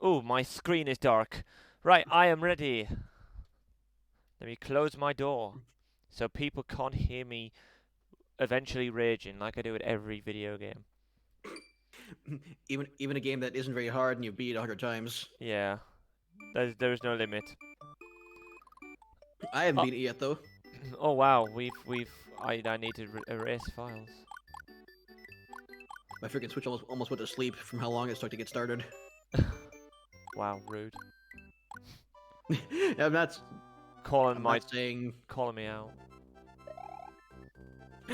Oh, my screen is dark. Right, I am ready. Let me close my door so people can't hear me eventually raging like I do with every video game. Even a game that isn't very hard and you beat 100 times. Yeah, there's no limit. I haven't Oh, beat it yet though. oh wow, I need to erase files. My freaking Switch almost went to sleep from how long it took to get started. Wow, rude. I'm not. Calling I'm my not saying. calling me out.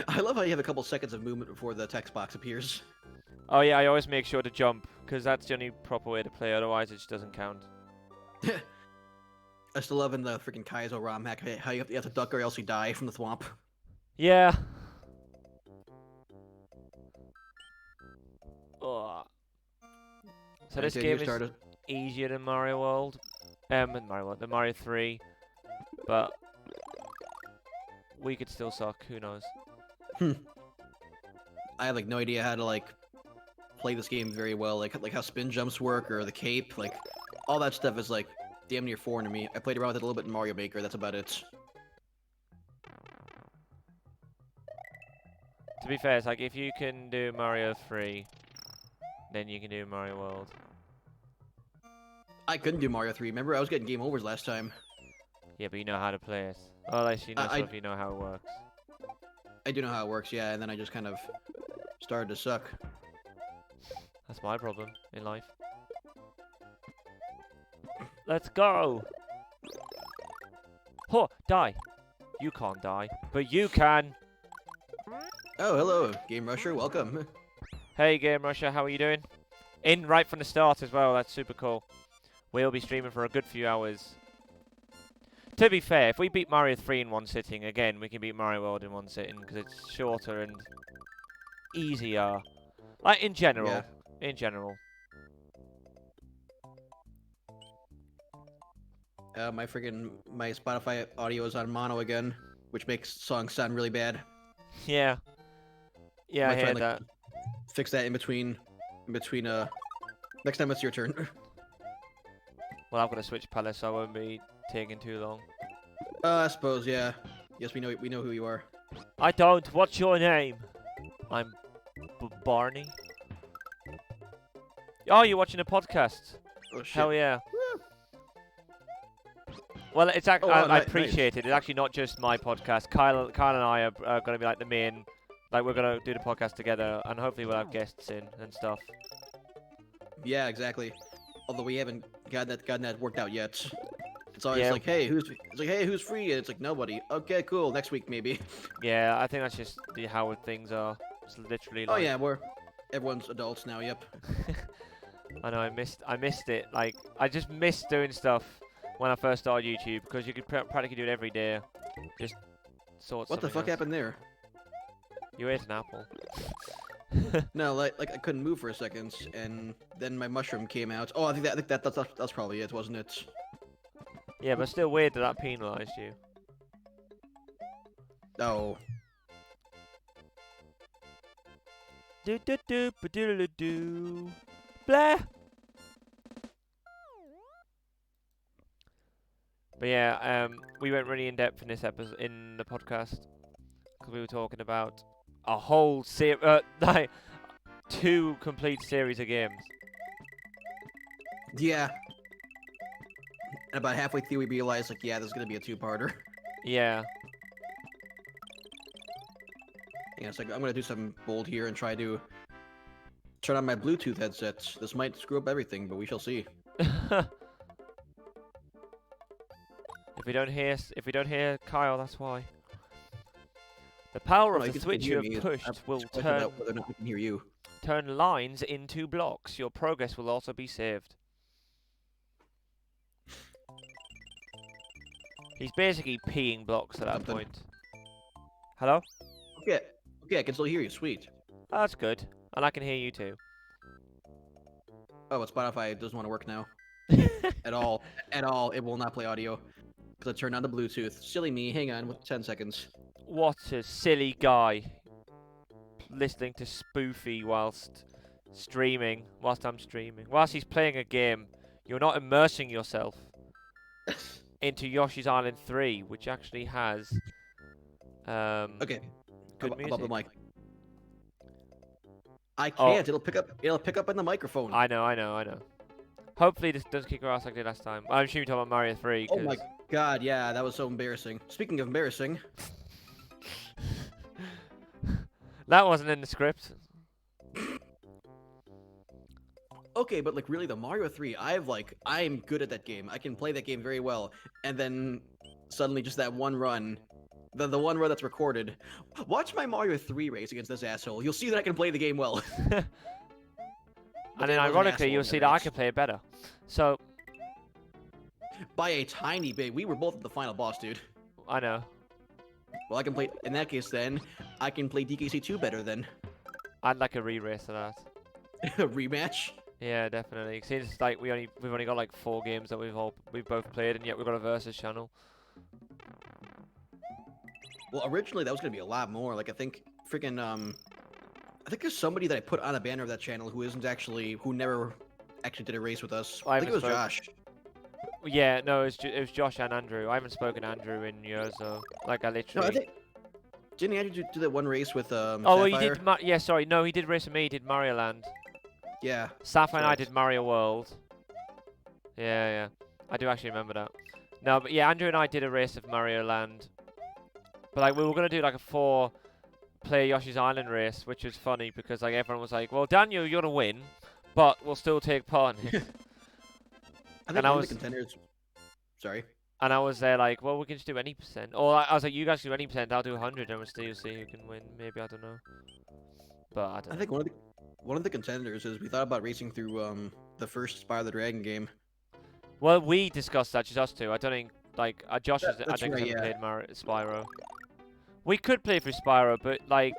I love how you have a couple seconds of movement before the text box appears. Oh yeah, I always make sure to jump because that's the only proper way to play. Otherwise, it just doesn't count. I still love in the freaking Kaizo ROM hack how you have to duck or else you die from the thwomp. Yeah. Ugh. So this Dude, game you're is started. easier than Mario World. Than Mario 3, but we could still suck. Who knows? I have like no idea how to like play this game very well, like how spin jumps work or the cape, like all that stuff is like damn near foreign to me. I played around with it a little bit in Mario Maker. That's about it. To be fair, it's like if you can do Mario 3, then you can do Mario World. I couldn't do Mario 3. Remember, I was getting game overs last time. Yeah, but you know how to play it. Well, at least you know I stuff. You know how it works. I do know how it works, yeah, and then I just kind of started to suck. That's my problem in life. Let's go! Huh, die! You can't die, but you can! Oh, hello, Game Rusher, welcome. Hey Game Rusher, how are you doing? In right from the start as well, that's super cool. We'll be streaming for a good few hours. To be fair, if we beat Mario 3 in one sitting, again, we can beat Mario World in one sitting, because it's shorter and easier. Like, in general. Yeah. In general. My Spotify audio is on mono again, which makes songs sound really bad. Yeah. Yeah, I Might try heard and, like, that. fix that in between, next time it's your turn. Well, I've got a Switch Palace, so I won't be taking too long. I suppose, yeah. Yes, we know who you are. I don't. What's your name? I'm Barney. Oh, you're watching a podcast. Oh shit. Hell yeah. Well, it's actually Oh, I nice. appreciate it. It's actually not just my podcast. Kyle and I are going to be like the main. Like we're going to do the podcast together, and hopefully we'll have guests in and stuff. Yeah, exactly. Although we haven't gotten that worked out yet. It's always Yeah. like, hey, who's free? And it's like nobody. Okay, cool. Next week maybe. Yeah, I think that's just how things are. It's literally Oh like. yeah, everyone's adults now. Yep. I know. I missed it. Like I just missed doing stuff when I first started YouTube because you could practically do it every day. Just sort. What the fuck happened there? You ate an apple. No, like I couldn't move for a second, and then my mushroom came out. Oh, I think that's probably it, wasn't it? Yeah, but still weird that penalised you. Oh. Do do do ba do do do. Blah. But yeah, we went really in depth in this episode in the podcast because we were talking about a whole like 2 complete series of games. Yeah. And about halfway through, we realized, like, yeah, this is gonna be a two-parter. Yeah. Yeah, it's like I'm gonna do something bold here and try to turn on my Bluetooth headsets. This might screw up everything, but we shall see. If we don't hear Kyle, that's why. The power No, of the switch you have pushed will whether or not we can hear you. turn lines into blocks. Your progress will also be saved. He's basically peeing blocks at that Something. point. Hello? Okay, I can still hear you. Sweet. Oh, that's good. And I can hear you too. Oh, but Spotify doesn't want to work now. At all. At all. It will not play audio. Because I turned on the Bluetooth. Silly me. Hang on. 10 seconds. What a silly guy. Listening to Spoofy whilst I'm streaming. Whilst he's playing a game You're not immersing yourself into Yoshi's Island 3, which actually has Okay. good Above the music. mic. I Oh. can't. It'll pick up. It'll pick up in the microphone. I know. Hopefully this doesn't kick our ass like it did last time. I'm assuming you're talking about Mario 3, Oh my because... god, yeah, that was so embarrassing. Speaking of embarrassing, that wasn't in the script. okay, but like really, the Mario 3, I'm good at that game. I can play that game very well, and then suddenly just that one run, the one run that's recorded. Watch my Mario 3 race against this asshole. You'll see that I can play the game well. And then there was an ironically, asshole you'll in that see that I race. can play it better. So, By a tiny bit. We were both at the final boss, dude. I know. Well, I can play. In that case, then I can play DKC 2 better than I'd like a re-race of that. a rematch. Yeah, definitely. Seems like we've only got like 4 games that we've both played, and yet we've got a versus channel. Well, originally that was gonna be a lot more. Like I think freaking I think there's somebody that I put on a banner of that channel who never actually did a race with us. I think it was Josh. Yeah, no, it was Josh and Andrew. I haven't spoken to Andrew in years though. Like I No, literally. I think didn't Andrew do that one race with Oh, Sapphire? he did. Yeah, sorry. No, he did race with me. He did Mario Land. Yeah. Sapphire and I right. did Mario World. Yeah. I do actually remember that. No, but yeah, Andrew and I did a race of Mario Land. But like we were gonna do like a 4-player Yoshi's Island race, which was funny because like everyone was like, "Well, Daniel, you're gonna win, but we'll still take part in it." I think And I one was- of the contenders. Sorry. And I was there like, "Well, we can just do any percent." Or I was like, "You guys do any percent, I'll do 100, and we'll still see who can win." Maybe, I don't know. But I don't know. I think one of the contenders is we thought about racing through the first Spyro the Dragon game. Well, we discussed that, just us two. I don't think like Josh has, I That's think, right, has yeah. played Spyro. We could play through Spyro, but like,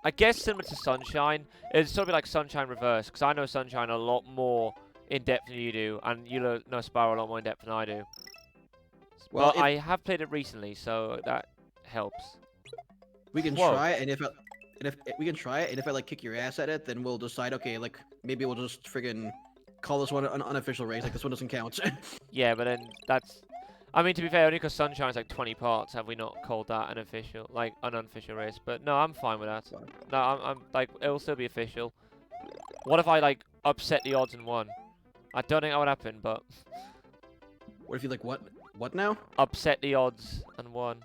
I guess similar to Sunshine, it's sort of like Sunshine reverse, because I know Sunshine a lot more in depth than you do, and you know Spyro a lot more in depth than I do. Well, But I have played it recently, so that helps. we can Whoa. try it, and if we can try it, and if I like kick your ass at it, then we'll decide. Okay, like maybe we'll just friggin' call this one an unofficial race. Like this one doesn't count. Yeah, but then that's... I mean, to be fair, only because Sunshine's like 20 parts, have we not called that an official, like, an unofficial race? But no, I'm fine with that. No, I'm like, it'll still be official. What if I, like, upset the odds and won? I don't think that would happen, but... What if you like what? What now? Upset the odds and won.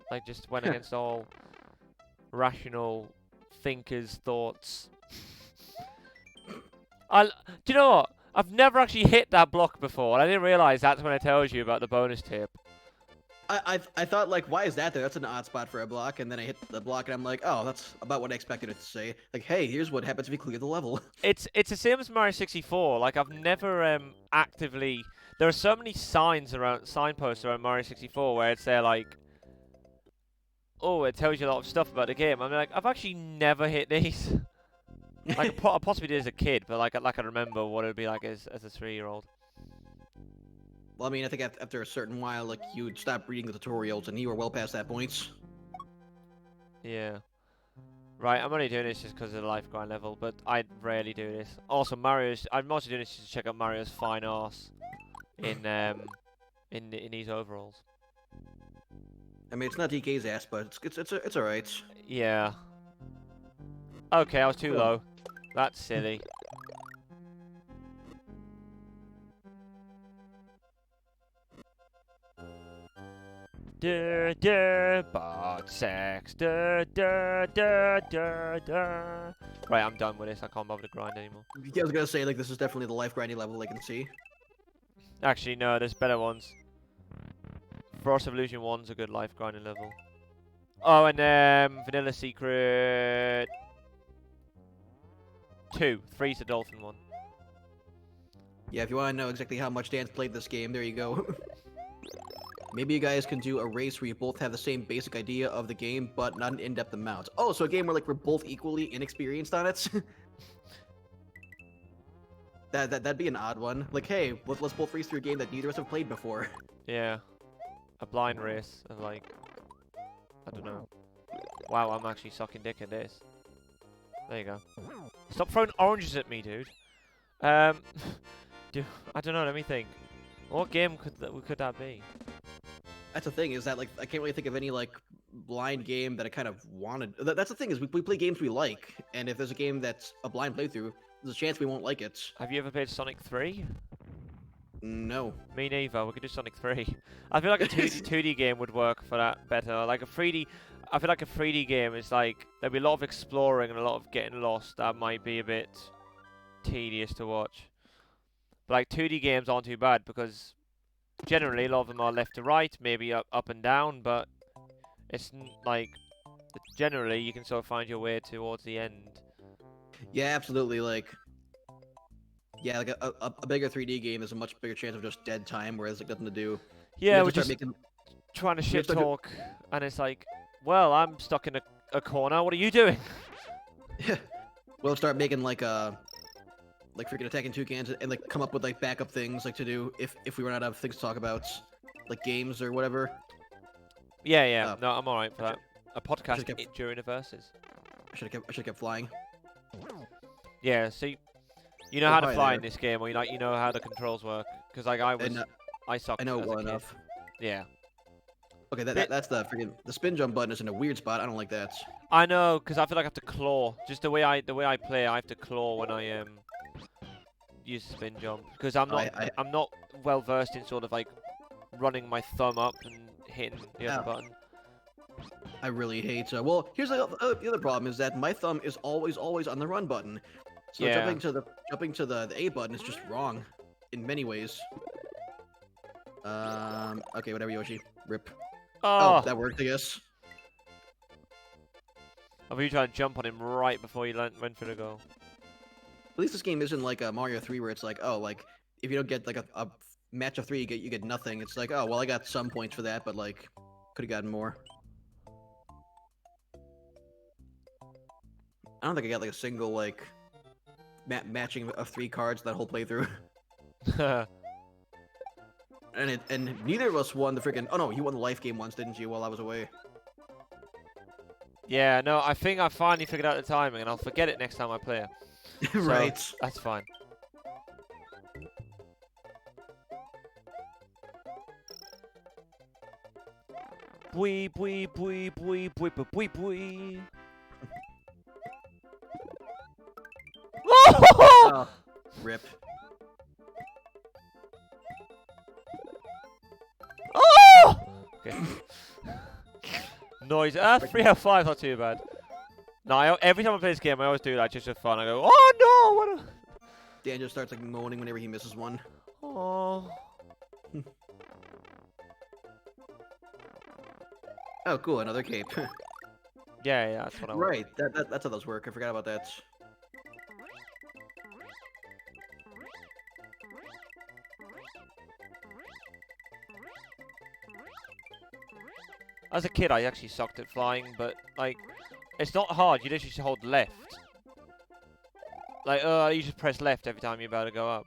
Like, just went against all rational thinkers' thoughts. Do you know what? I've never actually hit that block before, and I didn't realise that's when it tells you about the bonus tip. I thought like, why is that there? That's an odd spot for a block, and then I hit the block, and I'm like, oh, that's about what I expected it to say. Like, hey, here's what happens if you clear the level. It's the same as Mario 64. Like, I've never actively... There are so many signposts around Mario 64 where it's there like, oh, it tells you a lot of stuff about the game. I'm like, I've actually never hit these. Like, I possibly did as a kid, but like I remember what it would be like as a 3-year-old. Well, I mean, I think after a certain while, like, you'd stop reading the tutorials, and you were well past that point. Yeah. Right, I'm only doing this just because of the life grind level, but I rarely do this. Also, I'm also doing this just to check out Mario's fine arse in these overalls. I mean, it's not DK's ass, but it's alright. Yeah. Okay, I was too low. That's silly. Dur dur bot sex dur dur dur dur dur. Right, I'm done with this. I can't bother to grind anymore. Yeah, I was gonna say, like, this is definitely the life grinding level I can see. Actually, no, there's better ones. Frost Evolution 1's a good life grinding level. Oh, and Vanilla Secret 2. 3's the dolphin one. Yeah, if you want to know exactly how much Dan's played this game, there you go. Maybe you guys can do a race where you both have the same basic idea of the game, but not an in-depth amount. Oh, so a game where like we're both equally inexperienced on it. That'd be an odd one. Like, hey, let's both race through a game that neither of us have played before. Yeah. A blind race of like, I don't know. Wow, I'm actually sucking dick at this. There you go. Stop throwing oranges at me, dude. I don't know. Let me think. What game could that be? That's the thing, is that like I can't really think of any like blind game that I kind of wanted. That's the thing, is we play games we like, and if there's a game that's a blind playthrough, there's a chance we won't like it. Have you ever played Sonic 3? No. Me neither. We could do Sonic 3. I feel like a 2D game would work for that better. Like a 3D, I feel like a 3D game is like there'll be a lot of exploring and a lot of getting lost. That might be a bit tedious to watch. But like 2D games aren't too bad because generally a lot of them are left to right, maybe up and down, but it's like generally you can sort of find your way towards the end. Yeah, absolutely. Like, yeah, like a bigger 3D game is a much bigger chance of just dead time, whereas like nothing to do. Yeah, we we're start just making. trying to we shit start do- talk, and it's like, well, I'm stuck in a corner. What are you doing? We'll start making like freaking attacking toucans and like come up with like backup things like to do if we run out of things to talk about, like games or whatever. Yeah, yeah. No, I'm alright for that. A podcast should've kept- during the verses. I should have kept flying. Yeah, so you know Oh, how to hi fly there. in this game, or you know how the controls work. Because like I sucked. I know as a well kid. enough. Yeah. Okay, Bit- that's the freaking spin jump button is in a weird spot. I don't like that. I know, because I feel like I have to claw. Just the way I play, I have to claw when I use spin jump. Because I'm not well versed in sort of like running my thumb up and hitting the other button. I really hate. Well, here's the other problem is that my thumb is always on the run button. So Yeah. jumping to the A button is just wrong, in many ways. Okay, whatever, Yoshi. Rip. Oh, that worked, I guess. I thought you tried to jump on him right before you went for the goal. At least this game isn't like Mario 3 where it's like, oh, like if you don't get like a match of 3, you get nothing. It's like, oh, well, I got some points for that, but like could have gotten more. I don't think I got like a single like matching of 3 cards that whole playthrough. And neither of us won the freaking. Oh no, you won the life game once, didn't you? While I was away. Yeah, no, I think I finally figured out the timing, and I'll forget it next time I play it. So, Right. that's fine. Bwee, bwee, bwee, bwee, bwee, bwee, bwee. Oh, rip. Oh! Okay. Noise. 3 out of 5, not too bad. No, every time I play this game, I always do that just for fun. I go, oh no! What a... Dan just starts like moaning whenever he misses one. Oh. Oh, cool, another cape. Yeah, that's what I want. Right, that's how those work. I forgot about that. As a kid, I actually sucked at flying, but like, it's not hard. You literally just hold left. Like, you just press left every time you're about to go up.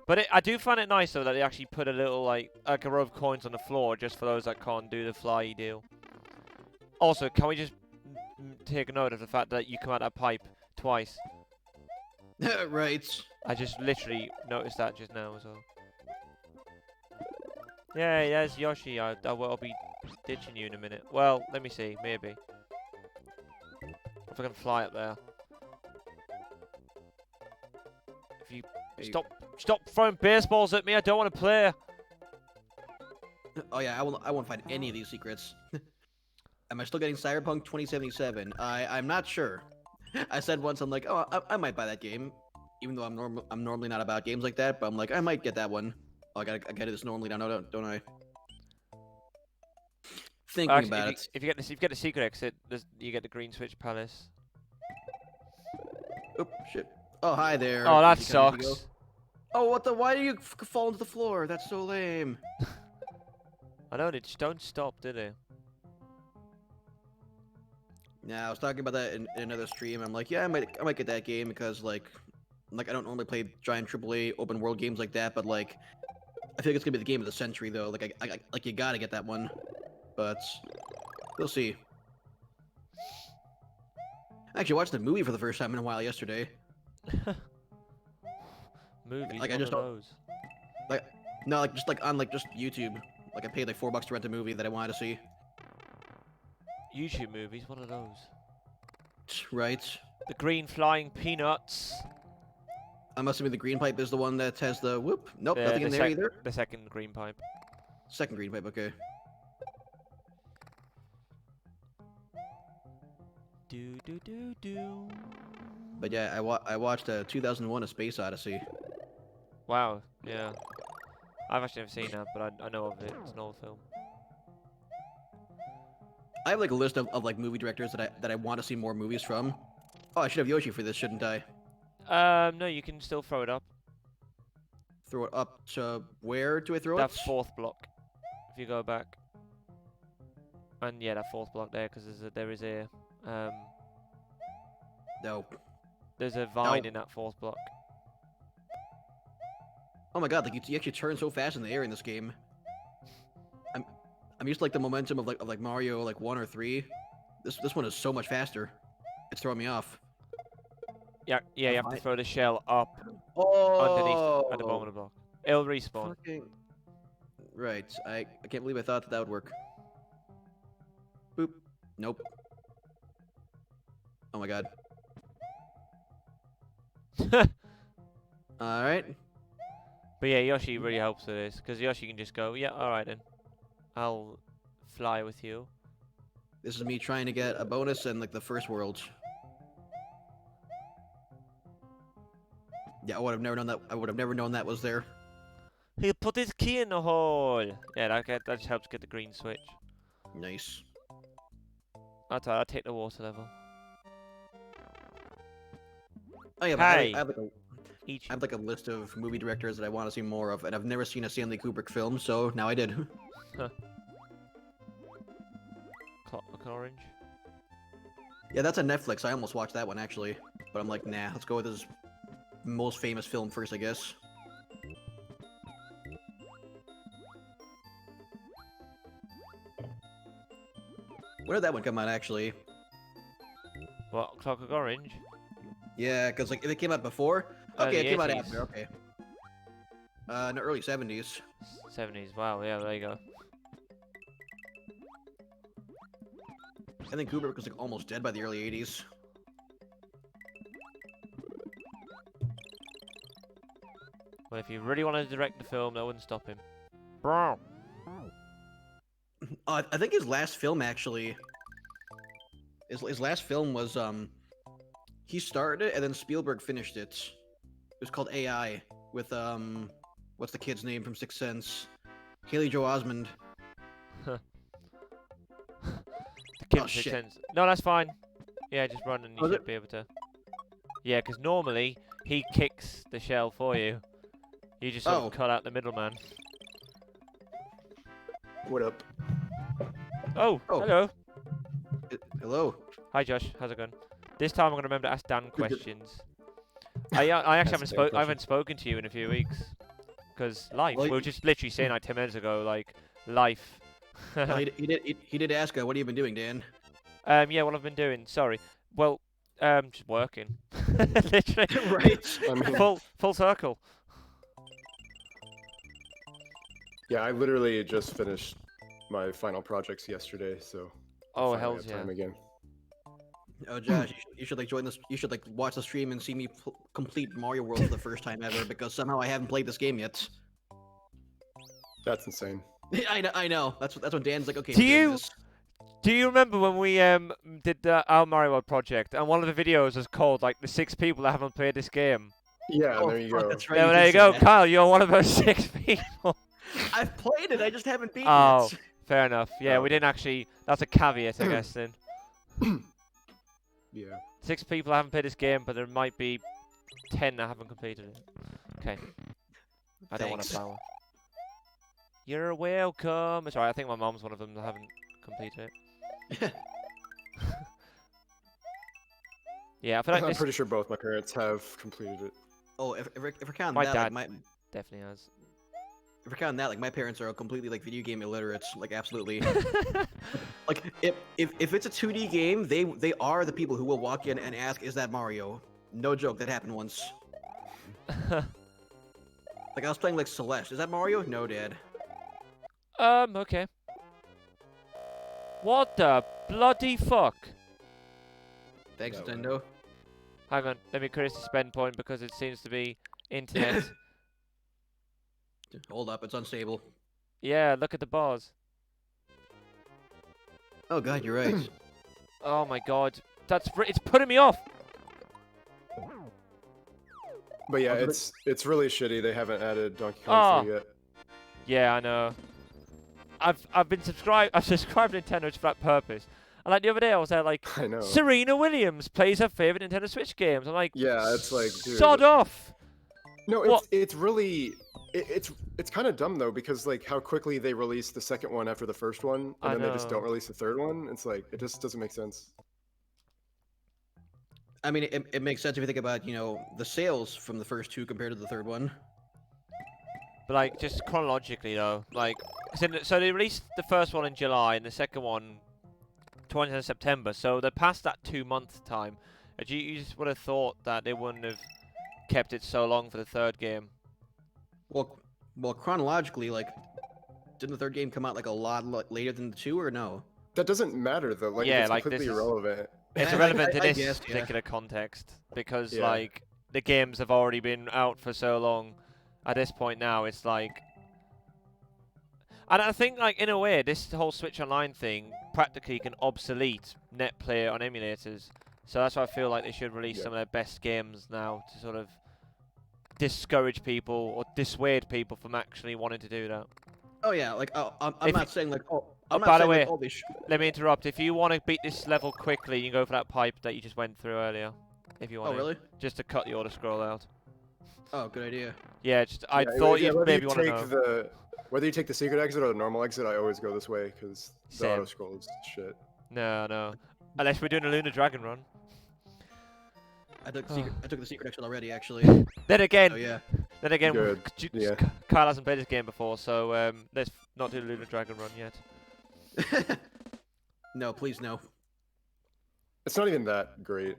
But I do find it nice though that they actually put a little like a row of coins on the floor just for those that can't do the fly deal. Also, can we just take a note of the fact that you come out that pipe twice? Right. I just literally noticed that just now as well. Yeah, there's Yoshi. I'll be ditching you in a minute. Well, let me see. Maybe. If I can fly up there. If you stop throwing baseballs at me, I don't want to play. Oh yeah, I won't find any of these secrets. Am I still getting Cyberpunk 2077? I'm not sure. I said once, I'm like, oh, I might buy that game, even though I'm normally not about games like that. But I'm like, I might get that one. Oh, I gotta do this normally now, don't I? Thinking Actually, about it. if you get the secret exit, you get the Green Switch Palace. Oh shit. Oh hi there. Oh, that Easy come, easy go. sucks. Oh, what the? Why do you fall into the floor? That's so lame. I know, they just don't stop, do they? Yeah, I was talking about that in another stream. I'm like, yeah, I might get that game because like I don't normally play giant AAA open world games like that, but like I feel like it's gonna be the game of the century though. Like like you gotta get that one, but we'll see. I actually watched the movie for the first time in a while yesterday. Movies. Like I What just are don't those? like no like just like on like just YouTube. Like I paid like $4 to rent a movie that I wanted to see. YouTube movies. What are those? Right. The green flying peanuts. I'm assuming the green pipe is the one that has the whoop. Nope, The nothing in there either. the second green pipe. Second green pipe, okay. Do do do do. But yeah, I watched 2001: A Space Odyssey. Wow. Yeah. I've actually never seen that, but I know of it. It's an old film. I have like a list of like movie directors that I want to see more movies from. Oh, I should have Yoshi for this, shouldn't I? No, you can still throw it up. Throw it up to where do I throw That it? fourth block. If you go back. And yeah, that fourth block there, because there is a No. there's a vine No. in that fourth block. Oh my god, like you actually turn so fast in the air in this game. I'm used to like the momentum of like Mario like 1 or 3. This one is so much faster. It's throwing me off. Yeah, you have to Vine. throw the shell up Oh. underneath at the bottom of the block. It'll respawn. Fucking... Right. I can't believe I thought that would work. Boop. Nope. Oh my god. Alright. But yeah, Yoshi really helps with this, because Yoshi can just go, yeah, alright then. I'll fly with you. This is me trying to get a bonus in like the first world. Yeah, I would have never known that. I would have never known that was there. He'll put his key in the hole. Yeah, that just helps get the green switch. Nice. That's alright, I'll take the water level. Oh yeah, but Hey. I have Each I have like a list of movie directors that I want to see more of, and I've never seen a Stanley Kubrick film, so now I did. Clockwork Orange. Yeah, that's on Netflix. I almost watched that one actually, but I'm like, nah, let's go with his most famous film first, I guess. When did that one come out actually? What, Clockwork Orange? Yeah, because like if it came out before, okay, the it came out 80s. after. Okay. In the early 70s. 70s, wow, yeah, there you go. I think Kubrick was like almost dead by the early 80s. Well, if you really wanted to direct the film, that wouldn't stop him. Bro. I think his last film actually. His last film was he started it and then Spielberg finished it. It was called AI with what's the kid's name from Sixth Sense? Haley Joel Osment. The kid Oh, with Sixth shit. Sense. No, that's fine. Yeah, just run and you Was should it? be able to. Yeah, because normally he kicks the shell for you. You just sort Oh. of cut out the middleman. What up? Oh, Oh. hello. Hello. Hi, Josh. How's it going? This time I'm gonna remember to ask Dan good. questions. I actually Ask haven't Dan I haven't spoken to you in a few weeks. Cause life. Well, We were you- just literally saying like 10 minutes ago, like life. Well, he did ask what have you been doing, Dan? Yeah, what I've been doing. Sorry. Well, just working. Literally. Right. I mean, Full circle. yeah, I literally just finished my final projects yesterday, so Oh, finally hell's have yeah. time again. Oh, Josh, you should like join this. You should like watch the stream and see me complete Mario World for the first time ever because somehow I haven't played this game yet. That's insane. I know. That's when Dan's like, okay. Do we're doing you- this. Do you remember when we did our Mario World project and one of the videos was called like the 6 people that haven't played this game? Yeah, Oh, there you fuck, go. that's right, Yeah, well, did there you say go, that. Kyle. You're one of those 6 people. I've played it. I just haven't beaten Oh. it. Fair enough. Yeah, Oh, we didn't actually. That's a caveat, I guess. Then Yeah. 6 people haven't played this game, but there might be 10 that haven't completed it. Okay. I don't want to Thanks. flower. You're welcome. Sorry, I think my mom's one of them that haven't completed it. Yeah, I feel like I'm this pretty sure both my parents have completed it. Oh, if we're counting My that, dad- like definitely has. if we're counting that, like my parents are completely like video game illiterates, like absolutely. Like if it's a 2D game, they are the people who will walk in and ask, "Is that Mario?" No joke, that happened once. Like I was playing like Celeste. Is that Mario? No, Dad. Okay. What the bloody fuck? Thanks, No, Nintendo. Hang on, let me create a spend point because it seems to be internet. Hold up, it's unstable. Yeah, look at the bars. Oh god, you're right. Oh my god, it's putting me off. But yeah, Oh, did it's really shitty. They haven't added Donkey Kong 3 yet. Yeah, I know. I've been subscribed. I've subscribed to Nintendo for that purpose. And like the other day, I was there like, I know. Serena Williams plays her favorite Nintendo Switch games. I'm like, Yeah, it's like, dude. sod off. No, What? it's really it's kind of dumb though, because like how quickly they released the second one after the first one, and I then they just know. don't release the third one. It's like it just doesn't make sense. I mean, it makes sense if you think about, you know, the sales from the first two compared to the third one. But like, just chronologically though, like, so they released the first one in July and the second one 20th of September. So they're past that 2-month time. You just would have thought that they wouldn't have kept it so long for the third game. Well, chronologically, like, didn't the third game come out like a lot later than the two, or no? That doesn't matter though. Like Yeah, it's like, completely this is- irrelevant. It's I- irrelevant to I this guess, yeah. particular context because Yeah. like the games have already been out for so long. At this point now, it's like, and I think like in a way, this whole Switch Online thing practically can obsolete net play on emulators. So that's why I feel like they should release Yeah. some of their best games now to sort of discourage people or dissuade people from actually wanting to do that. Oh yeah, like I'm If not saying like I'm by not the saying way- like oh they should. Let me interrupt. If you want to beat this level quickly, you can go for that pipe that you just went through earlier. If you want Oh really? just to cut the auto scroll out. Oh, good idea. Yeah, just I Yeah, thought yeah, you'd whether maybe you want to take know. whether you take the secret exit or the normal exit, I always go this way because the Same. auto scroll is shit. No. Unless we're doing a Lunar Dragon run. I took the secret exit already, actually. Then again, Oh yeah. Good, yeah. Kyle hasn't played this game before, so let's not do the Lunar Dragon run yet. No, please no. It's not even that great.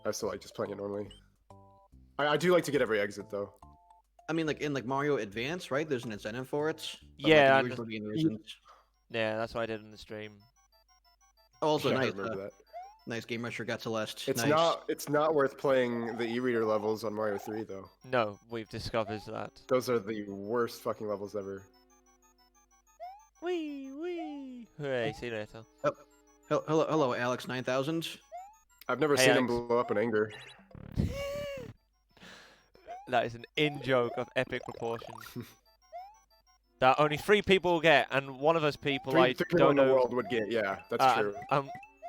I still like just playing it normally. I do like to get every exit though. I mean, like in like Mario Advance, right? There's an incentive for it. But, Yeah, Like, and- in the original game, there isn't. Yeah, that's what I did in the stream. Also, Yeah, I nice. remember that. Nice game rusher got Celeste. It's nice. not worth playing the e-reader levels on Mario 3 though. No, we've discovered that. Those are the worst fucking levels ever. Wee. Hooray, see you later. Hello, Alex 9000. I've never Hey, seen him Alex. blow up in anger. That is an in-joke of epic proportions. That only 3 people will get, and one of those people Three I people don't in the know. world would get, yeah, that's true.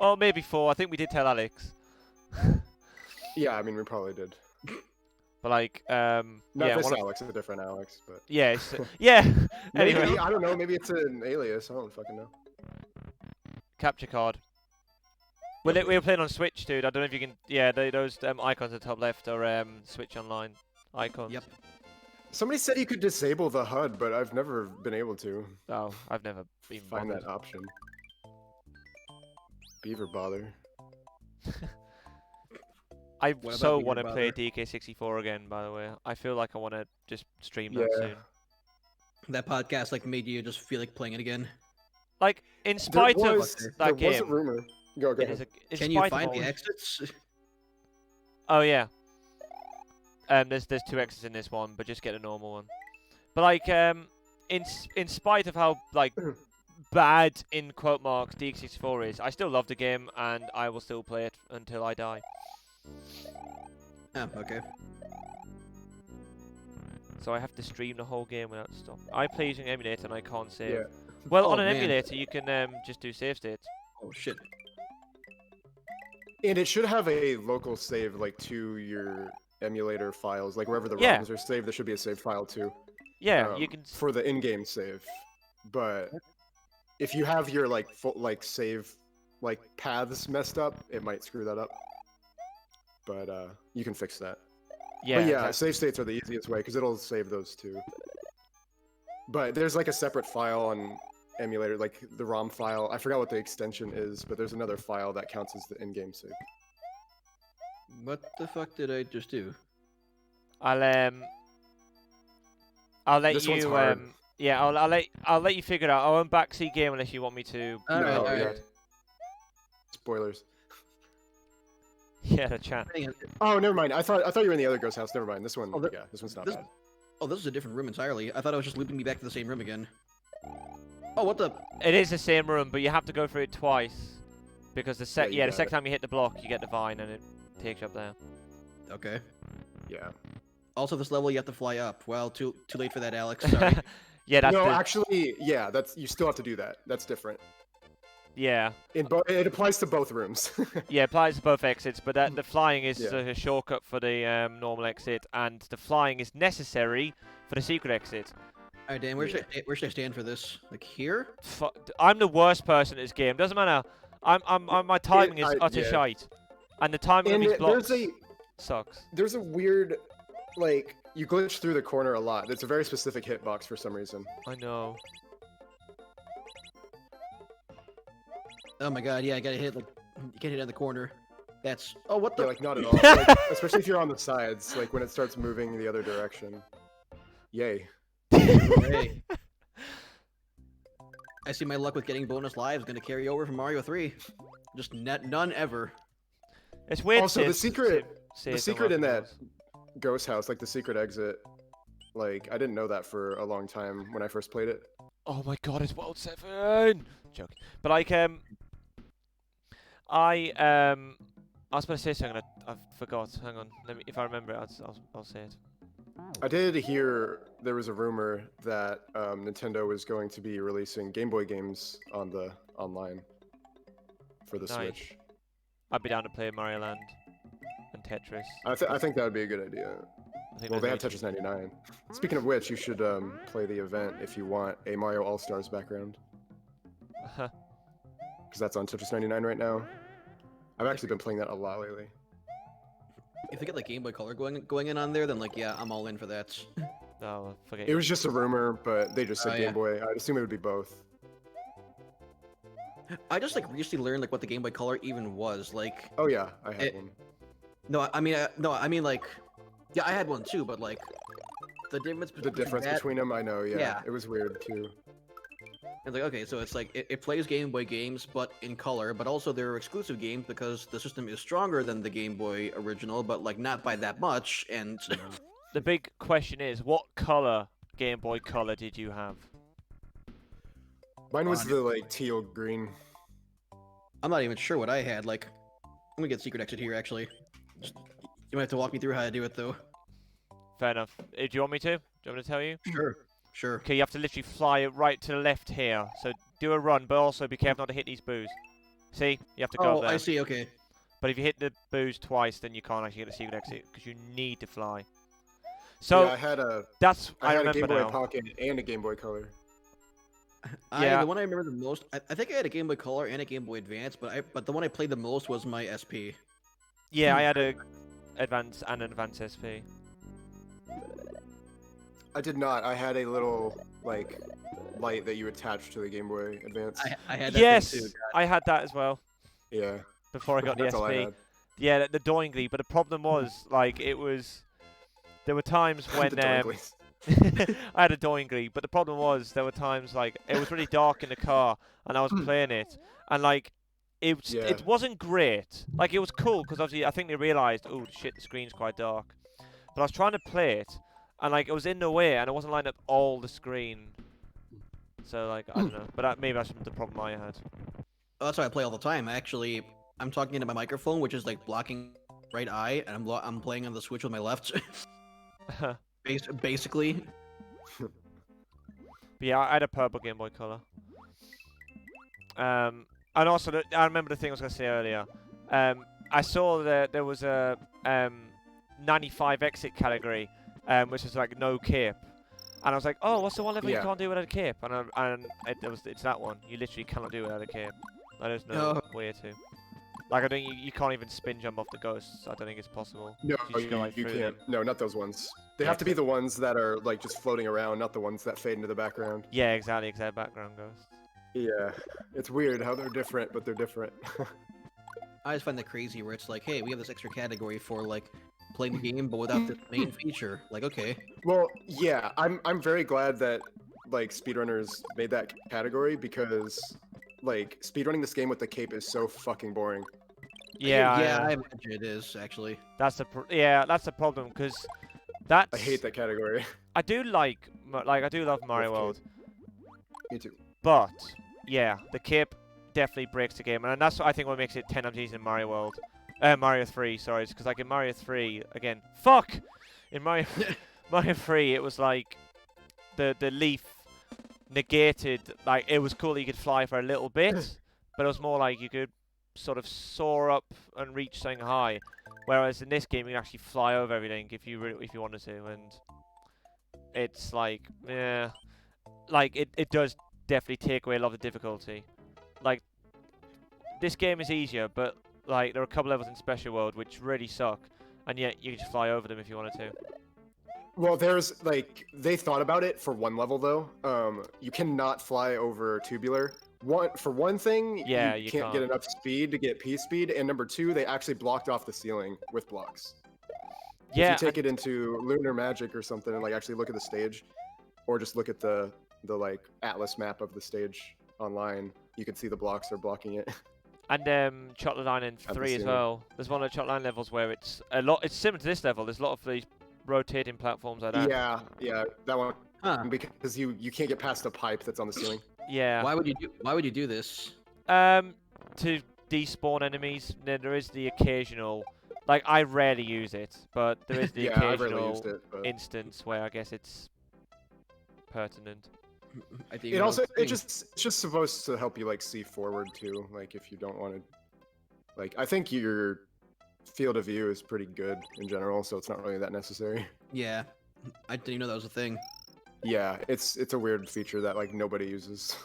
Well, maybe 4. I think we did tell Alex. Yeah, I mean, we probably did. But like, Not yeah, this one of- Alex, a different Alex, but... yeah, yeah. Maybe, Anyway, I don't know, maybe it's an alias, I don't fucking know. capture card. We were playing on Switch, dude. I don't know if you can. Yeah, those icons at the top left are Switch Online icons. Yep. Somebody said you could disable the HUD, but I've never been able to Oh, I've never even find bothered. that option. Beaver bother. I What so about want to Beaver play Bother? DK64 again. By the way, I feel like I want to just stream that Yeah. soon. That podcast like made you just feel like playing it again. Like, in spite of was- that there was a game, rumor. Go yeah, ahead. in Can you spite of find all the this- exits? Oh yeah. There's 2 exits in this one, but just get a normal one. But like, in spite of how like bad in quote marks DK64 is, I still love the game and I will still play it until I die. Oh, okay. So I have to stream the whole game without stop. I play using emulator and I can't save. Yeah. Well, Oh, on an man. emulator you can just do save states. Oh shit. And it should have a local save, like, to your emulator files. Like, wherever the Yeah. ROMs are saved, there should be a save file, too. Yeah, you can. For the in-game save. But if you have your, like, save, like, paths messed up, it might screw that up. But, you can fix that. Yeah, But yeah, exactly. save states are the easiest way, because it'll save those, too. But there's, like, a separate file on emulator, like the ROM file. I forgot what the extension is, but there's another file that counts as the in-game save. What the fuck did I just do? I'll I'll let This one's you. hard. Yeah, I'll let you figure it out. I won't backseat game unless you want me to. All right, No, all right. yeah. Spoilers. Yeah, the chat. Oh, never mind. I thought you were in the other ghost house. Never mind. This one, Oh, yeah, this one's not this- bad. Oh, this is a different room entirely. I thought it was just looping me back to the same room again. Oh, what the? It is the same room, but you have to go through it twice because the Yeah, you the got second it. time you hit the block, you get the vine and it takes you up there. Okay. Yeah. Also, this level you have to fly up. Well, too late for that, Alex. Sorry. Yeah, that's No, the, actually, yeah, that's you still have to do that. That's different. yeah. It applies to both rooms. Yeah, it applies to both exits, but the flying is Yeah. a shortcut for the normal exit, and the flying is necessary for the secret exit. All right, Dan. Where should I stand for this? Like here? I'm the worst person at this game. Doesn't matter. My timing is utter yeah. shite, and the timing And of these blocks there's sucks. a weird, like, you glitch through the corner a lot. It's a very specific hitbox for some reason. I know. Oh my God! Yeah, I gotta hit like you can't hit on the corner. That's what the? Yeah, like not at all. Like, especially if you're on the sides, like when it starts moving the other direction. Yay. Hey. I see my luck with getting bonus lives gonna carry over from Mario 3. Just none ever. It's weird. Also, the Sid- secret Sid- secret in that Sid- ghost house, like the secret exit, like I didn't know that for a long time when I first played it. Oh my God! It's World 7. Joking. But like I was supposed to say something. I forgot. Hang on. If I remember it, I'll say it. I did hear there was a rumor that Nintendo was going to be releasing Game Boy games on the online for the Nice. Switch. I'd be down to play Mario Land and Tetris. I think that would be a good idea. I think Well, they there's have Tetris 99. Speaking of which, you should play the event if you want a Mario All Stars background, only- because that's on Tetris 99 right now. I've actually been playing that a lot lately. If they get like Game Boy Color going in on there, then like yeah, I'm all in for that. No, forget It was just a rumor, but they just said Oh, Game yeah. Boy. I'd assume it would be both. I just like recently learned like what the Game Boy Color even was. Like, Oh yeah, I had It- one. no, I mean like, yeah, I had one too, but like, the difference The between difference that between them, I know. Yeah, Yeah. it was weird too. and like okay, so it's like it plays Game Boy games, but in color, but also they're exclusive games because the system is stronger than the Game Boy original, but like not by that much. And The big question is, what color Game Boy Color did you have? Mine was the like teal green. I'm not even sure what I had. Like, I'm gonna get secret exit here actually. You might have to walk me through how to do it though. Fair enough. Do you want me to? Do you want me to tell you? Sure. Okay, you have to literally fly right to the left here. So do a run, but also be careful not to hit these boos. See? You have to go Oh, there. I see. Okay. But if you hit the boos twice, then you can't actually get the secret exit because you need to fly. So Yeah, I had a I had a Game remember Boy now. Pocket and a Game Boy Color. Yeah. The one I remember the most, I think I had a Game Boy Color and a Game Boy Advance, but the one I played the most was my SP. Yeah, I had a advance and an advance SP. I did not. I had a little like light that you attach to the Game Boy Advance. I had that Yes, thing too. I had that as well Yeah. before I got the That's all I SP. had. Yeah, the doingly. But the problem was, like, it was. There were times when The doinglies. I had a doingly, but the problem was there were times like it was really dark in the car and I was playing it, and like Yeah. it wasn't great. Like it was cool because obviously I think they realised, oh shit, the screen's quite dark. But I was trying to play it, and like it was in the way, and it wasn't lined up all the screen. So like I don't know, but maybe that's the problem I had. Oh, that's how I play all the time. Actually, I'm talking into my microphone, which is like blocking right eye, and I'm playing on the Switch with my left. Basically. But yeah, I had a purple Game Boy Color. And also, I remember the thing I was going to say earlier. I saw that there was a 95 exit category, which is like no cape. And I was like, oh, what's the one level you Yeah. can't do without a cape? And it's that one. You literally cannot do it without a cape. There's no way to. Like, I don't. You can't even spin jump off the ghosts. I don't think it's possible. No, You just go right you through can't. them. No, not those ones. They Yeah, have to be the ones that are like just floating around, not the ones that fade into the background. Yeah, exactly. Exact background ghosts. Yeah, it's weird how they're different, but they're different. I just find that crazy where it's like, hey, we have this extra category for like playing the game, but without the main feature. Like, okay. Well, yeah, I'm very glad that like speedrunners made that category because like speedrunning this game with the cape is so fucking boring. Yeah, Yeah, I imagine it is actually. that's the problem because I hate that category. I do I do love Mario With World, Me too. but yeah, the cape definitely breaks the game, and that's what I think what makes it 10 times easier in Mario World. Mario 3, sorry, because like in Mario 3 again, fuck, in Mario 3 it was like the leaf negated, like it was cool that you could fly for a little bit, but it was more like you could sort of soar up and reach something high, whereas in this game you can actually fly over everything if you wanted to, and it's like, yeah, like it does definitely take away a lot of the difficulty. Like this game is easier, but like there are a couple levels in Special World which really suck, and yet you can just fly over them if you wanted to. Well, there's like they thought about it for one level though. You cannot fly over tubular. For one thing, Yeah, you you can't get can't. enough speed to get P speed, and number two, they actually blocked off the ceiling with blocks. Yeah, If you take it into Lunar Magic or something and like actually look at the stage, or just look at the like atlas map of the stage online, you can see the blocks are blocking it. and Chocolate Line in At the 3 as ceiling. well. There's one of the Chocolate Line levels where it's a lot. It's similar to this level. There's a lot of these rotating platforms like that. Yeah, that one Huh. because you can't get past the pipe that's on the ceiling. Yeah. Why would you do this? To despawn enemies. There is the occasional. Like I rarely use it, but there is the Yeah, I've rarely used occasional it. But instance where I guess it's pertinent. I think it also it's just supposed to help you like see forward too. Like if you don't want to, like I think your field of view is pretty good in general, so it's not really that necessary. Yeah, I didn't even know that was a thing. Yeah, it's a weird feature that like nobody uses.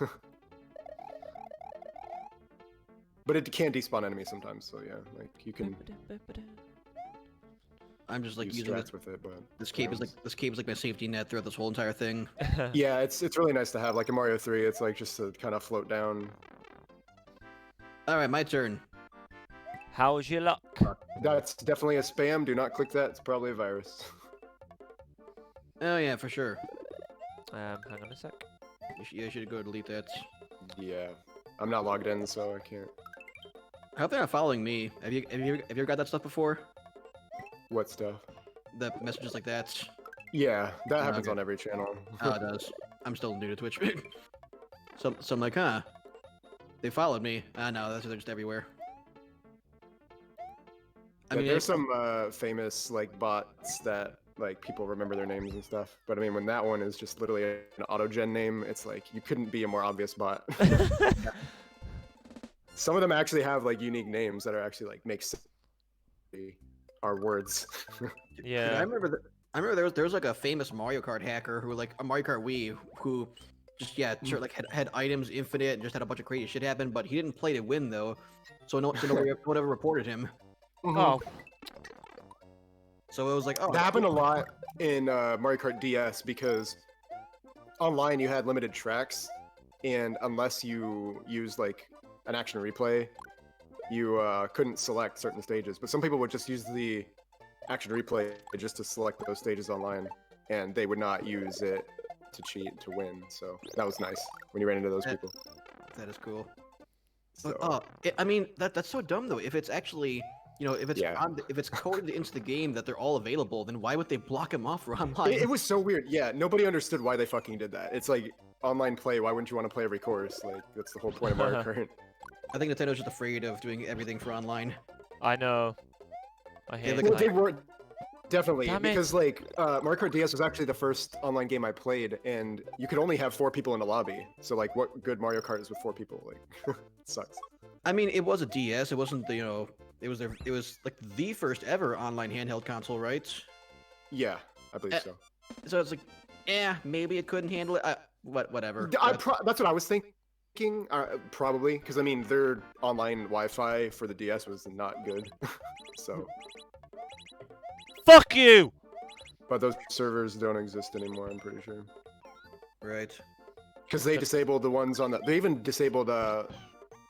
But it can despawn enemies sometimes, so yeah, like you can I'm just like use using strats with it, but this cape is like my safety net throughout this whole entire thing. yeah, it's really nice to have. Like in Mario 3, it's like just to kind of float down. All right, my turn. How's your luck? That's definitely a spam. Do not click that. It's probably a virus. Oh yeah, for sure. Hang on a sec. You should go delete that. Yeah, I'm not logged in, so I can't. I hope they're not following me. Have you ever got that stuff before? What stuff? The messages like that. Yeah, that happens Okay. on every channel. Oh, it does. I'm still new to Twitch. so I'm like, huh? They followed me. Ah, no, they're just everywhere. I Yeah, mean, there's some famous like bots that like people remember their names and stuff. But I mean, when that one is just literally an autogen name, it's like you couldn't be a more obvious bot. Some of them actually have like unique names that are actually like make sense. Are words. Yeah. I remember there was like a famous Mario Kart hacker who like a Mario Kart Wii who just sure, like had items infinite and just had a bunch of crazy shit happen, but he didn't play to win though, so nobody ever reported him. Oh, So it was like, oh, That happened a lot in Mario Kart DS because online you had limited tracks, and unless you use like an action replay, you couldn't select certain stages. But some people would just use the action replay just to select those stages online, and they would not use it to cheat to win. So that was nice when you ran into those people. that is cool. So, I mean that's so dumb though. If it's actually, if it's Yeah. if it's coded into the game that they're all available, then why would they block them off for online? it was so weird. Yeah, nobody understood why they fucking did that. It's like online play. Why wouldn't you want to play every course? Like that's the whole point of Mario Kart. I think Nintendo's just afraid of doing everything for online. I know. I hate look that. Well, they were definitely Damn it. because like Mario Kart DS was actually the first online game I played, and you could only have 4 people in a lobby. So like, what good Mario Kart is with 4 people? Like, it sucks. I mean, it was a DS. It wasn't the it was like the first ever online handheld console, right? Yeah, I believe so. So it's like, maybe it couldn't handle it. Whatever. That's what I was thinking. Probably because I mean their online Wi-Fi for the DS was not good. So, Fuck you! but those servers don't exist anymore. I'm pretty sure Right. because they disabled the ones on the. They even disabled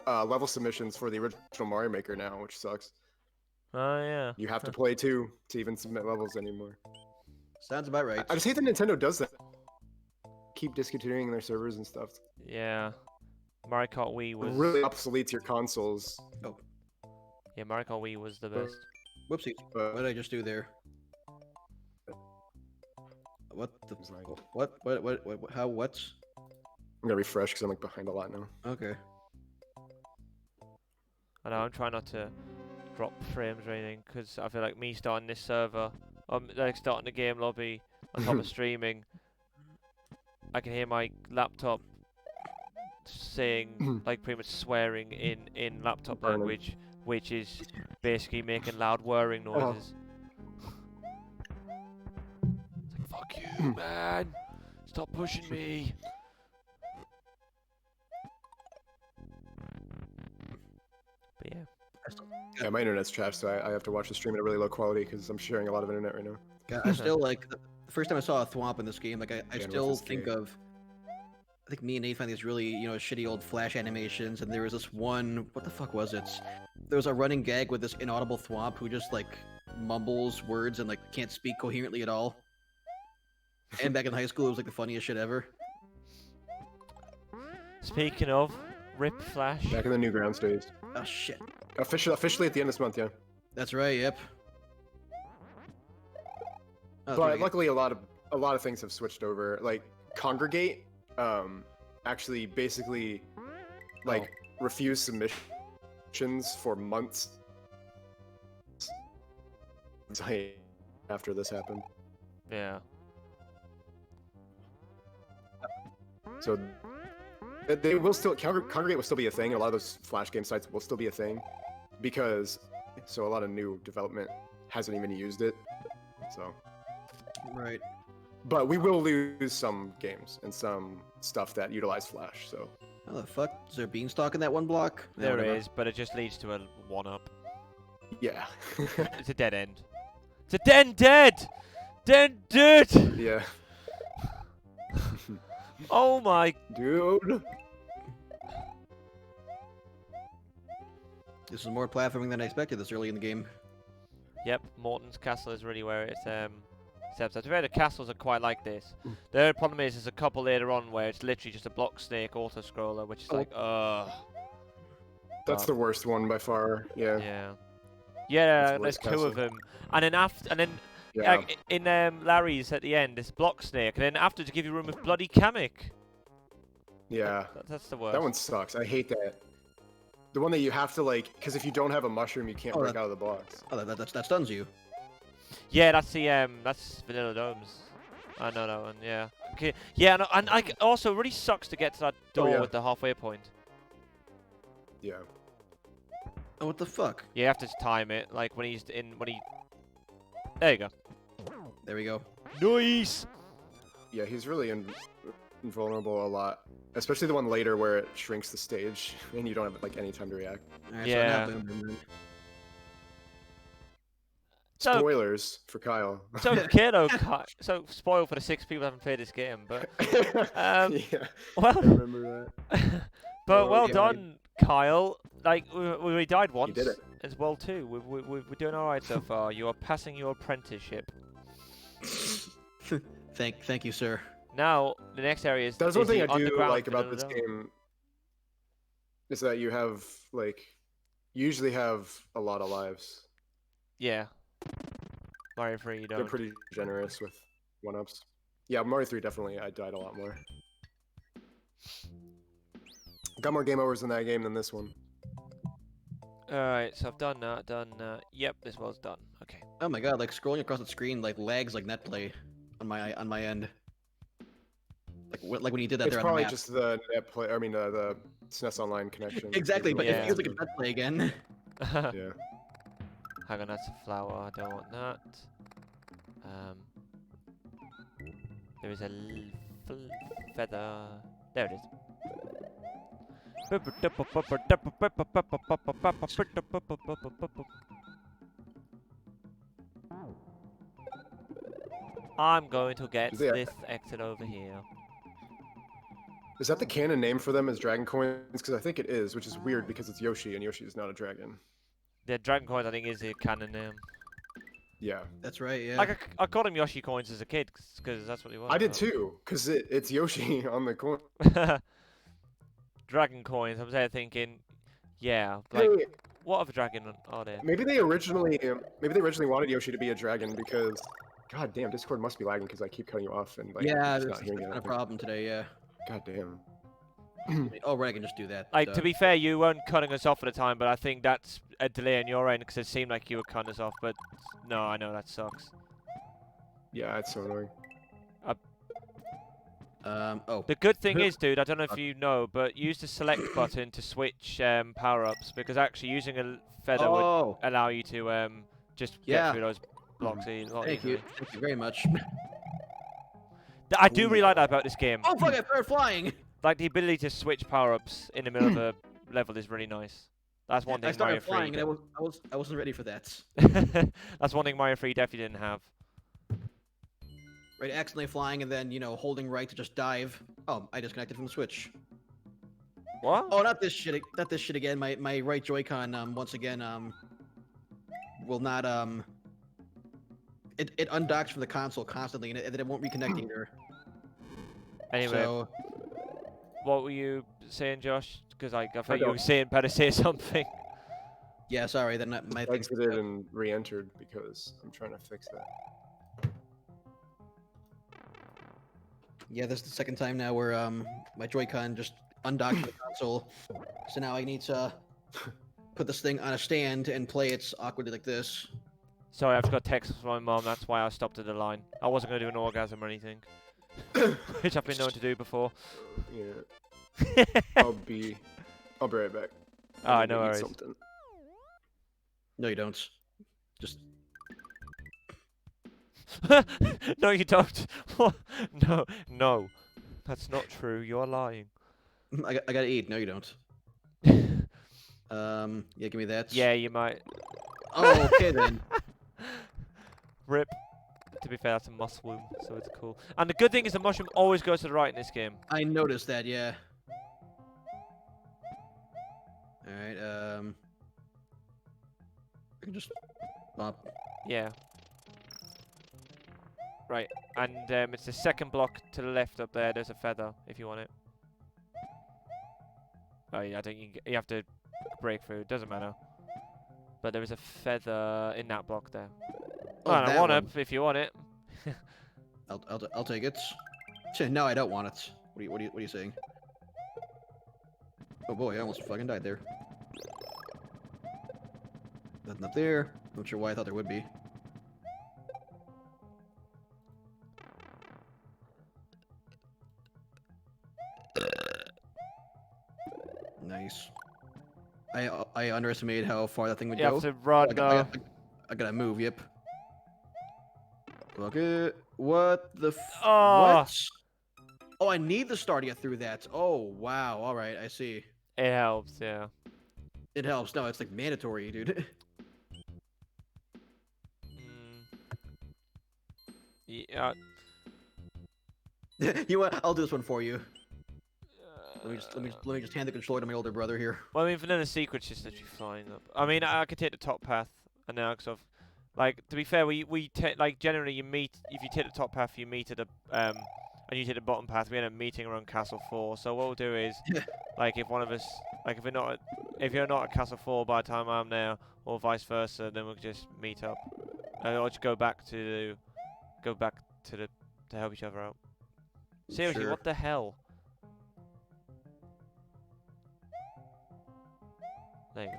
level submissions for the original Mario Maker now, which sucks. Oh yeah. You have to play 2 to even submit levels anymore. Sounds about right. I just hate that Nintendo does that. Keep discontinuing their servers and stuff. Yeah. Mario Kart Wii It was really obsoletes your consoles. Oh, yeah. Mario Kart Wii was the best. whoopsies. But What did I just do there? What the? It's like- What? How? What? I'm gonna refresh because I'm like behind a lot now. Okay. I know I'm trying not to drop frames or anything because I feel like me starting this server, like starting the game lobby on top of streaming, I can hear my laptop saying like pretty much swearing in laptop Burning. language, which is basically making loud whirring noises. It's like fuck you, man! Stop pushing me. But yeah. Yeah, my internet's trash, so I have to watch the stream at a really low quality because I'm sharing a lot of internet right now. God, I still like the first time I saw a thwomp in this game. Like I with still this think game. of. I think me and Nate found these really, shitty old Flash animations, and there was this one. What the fuck was it? There was a running gag with this inaudible thwomp who just like mumbles words and like can't speak coherently at all. And back in high school, it was like the funniest shit ever. Speaking of, Rip Flash. Back in the Newgrounds days. Oh shit. Officially at the end of this month, yeah. That's right. Yep. Oh, But okay. luckily, a lot of things have switched over. Like Congregate, actually basically like refused submissions for months after this happened. Yeah. So they will still Congregate will still be a thing. A lot of those Flash game sites will still be a thing because a lot of new development hasn't even used it. So. Right. But we will lose some games and some stuff that utilize Flash, so... How the fuck? Is there beanstalk in that one block? Yeah, There whatever. is, but it just leads to a one-up. Yeah. It's a dead end. It's a dead! Dead! Yeah. Oh my... Dude! This is more platforming than I expected this early in the game. Yep, Morton's Castle is really where it's steps. To be fair, the castles are quite like this. The problem is there's a couple later on where it's literally just a block snake auto-scroller, which is like, That's the worst one by far, yeah. Yeah. Yeah, That's there's worst two castle. of them. And then Yeah. like, in Larry's at the end, it's block snake, and then after to give you room with bloody Kamek. Yeah. That's the worst. That one sucks. I hate that. The one that you have to, like... Because if you don't have a mushroom, you can't Oh, break that- out of the box. Oh, that stuns you. Yeah, that's the that's Vanilla Domes. I know that one. Yeah. Okay. Yeah, no, and also really sucks to get to that door yeah. with the halfway point. Yeah. Oh, what the fuck? You have to time it, like when he. There you go. There we go. Nice. Yeah, he's really invulnerable a lot. Especially the one later where it shrinks the stage and you don't have, like, any time to react. Alright, Yeah. So now, boom. So, Spoilers for Kyle. so Kato, so spoil for the 6 people who haven't played this game, but Yeah, well, I remember that. but Oh, well yeah, done, Kyle. Like we died once did it. as well too. We're doing all right so far. You are passing your apprenticeship. Thank you, sir. Now the next area is. That's is one thing the I do underground like about Vanilla this Dome. game is that you have like you usually have a lot of lives. Yeah. Mario 3, you They're don't. pretty generous with one-ups. Yeah, Mario 3 definitely I died a lot more. Got more game overs in that game than this one. Alright, so I've done that. Yep, this was done. Okay. Oh my god, like scrolling across the screen like lags like netplay on my end. Like when you did that It's there on the probably map. just the net play. I mean, the SNES Online connection. Exactly, but Yeah. it feels like it's netplay again. Yeah. Hang on, that's a flower. I don't want that. There is a feather. There it is. I'm going to get Yeah. this exit over here. Is that the canon name for them as dragon coins? Because I think it is, which is weird because it's Yoshi and Yoshi is not a dragon. The Dragon Coins, I think, is the canon name. Yeah. That's right. Yeah. Like, I called him Yoshi Coins as a kid, because that's what he was. I did too, because it's Yoshi on the coin. Dragon Coins, I'm there thinking, yeah, like, Hey, what other dragon are there? maybe they originally wanted Yoshi to be a dragon because, god damn, Discord must be lagging because I keep cutting you off and like yeah, just there's not hearing kind of anything. problem today. Yeah. God damn. Oh, right. I can just do that. Like, to be fair, you weren't cutting us off at the time, but I think that's a delay on your end, because it seemed like you were cutting us off, but no, I know that sucks. Yeah, it's so annoying. Oh. The good thing is, dude, I don't know if you know, but use the select button to switch power-ups, because actually using a feather would Oh. allow you to just Yeah. get through those blocks a lot Thank easily. you. Thank you very much. I do really like that about this game. Oh fuck! I started flying. Like, the ability to switch power-ups in the middle of a level is really nice. That's one thing I started Mario 3 flying, and I wasn't ready for that. That's one thing Mario 3 definitely didn't have. Right, accidentally flying, and then holding right to just dive. Oh, I disconnected from the Switch. What? Oh, not this shit! Not this shit again. My right Joy-Con once again will not it undocks from the console constantly, and then it won't reconnect either. Anyway, So what were you saying, Josh? Because I thought you don't- were saying better say something. yeah, sorry. Then my thing. Exited and re-entered because I'm trying to fix that. Yeah, this is the second time now where my Joy-Con just undocked from the console. So now I need to put this thing on a stand and play it awkwardly like this. Sorry, I've just got text from my mom. That's why I stopped at the line. I wasn't going to do an orgasm or anything, which I've been known to do before. Yeah. I'll be right back. Ah, I'm no gonna eat worries. something. No, you don't. Just No, you don't. What? No, no. That's not true. You're lying. I gotta eat. No, you don't. Yeah, give me that. Yeah, you might. Oh, okay then. Rip. To be fair, that's a mushroom, so it's cool. And the good thing is the mushroom always goes to the right in this game. I noticed that. Yeah. All right. I can just bop. Yeah. Right, and it's the second block to the left up there. There's a feather if you want it. Oh yeah, I think you have to break through. It doesn't matter. But there is a feather in that block there. Oh, and a that one one. up if you want it. I'll take it. No, I don't want it. What are you saying? Oh boy, I almost fucking died there. Nothing up there. Not sure why I thought there would be. Nice. I underestimated how far that thing would You go. have to run. I gotta move. Yep. Okay. What the? Oh. What? Oh, I need the star to get through that. Oh wow. All right, I see. It helps, yeah. It helps. No, it's like mandatory, dude. Yeah. You want? I'll do this one for you. Let me just hand the controller to my older brother here. Well, I mean, Vanilla Secret's just literally flying up. I mean, I could take the top path, and now because of, like, to be fair, we take like generally you meet if you take the top path, you meet at the and you take the bottom path. We end up meeting around Castle 4. So what we'll do is, like, if one of us, like, if you're not at Castle 4 by the time I'm there, or vice versa, then we'll just meet up, or just go back to help each other out. Seriously, Sure. what the hell? There you go.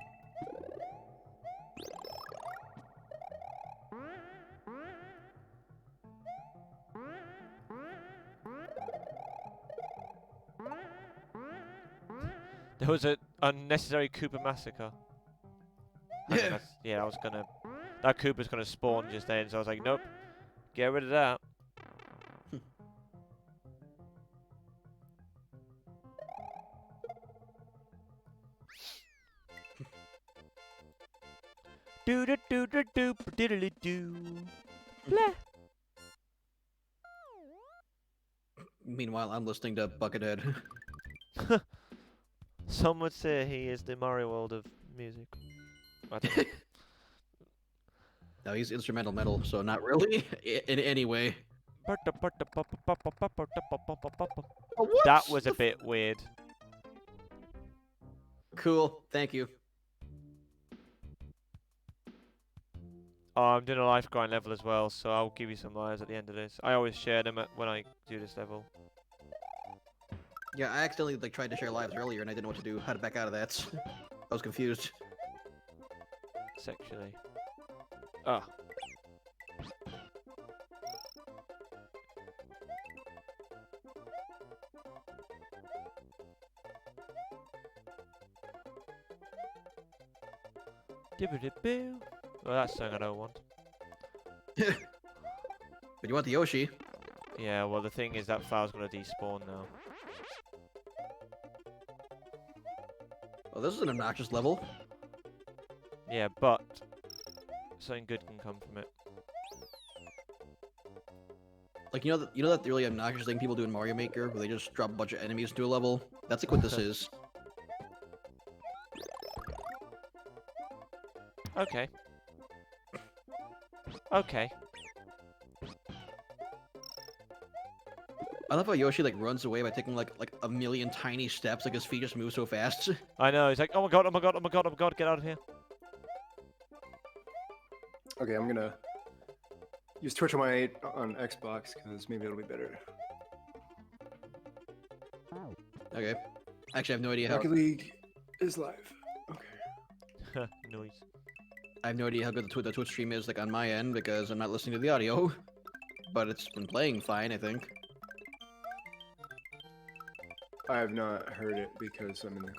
There was an unnecessary Koopa massacre. Yeah, I was gonna. That Koopa's gonna spawn just then, so I was like, nope, get rid of that. Do do do do do diddly do. Blah. Meanwhile, I'm listening to Buckethead. Some would say he is the Mario World of music. I don't know. No, he's instrumental metal, so not really in any way. Oh, what? That was a bit weird. Cool. Thank you. Oh, I'm doing a life grind level as well, so I'll give you some lives at the end of this. I always share them when I do this level. Yeah, I accidentally like tried to share lives earlier, and I didn't know what to do. How to back out of that? I was confused. Sexually. Ah. Dibbidi-boo. Well, that's something I don't want. But you want the Yoshi? Yeah, well, the thing is that file's gonna despawn now. Oh, this is an obnoxious level. Yeah, but something good can come from it. Like you know that really obnoxious thing people do in Mario Maker, where they just drop a bunch of enemies into a level. That's like what this is. Okay. Okay. I love how Yoshi like runs away by taking like a million tiny steps. Like his feet just move so fast. I know. He's like, oh my god, oh my god, oh my god, oh my god, get out of here. Okay, I'm gonna use Twitch on Xbox because maybe it'll be better. Okay. Actually, I have no idea how. Rocket League is live. Okay. Noise. I have no idea how good the Twitch stream is like on my end because I'm not listening to the audio. But it's been playing fine, I think. I have not heard it because I'm in the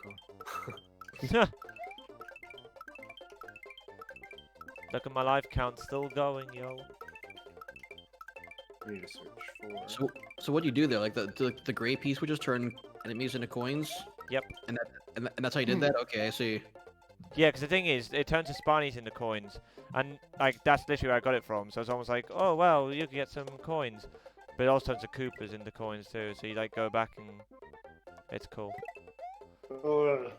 call. Look at my life count, still going, yo. I need to search for. So what do you do there? Like the gray piece would just turn enemies into coins. Yep. And that's how you did that. Okay, I see. Yeah, because the thing is, it turns the Spanies into coins, and like that's literally where I got it from. So it's almost like, oh well, you can get some coins, but it also turns the Koopas into coins too. So you like go back and it's cool. Oh.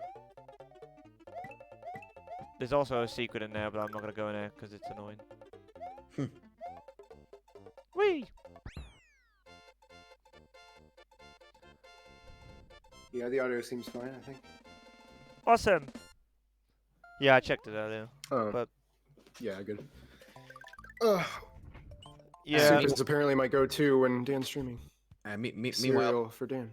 There's also a secret in there, but I'm not gonna go in there because it's annoying. Whee! Yeah, the audio seems fine, I think. Awesome. Yeah, I checked it earlier. But yeah, good. Yeah. Soup is apparently my go-to when Dan's streaming. Meanwhile, Cereal for Dan.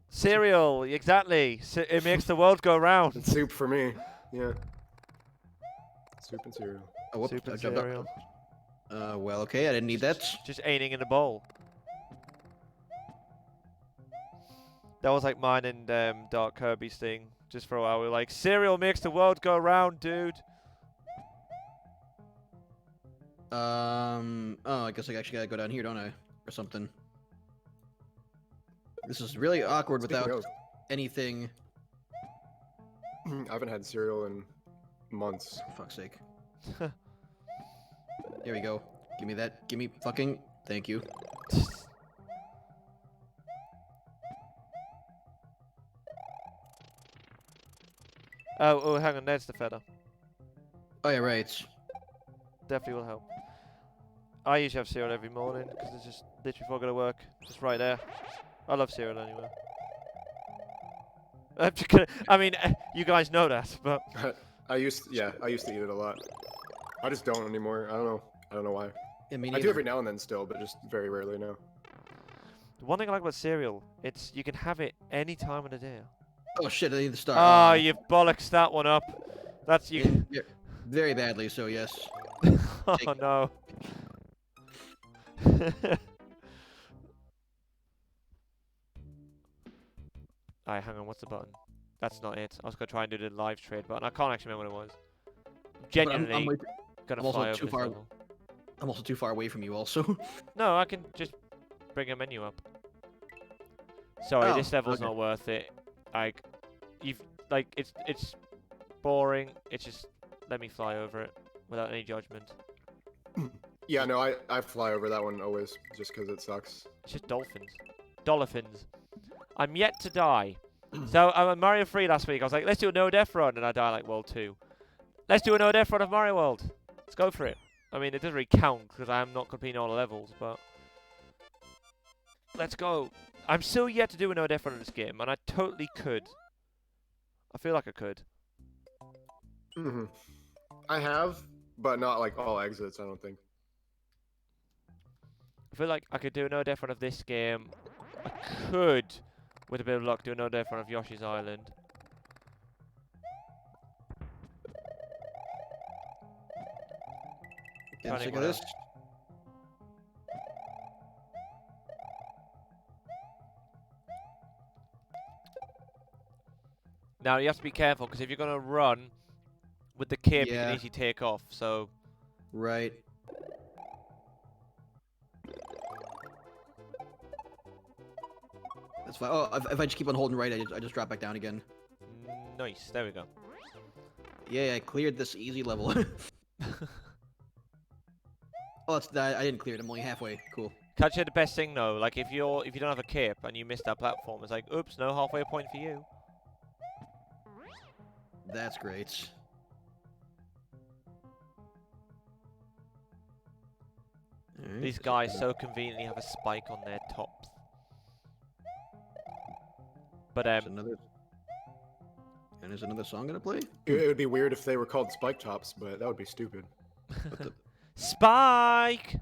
Cereal, exactly. It makes the world go round. It's soup for me. Yeah. Soup and cereal. oh, whoops, Soup I and jumped up. cereal. Well, okay, I didn't need that. Just aiming in a bowl. That was like mine and Dark Kirby's thing. Just for a while, we were like, cereal makes the world go round, dude. Oh, I guess I actually gotta go down here, don't I? Or something. This is really awkward Speaking without of, anything. I haven't had cereal in months. For fuck's sake. There we go. Give me that. Give me fucking. Thank you. Oh, hang on, there's the feather. Oh yeah, right. Definitely will help. I usually have cereal every morning because it's just literally before I go to work. Just right there. I love cereal anyway. I'm just gonna, I mean, you guys know that, but I used to eat it a lot. I just don't anymore. I don't know why. Yeah, me I neither. do every now and then still, but just very rarely now. the one thing I like about cereal, it's you can have it any time of the day. Oh shit! I need to start. Ah, you've bollocks that one up. That's you. Yeah, very badly. So yes. Oh Take- no. Alright, hang on, what's the button? That's not it. I was gonna try and do the live trade button. I can't actually remember what it was. But Genuinely gonna I'm also fly over too this far- level. I'm also too far away from you. Also. No, I can just bring a menu up. Sorry, Oh, this level's okay. not worth it. Like, it's boring. It's just let me fly over it without any judgment. Yeah, no, I fly over that one always just because it sucks. It's just dolphins. Dolphins. I'm yet to die. So I'm at Mario 3 last week. I was like, let's do a no death run, and I died like World 2. Let's do another death run of Mario World. Let's go for it. I mean, it doesn't really count because I am not completing all the levels, but let's go. I'm still yet to do another death run in this game, and I totally could. I feel like I could. Mm-hmm. I have, but not like all exits, I don't think. I feel like I could do another death run of this game. I could, with a bit of luck, do another death run of Yoshi's Island. Damn Turning sick of one this. Now you have to be careful because if you're gonna run with the cape, you Yeah. can easily take off. So Right. That's fine. Oh, if I just keep on holding right, I just drop back down again. nice. There we go. Yeah, I cleared this easy level. Oh, I didn't clear it. I'm only halfway. Cool. Catch you the best thing though. Like if you don't have a cape and you miss that platform, it's like, oops, no halfway point for you. That's great. Alright, These guys so conveniently have a spike on their tops. But there's another. And is another song gonna play? It would be weird if they were called spike tops, but that would be stupid. Spike.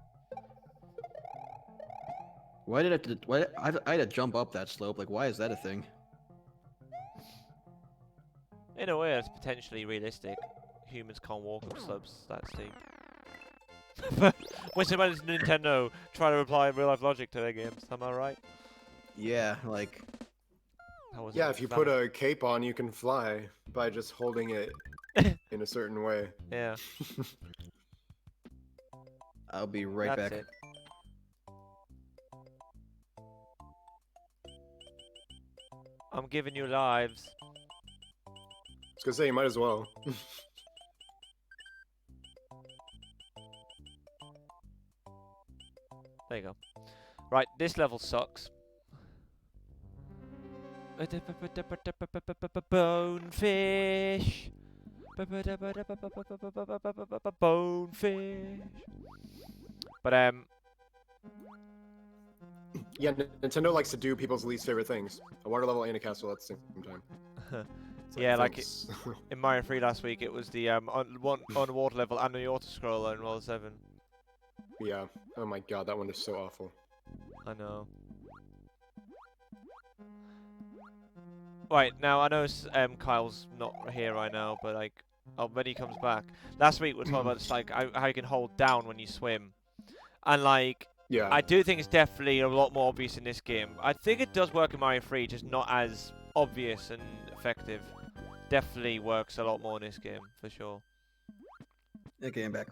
Why did I have to? Why I had to jump up that slope? Like, why is that a thing? In a way, it's potentially realistic. Humans can't walk up slopes that steep. When somebody's Nintendo try to apply real life logic to their games, am I right? Yeah, like. Yeah, if you put a cape on, you can fly by just holding it in a certain way. Yeah. I'll be right That's back. it. I'm giving you lives. I was gonna say, you might as well. There you go. Right, this level sucks. Bonefish. Bonefish. But Yeah, Nintendo likes to do people's least favorite things. A water level and a castle at the same time. It's yeah, like thanks. in Mario 3 last week, it was the underwater level and the auto scroller in World 7. Yeah. Oh my god, that one is so awful. I know. Right, now I know Kyle's not here right now, but like, when he comes back. Last week we were talking about just, like how you can hold down when you swim. And like, Yeah. I do think it's definitely a lot more obvious in this game. I think it does work in Mario 3, just not as obvious and effective. Definitely works a lot more in this game, for sure. Okay, I'm back.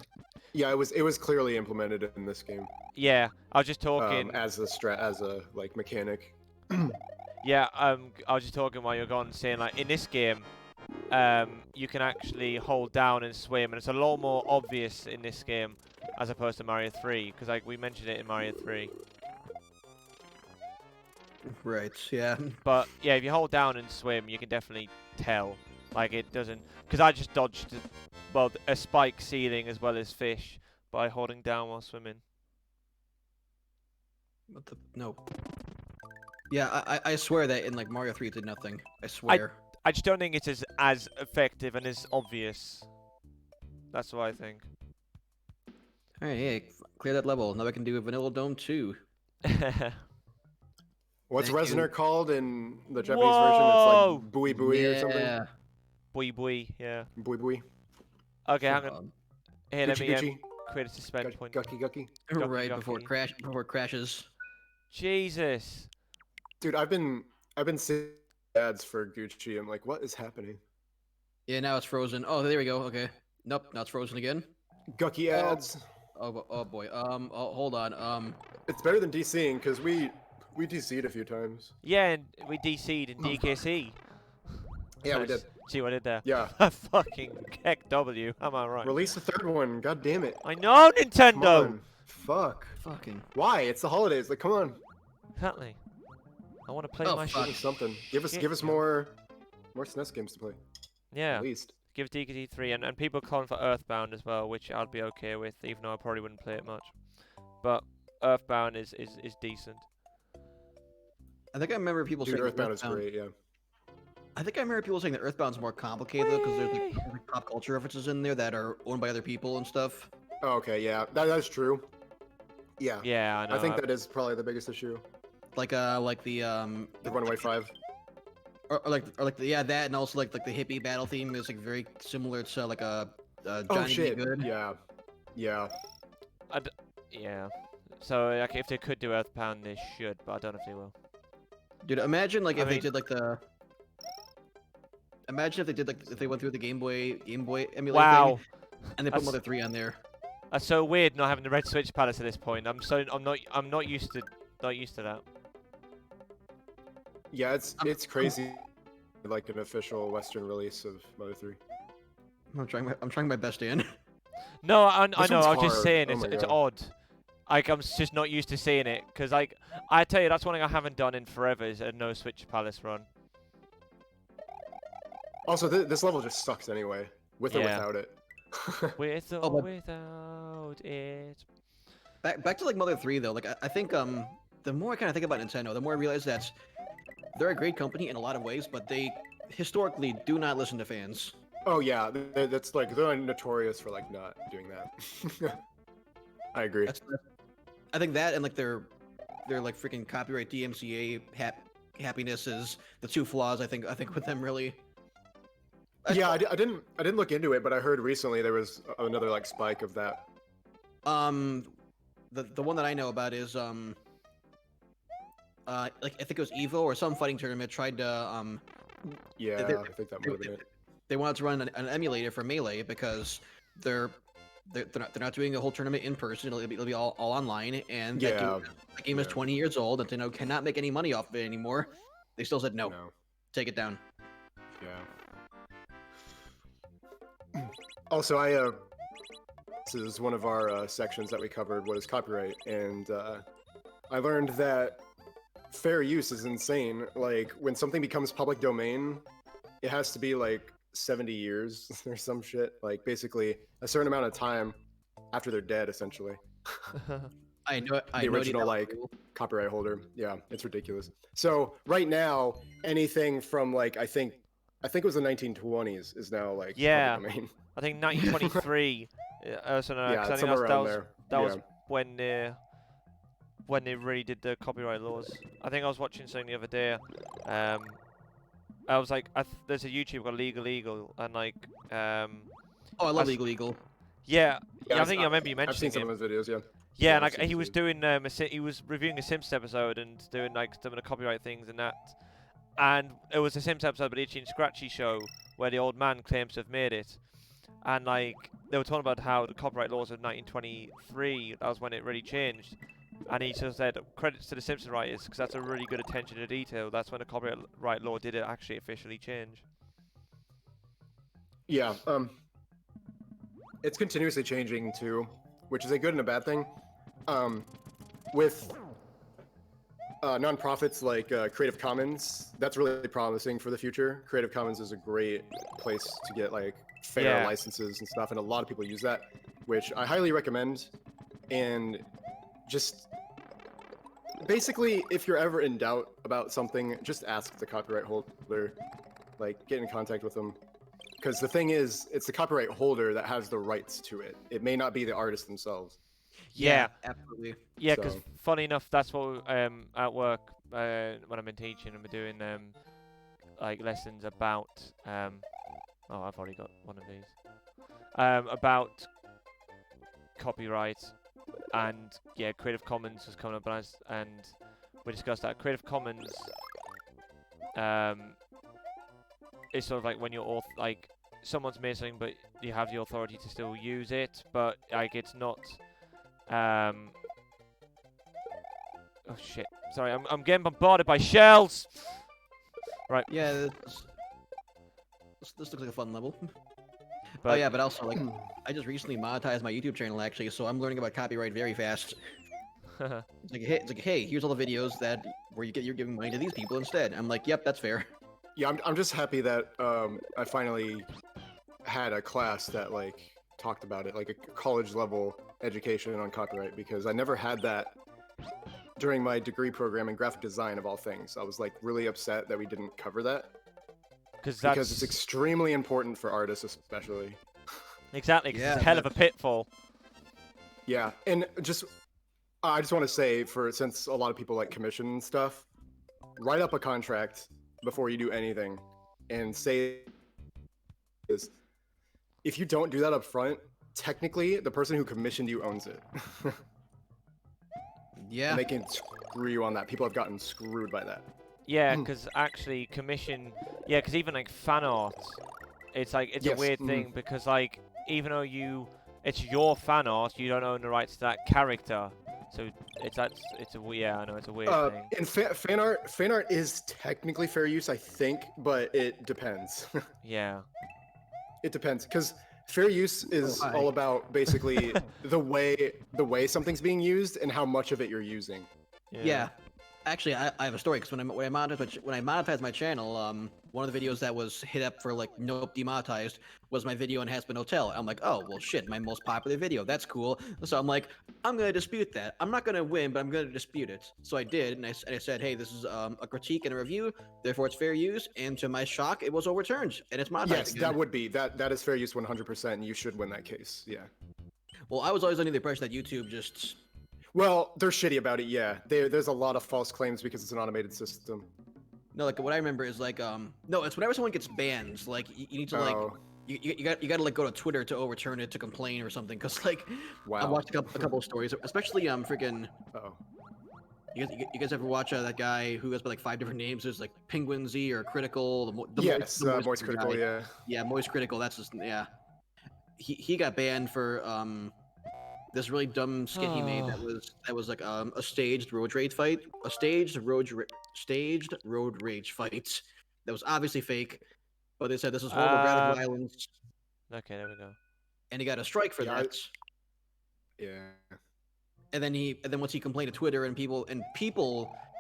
Yeah, it was clearly implemented in this game. Yeah, I was just talking. As a like mechanic. Yeah, I was just talking while you were gone, saying like in this game, you can actually hold down and swim, and it's a lot more obvious in this game as opposed to Mario 3, because like we mentioned it in Mario 3. Right. Yeah. But yeah, if you hold down and swim, you can definitely tell. Like it doesn't, because I just dodged, well, a spike ceiling as well as fish by holding down while swimming. What the? No. Yeah, I swear that in like Mario 3 it did nothing. I swear. I just don't think it's as effective and as obvious. That's what I think. Alright, hey, clear that level. Now I can do a Vanilla Dome 2. What's Thank Resonator you. called in the Japanese Whoa! version? It's like Bui Bui or something. Yeah. Bui bui, yeah. Bui Bui. Okay, hang on. Here, let Gucci me Gucci. create a suspend point. Gucky Gucky. Jockey, Right before jockey. it crashes. Jesus. Dude, I've been seeing ads for Gucci. I'm like, what is happening? Yeah, now it's frozen. Oh, there we go. Okay. Nope, now it's frozen again. Gucky ads. Oh boy. Oh, hold on. It's better than DCing because we DC'd a few times. Yeah, and we DC'd in DKC. Yeah, we did. See what I did there? Yeah. Fucking heck W, am I right? Release the third one. God damn it. I know, Come Nintendo! on. Fuck. Fucking. Why? It's the holidays. Like, come on. Exactly. I want to play Oh, my fuck. Give shit. us something. Give us Shit. more SNES games to play. Yeah. At least. Give DKT 3, and people calling for Earthbound as well, which I'd be okay with, even though I probably wouldn't play it much. But Earthbound is decent. I think I remember people Dude, saying that Earthbound is great. Yeah. I think I remember people saying that Earthbound's more complicated though, because there's like pop culture references in there that are owned by other people and stuff. Oh, okay, yeah, that's true. Yeah. Yeah, I know. I think that is probably the biggest issue. Like the The Runaway 5. or like the, yeah, that, and also like the hippie battle theme is like very similar to like a Johnny Oh Be shit. Good. Yeah. Yeah. Yeah. So like, if they could do Earthbound, they should, but I don't know if they will. Dude, imagine like I if they mean- did like the. Imagine if they did like if they went through the Game Boy emulator Wow, thing, and they put That's- Mother 3 on there. that's so weird not having the red Switch palace at this point. I'm not used to that. Yeah, it's crazy. Like an official Western release of Mother 3. I'm trying my best, Dan. No, I This know. one's I'm just hard. saying Oh it's my it's God. odd. Like I'm just not used to seeing it, because like I tell you, that's one thing I haven't done in forever is a no Switch palace run. Also, this level just sucks anyway, with or Yeah. without it. With or Oh, but- without it. Back to like Mother 3 though. Like I think the more I kind of think about Nintendo, the more I realize that they're a great company in a lot of ways, but they historically do not listen to fans. Oh yeah, that's like they're notorious for like not doing that. I agree. I think that and like their like freaking copyright DMCA happiness is the two flaws I think with them really. Yeah, I didn't look into it, but I heard recently there was another like spike of that. The one that I know about is like I think it was Evo or some fighting tournament tried to Yeah, they- I think that might have been it. they wanted to run an emulator for Melee because they're not doing the whole tournament in person. It'll be all online, and Yeah, that game is yeah. 20 years old, and Nintendo cannot make any money off of it anymore. They still said no, No. take it down. Yeah. Also, this is one of our sections that we covered was copyright, and I learned that fair use is insane. Like when something becomes public domain, it has to be like 70 years or some shit. Like basically a certain amount of time after they're dead, essentially. I know The original like copyright holder. Yeah, it's ridiculous. So right now, anything from like I think it was the 1920s is now like Yeah. public domain. I think 1923. So no, Yeah, 'cause I think somewhere that around was there. that was Yeah. when they really did the copyright laws. I think I was watching something the other day. I was like, there's a YouTube called Legal Eagle, and like, Oh, I love That's- Legal Eagle. yeah, Yeah, I think I remember you I've seen mentioning some him. of his videos. Yeah. Yeah, Yeah, and I've like seen he was some. doing he was reviewing a Simpsons episode and doing like some of the copyright things and that. And it was a Simpsons episode, but Itchy and Scratchy show where the old man claims to have made it. And like they were talking about how the copyright laws of 1923, that was when it really changed. And he just said credits to the Simpsons writers because that's a really good attention to detail. That's when the copyright law did it actually officially change. Yeah. It's continuously changing too, which is a good and a bad thing. With nonprofits like Creative Commons, that's really promising for the future. Creative Commons is a great place to get like fair Yeah. licenses and stuff, and a lot of people use that, which I highly recommend. And just basically, if you're ever in doubt about something, just ask the copyright holder, like get in contact with them. Because the thing is, it's the copyright holder that has the rights to it. It may not be the artists themselves. Yeah. Absolutely. Yeah, because So- funny enough, that's what at work when I'm in teaching and we're doing like lessons about oh, I've already got one of these about copyright, and yeah, Creative Commons was coming up and we discussed that Creative Commons is sort of like when you're like someone's made something but you have the authority to still use it, but like it's not oh shit! Sorry, I'm getting bombarded by shells. Right, Yeah, this looks like a fun level. but Oh yeah, but also like I just recently monetized my YouTube channel actually, so I'm learning about copyright very fast. It's like hey, here's all the videos that where you're giving money to these people instead. I'm like, yep, that's fair. Yeah, I'm just happy that I finally had a class that like talked about it, like a college level education on copyright, because I never had that during my degree program in graphic design of all things. I was like really upset that we didn't cover that because it's extremely important for artists, especially. Exactly, because Yeah, it's a hell of a pitfall. Yeah, and I just want to say, since a lot of people like commission stuff, write up a contract before you do anything, and say is if you don't do that up front, technically the person who commissioned you owns it. Yeah. And they can screw you on that. People have gotten screwed by that. Yeah, because actually commission. Yeah, because even like fan art, it's like it's Yes, a weird thing because like even though it's your fan art, you don't own the rights to that character. So it's I know it's a weird thing. And fan art is technically fair use, I think, but it depends. Yeah. It depends, because fair use is all about basically the way something's being used and how much of it you're using. Yeah. Actually, I have a story because when I monetized my channel, one of the videos that was hit up for like nope demonetized was my video on Hazbin Hotel. I'm like, oh well, shit, my most popular video. That's cool. So I'm like, I'm gonna dispute that. I'm not gonna win, but I'm gonna dispute it. So I did, and I said, hey, this is a critique and a review, therefore it's fair use. And to my shock, it was overturned, and it's monetized. Yes, again. that would be that is fair use 100%, and you should win that case. Yeah. Well, I was always under the impression that YouTube just. Well, they're shitty about it, yeah. There's a lot of false claims because it's an automated system. No, like what I remember is like no, it's whenever someone gets banned, like you need to like you got to like go to Twitter to overturn it, to complain or something, because like I watched a couple of stories, especially freaking. You guys ever watch that guy who has like 5 different names? There's like Penguin Z or Critical. Yes, Moist Critical, guy. yeah. Yeah, Moist Critical. That's just He got banned for this really dumb skit he made that was like a staged road rage fight, staged road rage fight that was obviously fake, but they said this is horrible graphic violence. Okay, there we go. And he got a strike for that. Yeah. And then once he complained to Twitter and people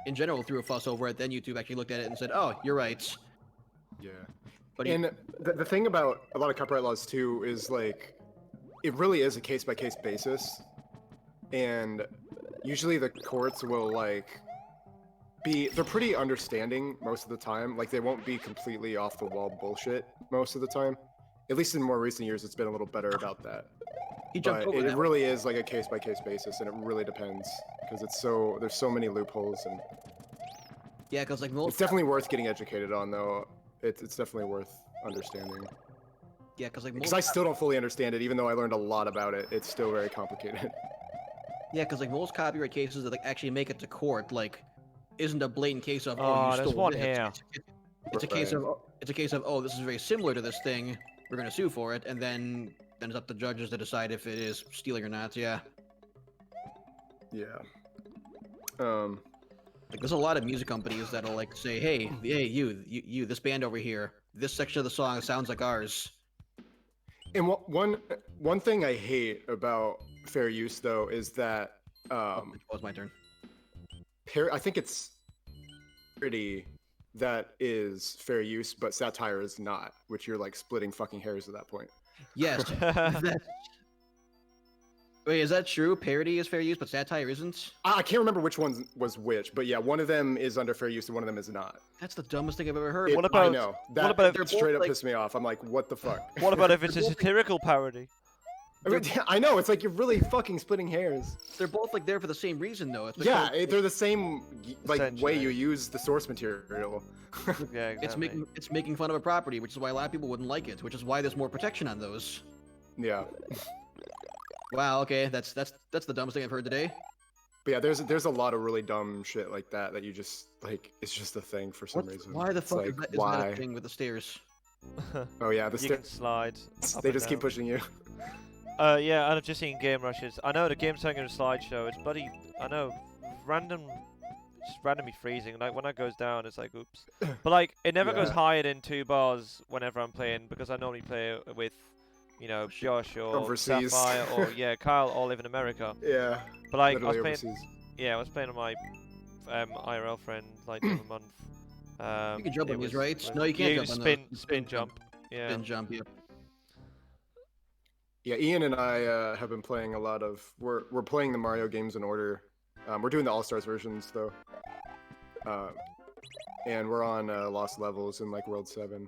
in general threw a fuss over it, then YouTube actually looked at it and said, "Oh, you're right." Yeah. But and the thing about a lot of copyright laws too is like it really is a case-by-case basis, and usually the courts will like they're pretty understanding most of the time. Like they won't be completely off the wall bullshit most of the time. At least in more recent years, it's been a little better about that. But it really is like a case-by-case basis, and it really depends because there's so many loopholes, and yeah, because like it's definitely worth getting educated on though. It's definitely worth understanding. Yeah, because I still don't fully understand it, even though I learned a lot about it. It's still very complicated. Yeah, because like most copyright cases that like actually make it to court, like, isn't a blatant case of you there's stole one this. here. It's a case of oh, this is very similar to this thing. We're gonna sue for it, and then it's up to judges to decide if it is stealing or not. Yeah. Yeah. Like there's a lot of music companies that'll like say, hey, you, this band over here, this section of the song sounds like ours. And one thing I hate about fair use though is that it was my turn. I think it's parody that is fair use, but satire is not, which you're like splitting fucking hairs at that point. Yes. Wait, is that true? Parody is fair use, but satire isn't? I can't remember which one was which, but yeah, one of them is under fair use and one of them is not. That's the dumbest thing I've ever heard. I know. That if straight up pissed me off. I'm like, what the fuck? What about if it's a satirical parody? I mean, I know, it's like you're really fucking splitting hairs. They're both like there for the same reason though. It's yeah, they're the same like way you use the source material. Yeah, exactly. It's making fun of a property, which is why a lot of people wouldn't like it, which is why there's more protection on those. Yeah. Wow, okay, that's the dumbest thing I've heard today. But yeah, there's a lot of really dumb shit like that you just like it's just a thing for some reason. Why the fuck like, is that a thing with the stairs? Oh yeah, the you can slide. They just keep pushing you. Yeah, and I've just seen game rushes. I know the game's having a slideshow. It's bloody. I know, just randomly freezing. Like when that goes down, it's like oops. But like it never goes higher than 2 bars whenever I'm playing because I normally play with, you know, Josh or overseas. Sapphire or Kyle all live in America. Yeah. But like I was playing with my IRL friend like the other month. You can jump on these, right? No, you can't jump on spin jump. Yeah. Spin jump, yeah. Yeah, Ian and I have been playing a lot of. We're playing the Mario games in order. We're doing the All Stars versions though, and we're on Lost Levels in like World 7.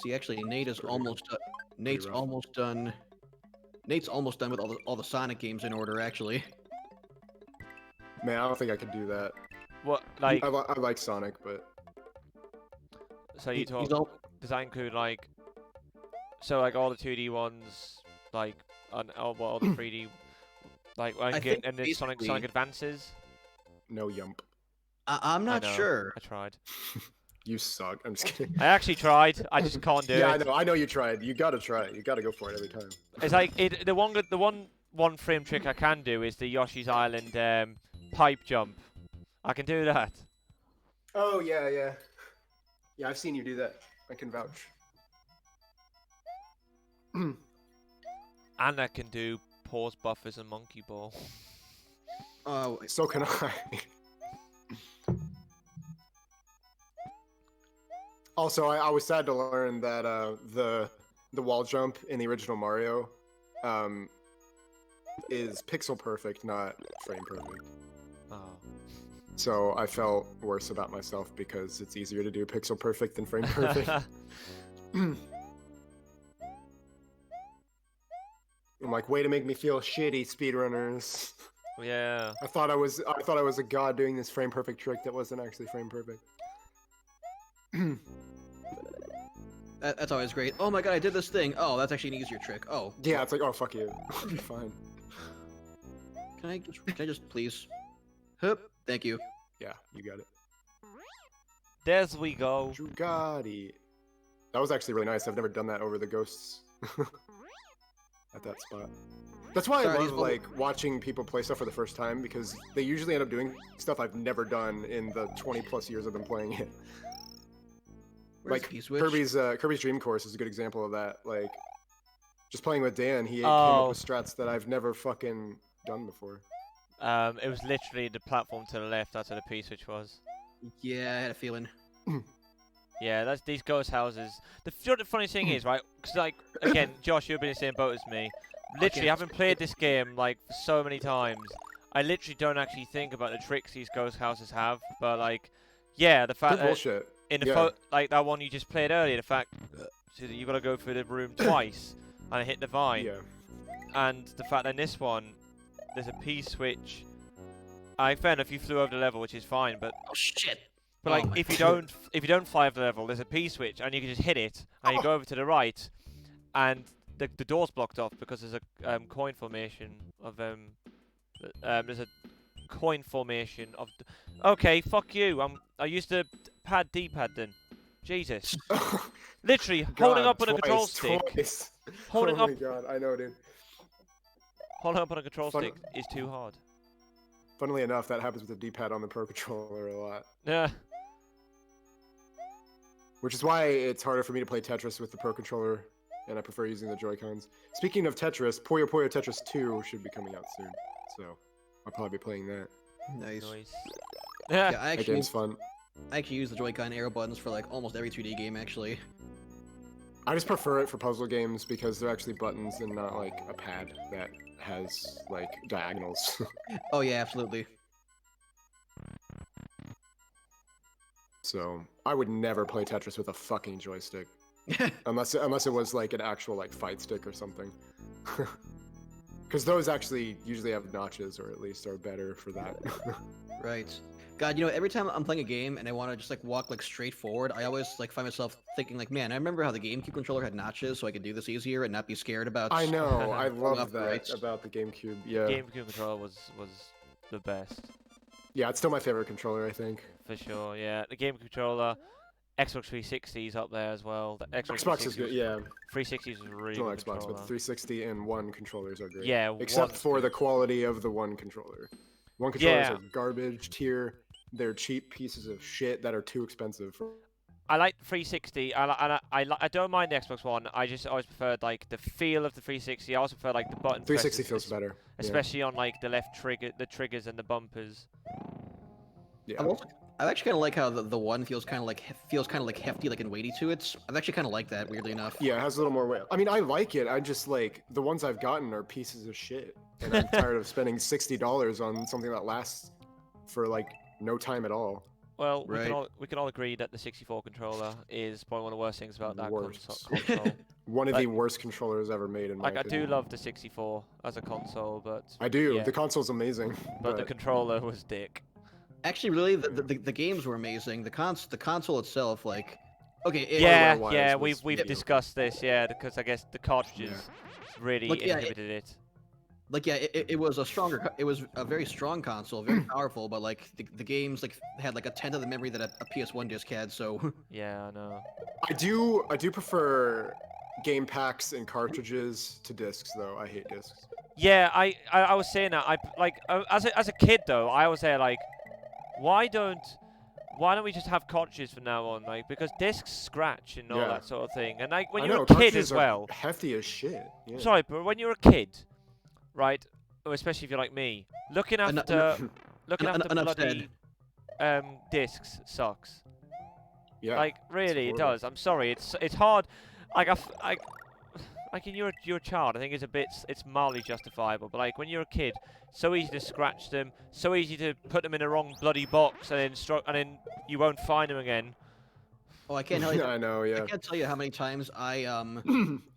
See, actually, Nate is Pretty- almost. Nate's rough. almost done. Nate's almost done with all the Sonic games in order. Actually. Man, I don't think I could do that. What, like, I like Sonic, but so you He's talk, all. does that include, like, so, like, all the 2D ones, like, all the 3D, like, I think and the Sonic basically- Advances? no yump. I'm not know. sure. I tried. You suck. I'm just kidding. I actually tried. I just can't do Yeah, it. I know you tried. You gotta try it. You gotta go for it every time. It's like the one frame trick I can do is the Yoshi's Island pipe jump. I can do that. Oh yeah. Yeah, I've seen you do that. I can vouch. And I can do pause buffers and monkey ball. Oh, So can I. Also, I was sad to learn that the wall jump in the original Mario is pixel perfect, not frame perfect. Oh. So I felt worse about myself because it's easier to do pixel perfect than frame perfect. I'm like, way to make me feel shitty, speedrunners. Yeah. I thought I was a god doing this frame perfect trick that wasn't actually frame perfect. that's always great. Oh my god, I did this thing. Oh, that's actually an easier trick. Oh, Yeah, it's like, oh fuck you. Fine. can I just please? Hup. Thank you. Yeah, you got it. There we go. You got it. That was actually really nice. I've never done that over the ghosts at that spot. That's why Sorry, I these love like watching people play stuff for the first time because they usually end up doing stuff I've never done in the 20+ years I've been playing it. Where's Like P-switch? Kirby's Dream Course is a good example of that. Like, just playing with Dan, he came Oh. up with strats that I've never fucking done before. It was literally the platform to the left. That's where the P-switch was. Yeah, I had a feeling. Yeah, that's these ghost houses. The funny thing is, right? Because like again, Josh, you've been in the same boat as me. Literally, Okay. having played this game like so many times, I literally don't actually think about the tricks these ghost houses have. But like, yeah, the fact They're bullshit. in the Yeah. like that one you just played earlier, the fact so that you got to go through the room twice and hit the vine, Yeah. and the fact that in this one there's a P switch. Fair enough, you flew over the level, which is fine, but Oh shit. but Oh like my if you God. don't fly over the level, there's a P switch and you can just hit it and you go over to the right, and the door's blocked off because there's a coin formation of there's a coin formation of. Okay, fuck you. I used the D-pad then. Jesus. Literally holding up on a control stick. Twice. Holding oh up my god, I know, dude. Holding up on a control Fun- stick is too hard. Funnily enough, that happens with the D-pad on the Pro Controller a lot. Yeah. Which is why it's harder for me to play Tetris with the Pro Controller, and I prefer using the Joy-Cons. Speaking of Tetris, Puyo Puyo Tetris 2 should be coming out soon, so I'll probably be playing that. Nice. Nice. Yeah, Yeah. That game's fun. I actually use the Joy-Con arrow buttons for like almost every 2D game actually. I just prefer it for puzzle games because they're actually buttons and not like a pad that has like diagonals. Oh yeah, absolutely. So I would never play Tetris with a fucking joystick. Unless it was like an actual like fight stick or something. Because those actually usually have notches, or at least are better for that. Right. God, you know, every time I'm playing a game and I want to just like walk like straight forward, I always like find myself thinking like, man, I remember how the GameCube controller had notches, so I could do this easier and not be scared about. I know, I Going love off the that rights. about the GameCube. Yeah, GameCube controller was the best yeah, it's still my favorite controller, I think. for sure. Yeah, the GameCube controller, Xbox 360 is up there as well. The Xbox is good, yeah. 360 is a really No good Xbox, but the controller. 360 and One controllers are great. Yeah, Except one's for good. the quality of the One controller. One controllers Yeah. are garbage tier. They're cheap pieces of shit that are too expensive. I like 360. I don't mind the Xbox One. I just always preferred like the feel of the 360. I also prefer like the button. 360 presses, feels better. Yeah. especially on like the left trigger, the triggers and the bumpers. Yeah. I actually kind of like how the one feels kind of like hefty, like and weighty to it. I actually kind of like that, weirdly enough. Yeah, it has a little more weight. I mean, I like it. I just like the ones I've gotten are pieces of shit, and I'm tired of spending $60 on something that lasts for like no time at all. Well, Right. we can all agree that the 64 controller is probably one of the worst things about that Worst. console. One of Like- the worst controllers ever made in my Like I opinion. do love the 64 as a console, but I do. yeah. The console's amazing, but the controller was dick. Actually, really, the games were amazing. The console itself, like, okay, Yeah, hardware-wise yeah, was we've mediocre. discussed this, yeah, because I guess the cartridges really Like, yeah, inhibited it. like yeah, it was it was a very strong console, very powerful, but like the games like had like a tenth of the memory that a PS1 disc had. So Yeah, I know. I do prefer game packs and cartridges to discs though. I hate discs. Yeah, I was saying that as a kid though, I was there like, why don't we just have cartridges from now on? Like because discs scratch and all Yeah. that sort of thing, and like when I you're know, a kid cartridges as are well. hefty as shit. Yeah. Sorry, but when you're a kid, right? Or especially if you're like me, looking Eno- after looking eno- after enough bloody discs sucks. Yeah. Like really, it horrible. does. I'm sorry, it's hard. Like like when you're a child, I think it's mildly justifiable. But like when you're a kid, so easy to scratch them, so easy to put them in the wrong bloody box, and then you won't find them again. Oh, I can't tell you. I know. I Yeah. can't tell you how many times I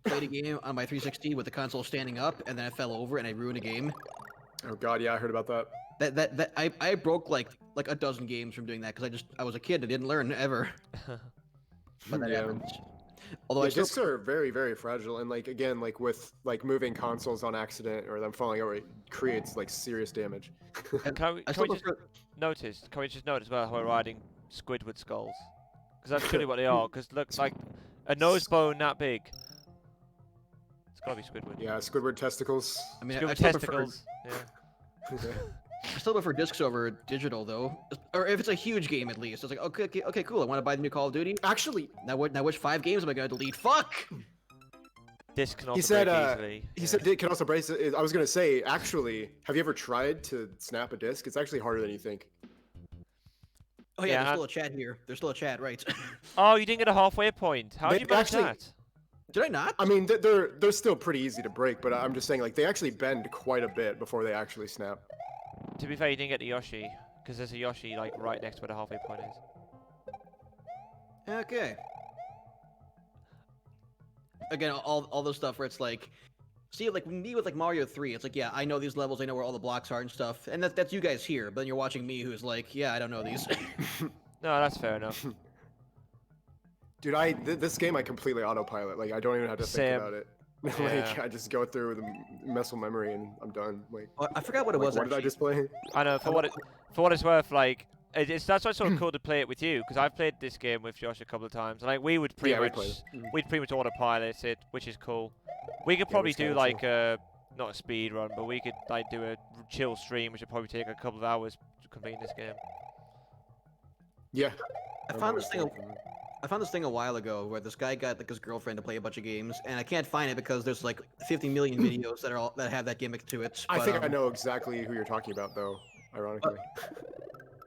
played a game on my 360 with the console standing up, and then I fell over and I ruined a game. Oh God, yeah, I heard about that. That I broke like a dozen games from doing that because I was a kid. I didn't learn ever. But that Yeah. happens. Although Yeah, I still discs are very, very fragile, and like again, like with like moving consoles on accident or them falling over, it creates like serious damage. Can we just note as well how we're riding Squidward skulls? Because that's truly what they are. Because look, like a nose bone that big. It's gotta be Squidward. Yeah, Squidward testicles. I mean, Squidward I still prefer, testicles. Yeah. I still prefer discs over digital though, or if it's a huge game at least. It's like okay, cool. I want to buy the new Call of Duty. Actually, Now which 5 games am I gonna delete? Fuck. Disc can also he said, break easily. he said it can also brace it. I was gonna say, actually, have you ever tried to snap a disc? It's actually harder than you think. Oh yeah, Yeah, there's still a chat here. There's still a chat, right? Oh, you didn't get a halfway point. How did you They manage actually- that? Did I not? I mean, they're still pretty easy to break, but I'm just saying, like, they actually bend quite a bit before they actually snap. To be fair, you didn't get the Yoshi. Because there's a Yoshi like right next to where the halfway point is. Okay. Again, all this stuff where it's like, see, like me with like Mario 3, it's like, yeah, I know these levels, I know where all the blocks are and stuff, and that's you guys here. But then you're watching me, who's like, yeah, I don't know these. No, that's fair enough. Dude, this game I completely autopilot. Like, I don't even have to Same. think about it. Yeah. Like, I just go through the muscle memory and I'm done. Like, Oh, I forgot what it was. what did I Actually. just play? I know, for what it's worth, like, that's why it's sort of cool to play it with you, because I've played this game with Josh a couple of times, and like, we would pretty Yeah, we much, played it. we'd pretty much autopilot it, which is cool. We could Yeah, probably it's do kinda like not a speed run, but we could like do a chill stream, which would probably take a couple of hours to complete this game. Yeah. I found this thing. I found this thing a while ago where this guy got like his girlfriend to play a bunch of games, and I can't find it because there's like 50 million videos that have that gimmick to it. I but, think I know exactly who you're talking about, though. Ironically.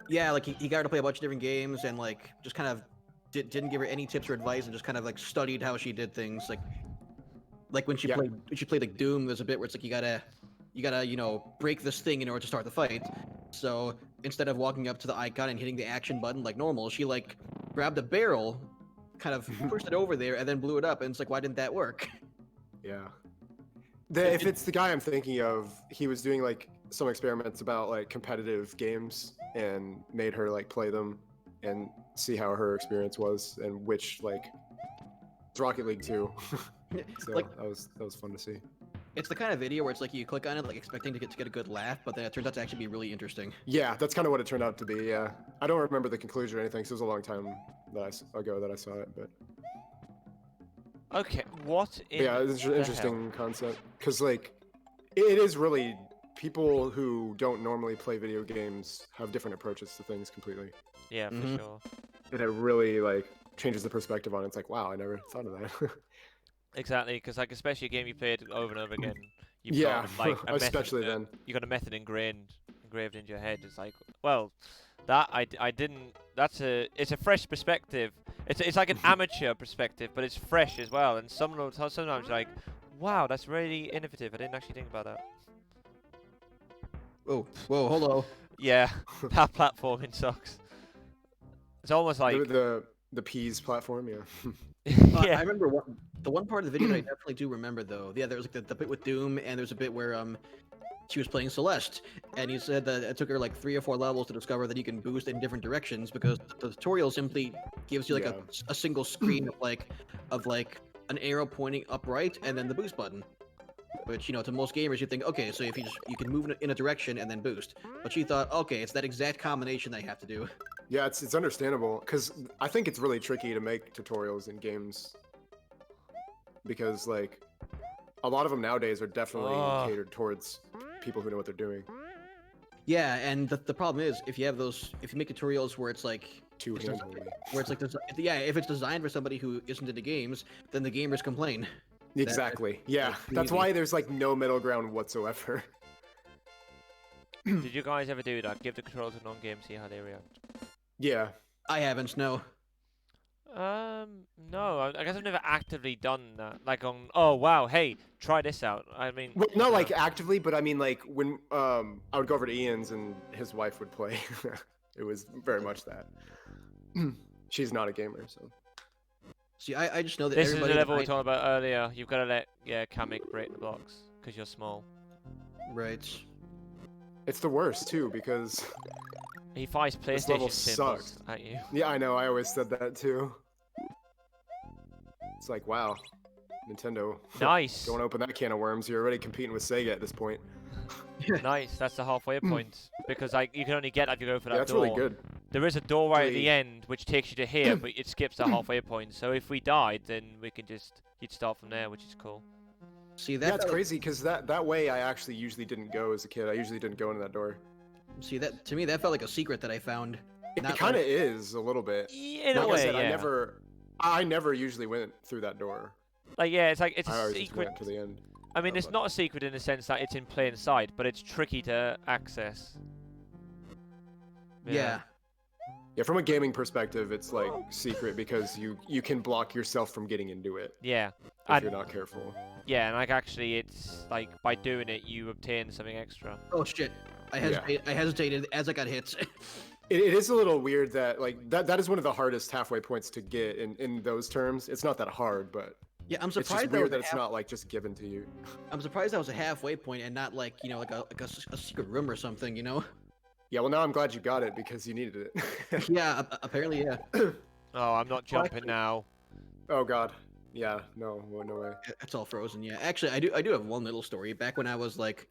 Yeah, like he got her to play a bunch of different games, and like just kind of didn't give her any tips or advice, and just kind of like studied how she did things. Like when she Yeah. played like Doom, there's a bit where it's like you gotta break this thing in order to start the fight. So instead of walking up to the icon and hitting the action button like normal, she like grabbed a barrel, kind of pushed it over there, and then blew it up. And it's like, why didn't that work? Yeah. If it's the guy I'm thinking of, he was doing like some experiments about like competitive games and made her like play them and see how her experience was and which like it's Rocket League 2. So Like- that was fun to see. It's the kind of video where it's like you click on it like expecting to get a good laugh, but then it turns out to actually be really interesting. Yeah, that's kind of what it turned out to be. Yeah, I don't remember the conclusion or anything. So it was a long time ago that I saw it, but Okay, what in yeah, it's an the interesting concept because like it is really people who don't normally play video games have different approaches to things completely, Yeah, for Mhm. sure. and it really like changes the perspective on it. It's like, wow, I never thought of that. Exactly, because like especially a game you played over and over again, you've Yeah, got like a especially method, then. you got a method engraved into your head. It's like, well, That I didn't. It's a fresh perspective. It's like an amateur perspective, but it's fresh as well. And sometimes you're like, wow, that's really innovative. I didn't actually think about that. Oh, whoa, hold on. Yeah, that platforming sucks. It's almost like The peas platform, yeah. yeah. I remember the one part of the video that I definitely do remember though. Yeah, there was like the bit with Doom, and there's a bit where she was playing Celeste, and he said that it took her like 3 or 4 levels to discover that you can boost in different directions because the tutorial simply gives you like a single screen of like an arrow pointing upright and then the boost button. Which, you know, to most gamers, you think, okay, so if you can move in a direction and then boost. But she thought, okay, it's that exact combination that you have to do. Yeah, it's understandable because I think it's really tricky to make tutorials in games because like a lot of them nowadays are definitely catered towards people who know what they're doing. Yeah, and the problem is if you make tutorials where it's like Two-hand only. where it's like if it's designed for somebody who isn't into games, then the gamers complain. Exactly. Yeah, that's why there's like no middle ground whatsoever. Did you guys ever do that? Give the controls to non-game, see how they react. Yeah. I haven't, no. No. I guess I've never actively done that. Like on, oh wow, hey, try this out. I mean, Well, not like actively, but I mean like when I would go over to Ian's and his wife would play. It was very much that. She's not a gamer, so. See, I just know that this is the everybody level we were talking about earlier. You've got to let Kamek break the blocks because you're small. Right. It's the worst too because He fires this level PlayStation symbols sucks. at you. Yeah, I know. I always said that too. It's like, wow, Nintendo. Nice. Don't open that can of worms. You're already competing with Sega at this point. Nice. That's the halfway point because like you can only get that if you go for that Yeah, that's door. really good. There is a door right at the Really- end which takes you to here, but it skips that halfway point. So if we died, then we can you'd start from there, which is cool. See Yeah, that it's crazy because that way I actually usually didn't go as a kid. I usually didn't go into that door. See that to me that felt like a secret that I found. It Not kind of like- is a little bit. In a Like I way, said, yeah. I never usually went through that door. Like yeah, it's like it's I a always just secret. went to the end. I mean, it's not a secret in the sense that it's in plain sight, but it's tricky to access. Yeah. Yeah, from a gaming perspective, it's like secret because you can block yourself from getting into it Yeah. if And you're not careful. yeah, and like actually, it's like by doing it, you obtain something extra. Oh shit. I hesitated as I got hit. It is a little weird that like that is one of the hardest halfway points to get in those terms. It's not that hard, but Yeah, I'm it's just surprised weird that it's not like just given to you. I'm surprised that was a halfway point and not like, you know, like a secret room or something, you know? Yeah, well now I'm glad you got it because you needed it. Yeah, apparently, yeah. Oh, I'm not jumping now. Oh god. Yeah, no way. It's all frozen, yeah. Actually, I do have one little story. Back when I was like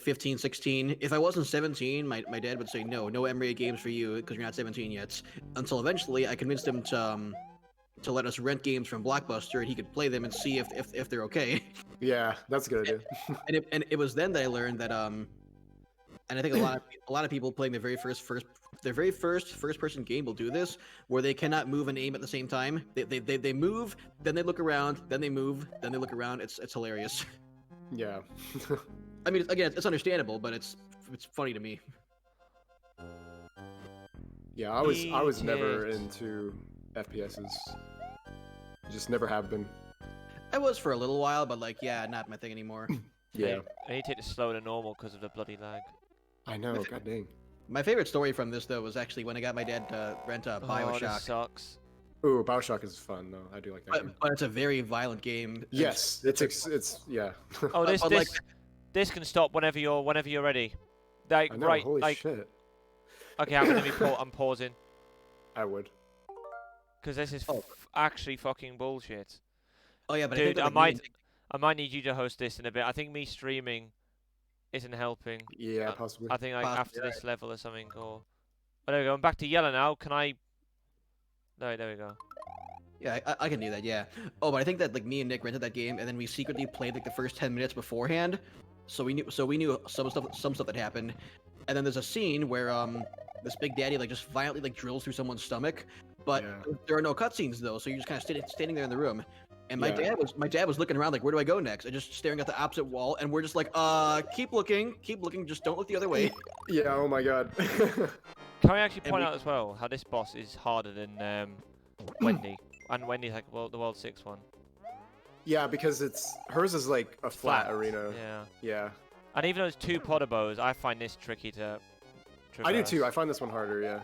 15, 16, if I wasn't 17, my dad would say, no M-rated games for you because you're not 17 yet. Until eventually I convinced him to let us rent games from Blockbuster and he could play them and see if they're okay. Yeah, that's a good idea. And it was then that I learned that and I think a lot of people playing their very first first-person game will do this, where they cannot move and aim at the same time. They move, then they look around, then they move, then they look around. It's hilarious. Yeah. I mean, again, it's understandable, but it's funny to me. Yeah, I was never Idiot. into FPSs. Just never have been. I was for a little while, but like, yeah, not my thing anymore. Yeah. I need to take it slow to normal because of the bloody lag. I know, god dang. My favorite story from this though was actually when I got my dad to rent Oh, this Bioshock. sucks. Ooh, Bioshock is fun though. I do like that game. But it's a very violent game. Yes, it's yeah. Oh, But like- this can stop whenever you're ready. Like I know, right, holy like shit. okay, I'm pausing I would. because this is Oh. actually fucking bullshit. Oh yeah, but Dude, I I think might need you to host this in a bit. I think me streaming isn't helping. Yeah, possibly. I think like Possibly, after this level or something. Or oh, there we go. I'm back to yellow now. Can I? No, there we go. Yeah, I can do that. Yeah. Oh, but I think that like me and Nick rented that game, and then we secretly played like the first 10 minutes beforehand, so we knew some stuff that happened, and then there's a scene where this big daddy like just violently like drills through someone's stomach, but Yeah. there are no cutscenes though, so you're just kind of standing there in the room, And my dad was looking around like, where do I go next? And just staring at the opposite wall, and we're just like, keep looking, just don't look the other way. Yeah. Oh my god. Can we actually And point we- out as well how this boss is harder than Wendy, and Wendy's like the World 6 one. Yeah, because hers is like a flat arena. Yeah. Yeah. And even though it's 2 Potter bows, I find this tricky to traverse. I do too. I find this one harder. Yeah.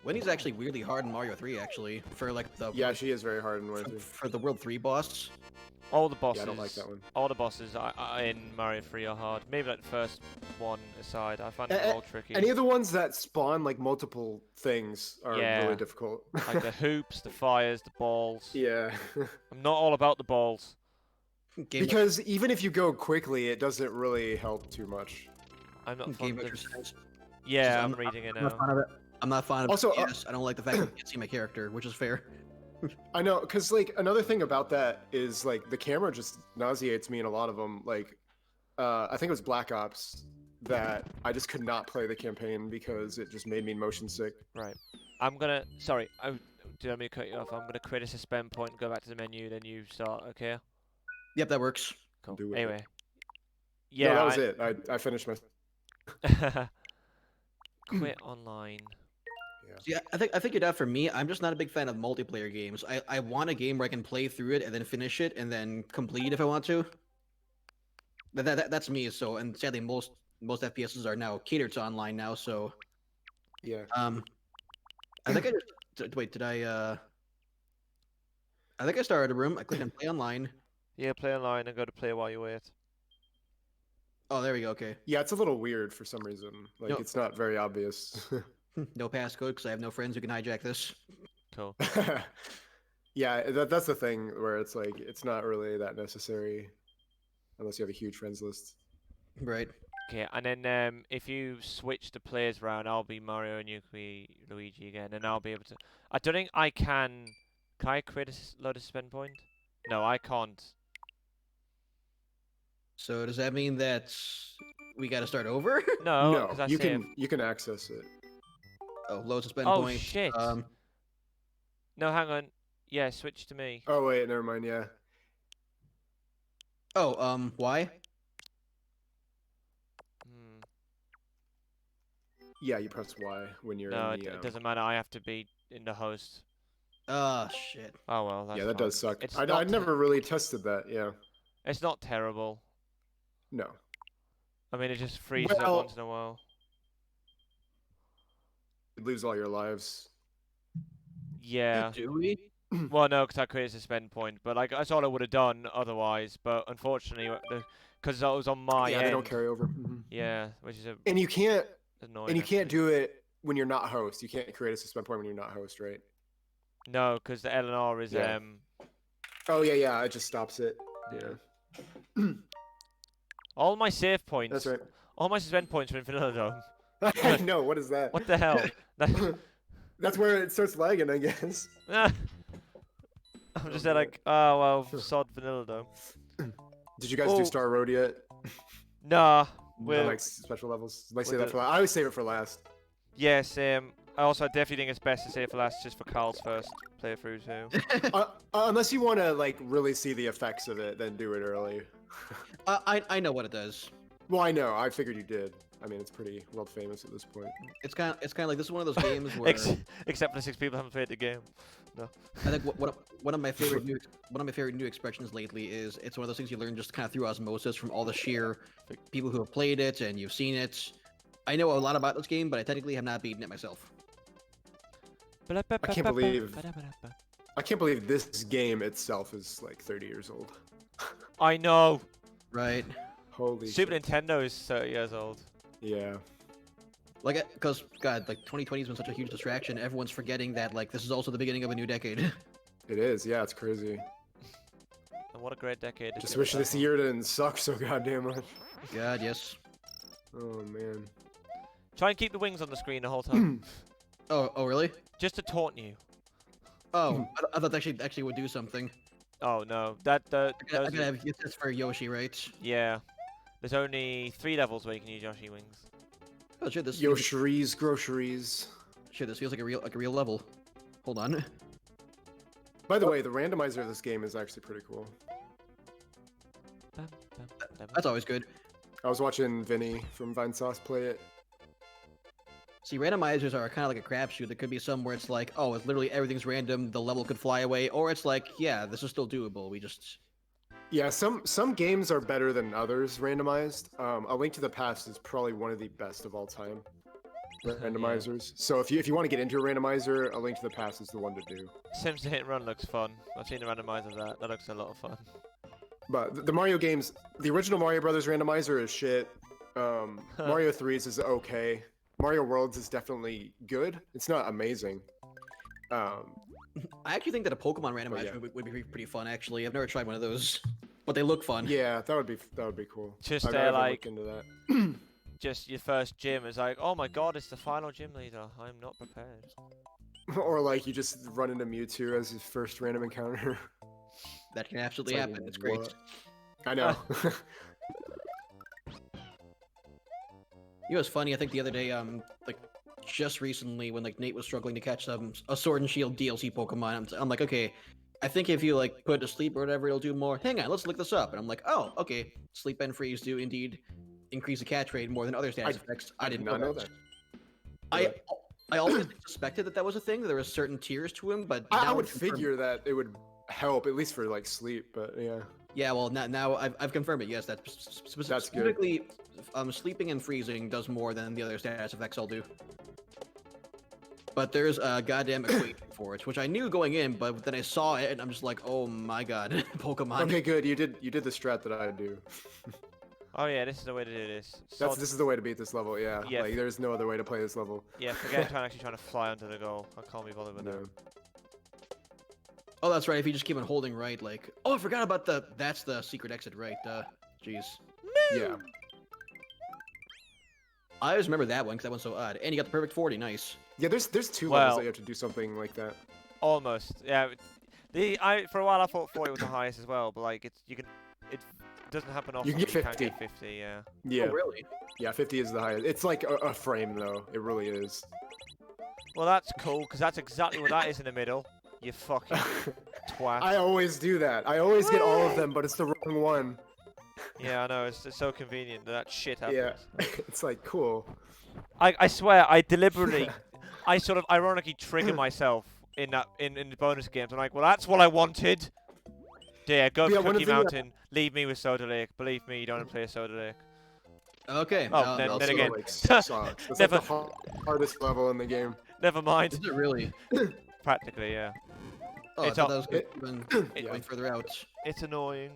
Wendy's actually weirdly hard in Mario 3, actually, for like the Yeah, she is very hard in Mario 3. for the World 3 boss. All the bosses. Yeah, I don't like that one. All the bosses in Mario 3 are hard. Maybe like the first one aside. I find them all tricky. Any of the ones that spawn like multiple things are Yeah. really difficult. Like the hoops, the fires, the balls. Yeah. I'm not all about the balls. Because even if you go quickly, it doesn't really help too much. I'm not Game fond of... exercise. Yeah, I'm I'm reading it I'm not now. fond of it. I'm not fond of Also, it. Yes, I don't like the fact that you can't see my character, which is fair. I know, because like another thing about that is like the camera just nauseates me in a lot of them. Like, I think it was Black Ops that I just could not play the campaign because it just made me motion sick. Right. I'm gonna... Sorry, did I mean to cut you off? I'm gonna create a suspend point, go back to the menu, then you start, okay? Yep, that works. Cool. Do it. Anyway. Yeah, Yeah, no, that was it. I finished my. Quit online. Yeah, I think you're that for me. I'm just not a big fan of multiplayer games. I want a game where I can play through it and then finish it and then complete if I want to. That's me. So, and sadly, most FPSs are now catered to online now. So, Yeah. I think I just wait. Did I? I think I started a room. I clicked on play online. Yeah, play online and go to play while you wait. Oh, there we go. Okay. Yeah, it's a little weird for some reason. Like, No. it's not very obvious. No passcode because I have no friends who can hijack this. Cool. Yeah, that's the thing where it's like it's not really that necessary unless you have a huge friends list. Right. Okay, and then if you switch the players around, I'll be Mario and you can be Luigi again, and I'll be able to... I don't think I can... Can I create a load of spend point? No, I can't. So does that mean that we got to start over? No, No, because I you saved. can access it. Oh, load suspend Oh, point. shit. No, hang on. Yeah, switch to me. Oh wait, never mind. Yeah. Oh, why? Hmm. Yeah, you press Y when you're No, in the. it doesn't matter. I have to be in the host. Oh, shit. Oh, well, that's Yeah, that fine. does suck. It's I not never really tested that. Yeah. It's not terrible. No. I mean, it just freezes up Well- once in a while. You lose all your lives. Yeah. Do we? Well, no, because I created a suspend point, but like that's all I would have done otherwise. But unfortunately, because that was on my Yeah, end. they don't carry over. Mhm. Yeah, which is And you can't. annoying. And you can't actually. do it when you're not host. You can't create a suspend point when you're not host, right? No, because the LNR is Yeah. Oh yeah. It just stops it. Yeah. all my save points. That's right. All my suspend points are in Vanilla Dome. I know. What is that? What the hell? That's where it starts lagging, I guess. I'm just there like, oh well, sod Vanilla Dome. Did you guys Oh. do Star Road yet? Nah, No, we're like special levels. I say with that the- for. I always save it for last. yeah, same. I also definitely think it's best to save for last, just for Carl's first playthrough too. Unless you want to like really see the effects of it, then do it early. I know what it does. Well, I know. I figured you did. I mean, it's pretty world famous at this point. It's kind of like this is one of those games where Except for the 6 people who haven't played the game. I think one of my favorite new expressions lately is it's one of those things you learn just kind of through osmosis from all the sheer people who have played it and you've seen it. I know a lot about this game, but I technically have not beaten it myself. I can't believe this game itself is like 30 years old. I know. Right. Holy Super shit. Nintendo is 30 years old. Yeah. Like, because God, like 2020 has been such a huge distraction. Everyone's forgetting that like this is also the beginning of a new decade. It is. Yeah, it's crazy. And what a great decade. it's Just been wish so this far. year didn't suck so goddamn much. God, yes. Oh man. Try and keep the wings on the screen the whole time. Oh, really? Just to taunt you. Oh, I thought that actually would do something. Oh no, that I those gotta have this for Yoshi, right? yeah. There's only 3 levels where you can use Yoshi wings. Oh shit, this Yoshi's, groceries. Shit, this feels like a real level. Hold on. By the way, the randomizer of this game is actually pretty cool. That's always good. I was watching Vinny from Vinesauce play it. See, randomizers are kind of like a crapshoot. There could be some where it's like, oh, it's literally everything's random, the level could fly away, or it's like, yeah, this is still doable. We just Yeah, some games are better than others randomized. A Link to the Past is probably one of the best of all time randomizers. So if you want to get into a randomizer, A Link to the Past is the one to do. Sims Hit and Run looks fun. I've seen the randomizer of that. That looks a lot of fun. But the Mario games, the original Mario Brothers randomizer is shit. Mario 3's is okay. Mario Worlds is definitely good. It's not amazing. I actually think that a Pokemon randomizer yeah. would be pretty fun. Actually, I've never tried one of those, but they look fun. Yeah, that would be cool. Just I've never like looked into that. just your first gym is like, oh my god, it's the final gym leader. I'm not prepared. Or like you just run into Mewtwo as your first random encounter. That can absolutely It's like, happen. It's great. what? I know. You know what's funny? I think the other day, like just recently, when like Nate was struggling to catch a Sword and Shield DLC Pokemon, I'm like, okay, I think if you like put it to sleep or whatever, it'll do more. Hang on, let's look this up. And I'm like, oh, okay, sleep and freeze do indeed increase the catch rate more than other status effects. I did not know that. I always suspected that was a thing. That there were certain tiers to him, but I now would it's confirmed. figure that it would help at least for like sleep, but yeah. Yeah, well, now I've confirmed it. Yes, that's good. specifically sleeping and freezing does more than the other status effects all do. But there's a goddamn equation for it, which I knew going in, but then I saw it and I'm just like, oh my god, Pokemon. Okay, good. You did the strat that I do. Oh yeah, this is the way to do this. This is the way to beat this level. Yeah. Yeah. Like there's no other way to play this level. Yeah, forget actually trying to fly under the goal. I can't be bothered with No. that. Oh, that's right. If you just keep on holding right, like, oh, I forgot about that's the secret exit, right? Jeez. Yeah. I always remember that one because that one's so odd. And you got the perfect 40, nice. Yeah. There's two Well- levels that you have to do something like that. Almost. Yeah. For a while I thought 40 was the highest as well, but like it doesn't happen often. can get but 50. You can get 50. Yeah. Yeah. Oh, really? Yeah. 50 is the highest. It's like a frame though. It really is. Well, that's cool because that's exactly what that is in the middle. You fucking twat. I always do that. I always get all of them, but it's the wrong one. Yeah, I know. It's so convenient that shit happens. Yeah. It's like cool. I swear, I deliberately, I sort of ironically trigger myself in the bonus games. I'm like, well, that's what I wanted. Yeah, go Yeah, to one of Cookie the- Mountain. Leave me with Soda Lake. Believe me, you don't want to play a Soda Lake. Okay. Oh, then Also, again, like, sucks. It's Never- like the hardest level in the game. Never mind. Is it really? Practically, yeah. Oh, I It's thought all- that was even going further out. It's annoying.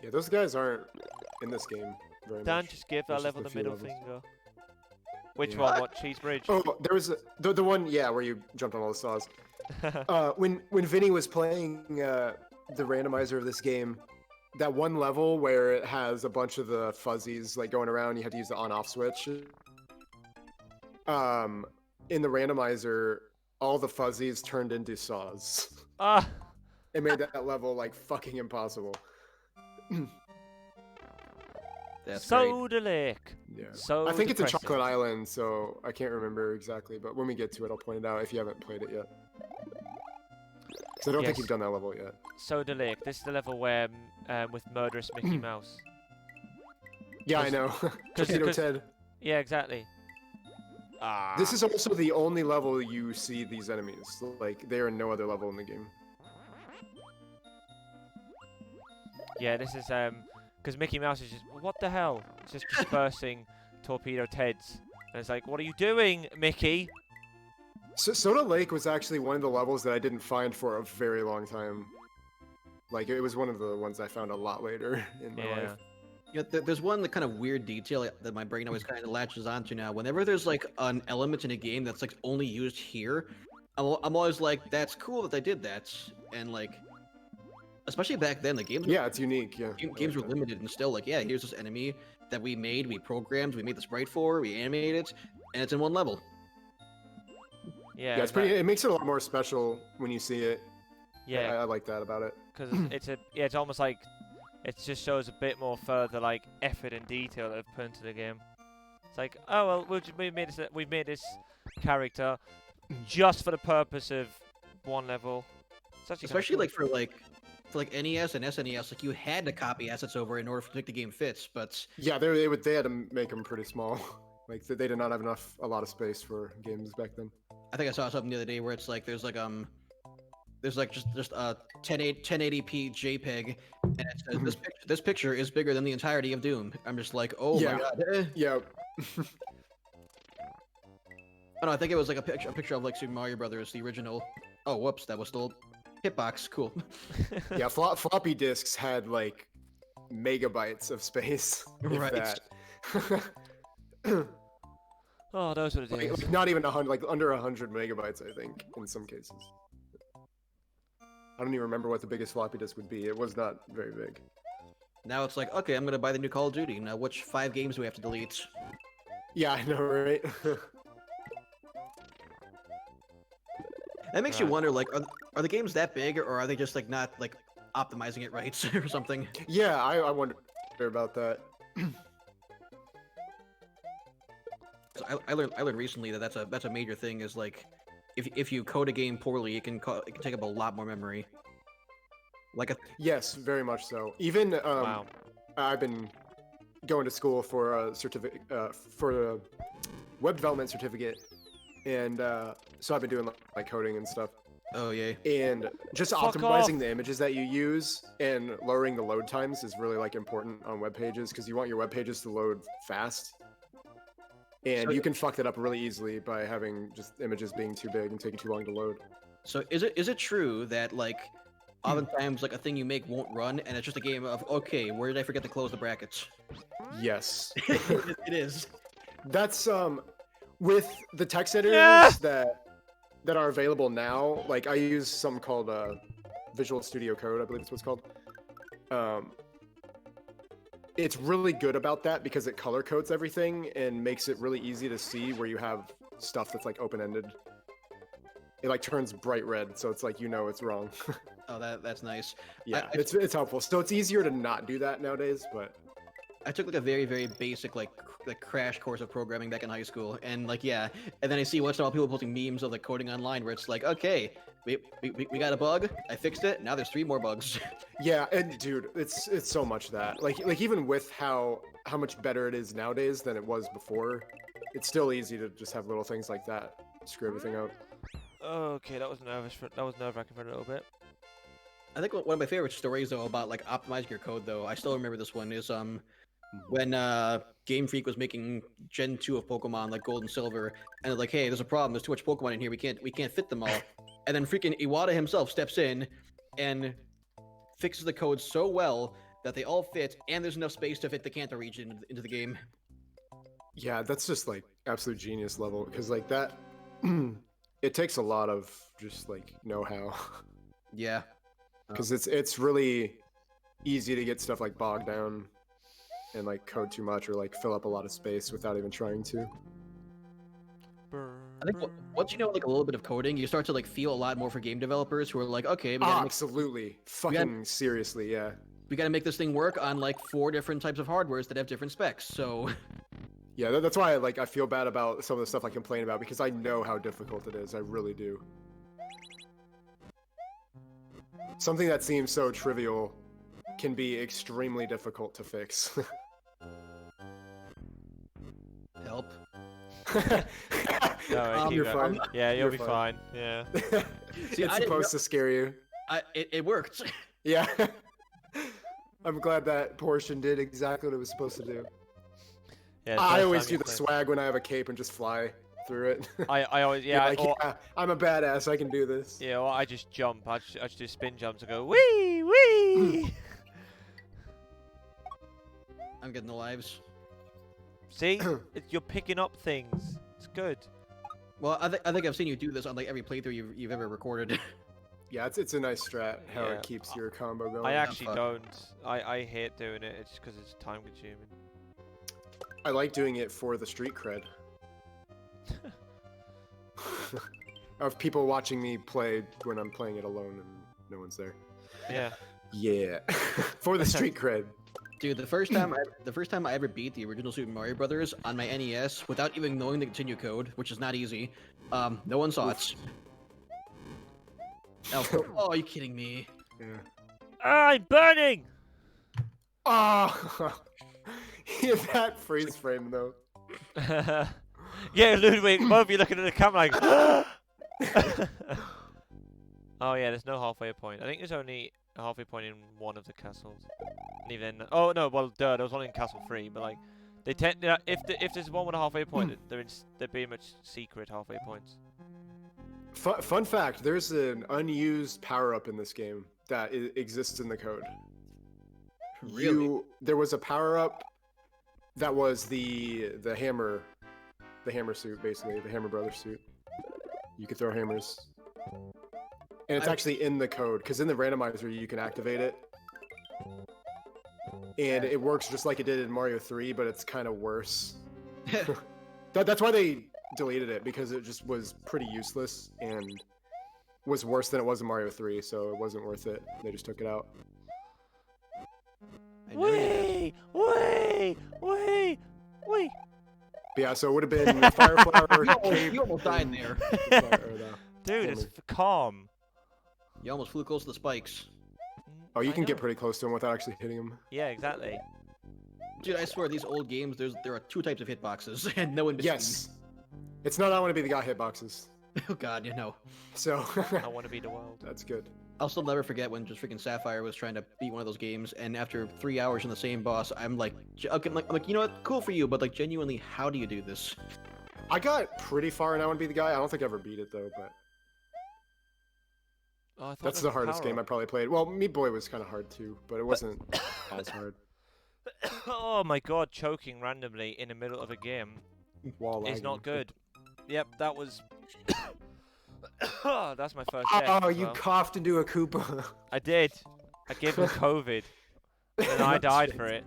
Yeah, those guys aren't in this game very Dan, much. just give There's that just level a the few middle levels. finger. Which Yeah. one? What? Cheese Bridge? Oh, there was the one, yeah, where you jumped on all the saws. When Vinny was playing the randomizer of this game, that one level where it has a bunch of the fuzzies like going around, you have to use the on-off switch. In the randomizer, all the fuzzies turned into saws. Ah, It made that level like fucking impossible. That's great. Soda Lake. Yeah. So I think it's a depressing. chocolate island, so I can't remember exactly, but when we get to it, I'll point it out if you haven't played it yet. So I don't think Yes. you've done that level yet. Soda Lake. This is the level where, with murderous Mickey Mouse. Yeah, I 'Cause- know. 'cause- Torpedo 'cause- Ted. Yeah, exactly. Ah. This is also the only level you see these enemies. Like, they are in no other level in the game. Yeah, this is because Mickey Mouse is just what the hell? It's just dispersing torpedo Teds, and it's like, what are you doing, Mickey? So Soda Lake was actually one of the levels that I didn't find for a very long time. Like, it was one of the ones I found a lot later in my Yeah. life. Yeah, there's one kind of weird detail that my brain always kind of latches onto now. Whenever there's like an element in a game that's like only used here, I'm always like, that's cool that they did that. And like, especially back then, the games Yeah, it's unique. Yeah. games were limited and still like, yeah, here's this enemy that we made, we programmed, we made the sprite for, we animated it, and it's in one level. Yeah, Yeah, it's pretty. It makes it a lot more special when you see it. Yeah, I like that about it. because it's almost like it just shows a bit more further like effort and detail that they've put into the game. It's like, oh well, we've made this character. just for the purpose of one level. It's actually kinda Especially cool. for like NES and SNES, like you had to copy assets over in order to make the game fits. But Yeah, they had to make them pretty small. Like they did not have a lot of space for games back then. I think I saw something the other day where it's like there's like just a 1080p JPEG, and it says this picture is bigger than the entirety of Doom. I'm just like, oh Yeah. my god. Yeah. Oh, no, I think it was like a picture of like Super Mario Brothers, the original. Oh, whoops, that was still hitbox. Cool. Yeah, floppy disks had like megabytes of space. if Right. that. Oh, those are the days. like not even 100, like under 100 megabytes, I think, in some cases. I don't even remember what the biggest floppy disk would be. It was not very big. Now it's like, okay, I'm gonna buy the new Call of Duty. Now, which 5 games do we have to delete? Yeah, I know, right? That makes you Right. wonder, like, are the games that big, or are they just like not like optimizing it right or something? Yeah, I wonder about that. So I learned recently that that's a major thing. Is like, if you code a game poorly, it can take up a lot more memory. Like a Yes, very much so. Even Wow. I've been going to school for a certificate for a web development certificate, and so I've been doing like coding and stuff. oh yeah. And just Fuck optimizing off. the images that you use and lowering the load times is really like important on web pages because you want your web pages to load fast. And So- you can fuck that up really easily by having just images being too big and taking too long to load. So is it true that like oftentimes like a thing you make won't run, and it's just a game of okay, where did I forget to close the brackets? Yes. It is. That's with the text editors Yeah. that are available now. Like I use something called Visual Studio Code, I believe it's what's called. It's really good about that because it color codes everything and makes it really easy to see where you have stuff that's like open-ended. It like turns bright red, so it's like it's wrong. Oh, that's nice. Yeah, I- it's helpful. So it's easier to not do that nowadays, but I took like a very basic like crash course of programming back in high school, and like yeah, and then I see once in a while people posting memes of like coding online where it's like, okay, we got a bug, I fixed it, now there's 3 more bugs. yeah, and dude, it's so much that like even with how much better it is nowadays than it was before, it's still easy to just have little things like that screw everything out. Okay, that was nerve-wracking for a little bit. I think one of my favorite stories though about like optimizing your code though, I still remember this one is when Game Freak was making Gen 2 of Pokemon like Gold and Silver, and they're like, hey, there's a problem, there's too much Pokemon in here, we can't fit them all. And then freaking Iwata himself steps in and fixes the code so well that they all fit, and there's enough space to fit the Kanto region into the game. Yeah, that's just like absolute genius level because like that it takes a lot of just like know-how Yeah. because it's really easy to get stuff like bogged down and like code too much or like fill up a lot of space without even trying to. I think once you know like a little bit of coding, you start to like feel a lot more for game developers who are like, okay, Absolutely. Fucking seriously, yeah. we gotta make this thing work on like 4 different types of hardwares that have different specs. So Yeah, that's why I feel bad about some of the stuff I complain about because I know how difficult it is. I really do. Something that seems so trivial can be extremely difficult to fix. help. No, keep You're going. fine. Yeah, you'll You're be fine. fine. Yeah. See, it's I didn't supposed to scare you. It worked. Yeah. I'm glad that portion did exactly what it was supposed to do. Yeah. I always do the swag when I have a cape and just fly through it. I always You're like, or, yeah, I'm a badass. I can do this. yeah. Or I just jump. I just do spin jumps and go wee wee. I'm getting the lives. See, you're picking up things. It's good. Well, I think I've seen you do this on like every playthrough you've ever recorded. Yeah, it's a nice strat how Yeah. it keeps your combo going. I actually fun. don't. I hate doing it. It's because it's time consuming. I like doing it for the street cred. Of people watching me play when I'm playing it alone and no one's there. Yeah. Yeah. For the street cred. Dude, the first time I ever beat the original Super Mario Brothers on my NES without even knowing the continue code, which is not easy, no one saw it. Oh, are you kidding me? Yeah. I'm burning! Oh, yeah, that freeze frame though. Yeah, Ludwig, both of you looking at the camera like. Oh yeah, there's no halfway point. I think there's only a halfway point in one of the castles. And even then, oh no, well, duh, there was one in Castle 3, but like, they tend if there's one with a halfway point, they're pretty much secret halfway points. Fun fact: there's an unused power-up in this game that exists in the code. Really? There was a power-up that was the hammer suit, basically the Hammer Brothers suit. You could throw hammers, and it's actually in the code because in the randomizer you can activate it, and it works just like it did in Mario 3, but it's kind of worse. That's why they deleted it, because it just was pretty useless and was worse than it was in Mario 3, so it wasn't worth it. They just took it out. Wait! But yeah, so it would have been Fire Flower. You almost died there. Dude, it's calm. You almost flew close to the spikes. Oh, you I can know. get pretty close to him without actually hitting him. Yeah, exactly. Dude, I swear, these old games, there are 2 types of hitboxes, and no in between. Yes. It's not I want to be the guy hitboxes. Oh god, you know. So I want to be the world. that's good. I'll still never forget when just freaking Sapphire was trying to beat one of those games, and after 3 hours in the same boss, I'm like, I'm like, you know what, cool for you, but like, genuinely, how do you do this? I got pretty far and I want to be the guy. I don't think I ever beat it though, but Oh, I thought that's there the was a hardest game I power-up. probably played. Well, Meat Boy was kind of hard too, but it wasn't as hard. Oh my god, choking randomly in the middle of a game Wall is not lagging. good. Yep, that was. That's my first death. Oh, as you well. coughed into a Koopa. I did. I gave him COVID, and I died for it.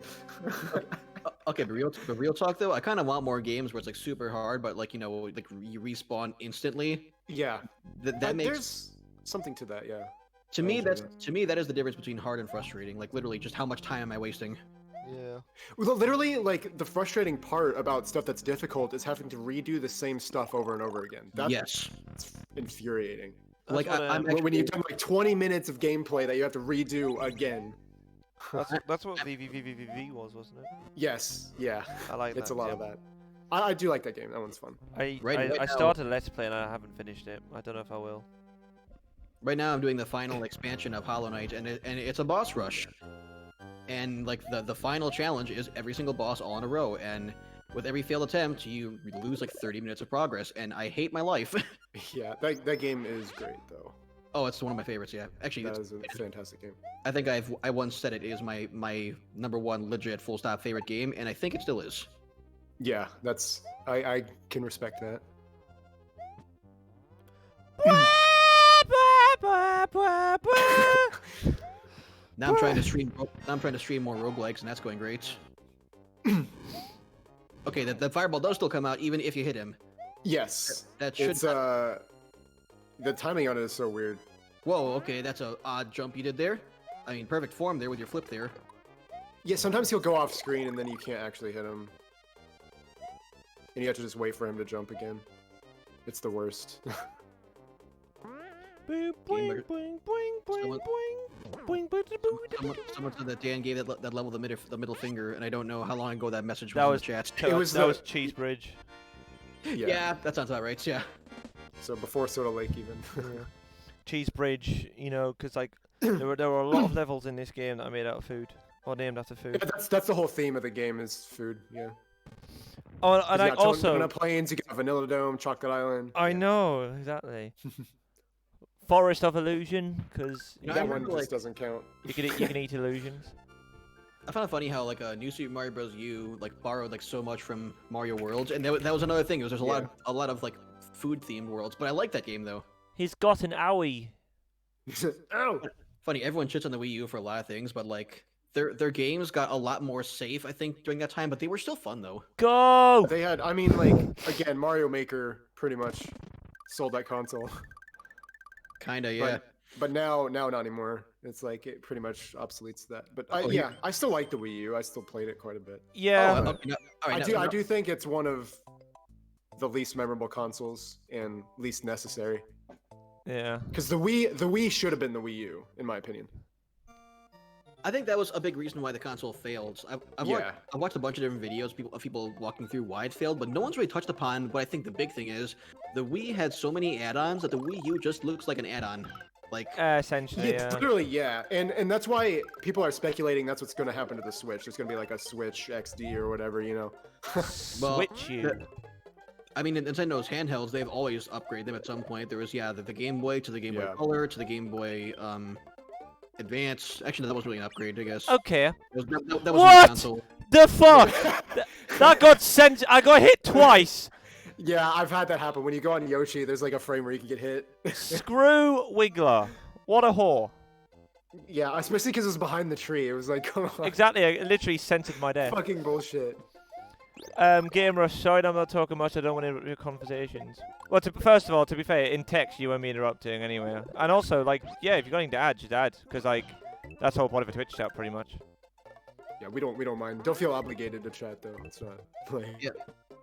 Okay, but real talk though, I kind of want more games where it's like super hard, but like, you know, like you respawn instantly. Yeah, That makes there's something to that. Yeah. to I me enjoy to me that is the difference between hard and frustrating. Like literally, just how much time am I wasting? Yeah. Well, literally, like the frustrating part about stuff that's difficult is having to redo the same stuff over and over again. That's Yes. infuriating. Like That's what, I'm When actually, you've done like 20 minutes of gameplay that you have to redo again. That's what VVVVV was, wasn't it? Yes. Yeah. I like It's that, a lot yeah. of that. I do like that game. That one's fun. I Right now- started Let's Play and I haven't finished it. I don't know if I will. right now I'm doing the final expansion of Hollow Knight, and it's a boss rush. And like the final challenge is every single boss all in a row, and with every failed attempt you lose like 30 minutes of progress, and I hate my life. Yeah, that game is great though. Oh, it's one of my favorites, yeah. Actually, That is a fantastic game. I think I once said it is my #1 legit full stop favorite game, and I think it still is. Yeah, that's I can respect that. Now I'm trying to stream. More roguelikes, and that's going great. Okay, the fireball does still come out even if you hit him. Yes. That should. It's the timing on it is so weird. Whoa. Okay, that's a odd jump you did there. I mean, perfect form there with your flip there. Yeah, sometimes he'll go off screen and then you can't actually hit him. And you have to just wait for him to jump again. It's the worst. Someone said that Dan gave that level the middle finger, and I don't know how long ago that message was That in was the chat. that was Cheese Bridge. Yeah, that sounds about right. Yeah. So before Soda Lake even. Cheese Bridge, you know, because like there were a lot of levels in this game that are made out of food or named after food. Yeah, that's the whole theme of the game is food, yeah. Oh, and I also Donut Plains, you got Vanilla Dome, Chocolate Island. I yeah. know exactly. Forest of Illusion, because You know, I That one remember, just doesn't count. you can eat illusions. I found it funny how like New Super Mario Bros. U like borrowed like so much from Mario Worlds, and that was another thing. There's a lot of like food themed worlds, but I like that game though. He's got an owie. Ow! Funny, everyone shits on the Wii U for a lot of things, but like their games got a lot more safe, I think, during that time. But they were still fun though. Go! They had, I mean, like, again, Mario Maker pretty much sold that console. Kinda, yeah. But now not anymore. It's like it pretty much obsoletes that. But Oh, yeah, I still like the Wii U. I still played it quite a bit. Yeah. Oh, okay, all right, I do think it's one of the least memorable consoles and least necessary. Yeah. Because the Wii should have been the Wii U, in my opinion. I think that was a big reason why the console failed. I've watched a bunch of different videos of people walking through why it failed, but no one's really touched upon what I think the big thing is. The Wii had so many add-ons that the Wii U just looks like an add-on. Like, Essentially, Yeah, literally, yeah. And that's why people are speculating that's what's going to happen to the Switch. There's going to be like a Switch XD or whatever, you know. well, Switch you. I mean, Nintendo's handhelds, they've always upgraded them at some point. There was, the Game Boy to the Game Boy Color to the Game Boy Advance. Actually, no, that wasn't really an upgrade, I guess. Okay. That was What? a console. The fuck? That got sent. I got hit twice. Yeah, I've had that happen. When you go on Yoshi, there's like a frame where you can get hit. Screw Wiggler. What a whore. Yeah, especially because it was behind the tree. It was like, come on. Exactly. I literally scented my death. Fucking bullshit. Game Rush, sorry I'm not talking much. I don't want to interrupt your conversations. Well, first of all, to be fair, in text you won't be interrupting anyway. And also, like, yeah, if you're going to add, just add, because like that's the whole point of a Twitch chat, pretty much. Yeah, we don't mind. Don't feel obligated to chat though. It's not like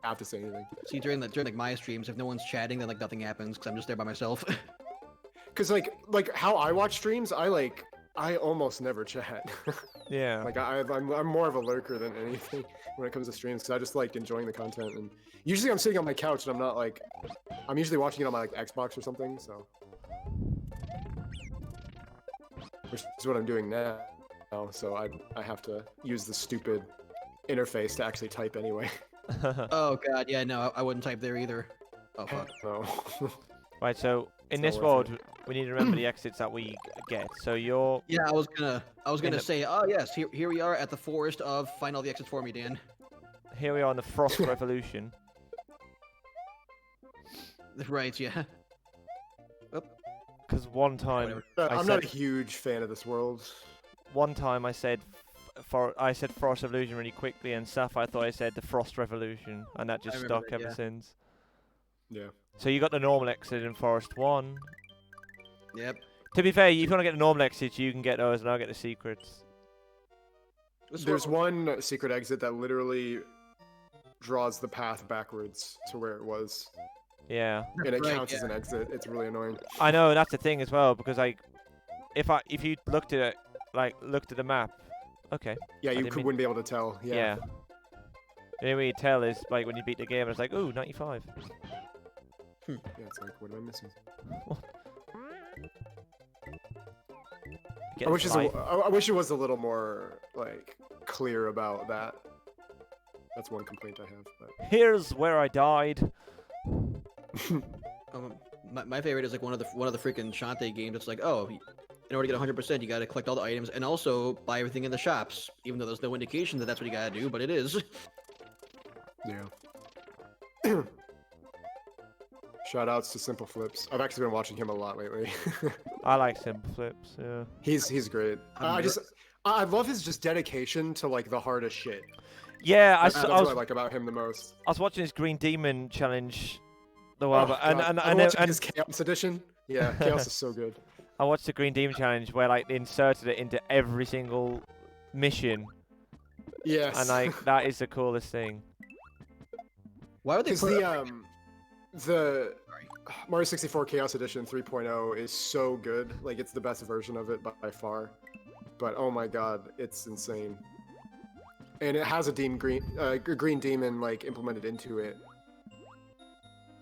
I have to say anything. See, during like my streams, if no one's chatting, then like nothing happens because I'm just there by myself. Cause like how I watch streams, I almost never chat. Yeah. Like I'm more of a lurker than anything when it comes to streams, because I just like enjoying the content. And usually I'm sitting on my couch and I'm usually watching it on my like Xbox or something. So, which is what I'm doing now. So I have to use the stupid interface to actually type anyway. Oh god, yeah, no, I wouldn't type there either. Oh fuck. So. Right, so in this world, we need to remember the exits that we get. So you're... Yeah, I was gonna say, oh yes, here we are at the forest of... Find all the exits for me, Dan. Here we are in the Frost Revolution. Right, yeah. Because one time... I'm not a huge fan of this world. One time I said Frost Revolution really quickly, and Sapphire thought I said the Frost Revolution, and that just stuck ever since. Yeah. So you got the normal exit in Forest 1. Yep. To be fair, if you want to get the normal exits, you can get those, and I'll get the secrets. There's one secret exit that literally draws the path backwards to where it was. Yeah. And it counts as an exit. It's really annoying. I know, that's the thing as well, because like, if you looked at the map, okay. Yeah, you wouldn't be able to tell. Yeah. The only way you tell is like when you beat the game, it's like, ooh, 95. Yeah, it's like, what am I missing? I wish it was a little more like clear about that. That's one complaint I have. But... Here's where I died. My favorite is like one of the freaking Shantae games. It's like, oh, in order to get 100%, you gotta collect all the items and also buy everything in the shops, even though there's no indication that that's what you gotta do, but it is. Yeah. Shoutouts to Simple Flips. I've actually been watching him a lot lately. I like Simple Flips. Yeah. He's great. I love his just dedication to like the hardest shit. Yeah, that's what I like about him the most. I was watching his Green Demon challenge the while back, and his Chaos edition. Yeah, Chaos is so good. I watched the Green Demon challenge where like they inserted it into every single mission. Yes. And like that is the coolest thing. Why would they put the Mario 64 Chaos Edition 3.0 is so good. Like it's the best version of it by far. But oh my god, it's insane. And it has a green demon like implemented into it,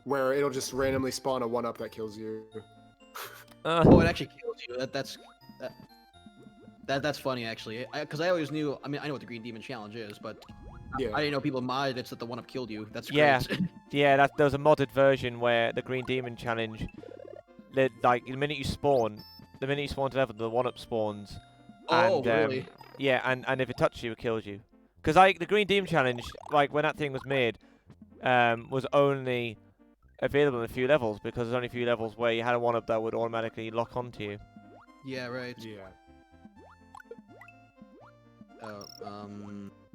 where it'll just randomly spawn a 1-up that kills you. Oh, it actually kills you. That's funny actually. Because I always knew. I mean, I know what the Green Demon challenge is, but yeah. I didn't know people modded it so that the 1-up killed you. That's great. Yeah. There was a modded version where the Green Demon challenge, like the minute you spawn to level, the 1-up spawns. Oh, and, really? Yeah, and if it touches you, it kills you. Because like the Green Demon challenge, like when that thing was made, was only available in a few levels because there's only a few levels where you had a 1-up that would automatically lock onto you. Yeah, right. Yeah.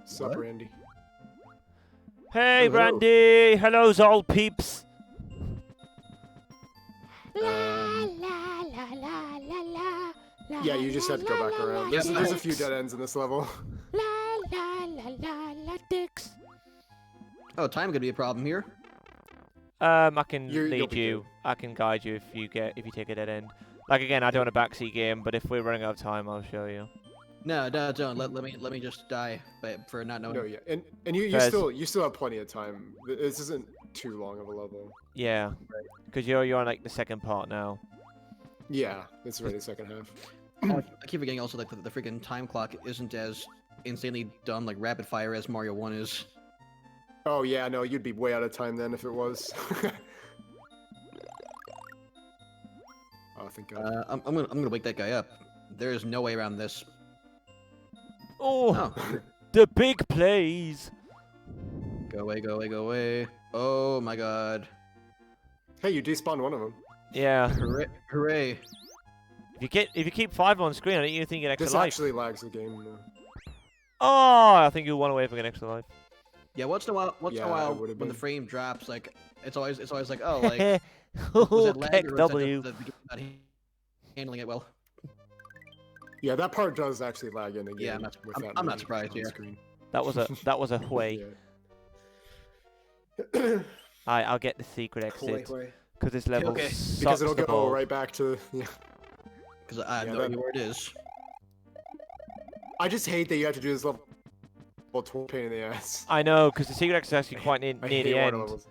Sup, what? Randy? Hey, Randy! Hello, Zol peeps! La la la la la Yeah, you just had to go back around. There's a few dead ends in this level. La la la la la dicks. Oh, time could be a problem here. I can You'll lead be you. good. I can guide you if you take a dead end. Like again, I don't want a backseat game, but if we're running out of time, I'll show you. No, don't. Let me just die for not knowing. No, yeah, and you Fez. still have plenty of time. This isn't too long of a level. Yeah, because you're on like the second part now. Yeah, it's already the second half. I keep forgetting also like the freaking time clock isn't as insanely dumb like rapid fire as Mario 1 is. Oh yeah, no, you'd be way out of time then if it was. Oh, thank God. I'm gonna wake that guy up. There is no way around this. Oh, Oh, the big plays. go away, go away, go away. Oh my God. Hey, you despawned one of them. Yeah. Hooray! Hooray! If you keep 5 on screen, I don't even think you get extra This life. actually lags the game. Though. Oh, I think you'll want away from an extra life. Yeah, once in a while, Yeah, it would've when the been. frame drops, like it's always like, oh, like was Oh, it lag kick or was W. that the game not handling it well? Yeah, that part does actually lag in the game. Yeah, I'm not- with I'm- that I'm not many surprised, on yeah. screen. That was a way. Yeah. I'll get the secret exit because this level Okay. sucks Because it'll the go balls. right back to yeah. Because I have Yeah, no that- idea where it is. I just hate that you have to do this level. Well, pain in the ass. I know, because the secret exit is actually quite near I the hate water end. levels.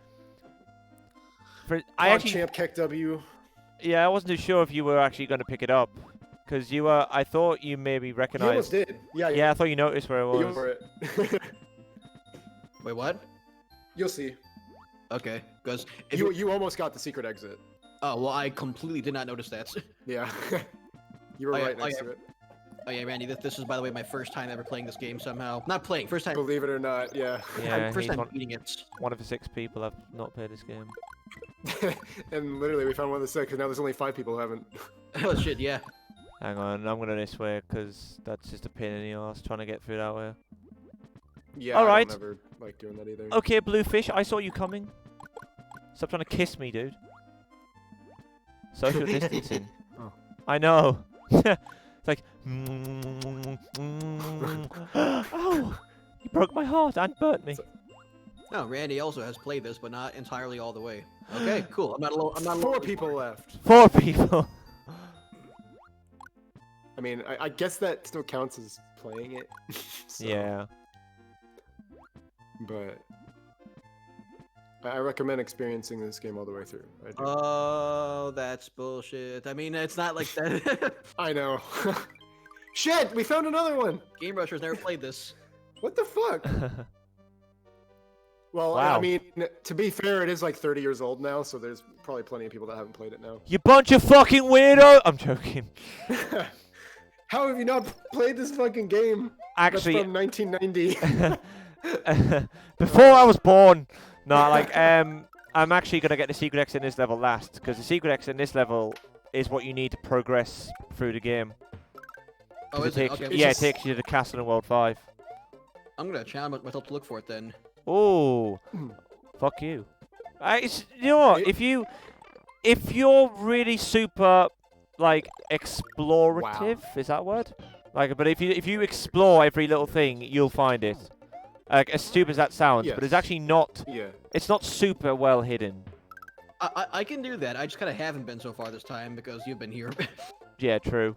I actually, champ kick W. yeah, I wasn't too sure if you were actually going to pick it up, because you were. I thought you maybe You almost recognized. did. Yeah, Yeah, I thought you noticed where it you was. over it. Wait, what? You'll see. Okay, because You almost got the secret exit. oh well, I completely did not notice that. Yeah. You were Oh, yeah, right oh, next yeah. to it. Oh yeah, Randy, this is by the way my first time ever playing this game somehow. Not playing, first time. Believe it or not, yeah. Yeah, first he's time beating it. one of the 6 people I've not played this game. And literally, we found one of the 6, and now there's only 5 people who haven't. Oh shit, yeah. Hang on, I'm gonna this way because that's just a pain in the arse trying to get through that way. Yeah, Alright. I don't ever like doing that either. Okay, Bluefish, I saw you coming. Stop trying to kiss me, dude. Social distancing. Oh. I know. It's like. Oh, you broke my heart and burnt me. No, Randy also has played this, but not entirely all the way. Okay, cool. I'm not alone. I'm not 4 alone. people left. 4 people. I mean, I guess that still counts as playing it. So, Yeah. But I recommend experiencing this game all the way through. I do. Oh, that's bullshit. I mean, it's not like that. I know. Shit, we found another one. Game Rusher's never played this. What the fuck? Well, Wow. I mean, to be fair, it is like 30 years old now, so there's probably plenty of people that haven't played it now. You bunch of fucking weirdo! I'm joking. How have you not played this fucking game? Actually, That's from 1990. before I was born. No, like, I'm actually gonna get the secret exit in this level last, because the secret exit in this level is what you need to progress through the game. Oh, 'Cause is it? takes, Okay. yeah, it just- takes you to the castle in World 5. I'm gonna challenge myself to look for it then. Oh, fuck you. You know what? If you're really super, like, explorative, is that a word? Like, but if you explore every little thing, you'll find it. Like, as stupid as that sounds, but Yes. it's actually not. Yeah. It's not super well hidden. I can do that. I just kind of haven't been so far this time because you've been here. Yeah, true.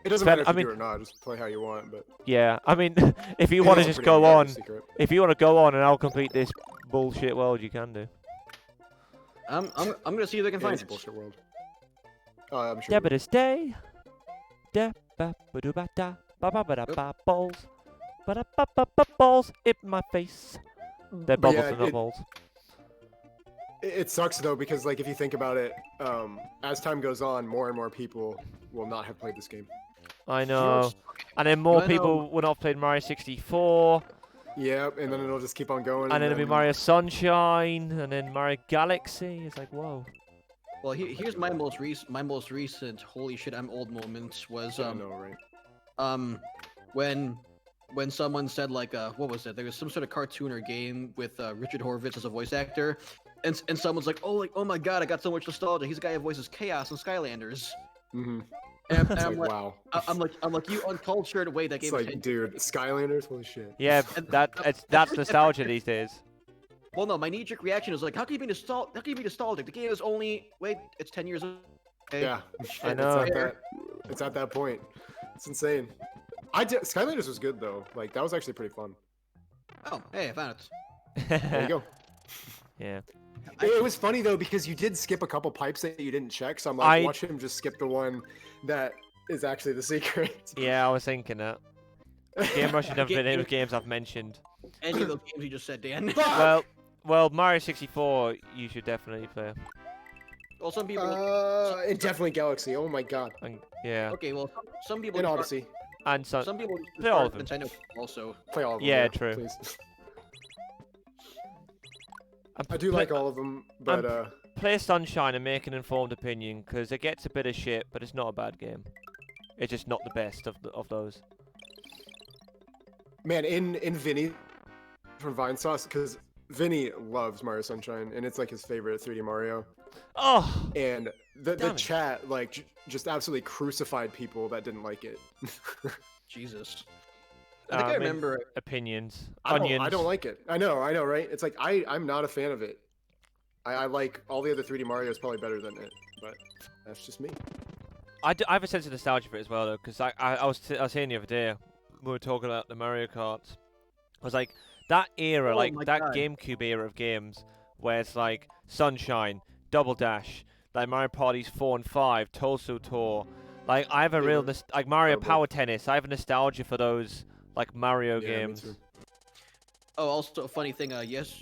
It doesn't But, matter if I you mean- do or not, just play how you want, but... Yeah, I mean, if you It want to is a just pretty go on, important secret. if you want to go on and I'll complete this bullshit world, you can do. I'm gonna see if I can It find is a it. bullshit world. I'm sure. Da ba da stay. Da ba ba do ba da ba ba ba da ba balls. Ba da ba ba ba balls in my face. They're But bubbles, yeah, they're not balls. It sucks though, because like if you think about it, as time goes on, more and more people will not have played this game. I know. And then more You wanna people will not have played Mario 64. Yep, and then it'll just keep on going. And then it'll be Mario Sunshine. And then Mario Galaxy. It's like, whoa. Well, here's my most recent holy shit I'm old moment was I know, right? when someone said like what was it? There was some sort of cartoon or game with Richard Horvitz as a voice actor, and someone's like oh my god, I got so much nostalgia. He's the guy who voices Chaos in Skylanders. Mm-hmm. And It's I'm like, like, wow. I'm like, you uncultured. Wait, that It's game was like, 10 dude, Skylanders, holy shit. Yeah, And- that's first- nostalgia these days. Well, no, my knee-jerk reaction was like, how can you be nostalgic? How can you be nostalgic? The game is only it's 10 years old. Okay. Yeah, I know. It's at that point. It's insane. Skylanders was good though. Like that was actually pretty fun. Oh, hey, I found it. There you go. Yeah. It was funny though because you did skip a couple pipes that you didn't check. So I'm like, watch him just skip the one that is actually the secret. Yeah, I was thinking that. Game Rush has never been in with games I've mentioned. Any of those games you just said, Dan. Well, Mario 64, you should definitely play. Well, some people. And definitely Galaxy. Oh my god. Yeah. Okay, well, some people. In Odyssey. And some people play all of them. Nintendo also. Play all of them. Yeah, true. Please. I do like all of them, but play Sunshine and make an informed opinion because it gets a bit of shit, but it's not a bad game. It's just not the best of those. Man, in Vinny from Vine Sauce, because Vinny loves Mario Sunshine, and it's like his favorite 3D Mario. Oh. And the chat like just absolutely crucified people that didn't like it. Jesus. I think I remember opinions. Onions. I don't like it. I know, right? It's like I'm not a fan of it. I like all the other 3D Mario's probably better than it, but that's just me. I have a sense of nostalgia for it as well, though, because I was saying the other day we were talking about the Mario Karts. I was like, that era, GameCube era of games, where it's like Sunshine, Double Dash, like Mario Parties 4 and 5, Tulsa Tour. Like I have a real like Mario Power Tennis. I have a nostalgia for those like Mario games. Me too. Oh, also a funny thing.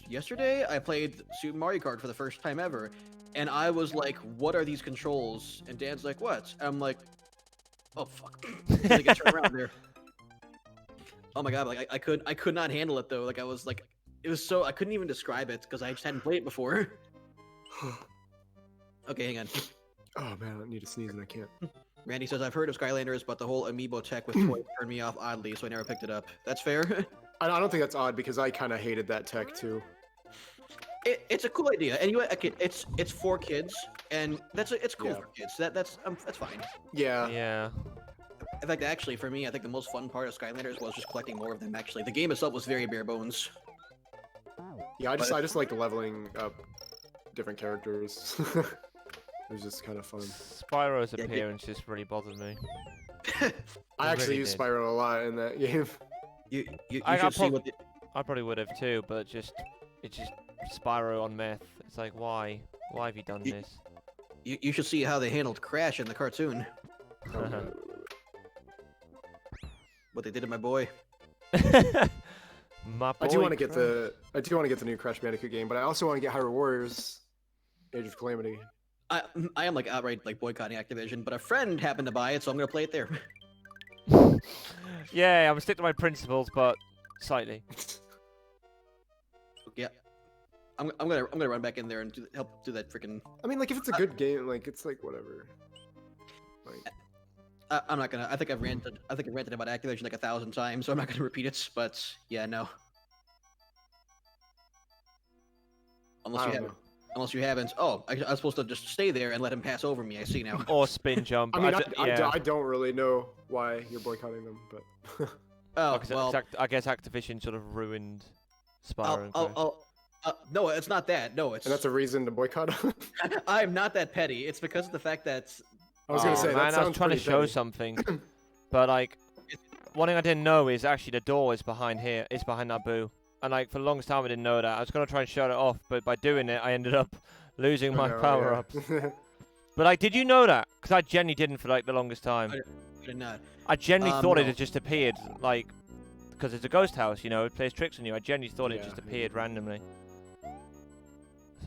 Yesterday I played Super Mario Kart for the first time ever, and I was like, "What are these controls?" And Dan's like, "What?" And I'm like, "Oh fuck!" I get turned around there. Oh my god! Like I could not handle it though. Like I was like, it was so I couldn't even describe it because I just hadn't played it before. Okay, hang on. Oh man, I need to sneeze and I can't. Randy says, I've heard of Skylanders, but the whole amiibo tech with toys turned me off oddly, so I never picked it up. That's fair. I don't think that's odd because I kind of hated that tech too. It's a cool idea. Anyway, it's for kids, and it's cool for kids. That's fine. Yeah. Yeah. In fact, actually, for me, I think the most fun part of Skylanders was just collecting more of them. Actually, the game itself was very bare bones. Yeah, I just like leveling up different characters. It was just kind of fun. Spyro's appearance just really bothered me. I actually used Spyro a lot in that game. You should see what I probably would have too, but it's just Spyro on meth. It's like, why have you done this? You should see how they handled Crash in the cartoon. What they did to my boy. My boy I do want to get the new Crash Bandicoot game, but I also want to get Hyrule Warriors Age of Calamity. I am like outright like boycotting Activision, but a friend happened to buy it, so I'm gonna play it there. Yeah, I'm gonna stick to my principles, but slightly. Yeah, I'm gonna run back in there and help do that freaking. I mean, like if it's a good game, like it's like whatever. Like I'm not gonna. I think I've ranted about Activision like 1,000 times, so I'm not gonna repeat it. But yeah, no. Unless you haven't. Oh, I was supposed to just stay there and let him pass over me. I see now. Or spin jump. I mean, I don't really know why you're boycotting them, but. Oh, well. I guess Activision sort of ruined Spyro. No, it's not that. No, it's. And that's a reason to boycott them. I'm not that petty. It's because of the fact that. I was gonna say that man, sounds I was trying to show petty. something, but like, one thing I didn't know is actually the door is behind here. It's behind that boo. And like for the longest time I didn't know that. I was gonna try and shut it off, but by doing it I ended up losing my power-ups. But like, did you know that? Because I genuinely didn't for like the longest time. I did not. I genuinely thought it had just appeared, like, because it's a ghost house, you know, it plays tricks on you. I genuinely thought it just appeared randomly.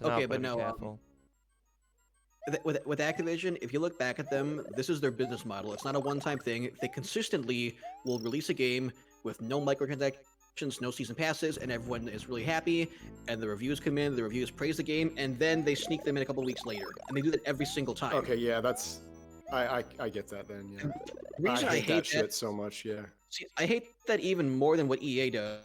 So okay, but no. With Activision, if you look back at them, this is their business model. It's not a one-time thing. They consistently will release a game with no microtransactions, no season passes, and everyone is really happy, and the reviews come in, the reviews praise the game, and then they sneak them in a couple weeks later. And they do that every single time. Okay, yeah, that's... I get that then, yeah. The reason I hate that shit so much, yeah. See, I hate that even more than what EA does,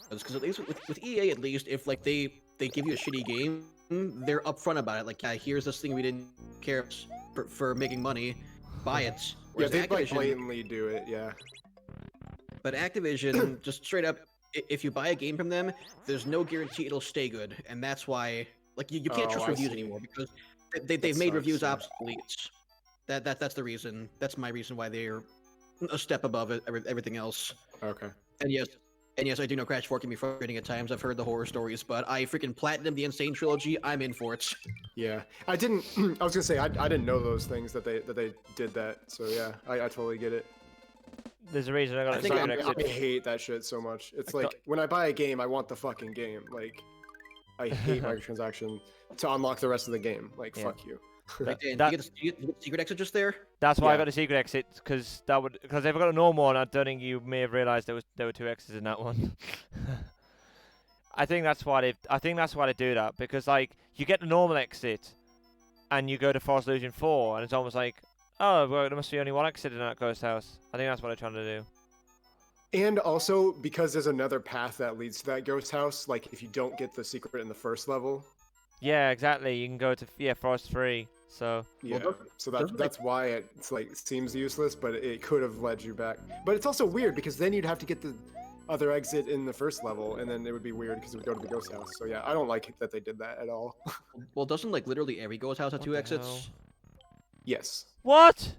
because at least with EA, at least, if like they give you a shitty game, they're upfront about it. Like, yeah, here's this thing we didn't care for making money, buy it. Yeah, Whereas they like Activision, blatantly do it. Yeah. but Activision just straight up, if you buy a game from them, there's no guarantee it'll stay good, and that's why like you can't Oh, trust I reviews see. anymore because they've That made sucks, reviews yeah. obsolete. That's the reason. That's my reason why they're a step above everything else. Okay. And yes, I do know Crash 4 can be frustrating at times. I've heard the horror stories, but I freaking platinum the Insane trilogy. I'm in for it. Yeah, I didn't. I was gonna say I didn't know those things that they did that. So yeah, I totally get it. There's a reason I got I a think secret I exit. hate that shit so much. It's I like got- when I buy a game, I want the fucking game. Like I hate microtransaction to unlock the rest of the game. Like Yeah. fuck you. Like, Dan, That- you get the secret exit just there? That's why I Yeah. got a secret exit, because if I got a normal one, I don't think you may have realised there were 2 exits in that one. I think that's why they do that, because like you get the normal exit, and you go to Forest Illusion 4, and it's almost like, oh, well, there must be only 1 exit in that ghost house. I think that's what they're trying to do. And also because there's another path that leads to that ghost house. Like if you don't get the secret in the first level. Yeah, exactly. You can go to Forest 3. So Yeah. So doesn't that's why it's like seems useless, but it could have led you back. But it's also weird because then you'd have to get the other exit in the first level, and then it would be weird because it would go to the ghost house. So yeah, I don't like that they did that at all. Well, doesn't like literally every ghost house have What 2 the exits? hell? Yes. what?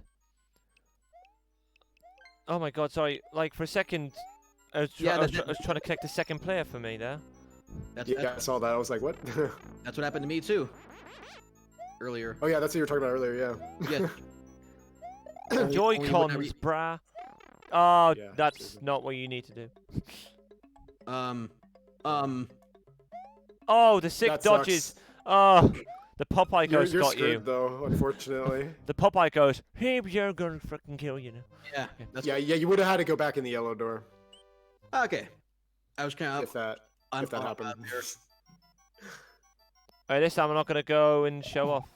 Oh my God! Sorry. Like for a second, I was trying to connect the second player for me there. That's, Yeah, I saw that. I was like, what? that's what happened to me too. Earlier. Oh yeah, that's what you were talking about earlier. Yeah. Yes. Joy only Cons, whenever- brah. Oh, Yeah, that's seriously. not what you need to do. Oh, the sick That dodges. sucks. Oh, the Popeye You're ghost got screwed you. though, unfortunately. The Popeye goes, hey, you're gonna freaking kill you now. Yeah. That's Yeah, you would have had to go back in the yellow door okay. I was kind if of that happened. there. Alright, this time I'm not gonna go and show off.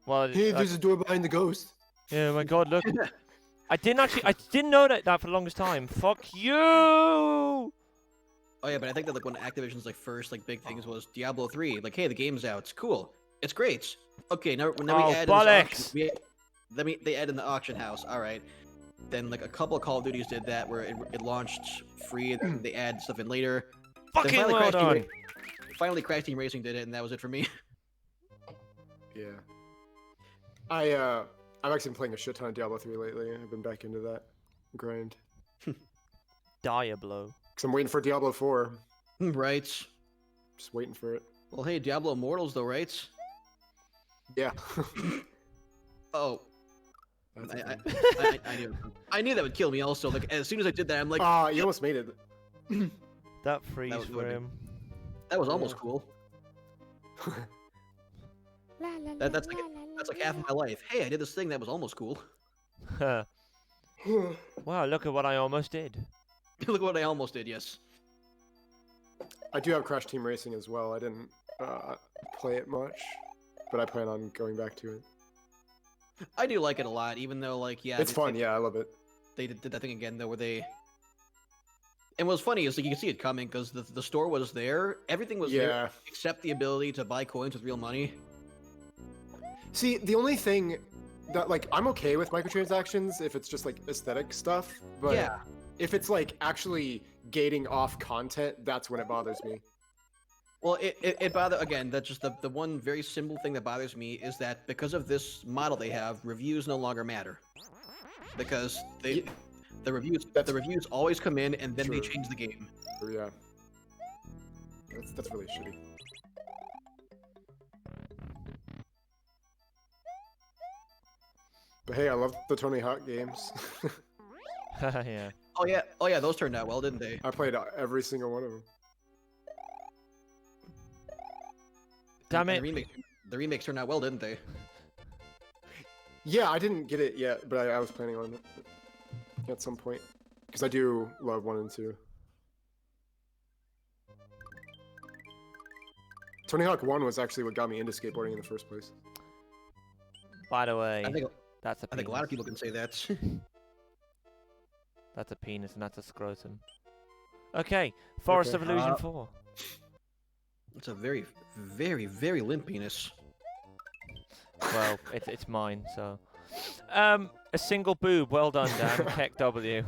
Well, Hey, I- there's a door behind the ghost. yeah, my God, look. I didn't know that for the longest time. Fuck you! Oh yeah, but I think that like one of Activision's like first like big things was Diablo 3. Like, hey, the game's out. It's cool. It's great. Okay, now Oh, we add in this bollocks. auction, they add in the auction house. All right. Then like a couple of Call of Duties did that where it launched free. And then they add stuff in later. Fucking finally well Crash Team done. Ra- Finally, Crash Team Racing did it, and that was it for me. Yeah. I've actually been playing a shit ton of Diablo 3 lately. I've been back into that grind. Diablo. Cause I'm waiting for Diablo 4. Right. Just waiting for it. Well, hey, Diablo Immortals though, right? Yeah. Oh, That's a I, thing. I knew that would kill me. Also, like as soon as I did that, I'm like, Ah, you almost made it. That freeze was for good. him. that was almost yeah. cool. That's like half of my life. Hey, I did this thing that was almost cool. Wow, look at what I almost did. Look what I almost did. Yes. I do have Crash Team Racing as well. I didn't play it much, but I plan on going back to it. I do like it a lot, even though like yeah, It's fun. Yeah, I love it. They did that thing again though, where they. And what's funny is like you can see it coming because the store was there, everything was there Yeah. except the ability to buy coins with real money. See, the only thing that like I'm okay with microtransactions if it's just like aesthetic stuff, but Yeah. if it's like actually gating off content, that's when it bothers me. Well, it bothers again. That's just the one very simple thing that bothers me is that because of this model they have, reviews no longer matter because Ye- the reviews always come in and then they True. change the game. Or, yeah. That's really shitty. But hey, I love the Tony Hawk games. Yeah. Oh yeah, those turned out well, didn't they? I played every single one of them. Damn And it. the remakes turned out well, didn't they? Yeah, I didn't get it yet, but I was planning on it at some point. Because I do love 1 and 2. Tony Hawk 1 was actually what got me into skateboarding in the first place. By the way, I think that's a penis. I think a lot of people can say that. That's a penis and that's a scrotum. Okay, Forest Okay. of Illusion 4. It's a very, very, very limp penis. Well, it's mine, so. A single boob. Well done, Dan. Keck W.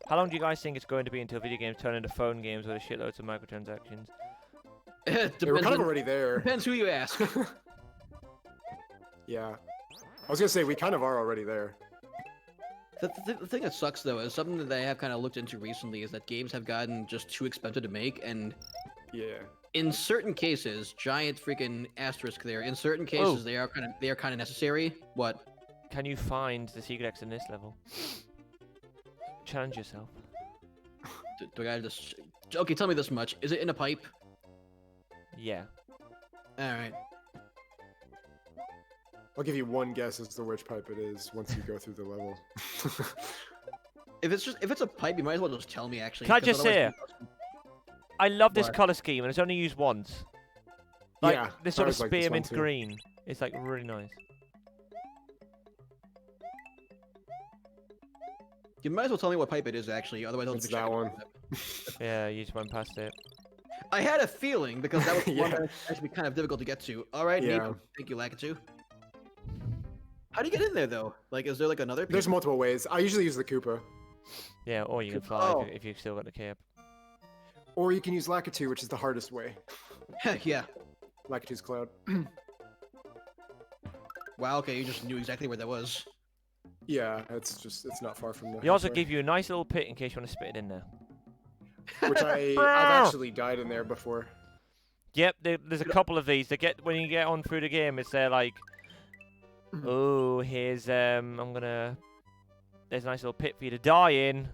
How long do you guys think it's going to be until video games turn into phone games with a shitloads of microtransactions? They were kind of already there. Depends who you ask. Yeah. I was gonna say, we kind of are already there. The thing that sucks, though, is something that I have kind of looked into recently is that games have gotten just too expensive to make, and Yeah. in certain cases, giant freaking asterisk there. In certain cases, they are kind of necessary. What? Can you find the secret X in this level? Challenge yourself. Do I gotta just? Okay, tell me this much: is it in a pipe? Yeah. All right. I'll give you one guess as to which pipe it is once you go through the level. If it's a pipe, you might as well just tell me. Actually, Can I 'cause just say, otherwise- I love this What? color scheme, and it's only used once. Like Yeah, this I sort of always like this one spearmint too. green. It's like really nice. You might as well tell me what pipe it is. Actually, otherwise I'll It's just be that checking one. it. Yeah, you just went past it. I had a feeling because that was the one Yeah. that was actually kind of difficult to get to. All right, Yeah. Nathan. Thank you, Lakitu. How do you get in there though? Like, is there like another? There's multiple ways. I usually use the Koopa. Yeah, or you can Could- fly oh. if you've still got the cape. Or you can use Lakitu, which is the hardest way. Heck yeah. Lakitu's Cloud. Wow. Okay, you just knew exactly where that was. Yeah, it's not far from the. They also halfway. give you a nice little pit in case you want to spit it in there. Which I've actually died in there before. Yep, there's a couple of these. They get when you get on through the game, it's there like, oh, here's I'm gonna. There's a nice little pit for you to die in.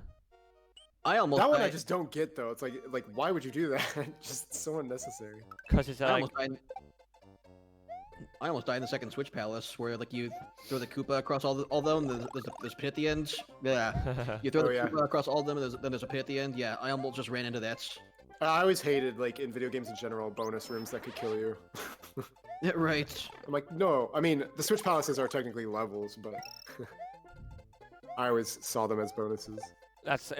I almost. That one I died. just don't get though. It's like why would you do that? Just so unnecessary. Cause it's I like, almost died. I almost died in the second Switch Palace, where like you throw the Koopa across all of them. There's a pit at the end. Yeah. You throw Oh, the yeah. Koopa across all of them, and then there's a pit at the end. Yeah, I almost just ran into that. I always hated like in video games in general bonus rooms that could kill you. Yeah, right. I'm like, no. I mean, the Switch Palaces are technically levels, but I always saw them as bonuses. that's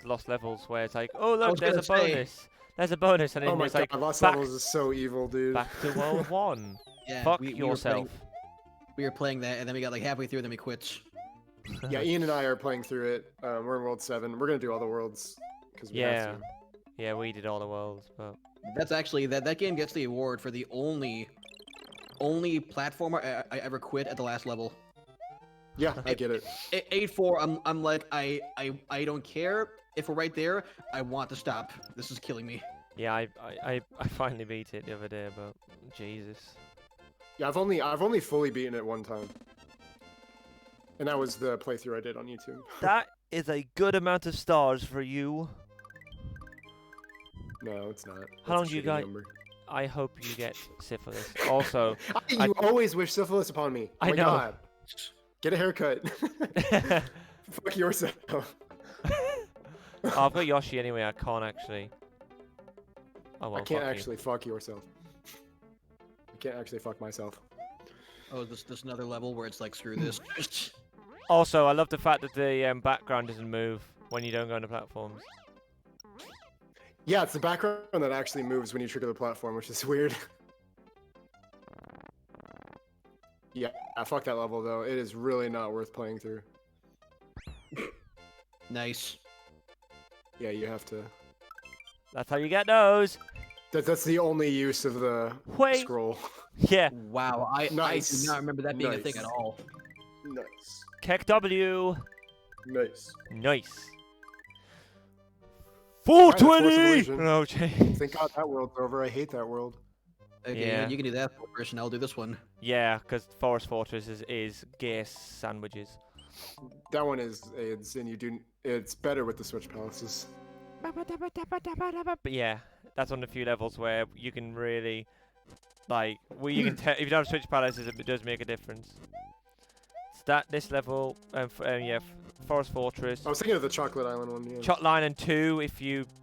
Lost Levels where it's like, oh look, was there's a gonna say- bonus. There's a bonus, and then Oh my it's god, like Lost back, Levels is so evil, dude. back to World 1. Yeah. Fuck we were yourself. we were playing that, and then we got like halfway through, and then we quit. Yeah, Ian and I are playing through it. We're in World 7. We're gonna do all the worlds because we Yeah. have to. Yeah, we did all the worlds, but That's actually that game gets the award for the only platformer I ever quit at the last level. Yeah, I get it. 8-4. I'm like I don't care if we're right there. I want to stop. This is killing me. yeah, I finally beat it the other day, but Jesus. Yeah, I've only fully beaten it one time, and that was the playthrough I did on YouTube. That is a good amount of stars for you. No, it's not. How long That's a do you shitty got- number. I hope you get syphilis. Also, You always wish syphilis upon me. I My know. God. Get a haircut. Fuck yourself. oh, I've got Yoshi anyway. I can't actually. Oh well. I can't fuck you. actually fuck yourself. I can't actually fuck myself. Oh, this another level where it's like screw this. Also, I love the fact that the background doesn't move when you don't go into platforms. Yeah, it's the background that actually moves when you trigger the platform, which is weird. Yeah, fuck that level though. It is really not worth playing through. Nice. Yeah, you have to. That's how you get those. That's the only use of the Wait. scroll. Yeah. Wow, I Nice. do not remember that being a thing Nice. at all. Nice. Keck W. Nice. Nice. Force 420. Illusion. No, jeez. Thank God that world's over. I hate that world. Okay, Yeah. you can do that first, and I'll do this one. Yeah, because Forest Fortress is gay sandwiches. That one is AIDS, and it's better with the Switch Palaces. But yeah, that's on the few levels where you can really, like, you can tell if you don't have Switch Palaces, it does make a difference. This level, yeah, Forest Fortress, I was thinking of the Chocolate Island one. Yeah. Shot Line and 2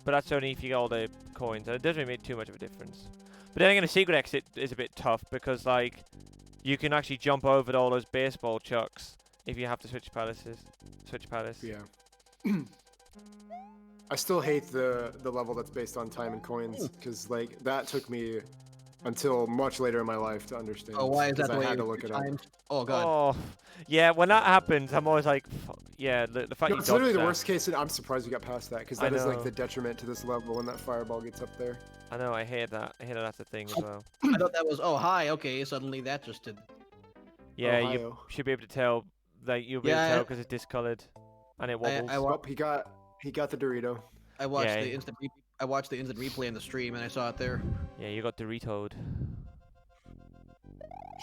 but that's only if you get all the coins. And it doesn't really make too much of a difference. But then again, the secret exit is a bit tough because like you can actually jump over all those baseball chucks if you have to Switch Palace. Yeah. I still hate the level that's based on time and coins because like that took me until much later in my life to understand. Oh, why is that because the I way had you to look it up. timed? Oh god. Oh, yeah. When that happens, I'm always like, yeah. The fact No, you it's literally dodged the that. worst case, and I'm surprised we got past that because I that is like know. the detriment to this level when that fireball gets up there. I know. I hear that. I hear that that's a thing as well. I thought that was oh hi okay suddenly that just did. Yeah, you Ohio. should be able to tell. Like you'll be able to Yeah, tell because it's discolored, and it wobbles. Oh, he got the Dorito. I watched Yeah. the instant I watched the instant replay in the stream and I saw it there. Yeah, you got Doritoed.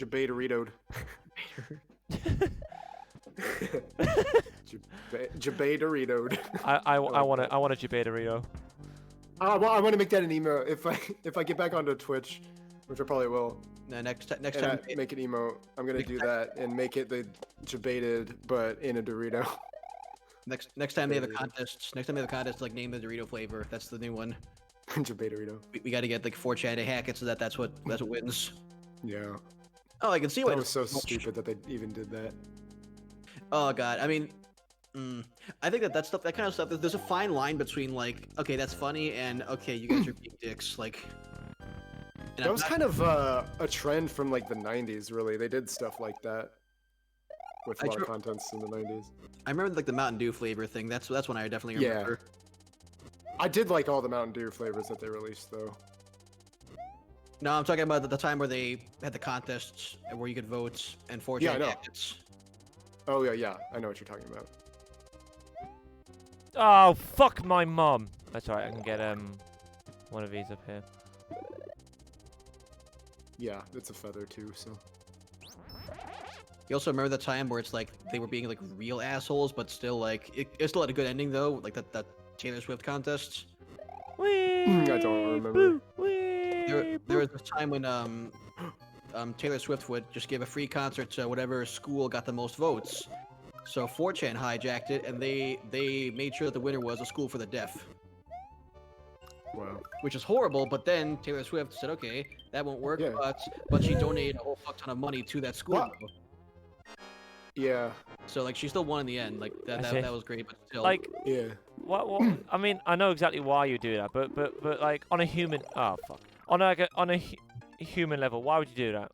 Jabay Doritoed. Jabay Doritoed. I want a Jabay Dorito. Well, I want to make that an email if I get back onto Twitch, which I probably will. No, next time Make an emote. I'm gonna do that and make it the Jabated, but in a Dorito. next time they have a contest. Next time they have a contest, like name the Dorito flavor. That's the new one. Jabay Dorito. We got to get like 4chan to hack it so that's what wins. Yeah. Oh, I can see why That it was so stupid that they even did that. Oh god, I mean, I think that stuff, that kind of stuff. There's a fine line between like, okay, that's funny, and okay, you guys are being dicks. Like, that was kind of a trend from like the 90s. Really, they did stuff like that with a lot of contents in the 90s. I remember like the Mountain Dew flavor thing. That's one I definitely remember. I did like all the Mountain Dew flavors that they released, though. No, I'm talking about the time where they had the contests and where you could vote and 4chan Yeah, I know. hackets. Oh yeah, I know what you're talking about. Oh, fuck my mom. That's alright. I can get one of these up here. Yeah, it's a feather too. So. You also remember the time where it's like they were being like real assholes, but still like it still had a good ending though, like that Taylor Swift contest. I don't remember. There was a time when Taylor Swift would just give a free concert to whatever school got the most votes. So 4chan hijacked it, and they made sure that the winner was a school for the deaf. Wow. Which is horrible, but then Taylor Swift said, okay, that won't work, Yeah. but she donated a whole fuck ton of money to that school. What? Yeah. So like she still won in the end. Like that was great, but still. Like, Yeah. what? I mean, I know exactly why you do that, but like on a human, oh fuck, on a human level, why would you do that?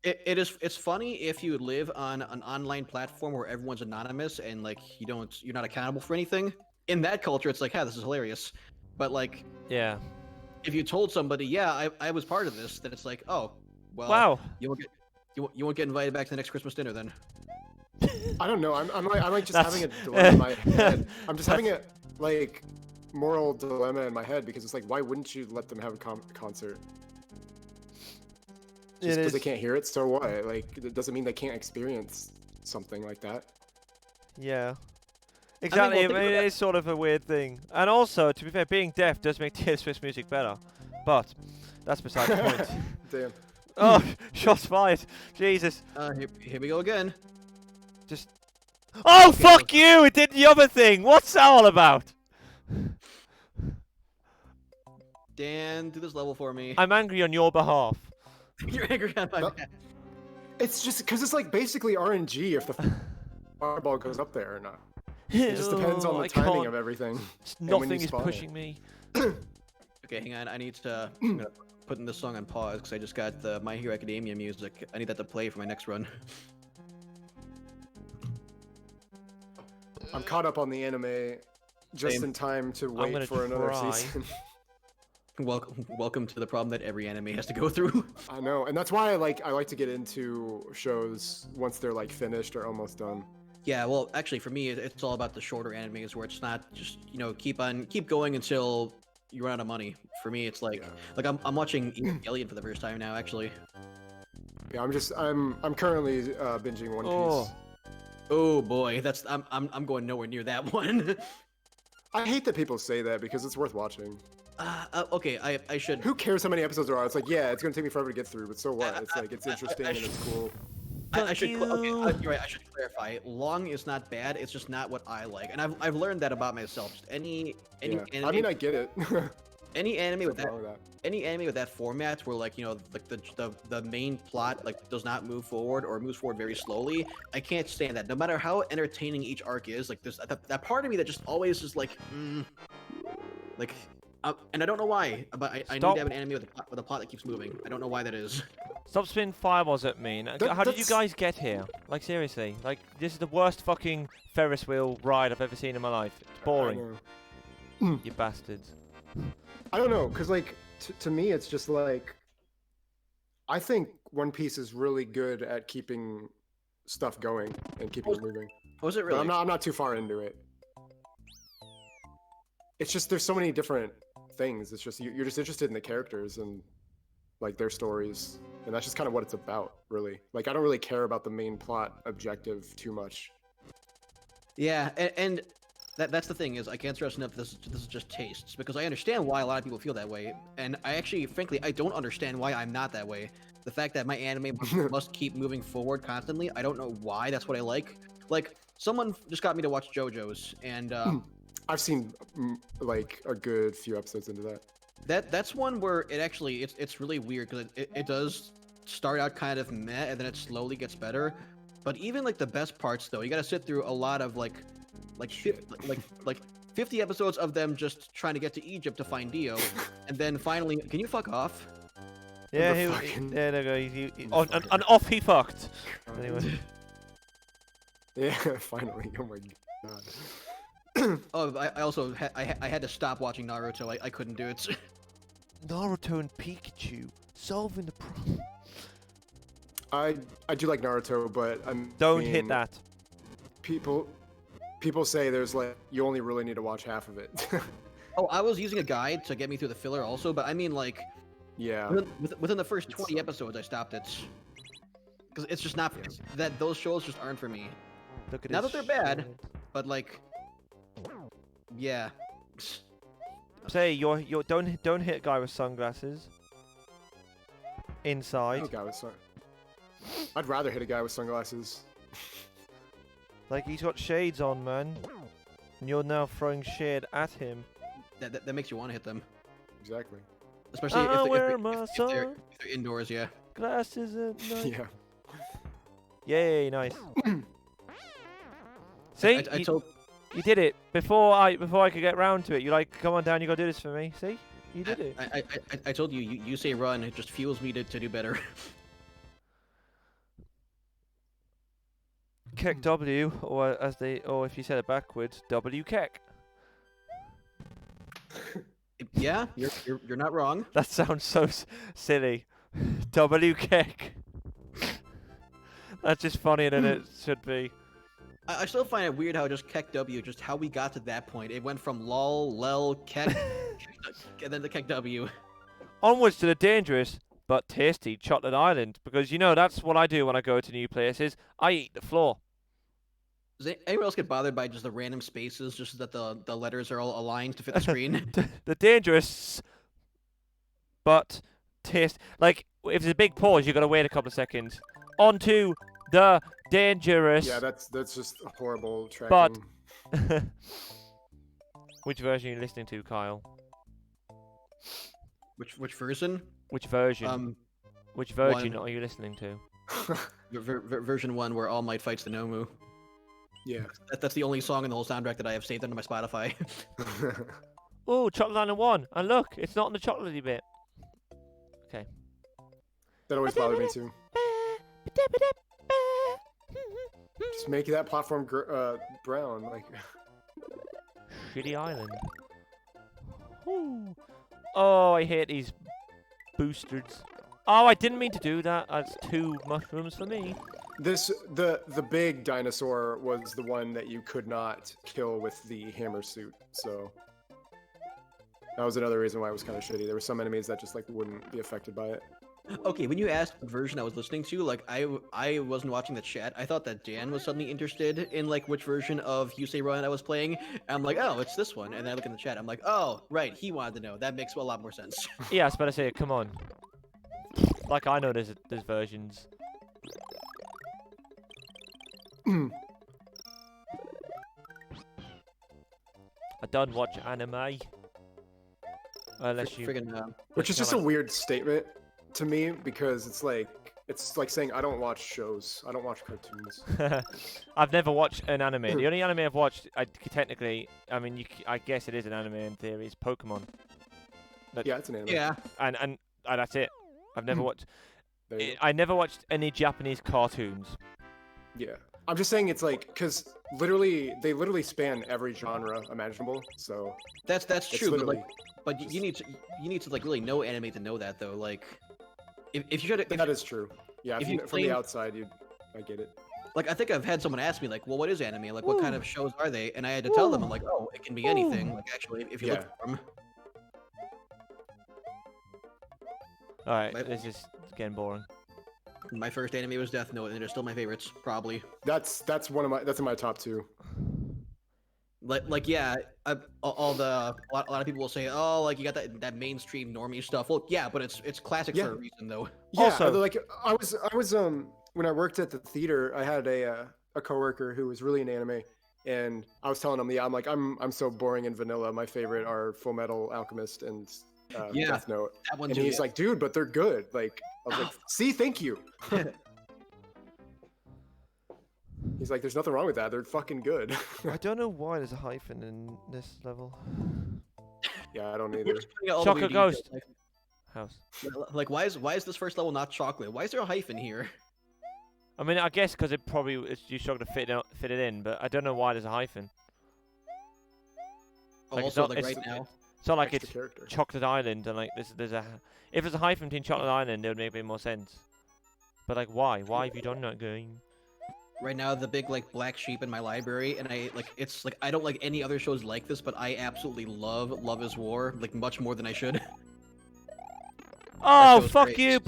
It's funny if you live on an online platform where everyone's anonymous and like you're not accountable for anything. In that culture, it's like, this is hilarious. But like, Yeah. if you told somebody, yeah, I was part of this, then it's like, oh, well, Wow. you won't get invited back to the next Christmas dinner then. I don't know. I'm like just That's- having a dilemma in my head. I'm just having a like moral dilemma in my head because it's like, why wouldn't you let them have a concert? Just because they can't hear it, so what? Like, it doesn't mean they can't experience something like that. Yeah. Exactly. well, it is sort of a weird thing. And also, to be fair, being deaf does make Taylor Swift's music better. But that's beside the point. Damn. Oh, shots fired. Jesus. Here we go again. Just. Oh, Okay, fuck you! It did the other thing. What's that all about? Dan, do this level for me. I'm angry on your behalf. You're angry on my No. back. It's just because it's like basically RNG if the fireball goes up there or not. It just depends on the timing of everything. and when Nothing you is spawn it. pushing me. Okay, hang on. I need to. I'm gonna put this song on pause because I just got the My Hero Academia music. I need that to play for my next run. I'm caught up on the anime just Same. in time to gonna wait for another try. season. Welcome to the problem that every anime has to go through. I know, and that's why I like to get into shows once they're like finished or almost done. Yeah, well, actually, for me, it's all about the shorter animes where it's not just keep going until you run out of money. For me, it's like I'm watching Evangelion for the first time now. Actually, Yeah, I'm currently binging One Piece. oh boy, I'm going nowhere near that one. I hate that people say that because it's worth watching. Okay, I should. Who cares how many episodes there are? It's like, yeah, it's gonna take me forever to get through, but so what? It's like it's interesting and it's cool. I should. you. Okay, you're right. I should clarify. Long is not bad. It's just not what I like, and I've learned that about myself. Just any Yeah. anime, I mean, I get it. any anime with What's that wrong with that? any anime with that format where like like the main plot like does not move forward or moves forward very slowly, I can't stand that. No matter how entertaining each arc is, like that part of me that just always is like And I don't know why, but I need Stop. to have an anime with a plot that keeps moving. I don't know why that is. Stop spinning fireballs at me. How did you that's- guys get here? Like, seriously. Like, this is the worst fucking Ferris wheel ride I've ever seen in my life. It's boring. You bastards. I don't know, because, like, to me, it's just like... I think One Piece is really good at keeping stuff going and keeping it moving. Was it But really? I'm not too far into it. It's just there's so many different things. It's just you're just interested in the characters and like their stories, and that's just kind of what it's about, really. Like I don't really care about the main plot objective too much. Yeah, and that's the thing is I can't stress enough this is just tastes because I understand why a lot of people feel that way, and I actually, frankly, I don't understand why I'm not that way. The fact that my anime must keep moving forward constantly, I don't know why. That's what I like. Like someone just got me to watch JoJo's, and I've seen like a good few episodes into that. that's one where it actually it's really weird because it does start out kind of meh and then it slowly gets better. But even like the best parts though, you got to sit through a lot of like 50 episodes of them just trying to get to Egypt to find Dio, and then finally, can you fuck off? Yeah, The he, fucking- there they go. And off he fucked. Anyway. Yeah, finally. Oh my god. Oh, I also I had to stop watching Naruto. I couldn't do it. Naruto and Pikachu solving the problem. I do like Naruto, but Don't hit that. People say there's like you only really need to watch half of it. Oh, I was using a guide to get me through the filler also, but I mean like Yeah. within the first 20 episodes I stopped it. Because it's just not that those shows just aren't for me. Look at Not his that they're bad. shit. But like, yeah. Say you don't hit a guy with sunglasses. Inside. I'd rather hit a guy with sunglasses. Like he's got shades on, man. And you're now throwing shade at him. That makes you want to hit them, Exactly. especially I wear if my they're indoors. Yeah. sunglasses at night. Yeah. Yay, nice. See, I told. you did it before I could get round to it. You like, come on down, you gotta do this for me. See, you did it. I told you, you say run, it just fuels me to do better. Keck W, or if you said it backwards, W keck. Yeah, you're not wrong. That sounds so silly. W keck. That's just funnier than it should be. I still find it weird how just Keck W, just how we got to that point. It went from lol, lel, Keck, and then the Keck W. Onwards to the dangerous but tasty chocolate island, because you know that's what I do when I go to new places. I eat the floor. Does anyone else get bothered by just the random spaces, just so that the letters are all aligned to fit the screen? The dangerous but taste, like if there's a big pause, you got to wait a couple of seconds. On to the dangerous. Yeah, that's just horrible tracking. But which version are you listening to, Kyle? Which version? Which version? Which version one. are you listening to? Version 1, where All Might fights the Nomu. Yeah. That's the only song in the whole soundtrack that I have saved under my Spotify. Oh, Chocolate Island 1, and look, it's not in the chocolatey bit. Okay. That always bothered me too. Just make that platform brown, like. Shitty island. Ooh. Oh, I hate these boosters. Oh, I didn't mean to do that. That's 2 mushrooms for me. The big dinosaur was the one that you could not kill with the hammer suit, so that was another reason why it was kind of shitty. There were some enemies that just like wouldn't be affected by it. Okay, when you asked what version I was listening to, like I wasn't watching the chat. I thought that Dan was suddenly interested in like which version of You Say Run I was playing. And I'm like, oh, it's this one. And then I look in the chat. I'm like, oh, right, he wanted to know. That makes a lot more sense. Yeah, I was about to say, come on. Like I know there's versions. I don't watch anime. Unless you. Friggin', Which is just a weird statement to me because it's like saying I don't watch shows. I don't watch cartoons. I've never watched an anime. The only anime I've watched, technically, I mean, I guess it is an anime in theory, is Pokemon. Yeah, it's an anime. Yeah. And that's it. I've never watched. There you go. I never watched any Japanese cartoons. Yeah. I'm just saying it's like, because they literally span every genre imaginable. So That's it's true, but literally like, you need to like really know anime to know that though. Like, if you should, that is true. Yeah, if if you from the claim- outside, I get it. like I think I've had someone ask me like, well, what is anime? Like, what kind of shows are they? And I had to tell them, I'm like, oh, it can be anything. Like, actually, if you look for them. All right, My- this is getting boring. My first anime was Death Note, and they're still my favorites, probably. That's in my top 2. Like yeah, a lot of people will say, oh, like you got that mainstream normie stuff. Well, yeah, but it's classic Yeah. for a reason though. Yeah, Also- like I was when I worked at the theater, I had a coworker who was really into anime, and I was telling him, yeah, I'm like I'm so boring and vanilla. My favorite are Full Metal Alchemist and Yeah. Death Note. That one And too. he's like, dude, but they're good. Like, I was like, see, thank you. He's like, there's nothing wrong with that. They're fucking good. I don't know why there's a hyphen in this level. Yeah, I don't We're either. just putting out all the Chocolate weird Ghost. details, House. like why is this first level not chocolate? Why is there a hyphen here? I mean, I guess because you struggle to fit it in, but I don't know why there's a hyphen. Like, it's Also, not- like it's- right now, It's not like Extra it's character. Chocolate Island and like there's a if there's a hyphen between Chocolate Island, it would make a bit more sense. But like, why? Why have you done that game? right now the big like black sheep in my library, and it's like I don't like any other shows like this, but I absolutely love Love Is War like much more than I should. Oh, show's fuck great. you,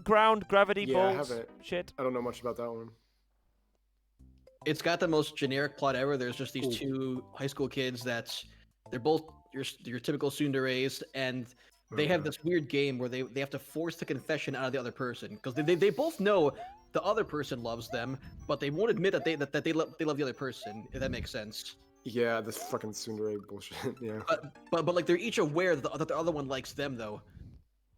ground gravity Yeah, I balls. haven't. Shit. I don't know much about that one. It's got the most generic plot ever. There's just these Ooh. two high school kids they're both your typical tsundere, and they have this weird game where they have to force the confession out of the other person because they both know the other person loves them, but they won't admit that they love the other person. If that makes sense. Yeah, this fucking tsundere bullshit. Yeah. But like they're each aware that the other one likes them though.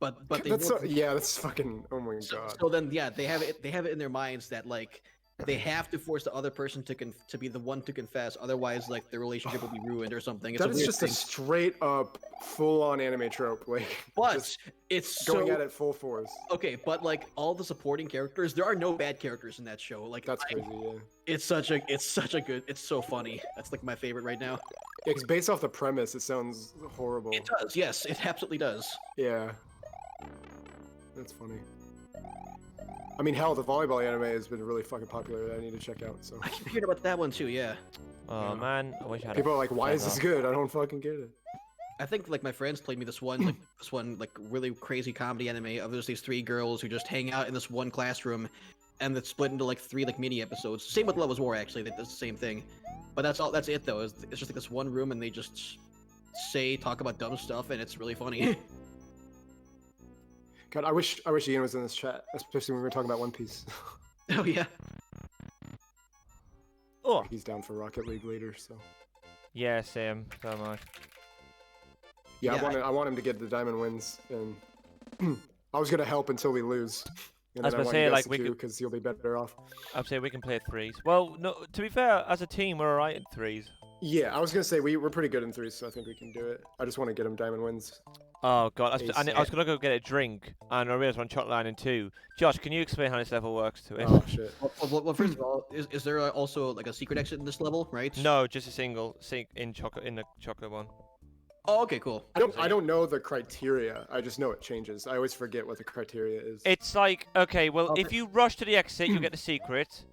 But they that's won't- that's fucking. Oh my so, god. so then yeah, they have it in their minds that like they have to force the other person to be the one to confess, otherwise like their relationship will be ruined or something. It's That a is weird just thing. a straight up, full on anime trope. Like, But just it's going so at it full force. okay. But like all the supporting characters, there are no bad characters in that show. Like That's crazy. Yeah. it's such a good. It's so funny. That's like my favorite right now. Yeah, because based off the premise, it sounds horrible. It does. Yes, it absolutely does. Yeah. That's funny. I mean, hell, the volleyball anime has been really fucking popular that I need to check out. So I keep hearing about that one too. Yeah. Oh Yeah. man, I wish I had. people are like, "Why is this feather. good? I don't fucking get it." I think like my friends played me this one like really crazy comedy anime of just these three girls who just hang out in this one classroom, and it's split into like 3 like mini episodes. Same with Love Is War actually. That's the same thing, but that's it though. It's just like this one room and they just talk about dumb stuff and it's really funny. God, I wish Ian was in this chat, especially when we were talking about One Piece. Oh yeah. Oh, He's down for Rocket League later, so yeah, same. So am I. yeah, Yeah, I want him to get the diamond wins, and I was gonna help until we lose. And I was then gonna want say, you guys like, to we do, could- because you'll be better off. I'd say we can play threes. Well, no. To be fair, as a team, we're alright in threes. Yeah, I was gonna say we're pretty good in threes, so I think we can do it. I just want to get him diamond wins. Oh god, I was gonna go get a drink, and I realized we're on Chocolate Island 2. Josh, can you explain how this level works to him? Oh shit. Well, first of all, is there also like a secret exit in this level, right? No, just a single in the chocolate one. Oh, okay, cool. I don't know the criteria. I just know it changes. I always forget what the criteria is. It's like, okay, well, Okay. if you rush to the exit, you get the secret.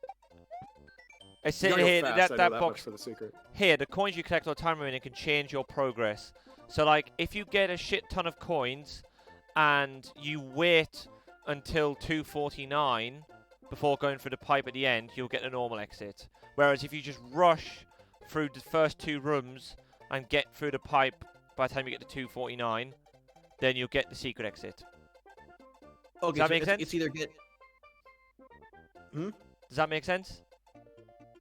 It's You gotta here, go fast, I that know that much box for the secret. here. The coins you collect all the time remaining can change your progress. So, like, if you get a shit ton of coins and you wait until 249 before going through the pipe at the end, you'll get a normal exit. Whereas if you just rush through the first 2 rooms and get through the pipe by the time you get to 249, then you'll get the secret exit. Okay, that so make sense? It's either get Does that make sense?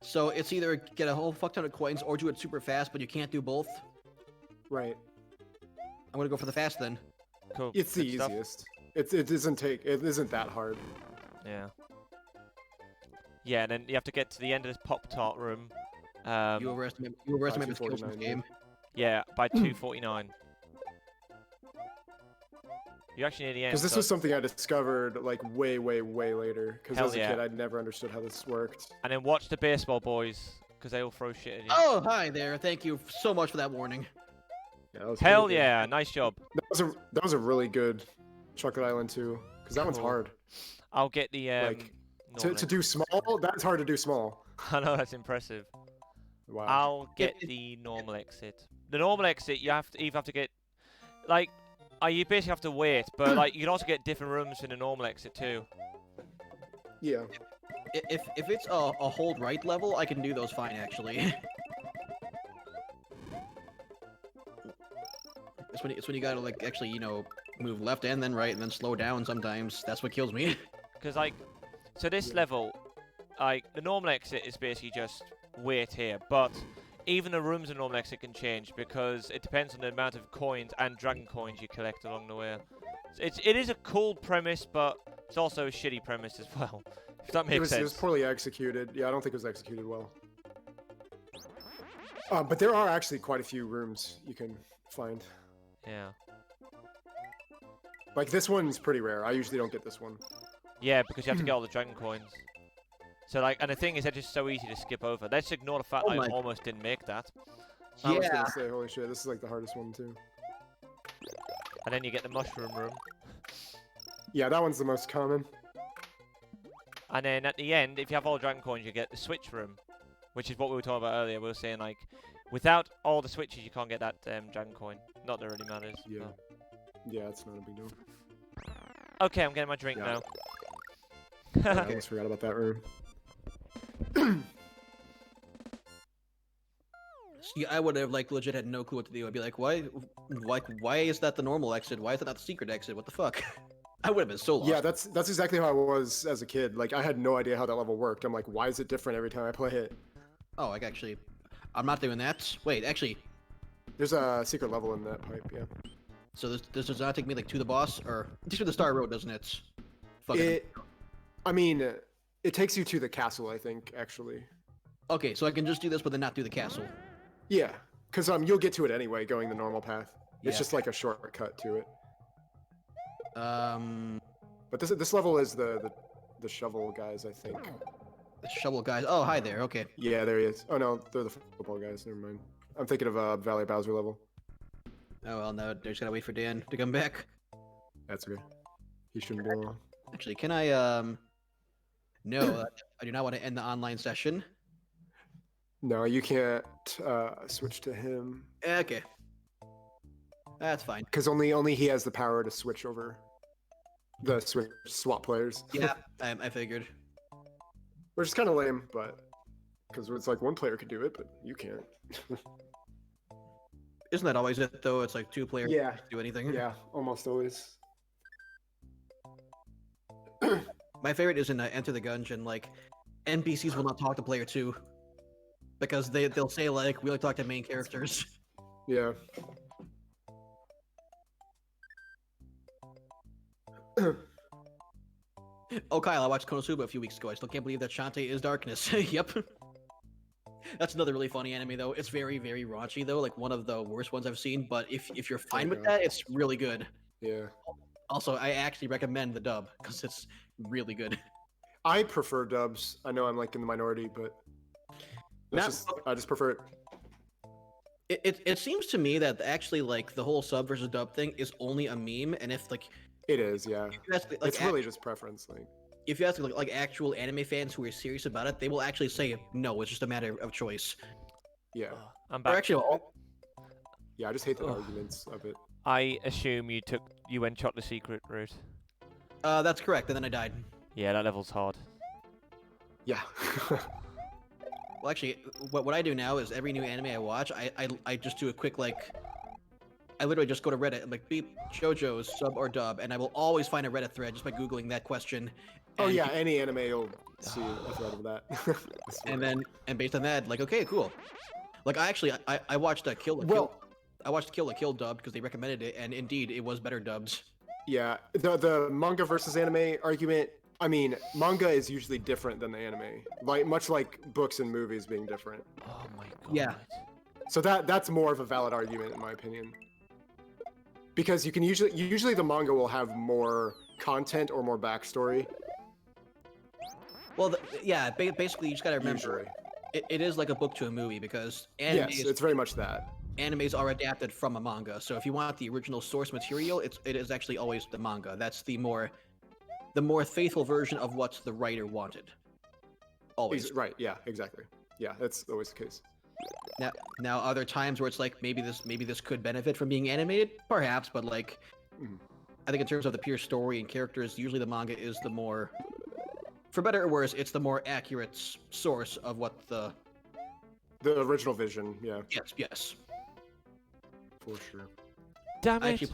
so it's either get a whole fuck ton of coins or do it super fast, but you can't do both. Right. I'm gonna go for the fast then. Cool. It's the Good stuff. easiest. It isn't that hard. Yeah. Yeah, and then you have to get to the end of this Pop-Tart room. You overestimate my skills in this 249, game. Yeah, by 249. You're actually near the end. Because this so- was something I discovered like way later. Because Hell as a yeah. kid, I'd never understood how this worked. And then watch the baseball boys, because they all throw shit at you. Oh, hi there. Thank you so much for that warning. Yeah, that was Hell pretty good. yeah, nice job. That was a really good Chocolate Island too. Because that one's Cool. hard. I'll get the Like, normal To do small, that's hard to do small. I know, that's impressive. Wow. I'll get the normal exit. The normal exit, you either have to get, like, you basically have to wait, but like you can also get different rooms in the normal exit too. Yeah. If it's a hold right level, I can do those fine actually. It's when you gotta like actually, you know, move left and then right and then slow down sometimes. That's what kills me. Because like, so this level, like the normal exit is basically just wait here, but even the rooms in normal exit can change because it depends on the amount of coins and dragon coins you collect along the way. It is a cool premise, but it's also a shitty premise as well. If that makes sense. It was poorly executed. Yeah, I don't think it was executed well. But there are actually quite a few rooms you can find. Yeah. Like this one's pretty rare. I usually don't get this one. Yeah, because you have to get all the dragon coins. So like, and the thing is, they're just so easy to skip over. Let's ignore the fact Oh I my- almost didn't make that. I was Yeah. gonna say, holy shit, this is like the hardest one too. And then you get the mushroom room. Yeah, that one's the most common. And then at the end, if you have all the dragon coins, you get the switch room, which is what we were talking about earlier. We were saying like, without all the switches, you can't get that dragon coin. Not that it really matters. Yeah. but- Yeah, it's not a big deal. Okay, I'm getting my drink Yeah. now. I almost forgot about that room. See, I would have like legit had no clue what to do. I'd be like, why is that the normal exit? Why is that not the secret exit? What the fuck? I would have been so lost. Yeah, that's exactly how I was as a kid. Like I had no idea how that level worked. I'm like, why is it different every time I play it? Oh, like actually, I'm not doing that. Wait, actually, There's a secret level in that pipe, yeah. so this does not take me like to the boss or to the Star Road, doesn't it? Fucking. I mean, it takes you to the castle, I think, actually. Okay, so I can just do this, but then not do the castle. Yeah, because you'll get to it anyway, going the normal path. It's Yeah. just like a shortcut to it. The But this level is the shovel guys, I think. shovel guys. Oh, hi there. Okay. Yeah, there he is. Oh no, they're the football guys. Never mind. I'm thinking of Valley Bowser level. Oh well, no, they just gotta wait for Dan to come back. That's okay. He shouldn't be long. Actually, can I No, I do not want to end the online session. No, you can't switch to him Okay. That's fine. because only he has the power to switch over the swap players. Yeah, I figured. Which is kind of lame, but because it's like one player could do it, but you can't. Isn't that always it though? It's like two players Yeah. can't do anything. Yeah, almost always. My favorite is in Enter the Gungeon. Like NPCs will not talk to player two because they'll say like we only talk to main characters. Yeah. Oh, Kyle, I watched Konosuba a few weeks ago. I still can't believe that Shantae is darkness. Yep. That's another really funny anime though. It's very, very raunchy though, like one of the worst ones I've seen. But if you're fine with God. that, it's really good. Yeah. Also, I actually recommend the dub because it's really good. I prefer dubs. I know I'm like in the minority, but I just prefer it. It seems to me that actually like the whole sub versus dub thing is only a meme, and if like It is, yeah. if you ask, like, It's really just preference, like. if you ask like actual anime fans who are serious about it, they will actually say no. It's just a matter of choice. Yeah. I'm Or back. actually, Yeah, I just hate the Ugh. arguments of it. I assume you went shot the secret route. that's correct. And then I died. Yeah, that level's hard. Yeah. Well, actually, what I do now is every new anime I watch, I just do a quick like. I literally just go to Reddit and like beep JoJo's sub or dub, and I will always find a Reddit thread just by googling that question. Oh and- yeah, any anime you'll see a thread of that. I swear. And based on that, like okay, cool. Like I watched Kill la Kill. Well- I watched Kill la Kill dubbed because they recommended it, and indeed it was better dubbed. Yeah, the manga versus anime argument. I mean, manga is usually different than the anime, like much like books and movies being different. Oh my god. Yeah. So that's more of a valid argument in my opinion. because you can usually the manga will have more content or more backstory. Well, yeah, basically you just gotta remember, Usually. it is like a book to a movie because Yes, it's very much that. animes are adapted from a manga. So if you want the original source material, it is actually always the manga. That's the more faithful version of what the writer wanted. Always. Right, yeah, exactly. Yeah, that's always the case. Now are there times where it's like maybe this could benefit from being animated? Perhaps, but like I think in terms of the pure story and characters, usually the manga is the more, for better or worse, it's the more accurate source of what the original vision, yeah. Yes. For sure. Damn I it!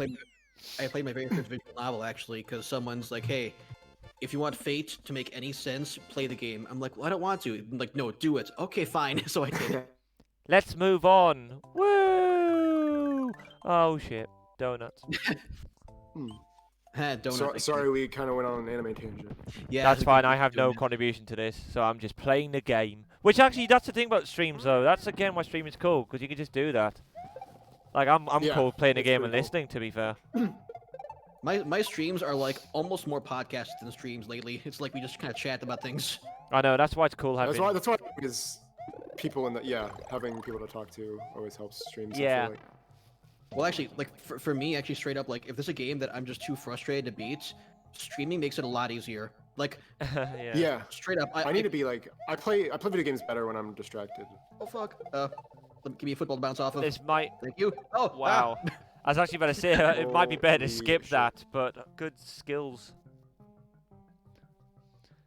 played my very first visual novel actually because someone's like, hey, if you want Fate to make any sense, play the game. I'm like, well, I don't want to. I'm like, no, do it. Okay, fine. So I did it. Let's move on. Woo! Oh shit, donuts. Sorry, we kind of went on an anime tangent. Yeah, That's it's a fine. good I have no doing it. contribution to this, so I'm just playing the game. Which actually, that's the thing about streams, though. That's again why streaming is cool, because you can just do that. Like I'm Yeah, cool playing the it's game and pretty cool. listening. To be fair. My streams are like almost more podcasts than streams lately. It's like we just kind of chat about things. I know. That's why it's cool having. That's why because people having people to talk to always helps streams. I Yeah. feel like. Well, actually, like for me, actually, straight up, like if there's a game that I'm just too frustrated to beat, streaming makes it a lot easier. Like Yeah. Yeah. straight up, I need to be like I play video games better when I'm distracted. Oh fuck! Give me a football to bounce off of. This might. Thank you. Oh Wow. I was actually about to say it might be better to Holy skip shit. that, but good skills.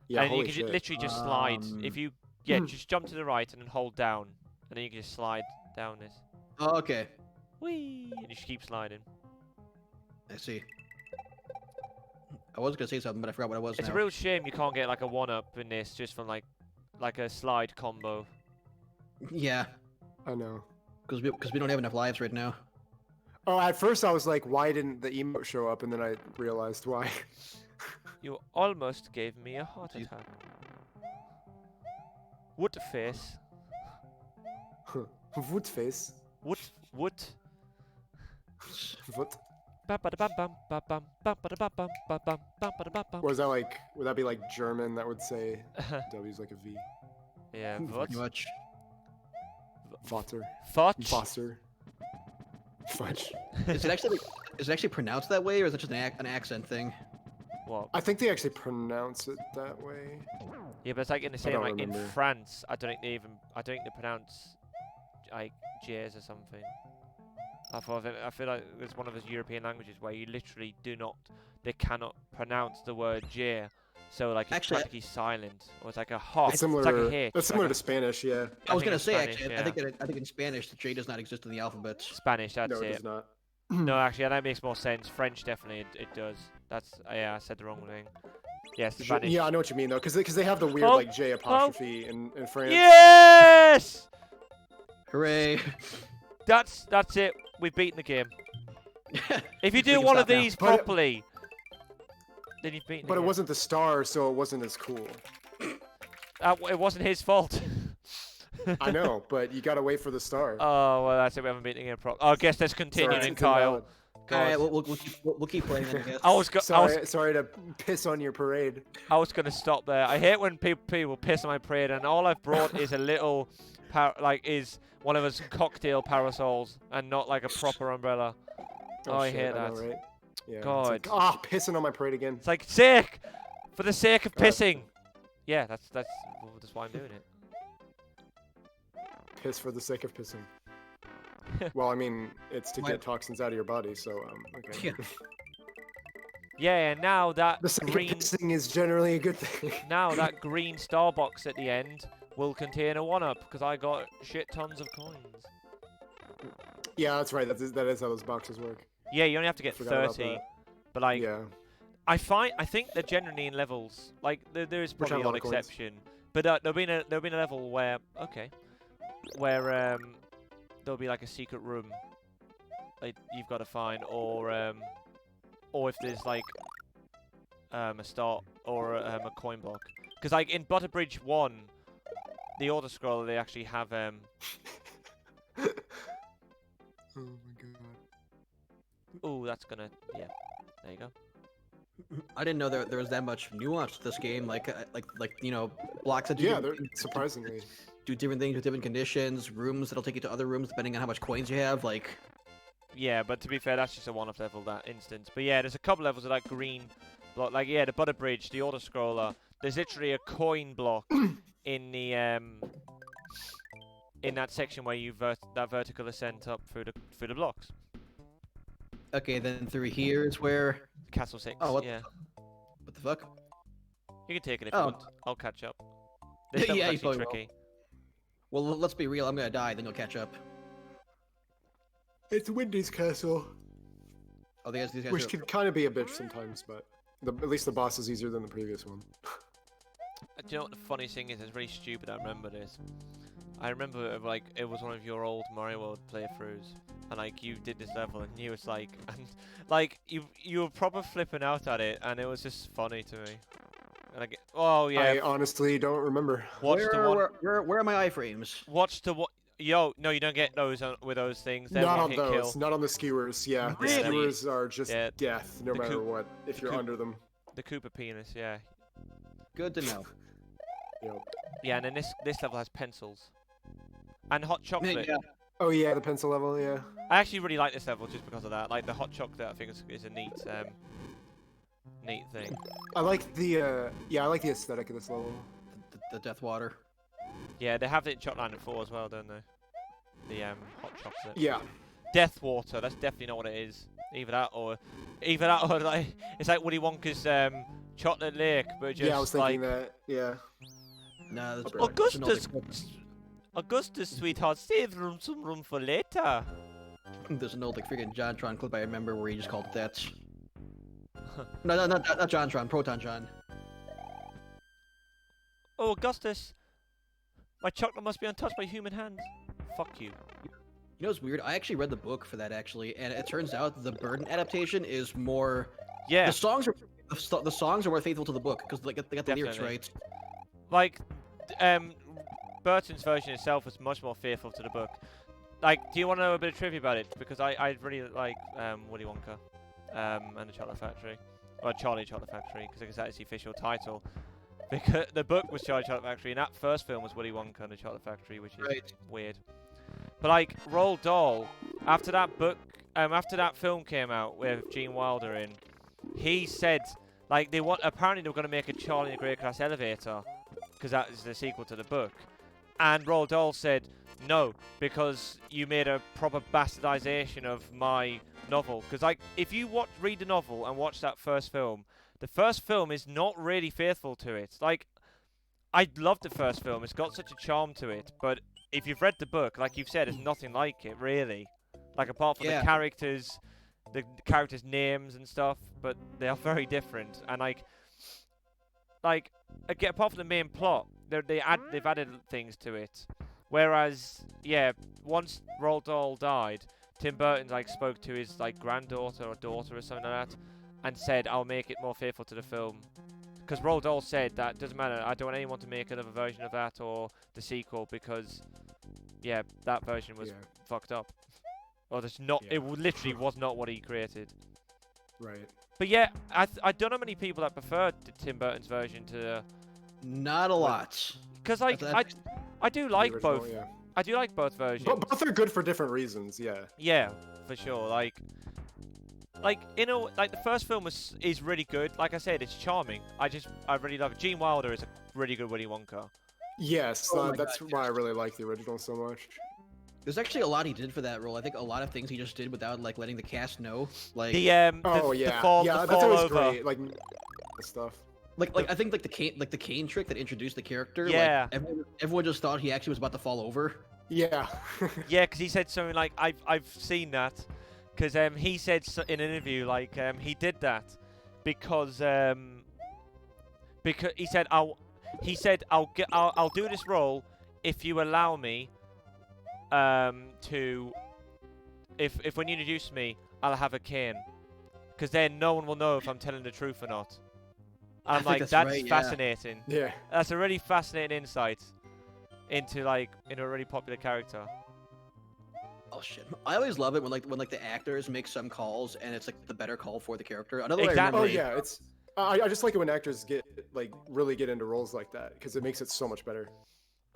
Yeah, And you holy can shit. literally just slide. If you just jump to the right and then hold down, and then you can just slide down this. Oh, okay. Whee! And you just keep sliding. I see. I was gonna say something, but I forgot what it was. It's a now. real shame you can't get like a one-up in this just from like a slide combo. Yeah, I know. because we don't have enough lives right now. Oh, at first I was like, why didn't the emote show up? And then I realized why. You almost gave me a heart Jeez. attack. Wood face. Wood face. Wood. What? Was that like? Would that be like German? That would say W's like a V. Yeah, what? Pretty much. Vater. Fudge? Wasser. Fudge. Is it actually pronounced that way, or is it just an accent thing? What? I think they actually pronounce it that way. Yeah, but it's like in the same, don't like in remember. France, I don't think they pronounce like J's or something. I feel like it's one of those European languages where you literally they cannot pronounce the word J. So like it's Actually, practically silent, or it's like a hop. It's It's like similar. a hit. That's similar to Spanish, yeah. I was think gonna in say Spanish, actually, yeah. I think in Spanish the J does not exist in the alphabet. Spanish. That's No, it it. does not. No, actually, that makes more sense. French definitely it does. That's yeah, I said the wrong thing. Yes, Spanish. Yeah, I know what you mean though, because they have the weird Oh, like J apostrophe in France. Yes! Hooray! That's it. We've beaten the game. If you We do can one of stop now. these But it- properly, then you've beaten. But the it game. wasn't the star, so it wasn't as cool. It wasn't his fault. I know, but you gotta wait for the star. Oh well, that's it. We haven't beaten the game properly. Oh, I guess let's continue Sorry, then, it's Kyle. invalid. All right, God. we'll keep playing then, I guess. I was Sorry to piss on your parade. gonna stop there. I hate when people piss on my parade, and all I've brought is a little, is one of those cocktail parasols, and not like a proper umbrella. Oh, I shit, hear know, that. right? Yeah. God. Pissing on my parade again. It's like sick, for the sake of God. pissing. Yeah, that's why I'm doing it. Piss for the sake of pissing. Well, I mean, it's to get toxins out of your body, so okay. Yeah. Yeah, and now that The sake of green, pissing is generally a good thing. now that green star box at the end will contain a one-up because I got shit tons of coins. Yeah, that's right. That is how those boxes work. Yeah, you only have to get Forgot about 30, that. but like Yeah. I think they're generally in levels. Like there is Which have probably a lot an of coins. exception, but there'll be a level where there'll be like a secret room like you've got to find, or if there's like a start or a coin block. Because like in Butterbridge 1, the auto scroller they actually have Oh my god. Ooh, that's gonna, yeah. There you go. I didn't know there was that much nuance to this game. Like you know, blocks that do Yeah, different they're surprisingly. do different things with different conditions, rooms that'll take you to other rooms depending on how much coins you have. Like, Yeah, but to be fair, that's just a one-off level, that instance. But yeah, there's a couple levels of that green block. Like, yeah, the butter bridge, the auto-scroller. There's literally a coin block in the, in that section where you that vertical ascent up through the blocks. okay, then through here is where. Castle 6, Oh, what yeah. What the fuck? You can take it if you Oh. want. I'll catch up. This level's Yeah, you actually probably will. tricky. Well, let's be real. I'm gonna die, then you'll catch up. It's Wendy's Castle, Oh, these guys which are... can kind of be a bitch sometimes, but at least the boss is easier than the previous one. Do you know what the funniest thing is? It's really stupid. I remember this. I remember like it was one of your old Mario World playthroughs, and like you did this level, and you was like, and like you were proper flipping out at it, and it was just funny to me. And I get, oh yeah. I honestly don't remember. Watch the one. Where are my iframes? Watch the what? Yo, no, you don't get those with those things. They're Not on one-hit those. kill. Not on the skewers. Yeah, the Really? skewers are just Yeah. death, no The matter coup- what. If you're coup- under them. The Koopa penis, yeah. Good to know. Yep. Yeah, and then this level has pencils. And hot chocolate. Yeah. Oh yeah, the pencil level. Yeah. I actually really like this level just because of that. Like the hot chocolate, I think is a neat neat thing. I like the I like the aesthetic of this level. The Death Water. Yeah, they have it in Chopland 4 as well, don't they? The hot chocolate. Yeah. Death water. That's definitely not what it is. Either that or like it's like Willy Wonka's chocolate lake, but just Yeah, I was like thinking that. Yeah. No, that's Augustus, sweetheart, save some room for later. There's an old like freaking JonTron clip I remember where he just called it that. No, not JonTron, Proton John. Oh, Augustus, my chocolate must be untouched by human hands. Fuck you. You know what's weird? I actually read the book for that actually, and it turns out the Burden adaptation is more. Yeah. The songs are more faithful to the book because they got the lyrics Definitely. right. Like, Burton's version itself was much more faithful to the book. Like, do you want to know a bit of trivia about it? Because I really like Willy Wonka and the Chocolate Factory. Or Charlie Chocolate Factory, because that is the official title. Because the book was Charlie Chocolate Factory, and that first film was Willy Wonka and the Chocolate Factory, which is Right. weird. But like, Roald Dahl, after that book, after that film came out with Gene Wilder in, he said, like, apparently they were going to make a Charlie and the Great Class Elevator, because that is the sequel to the book. And Roald Dahl said, no, because you made a proper bastardization of my novel. Because, like, if you read the novel and watch that first film, the first film is not really faithful to it. Like, I loved the first film. It's got such a charm to it. But if you've read the book, like you've said, it's nothing like it, really. Like, apart from the characters' names and stuff. But they are very different. And, again, apart from the main plot, they've added things to it. Whereas, yeah, once Roald Dahl died, Tim Burton spoke to his granddaughter or daughter or something like that, and said, "I'll make it more faithful to the film." Because Roald Dahl said that doesn't matter. I don't want anyone to make another version of that or the sequel because, yeah, that version was fucked up. Or there's not. Yeah. It literally was not what he created. Right. But yeah, I don't know many people that preferred Tim Burton's version to. Not a lot. Because I do like original, both. yeah. I do like both versions. But both are good for different reasons. Yeah. Yeah, for sure. Like the first film is really good. Like I said, it's charming. I really love it. Gene Wilder is a really good Willy Wonka. Yes, Oh my that's God, why I really like the original so much. There's actually a lot he did for that role. I think a lot of things he just did without letting the cast know. Like The Oh yeah, the fall, yeah, the that's fall always over. great. Like stuff. I think the cane trick that introduced the character. Yeah. Like, everyone just thought he actually was about to fall over. Yeah. Yeah, because he said something like, "I've seen that," because he said in an interview he did that because he said I'll do this role if you allow me to if when you introduce me I'll have a cane, because then no one will know if I'm telling the truth or not. And I'm like, that's right, yeah. fascinating. Yeah. That's a really fascinating insight into a really popular character. Oh shit! I always love it when like the actors make some calls and it's like the better call for the character. Another way I Exactly. Oh remember. yeah, it's. I just like it when actors get like really get into roles like that because it makes it so much better.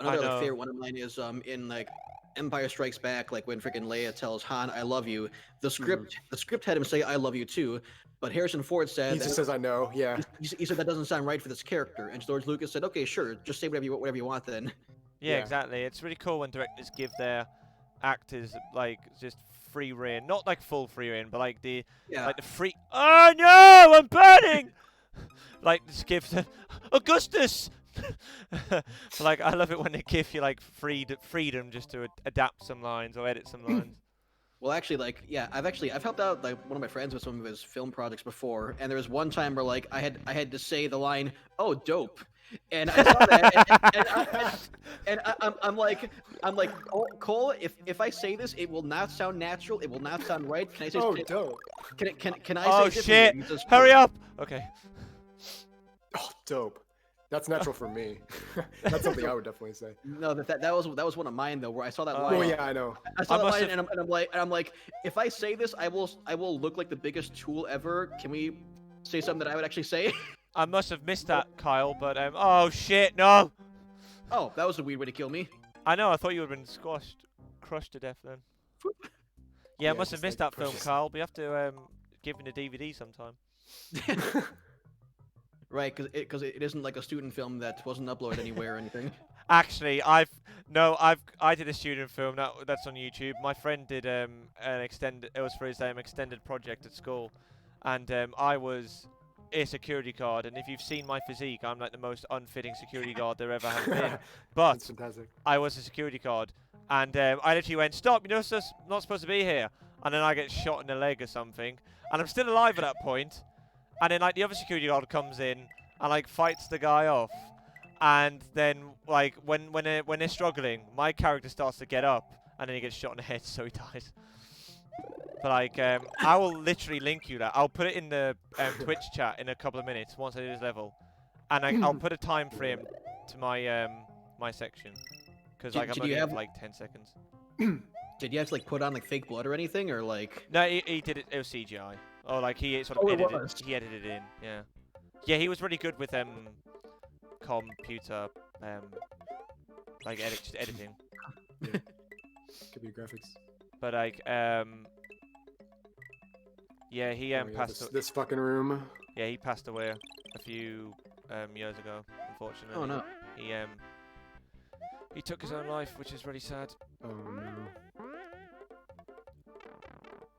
I Another like know. favorite one of mine is in like Empire Strikes Back, like when freaking Leia tells Han, "I love you." The script had him say, "I love you too," but Harrison Ford said He just says, "I know." Yeah. he said that doesn't sound right for this character, and George Lucas said, "Okay, sure, just say whatever you want then." Yeah, Yeah. exactly. It's really cool when directors give their actors like just free reign, not like full free reign, but like the Yeah. like the free. Oh no, I'm burning! Like just give the Augustus. But, like I love it when they give you like freedom just to adapt some lines or edit some lines. Well, actually, like, yeah, I've helped out like one of my friends with some of his film projects before, and there was one time where like I had to say the line, "Oh, dope," and I saw that, I'm like, Cole, if I say this, it will not sound natural, it will not sound right. Can I say? Oh, dope. Can I Oh say? shit! He says, Hurry "Sure." up! Okay. Oh, dope. That's natural for me. That's something I would definitely say. No, that was one of mine though, where I saw that Oh. line. Oh yeah, I know. I saw I that must line, have- and I'm like, if I say this, I will look like the biggest tool ever. Can we say something that I would actually say? I must have missed that, Kyle. But oh shit, no! Oh, that was a weird way to kill me. I know. I thought you would have been crushed to death then. Yeah, I Yeah, must have just, missed like, that film, pushes- Kyle. We have to give me the DVD sometime. Right, because it isn't like a student film that wasn't uploaded anywhere or anything. Actually, I did a student film that's on YouTube. My friend did an extended. It was for his extended project at school, and I was a security guard. And if you've seen my physique, I'm like the most unfitting security guard there ever has been. But That's fantastic. I was a security guard, and I literally went, "Stop! You're not supposed to be here." And then I get shot in the leg or something, and I'm still alive at that point. And then like the other security guard comes in and like fights the guy off, and then like when they're struggling, my character starts to get up, and then he gets shot in the head, so he dies. But like I will literally link you that. I'll put it in the Twitch chat in a couple of minutes once I do this level, and I'll put a time frame to my my section because like I'm Did only you in have- for like 10 seconds. Did you have to like put on like fake blood or anything, or like? No, he did it. It was CGI. Or like he sort Oh, of it edited. was. He edited it in. Yeah. Yeah, he was really good with computer like just editing. Could be graphics. But like yeah, he Oh, yeah, passed. this fucking room. Yeah, he passed away a few years ago. Unfortunately. Oh no. He took his own life, which is really sad. Oh no.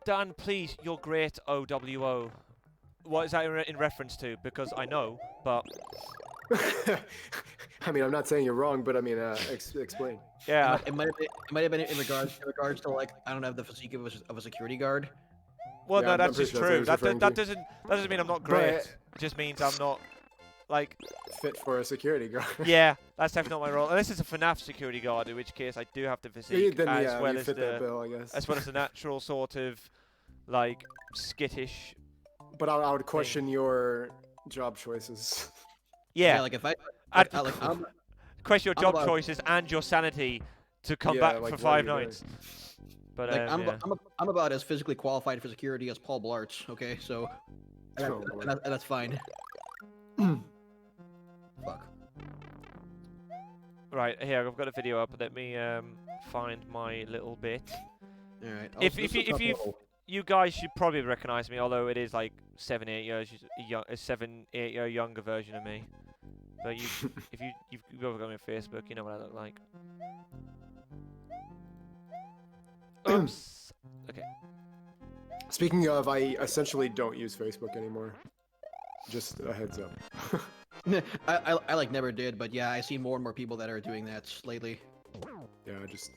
Dan, please, you're great, OWO. What is that in reference to? Because I know, but I mean, I'm not saying you're wrong, but I mean, explain. yeah, It might have been in regards to like I don't have the physique of a security guard. well, Yeah, no, I'm that's pretty just sure that's what true. he was That referring doesn't mean I'm not great. But- It just means I'm not like Fit for a security guard. yeah. That's definitely not my role. Unless it's a FNAF security guard, in which case I do have the Yeah, physique then, as yeah, well you as fit that the bill, I guess. as well as the natural sort of like skittish. But I would question your job choices. Yeah, Like if I I'd like I'm, question your I'm job about- choices and your sanity to come Yeah, back like, for what are 5 you doing? nights. But like yeah. I'm about as physically qualified for security as Paul Blart. Okay, so and, Oh, boy. and that's fine. Fuck. Right, here, I've got a video up. Let me find my little bit. All right. If you guys should probably recognize me, although it is like 7, 8 years, a 7, 8 year younger version of me. But you, if you've ever got me on Facebook, you know what I look like. Oops. Okay. Speaking of, I essentially don't use Facebook anymore. Just a heads up. I like never did, but yeah, I see more and more people that are doing that lately. Yeah, just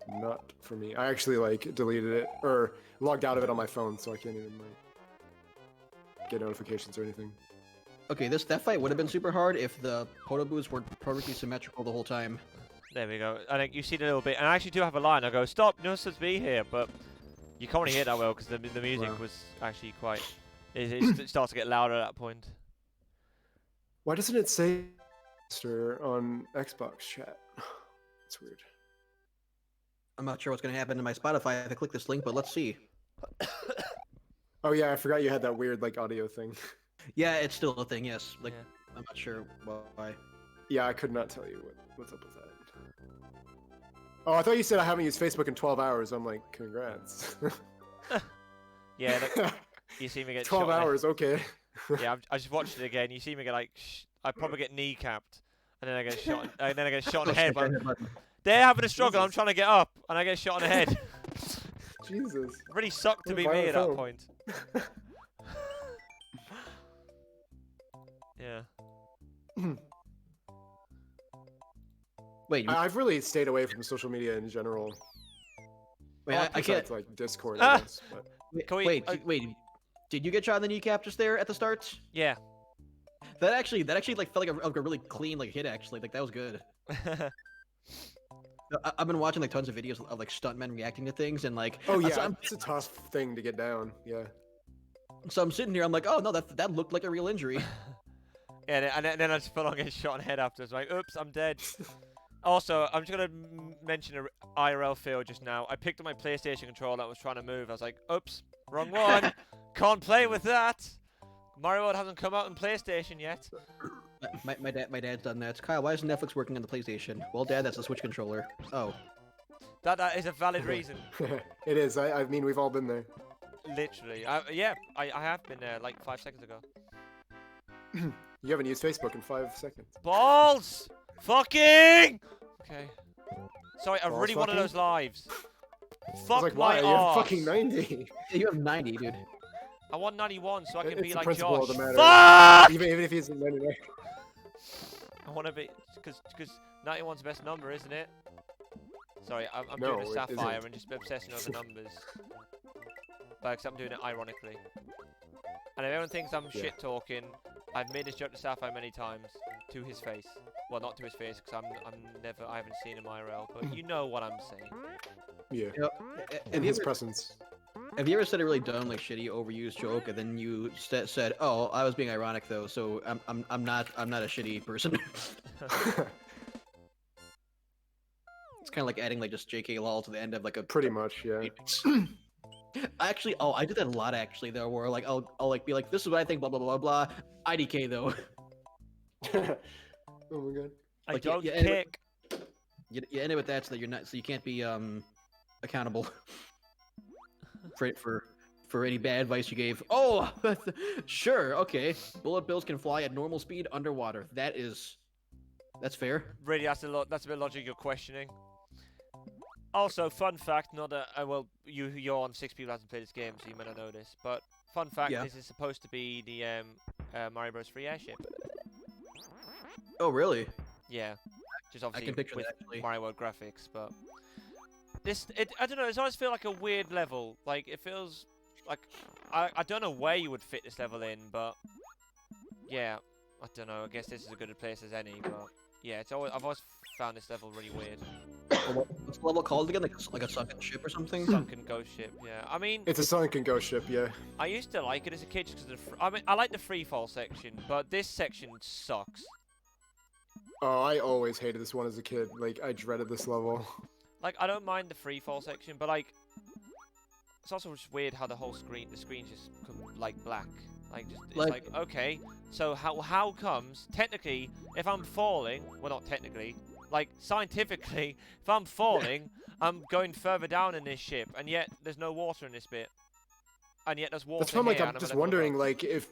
not for me. I actually like deleted it or logged out of it on my phone, so I can't even like get notifications or anything. Okay, that fight would have been super hard if the Poto boots were perfectly symmetrical the whole time. There we go. I think you see it a little bit, and I actually do have a line. I go, "Stop! You're not supposed to be here," but you can't really hear that well because the music Wow. was actually quite. It starts to get louder at that point. Why doesn't it say on Xbox chat? It's weird. I'm not sure what's gonna happen to my Spotify if I click this link, but let's see. Oh yeah, I forgot you had that weird like audio thing. Yeah, it's still a thing. Yes, like Yeah. I'm not sure why. Yeah, I could not tell you what's up with that. Oh, I thought you said I haven't used Facebook in 12 hours. I'm like, congrats. Yeah, look, you see me get 12 shot. hours, okay. Yeah, I just watched it again. You see me get like, I probably get kneecapped, and then I get shot, and then I get shot in the head. But they're having a struggle. I'm Jesus. trying to get up, and I get shot in the head. Jesus. Really sucked to What a be me violent at that film. point. Yeah. Wait, I've really stayed away from social media in general. wait, I can't. Besides, like Discord, I guess. But... Can we- Wait. Did you get shot in the kneecap just there at the start? Yeah. That actually like felt like a really clean like hit actually. Like that was good. I've been watching like tons of videos of like stuntmen reacting to things and like. Oh yeah, so it's a tough thing to get down. Yeah. I'm sitting here. I'm like, oh no, that looked like a real injury. Yeah, and then I just fell on getting shot in the head after. I was like, oops, I'm dead. Also, I'm just gonna mention an IRL fail just now. I picked up my PlayStation controller that was trying to move. I was like, oops, wrong one. Can't play with that. Mario World hasn't come out on PlayStation yet. My dad's done that. Kyle, why isn't Netflix working on the PlayStation? Well, Dad, that's a Switch controller. Oh. That is a valid reason. It is. I mean, we've all been there. Literally. Yeah, I have been there like 5 seconds ago. You haven't used Facebook in 5 seconds. Balls! Fucking! Okay. Sorry, I Balls really wanted fucking? those lives. I was Fuck like, my why? You're arse. fucking 90. You have 90, dude. I want 91 so I can It's be the like principle Josh. of the matter. Fuck! Even if he's 99. I want to be, because 91's the best number, isn't it? Sorry, I'm No, doing a it sapphire isn't. and just obsessing over numbers. But because I'm doing it ironically. And if everyone thinks I'm Yeah. shit talking, I've made this joke to Sapphire many times to his face. Well, not to his face because I haven't seen him IRL, but you know what I'm saying. Yeah. Have In you his ever, presence. have you ever said a really dumb, like shitty, overused joke, and then you said, "Oh, I was being ironic though, so I'm not a shitty person." It's kind of like adding like just JK lol to the end of like a Pretty much, yeah. Actually, I do that a lot actually though, where like I'll like be like, "This is what I think," blah blah blah blah. IDK though. Oh my god. I Like, don't yeah, anyway- kick. You end it with that so that you're not, so you can't be accountable for any bad advice you gave. Oh, sure, okay. Bullet bills can fly at normal speed underwater. That's fair. Really, that's a bit of logic you're questioning. Also, fun fact, not that well, you're on 6 people hasn't played this game, so you may not know this, but fun fact, Yeah. this is supposed to be the Mario Bros. 3 airship. Oh, really? Yeah, just I obviously can picture with that actually. Mario World graphics, but I don't know. It always feel like a weird level. Like it feels like I don't know where you would fit this level in, but yeah, I don't know. I guess this is as good a place as any, but yeah, I've always found this level really weird. What's the level called again? Like a sunken ship or something? Sunken ghost ship. Yeah, I mean, It's a sunken ghost ship, yeah. I used to like it as a kid just because I mean, I like the free fall section, but this section sucks. Oh, I always hated this one as a kid. Like, I dreaded this level. Like, I don't mind the free fall section, but like, it's also just weird how the screen just like black. Like, just it's like okay, so how comes technically if I'm falling, well not technically, like scientifically, if I'm falling, I'm going further down in this ship, and yet there's no water in this bit, and yet there's water That's from like here, I'm and just at level wondering, above. like if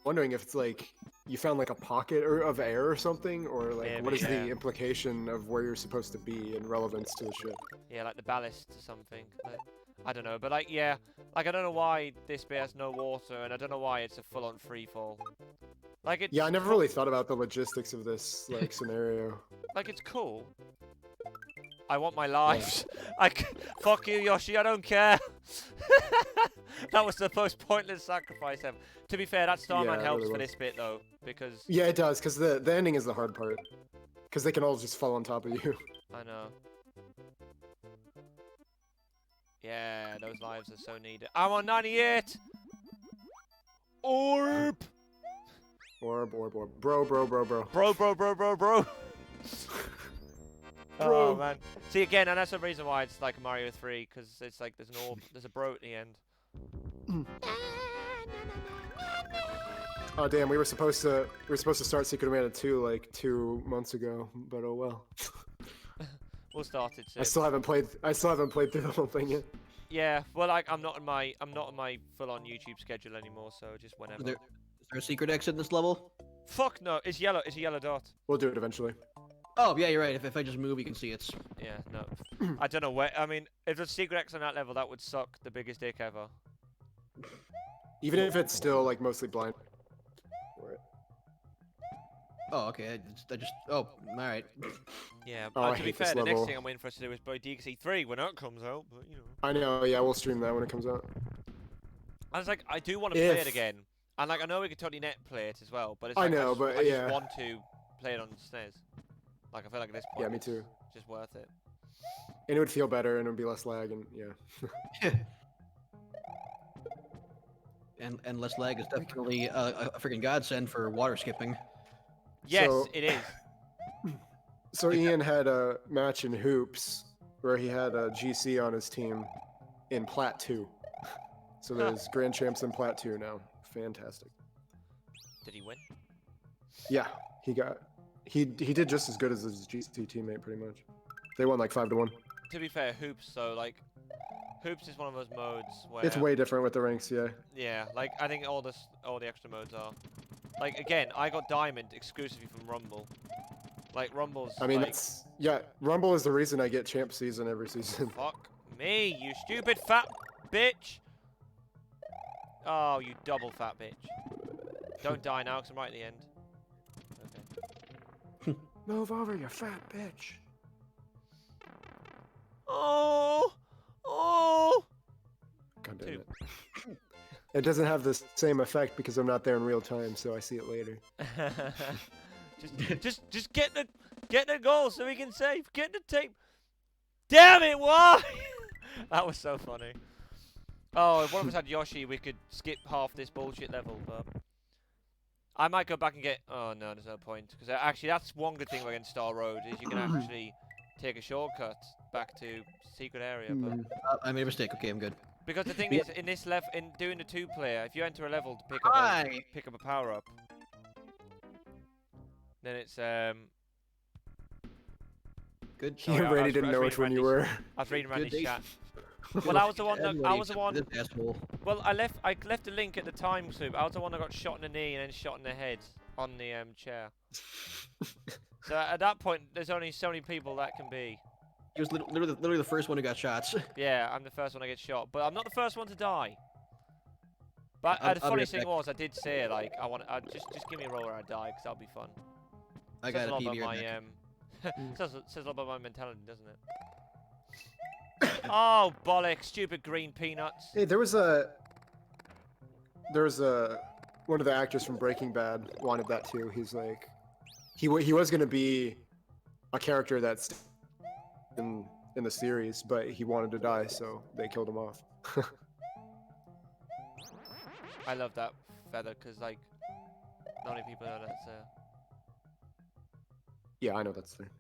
it's like you found like a pocket of air or something, or like Maybe, what is yeah. the implication of where you're supposed to be in relevance to the ship? Yeah, like the ballast or something. Like, I don't know, but like yeah, like I don't know why this bit has no water, and I don't know why it's a full-on free fall. Like it's Yeah, I never really thought about the logistics of this like scenario. like it's cool. I want my lives. Fuck you, Yoshi. I don't care. That was the most pointless sacrifice ever. To be fair, that Starman Yeah, it helps really for was. this bit though, because Yeah, it does, because the ending is the hard part. Because they can all just fall on top of you. I know. Yeah, those lives are so needed. I'm on 98. Orb. Orb. Bro. Bro. Oh Bro. man. See again, and that's the reason why it's like Mario 3, because it's like there's an orb, there's a bro at the end. Oh damn, we were supposed to start Secret of Mana 2 like 2 months ago, but oh well. We'll start it soon. I still haven't played through the whole thing yet. Yeah, well, like I'm not on my full-on YouTube schedule anymore, so just whenever. Is there a secret exit in this level? Fuck no, it's yellow. It's a yellow dot. We'll do it eventually. Oh yeah, you're right. If I just move, you can see it's. Yeah, no. I don't know where. I mean, if there's secret X on that level, that would suck the biggest dick ever. Even if it's still like mostly blind. Oh okay. I just. Oh, all right. Yeah. Oh, I to be hate this fair, the next level. thing I'm waiting for us to do is play DXC 3 when that comes out, but you know. I know, yeah, we'll stream that when it comes out. I was like, I do want to play it again, and like I know we could totally net play it as well, but it's like, I just want to play it on SNES. Like I feel like at this point, Yeah, me too. It's just worth it. And it would feel better, and it would be less lag, and yeah. And less lag is definitely a freaking godsend for water skipping. Yes, So- it is. So Ian had a match in hoops where he had a GC on his team in Plat 2. So there's Grand Champs in Plat 2 now. Fantastic. Did he win? Yeah, he did just as good as his GC teammate pretty much. They won like 5-1. To be fair, hoops. So like, hoops is one of those modes where It's way different with the ranks, yeah. Yeah, like I think all the extra modes are. Like again, I got diamond exclusively from Rumble. Like Rumble's. I mean, like, it's yeah. Rumble is the reason I get champ season every season. fuck me, you stupid fat bitch. Oh, you double fat bitch. Don't die now, cause I'm right at the end. Okay. Move over, you fat bitch. Oh, oh. God damn Two. it. It doesn't have the same effect because I'm not there in real time, so I see it later. just get the goal so we can save. Get the tape. Damn it! Why? That was so funny. Oh, if one of us had Yoshi, we could skip half this bullshit level. But I might go back and get. Oh no, there's no point because actually that's one good thing about Star Road is you can actually take a shortcut back to secret area. But I made a mistake. Okay, I'm good. because the thing Yeah. is, in this level, in doing the 2-player, if you enter a level to pick up a power up, then it's Good. Sorry, You I already was didn't know which one you Randy's- were. I was reading Good Randy's day. chat. Well, I was the one that I was the one. This asshole. Well, I left a link at the time, Soup. I was the one that got shot in the knee and then shot in the head on the chair. So at that point, there's only so many people that can be. He was literally the first one who got shots. Yeah, I'm the first one to get shot, but I'm not the first one to die. But I'll the be funniest right thing was, I did say like I just give me a roll where I die, because that'll be fun. I Says got a a lot about PB my says a lot about my mentality, doesn't it? Oh bollocks! Stupid green peanuts. Hey, there was one of the actors from Breaking Bad wanted that too. He's like, he was gonna be a character that's in the series, but he wanted to die, so they killed him off. I love that feather because like not many people know that's there. Yeah, I know that's the thing.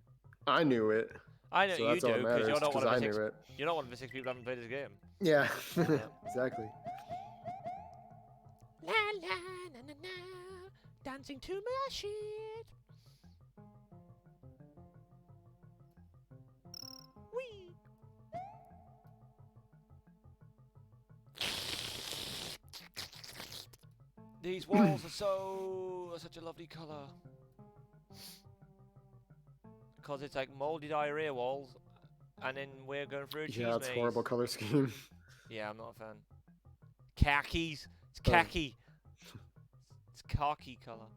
I knew it. I know So you that's do all that because matters, you're not 'cause one of I the six. knew it. You're not one of the 6 people who haven't played this game. Yeah, Yeah. exactly. La la na na na, dancing to my shit. Wee. These walls are such a lovely colour. Because it's like mouldy diarrhea walls, and then we're going through a cheese Yeah, it's maze. horrible color scheme. Yeah, I'm not a fan. Khakis. It's Oh. khaki. It's khaki colour.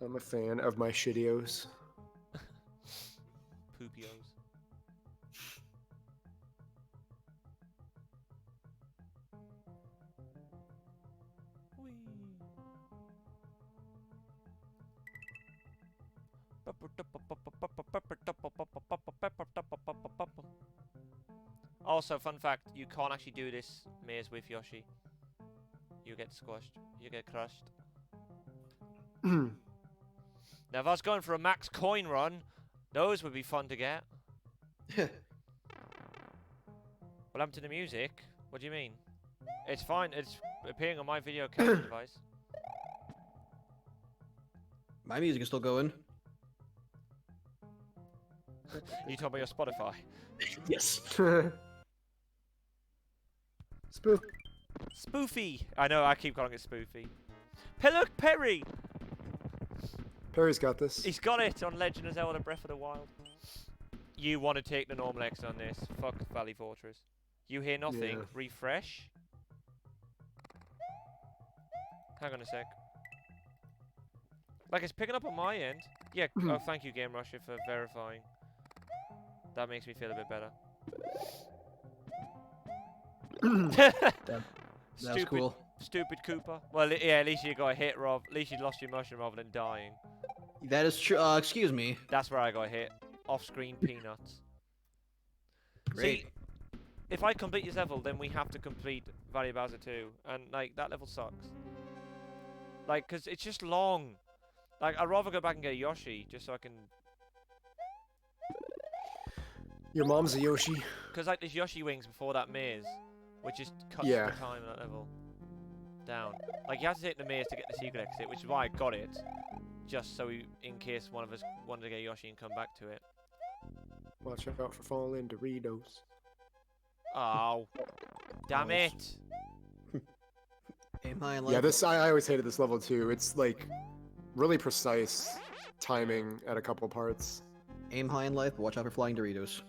I'm a fan of my shittios. Poopios. Also, fun fact, you can't actually do this maze with Yoshi. You get squashed. You get crushed. Now, if I was going for a max coin run, Those would be fun to get. What happened to the music? What do you mean? It's fine. It's appearing on my video camera device. My music is still going. You told me your Spotify. Yes. Spoof. Spoofy. I know. I keep calling it Spoofy. Look, Perry. Perry's got this. He's got it on Legend of Zelda: Breath of the Wild. You want to take the normal X on this? Fuck Valley Fortress. You hear nothing. Yeah. Refresh. Hang on a sec. Like, it's picking up on my end. Yeah. Oh, thank you, Game Rusher, for verifying. That makes me feel a bit better. That's cool. Stupid Cooper. Well, yeah, at least you got a hit, Rob. At least you lost your mushroom rather than dying. That is true. Excuse me. That's where I got hit. Off-screen peanuts. Great. See, if I complete this level, then we have to complete Valley of Bowser 2. And, like, that level sucks. Like, because it's just long. Like, I'd rather go back and get a Yoshi, just so I can... Your mom's a Yoshi. Because, like, there's Yoshi wings before that maze, which is cuts Yeah. the time in that level down. Like, you have to take the maze to get the secret exit, which is why I got it. Just so we, in case one of us wanted to get Yoshi and come back to it. Watch out for falling Doritos. Oh. Damn Oh, it. Aim high and Yeah, light. I always hated this level too. It's like really precise timing at a couple parts. Aim high in life, but watch out for flying Doritos.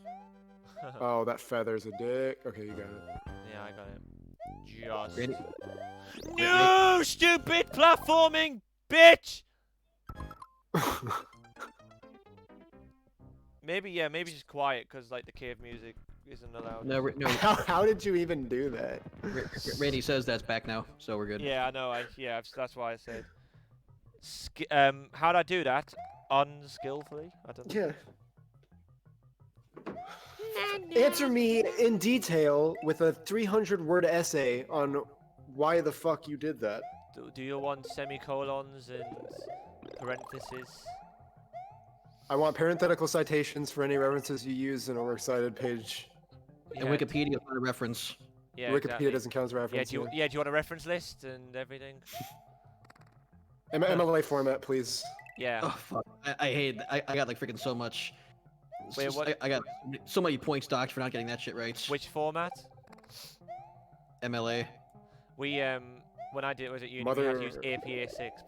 Oh, that feather's a dick. Okay, you got it. Yeah, I got it. Just. Randy, No, stupid platforming bitch! Maybe just quiet, because, like, the cave music isn't allowed. no, no. How did you even do that? Randy says that's back now, so we're good. Yeah, I know. That's why I said. How'd I do that? Unskillfully? I don't know. Yeah. Answer me in detail with a 300-word essay on why the fuck you did that. Do you want semicolons and parentheses? I want parenthetical citations for any references you use in a works cited page. And Wikipedia is not a reference. Yeah, Wikipedia exactly. doesn't count as a Yeah, reference. do you want a reference list and everything? MLA format, please. Yeah. Oh fuck! I hate. I got like freaking so much. It's Wait, just- what? I got so many points docked for not getting that shit right. Which format? MLA. We when I did was at uni, we Mother- had to use APA 6.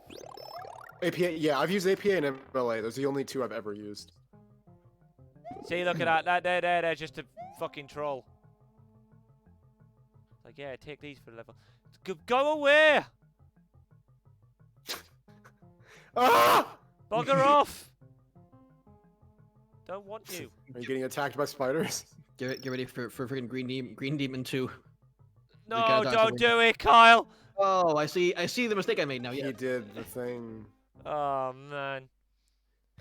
APA, yeah, I've used APA and MLA. Those are the only two I've ever used. See, look at that. They're just a fucking troll. It's like, yeah, take these for the level. Go away! Ah! Bugger off! Don't want you. Are you getting attacked by spiders? Get ready for freaking Green Demon 2. No, gotta dodge don't the do it, Kyle! Oh, I see the mistake I made now. Yeah. He did the thing. Oh, man.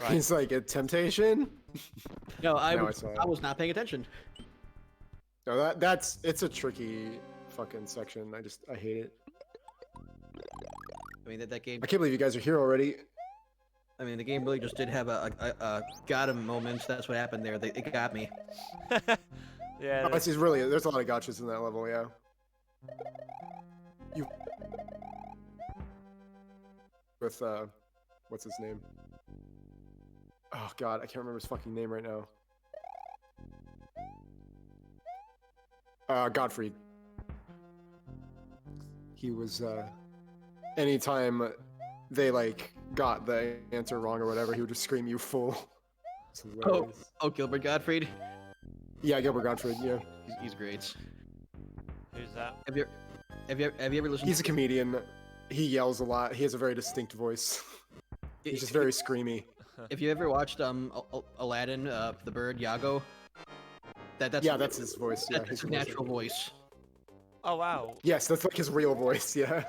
Right. He's like, a temptation? No, I Now I was saw it. I was not paying attention. No, it's a tricky fucking section. I hate it. I mean that game. I can't believe you guys are here already. I mean the game really just did have a got him moment. That's what happened there. It got me. Yeah. Oh, this is really, there's a lot of gotchas in that level, yeah. You... With, what's his name? Oh god, I can't remember his fucking name right now. Godfrey. He was, anytime they, like, got the answer wrong or whatever, he would just scream, "You fool." It's hilarious. Oh, Gilbert Gottfried. Yeah, Gilbert Godfrey, yeah. He's great. Who's that? Have you ever listened? He's a comedian. He yells a lot. He has a very distinct voice. He's just very screamy. If you ever watched Aladdin, the bird Iago, That's his voice. Yeah, that's his voice. natural voice. Oh, wow. Yes, that's like his real voice. Yeah.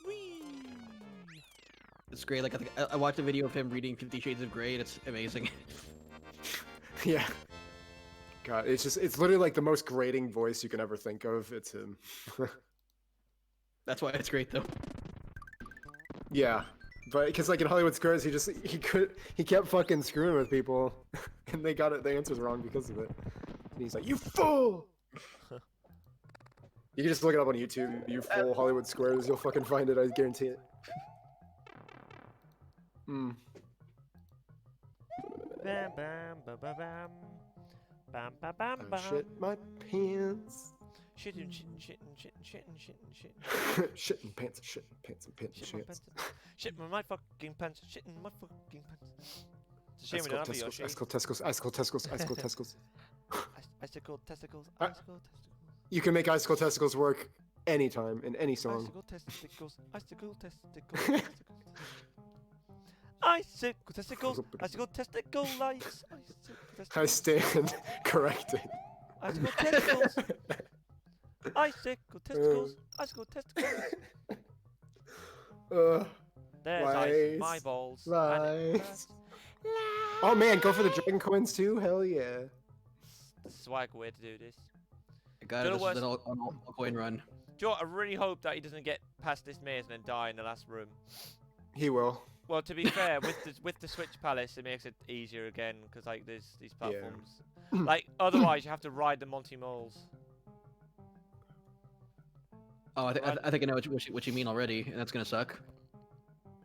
Whee! It's great. Like I watched a video of him reading 50 Shades of Grey, and it's amazing. Yeah. God, it's literally like the most grating voice you can ever think of. It's him. That's why it's great though. Yeah, But because like in Hollywood Squares, he kept fucking screwing with people, and they got the answers wrong because of it. And he's like, "You fool!" You can just look it up on YouTube. "You fool, Hollywood Squares." You'll fucking find it. I guarantee it. Hmm. Bam, bam, ba, ba, bam. Bam, ba, bam, I bam. shit my pants. Shitting, shitting, shitting, shitting, shitting, shitting, shitting. Shitting pants, shitting pants, and pants, Shit my shits. pants. Shit my fucking pants. Shitting my fucking pants. It's a shame we don't have a Yoshi. Icicle testicles, icicle testicles, icicle testicles. Icicle testicles, I- icicle testicles. You can make icicle testicles work anytime in any song. Icicle testicles, icicle testicles, icicle testicles, icicle testicle lights. I stand corrected. Icicle testicles, icicle testicles, icicle testicles. There's ice in my Lies, balls. lies. Oh man, go for the dragon coins too? Hell yeah. The swag way to do this. I got Do it. the This is an all coin run. Do you know what? I really hope that he doesn't get past this maze and then die in the last room. He will. Well, to be fair, with the Switch Palace, it makes it easier again because like there's these platforms. Like otherwise, you have to ride the Monty Moles. Oh, I think I know what you mean already, and that's gonna suck.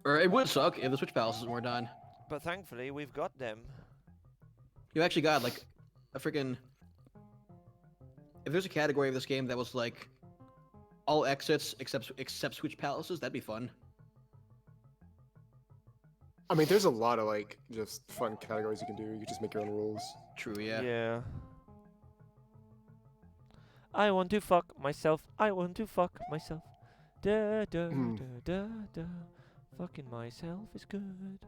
Or it would suck if the Switch Palaces weren't done. But thankfully, we've got them. You actually got like a freaking. If there's a category of this game that was like all exits except Switch Palaces, that'd be fun. I mean, there's a lot of like just fun categories you can do. You can just make your own rules. True, yeah. Yeah. I want to fuck myself. I want to fuck myself. Da da da da da. Fucking myself is good.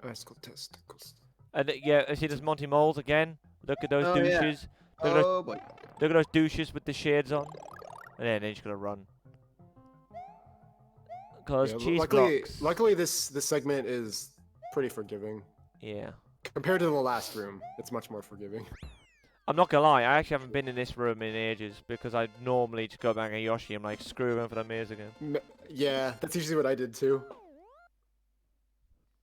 Icicle testicles. And yeah, see, there's Monty Moles again. Look at those Oh, yeah. douches. Look at Oh boy. Look at those douches with the shades on. And then he's gonna run. Cause Yeah, cheese blocks. luckily this segment is pretty forgiving. Yeah. Compared to the last room, it's much more forgiving. I'm not gonna lie, I actually haven't been in this room in ages because I normally just go back at Yoshi and like screw him for the maze again. Yeah, that's usually what I did too.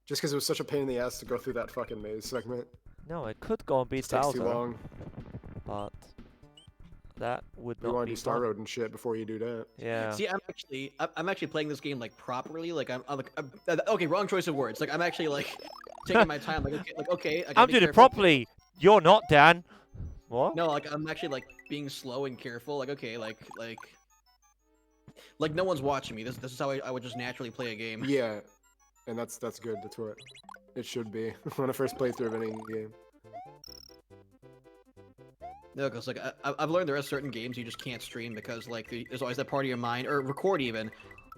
Just because it was such a pain in the ass to go through that fucking maze segment. No, it could go and beat It takes too Bowser, long. but that would We not want to be do Star fun. Road and shit before you do that. Yeah. See, I'm actually playing this game like properly. Like I'm okay. Wrong choice of words. Like I'm actually like taking my time. Like okay. I gotta I'm be doing it careful. properly. You're not, Dan. What? No, like I'm actually like being slow and careful. Like okay, like no one's watching me. This is how I would just naturally play a game. Yeah, and that's good. That's what it should be on a first playthrough of any game. No, because like I've learned there are certain games you just can't stream because like there's always that part of your mind or record even,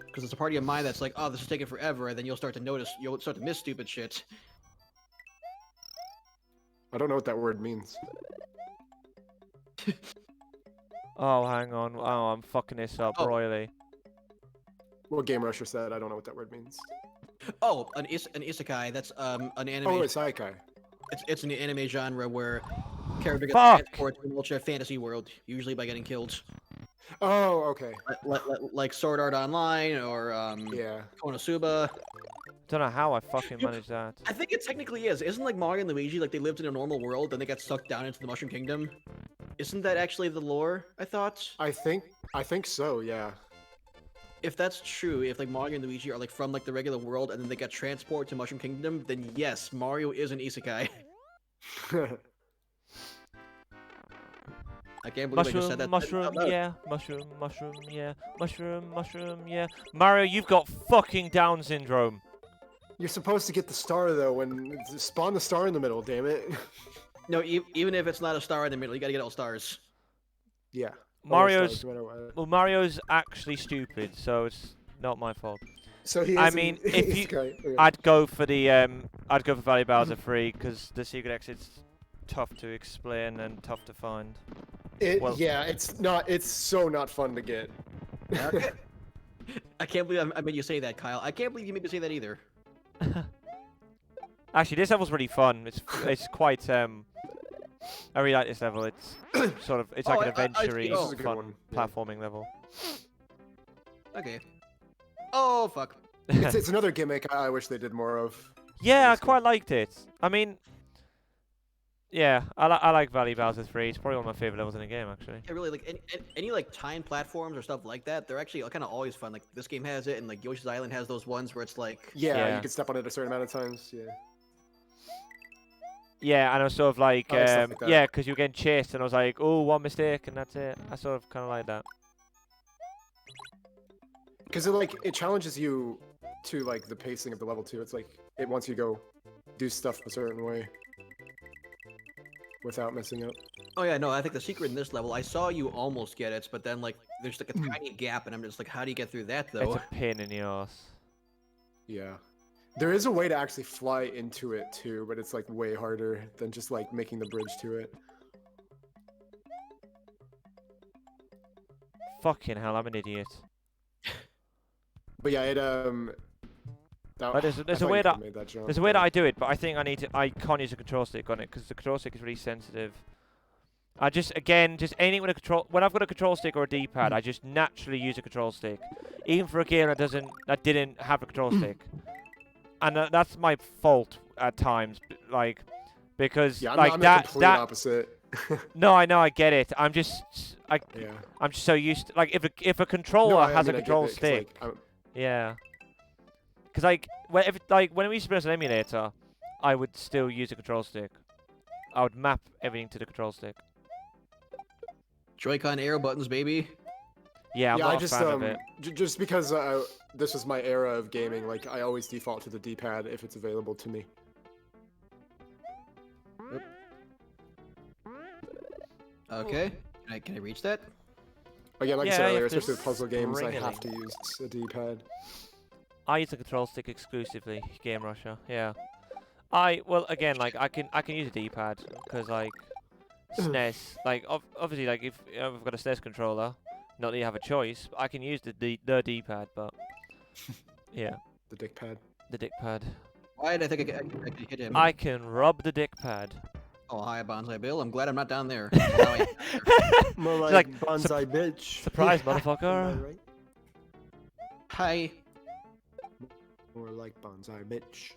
because it's a part of your mind that's like, oh, this is taking forever, and then you'll start to miss stupid shit. I don't know what that word means. Oh, hang on. Oh, I'm fucking this up Oh. royally. What Game Rusher said, I don't know what that word means. Oh, an isekai. That's an anime. Oh, it's Saikai. It's an anime genre where character gets Fuck! transported to an ultra fantasy world, usually by getting killed. Oh, okay. Like Sword Art Online or Yeah. Konosuba. Don't know how I fucking managed that. I think it technically is. Isn't like Mario and Luigi like they lived in a normal world, then they got sucked down into the Mushroom Kingdom? Isn't that actually the lore? I thought. I think so, yeah. If that's true, if like Mario and Luigi are like from like the regular world and then they got transported to Mushroom Kingdom, then yes, Mario is an isekai. I can't believe I just said Mushroom, that. mushroom, yeah. Mushroom, mushroom, yeah. Mushroom, mushroom, yeah. Mario, you've got fucking Down syndrome. You're supposed to get the star though when spawn the star in the middle, damn it. No, even if it's not a star in the middle, you gotta get all stars. Yeah. Mario's Stars, no matter what. well, Mario's actually stupid, so it's not my fault. So he I is mean, an if you- isekai, okay. I'd go for Valley Bowser 3 because the secret exit's tough to explain and tough to find. well- Yeah, it's so not fun to get. I can't believe I made you say that, Kyle. I can't believe you made me say that either. Actually, this level's really fun. It's quite I really like this level. It's sort of it's Oh, like an I see. adventure-y, Oh. This is a good fun one. Yeah. platforming level. Okay. Oh fuck. It's another gimmick I wish they did more of. Yeah, I this game. quite liked it. I mean, yeah, I like Valley Bowser 3. It's probably one of my favorite levels in the game, actually. Yeah, really, like any like time platforms or stuff like that, they're actually kind of always fun. Like this game has it, and like Yoshi's Island has those ones where it's like, Yeah, Yeah. you can step on it a certain amount of times. Yeah. Yeah, and I was sort of like, I like stuff like that. yeah, because you were getting chased, and I was like, oh, one mistake, and that's it. I sort of kind of like that. Because it challenges you to like the pacing of the level too. It's like it wants you to go do stuff a certain way without messing up. oh yeah, no, I think the secret in this level, I saw you almost get it, but then like there's like a tiny gap, and I'm just like, how do you get through that It's though? a pain in the arse. Yeah. There is a way to actually fly into it too, but it's like way harder than just like making the bridge to it. Fucking hell, I'm an idiot. But yeah, it But there's I a thought way you that could've made that jump, there's a way but- that I do it, but I think I can't use a control stick on it because the control stick is really sensitive. I just anything with a control when I've got a control stick or a D-pad, I just naturally use a control stick, even for a game that didn't have a control stick, and that's my fault at times, because Yeah, like I'm the that complete that opposite. no, I know, I get it. I'm just Yeah. I'm just so used to if a controller No, I has mean, a I get control it, 'cause, stick. like, Yeah. Because when we used to play as an emulator, I would still use a control stick. I would map everything to the control stick. Joy-Con arrow buttons, baby. Yeah, I'm yeah, not I a just fan of it. just because this was my era of gaming, like I always default to the D-pad if it's available to me. Okay, can I reach that? Again, like I Yeah, said you earlier, have to especially with puzzle games, I spring have it. to use a D-pad. I use a control stick exclusively. Game Rusher. Yeah. Well again like I can use a D-pad because like SNES obviously like if I've got a SNES controller, not that you have a choice, but I can use the D-pad, but yeah, The dick pad. the dick pad. Why did I think I could hit him? I can rub the dick pad. Oh, hi, Bonsai Bill. I'm glad I'm not down there. Now I- More It's like, like, bonsai bitch. surprise, Am I motherfucker. right? Hi. More like bonsai bitch.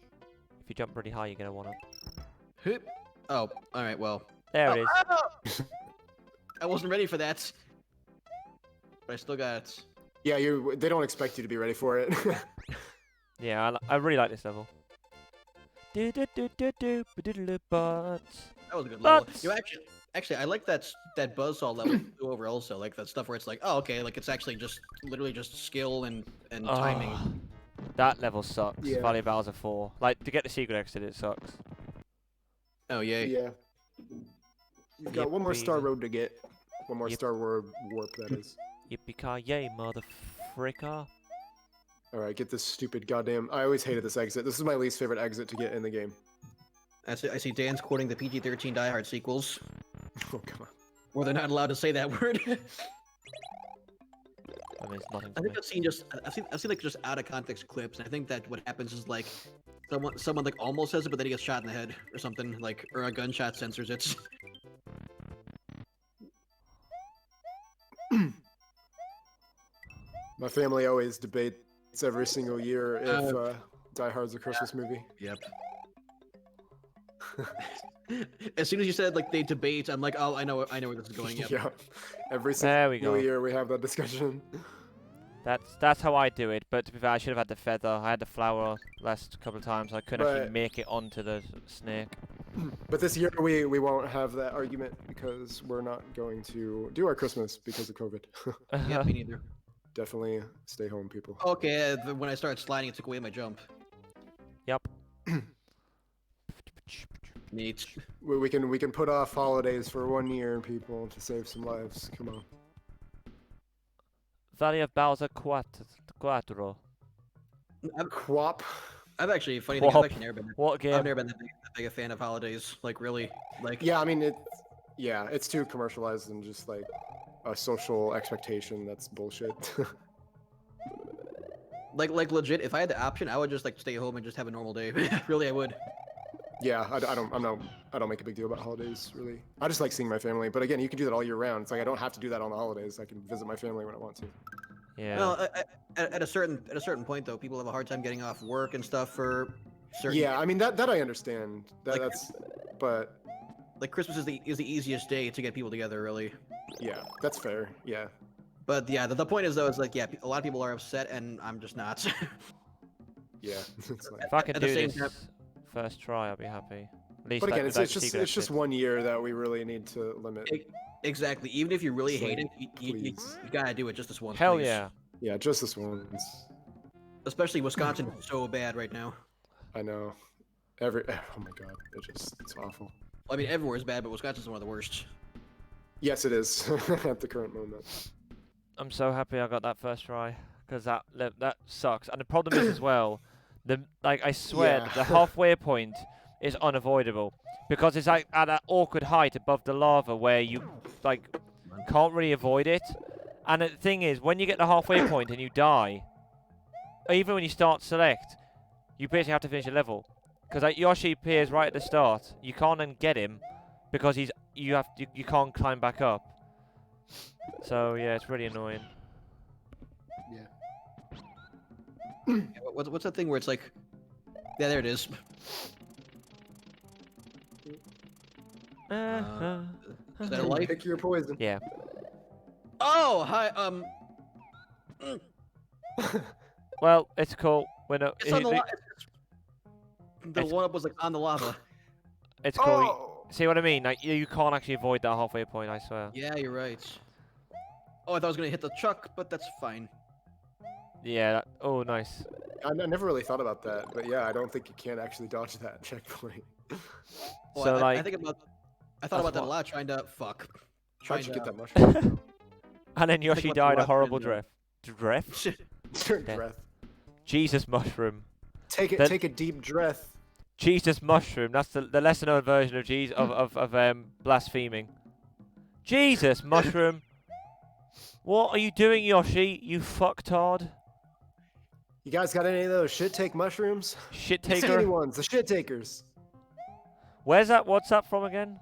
If you jump really high, you get a 1-up. Hoop. Oh, all right. Well, There it is. I wasn't ready for that, but I still got it. Yeah, they don't expect you to be ready for it. Yeah, I really like this level. But That was a good level. But- You actually, I like that buzzsaw level too over also. Like that stuff where it's like, oh, okay, like it's actually just literally just skill and timing. That level sucks. Yeah. Valley Bowser 4. Like to get the secret exit, it sucks. Oh yay. Yeah. You've got one more Yippee. star road to get. One more Yep. star warp, that is. Yippee-ki-yay, motherfricker. Alright, get this stupid goddamn... I always hated this exit. This is my least favorite exit to get in the game. I see Dan's quoting the PG-13 Die Hard sequels, Oh, come on. where they're not allowed to say that word. That means nothing I to me. think I've seen like just out of context clips, and I think that what happens is like someone like almost says it, but then he gets shot in the head or something, like, or a gunshot censors it. My family always debates every single year if Die Hard's a Christmas movie. Yep. As soon as you said like they debate, I'm like, oh, I know where this is going. Yep. Yeah. Every There we single go. year we have that discussion. That's how I do it. But to be fair, I should have had the feather. I had the flower last couple of times. I couldn't actually But- make it onto the snake. But this year we won't have that argument because we're not going to do our Christmas because of COVID. Yeah, me neither. Definitely stay home, people. Okay, when I started sliding, it took away my jump. Yep. Neat. We can put off holidays for 1 year, people, to save some lives. Come on. Valley of Bowser Quattro. Quap. I've actually funny thing. I've Whop. actually never been. What I've game? never been that big a fan of holidays. Like really, like Yeah, I mean it's too commercialized and just like a social expectation. That's bullshit. like legit. If I had the option, I would just like stay home and just have a normal day. Really, I would. Yeah, I don't make a big deal about holidays really. I just like seeing my family. But again, you can do that all year round. It's like I don't have to do that on the holidays. I can visit my family when I want to. Yeah. Well, at a certain point though, people have a hard time getting off work and stuff for certain. Yeah, I mean that I understand. Like- But Like Christmas is the easiest day to get people together, really. yeah, that's fair. Yeah. But yeah, the point is though, is like yeah, a lot of people are upset, and I'm just not. Yeah. It's like, If I can at the do same this time- first try, I'll be happy. At least but again, without it's just secret it's just exits. 1 year that we really need to limit. Exactly. Even if you really It's hate like, it, you please. gotta do it just this once. Hell please. yeah. Yeah, just this once. Especially Wisconsin is so bad right now. I know. Oh my god, it's awful. I mean, everywhere is bad, but Wisconsin's one of the worst. Yes, it is at the current moment. I'm so happy I got that first try because that sucks. And the problem is as well, I swear Yeah. the halfway point is unavoidable because it's like at an awkward height above the lava where you like can't really avoid it. And the thing is, when you get the halfway point and you die, even when you start select, you basically have to finish a level because like Yoshi appears right at the start. You can't then get him because you can't climb back up. So yeah, it's really annoying. Yeah. What's that thing where it's like, yeah, there it is. Is that a life? Pick your poison. Yeah. Oh, hi. Well, it's cool. We're not. It's on the the one up was like on the lava. It's cool. Oh! See what I mean? Like you can't actually avoid that halfway point. I swear. Yeah, you're right. Oh, I thought I was gonna hit the truck, but that's fine. Yeah. Oh, nice. I never really thought about that, but yeah, I don't think you can actually dodge that checkpoint. Well, So, I like, thought that's about that a what- lot, trying to fuck. How'd Trying you to get that mushroom? And then Yoshi what the died a last horrible video- drift. Turn breath. Jesus mushroom. Take Then- a deep breath. Jesus mushroom. That's the lesser known version of blaspheming. Jesus mushroom. What are you doing, Yoshi? You fucktard. You guys got any of those shit take mushrooms? Shit The skinny taker. ones, the shit takers. Where's that? What's that from again?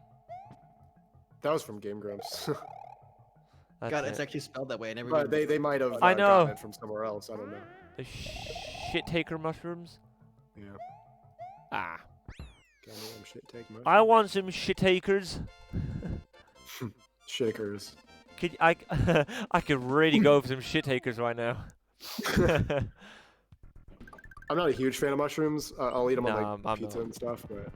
That was from Game Grumps. That's God, it. it's actually spelled that way. I never. But even- they might have I know. gotten it from somewhere else. I don't know. The shit taker mushrooms. Yeah. Ah. Got any of them shit take mushrooms? I want some shit takers. Shakers. I could really go for some shit takers right now. I'm not a huge fan of mushrooms. I'll eat them No, on like I'm pizza not. and stuff, but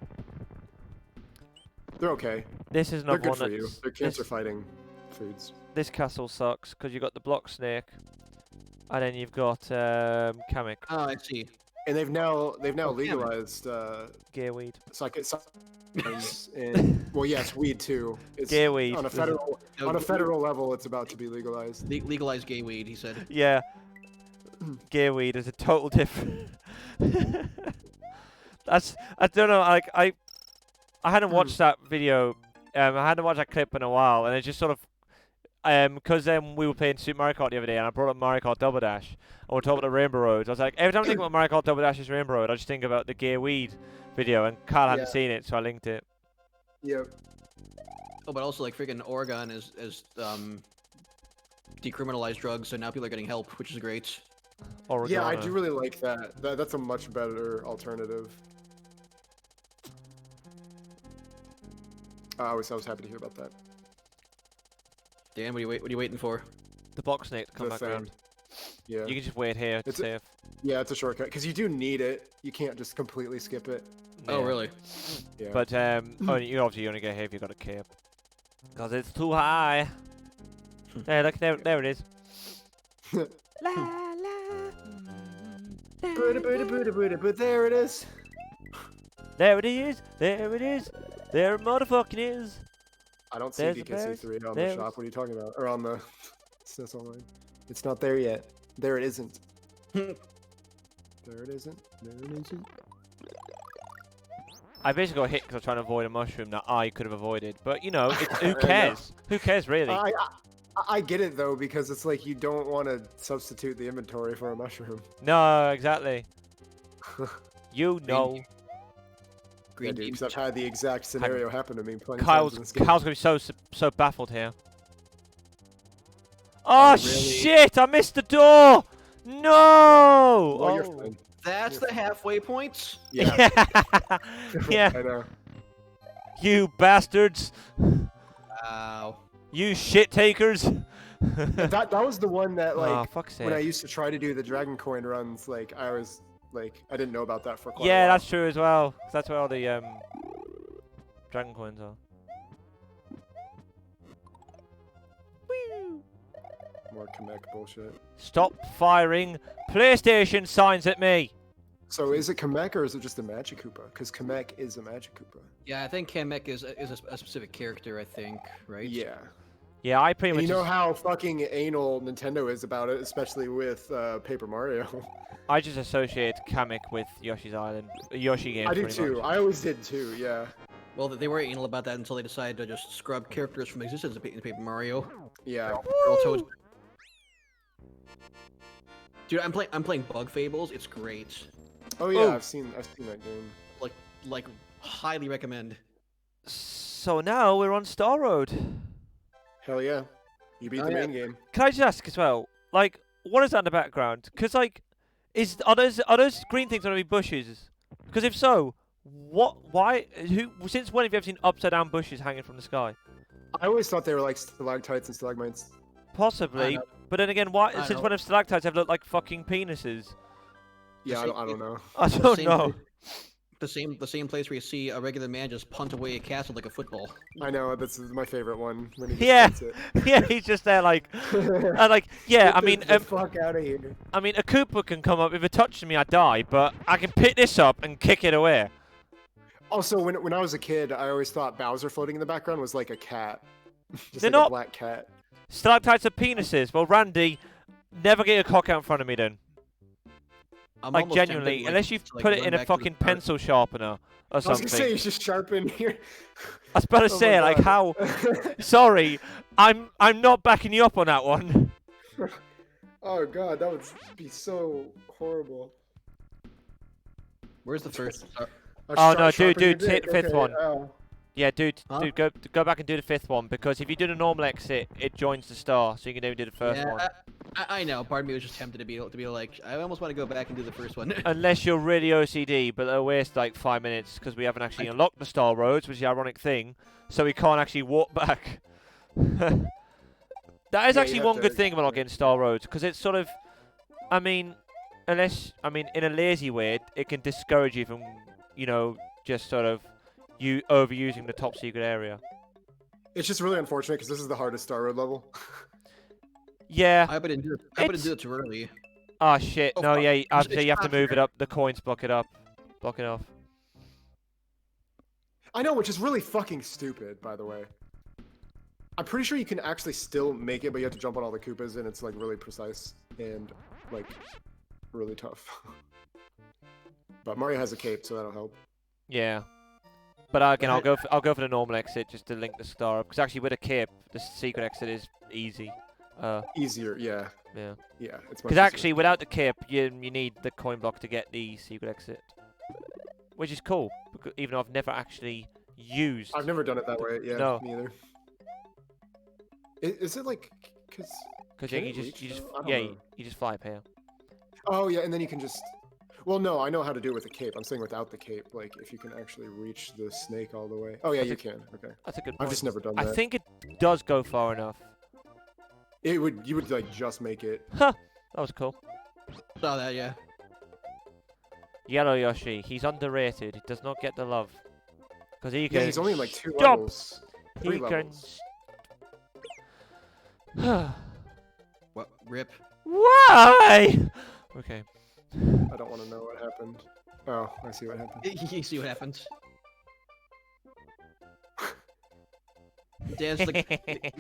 they're okay. This is They're another good one for you. that's They're cancer-fighting foods. this castle sucks because you've got the block snake, and then you've got Kamek Oh, I see. And they've now Oh, damn it. legalized gear weed. and well, yeah, it's weed too. It's Gear weed. on a federal level. It's about to be legalized. Legalize gay weed, he said. Yeah. Gear weed is a total different. I don't know. Like I hadn't watched that video. I hadn't watched that clip in a while, and it just sort of because we were playing Super Mario Kart the other day, and I brought up Mario Kart Double Dash, and we're talking about the Rainbow Roads. I was like, every time I think about Mario Kart Double Dash's Rainbow Road, I just think about the Gear Weed video, and Carl hadn't Yeah. seen it, so I linked it. Yep. Oh, but also like freaking Oregon is decriminalized drugs, so now people are getting help, which is great. Yeah, I Oregano. do really like that. That's a much better alternative. I was happy to hear about that. Dan, what are you waiting for? The box snake to come The back thing. around. Yeah. You can just wait here. It's It's a- safe. Yeah, it's a shortcut because you do need it. You can't just completely skip it. Oh, Yeah. really? Yeah. But you obviously only get here if you got a cape, because it's too high. There, look, there it is. La, la. But there it is. There it is. There it is. There it motherfucking is. I don't see There's the DKC3 on There's- the shop. What are you talking about? Or on the SNES Online. It's not there yet. There it isn't. There it isn't. There it isn't. I basically got hit because I was trying to avoid a mushroom that I could have avoided. But you know, who I know. cares? Who cares really? I get it though, because it's like you don't want to substitute the inventory for a mushroom. No, exactly. You know. Green dude, team. because I've had the exact scenario happen to me plenty of Kyle's times in this game. gonna be so baffled here. Oh really? shit! I missed the door. No. Well, you're Oh. fine. That's the halfway point. Yeah. Yeah. I know. You bastards. Wow. You shit takers. That was the one that like Oh, fuck's when I sake. used to try to do the Dragon Coin runs, like I was like I didn't know about that for quite a Yeah, while. that's true as well. 'Cause that's where all the dragon coins are. Woo. More Kamek bullshit. Stop firing PlayStation signs at me. So is it Kamek or is it just a Magic Koopa? Because Kamek is a Magic Koopa. Yeah, I think Kamek is a specific character. I think, right? Yeah. Yeah, I pretty And much. you know just- how fucking anal Nintendo is about it, especially with Paper Mario. I just associate Kamek with Yoshi's Island, Yoshi games. I do pretty too. much. I always did too. Yeah. Well, they were anal about that until they decided to just scrub characters from existence in Paper Mario. Yeah. All Toads. Dude, I'm playing Bug Fables. It's great. Oh yeah, Oh. I've seen that game. Like highly recommend. So now we're on Star Road. Hell yeah. You beat Oh, the yeah. main game. Can I just ask as well, like, what is that in the background? Because like, are those green things gonna be bushes? Because if so, what? Why? Since when have you ever seen upside down bushes hanging from the sky? I always thought they were like stalactites and stalagmites. Possibly, know. but then again, why? I Since know. when have stalactites have looked like fucking penises? Yeah, same- I don't know. I The don't same know. The same place where you see a regular man just punt away a castle like a football. I know that's my favorite one when he just Yeah. gets it. Yeah, he's just there like, yeah. I Get mean, the fuck out of here. a Koopa can come up. If it touches me, I die. But I can pick this up and kick it away. Also, when I was a kid, I always thought Bowser floating in the background was like a cat, just They're like not- a black cat. Stalactites are penises. Well, Randy, never get your cock out in front of me then. I'm Like almost tempted, genuinely, like, unless you've to, like, put it run in a back to the fucking start. pencil sharpener or I was gonna say something. you just sharpen here. I was about to Oh say, my like, God. how? Sorry, I'm not backing you up on that one. Oh god, that would be so horrible. Where's the first? Oh, no, Sharpen dude, your take dick, the fifth okay, one. ow. Yeah, dude, Huh? go back and do the fifth one because if you do the normal exit, it joins the star, so you can only do the first Yeah, one. I know. Part of me was just tempted to be like, I almost want to go back and do the first one. Unless you're really OCD, but they'll waste like 5 minutes because we haven't actually unlocked the star roads, which is the ironic thing, so we can't actually walk back. That is Yeah, you actually have one to- good thing about unlocking star roads because it's sort of, I mean, in a lazy way, it can discourage you from, just sort of you overusing the top secret area. It's just really unfortunate because this is the hardest Star Road level. Yeah. I hope I didn't do it too early. Oh shit. Oh, No, fuck. yeah. It's- Obviously, it's you have to not move it fair. up. The coins block it up. Block it off. I know, which is really fucking stupid, by the way. I'm pretty sure you can actually still make it, but you have to jump on all the Koopas, and it's like really precise and like really tough. But Mario has a cape, so that'll help. Yeah. But again, I'll go for the normal exit just to link the star up. Because actually, with a cape, the secret exit is easy. Easier, yeah, Yeah. yeah. It's much Because easier. actually, without the cape, you need the coin block to get the secret exit, which is cool. Even though I've never actually used. I've never done it that way. Yeah, No. me either. Is it like because? Because Can you it just reach, though? I don't know. you just fly up here. Oh yeah, and then you can just. Well, no, I know how to do it with the cape. I'm saying without the cape, like if you can actually reach the snake all the way. Oh yeah, That's you a- can. Okay. That's a good point. I've just never done I that. think it does go far enough. You would like just make it. Huh. That was cool. Saw that, yeah. Yellow Yoshi, he's underrated. He does not get the love. Because he can. Yeah, he's only in like 2 stop. levels. He 3 can. levels. What? Rip. Why? Okay. I don't want to know what happened. Oh, I see what happened. You see what happens. Dan's like,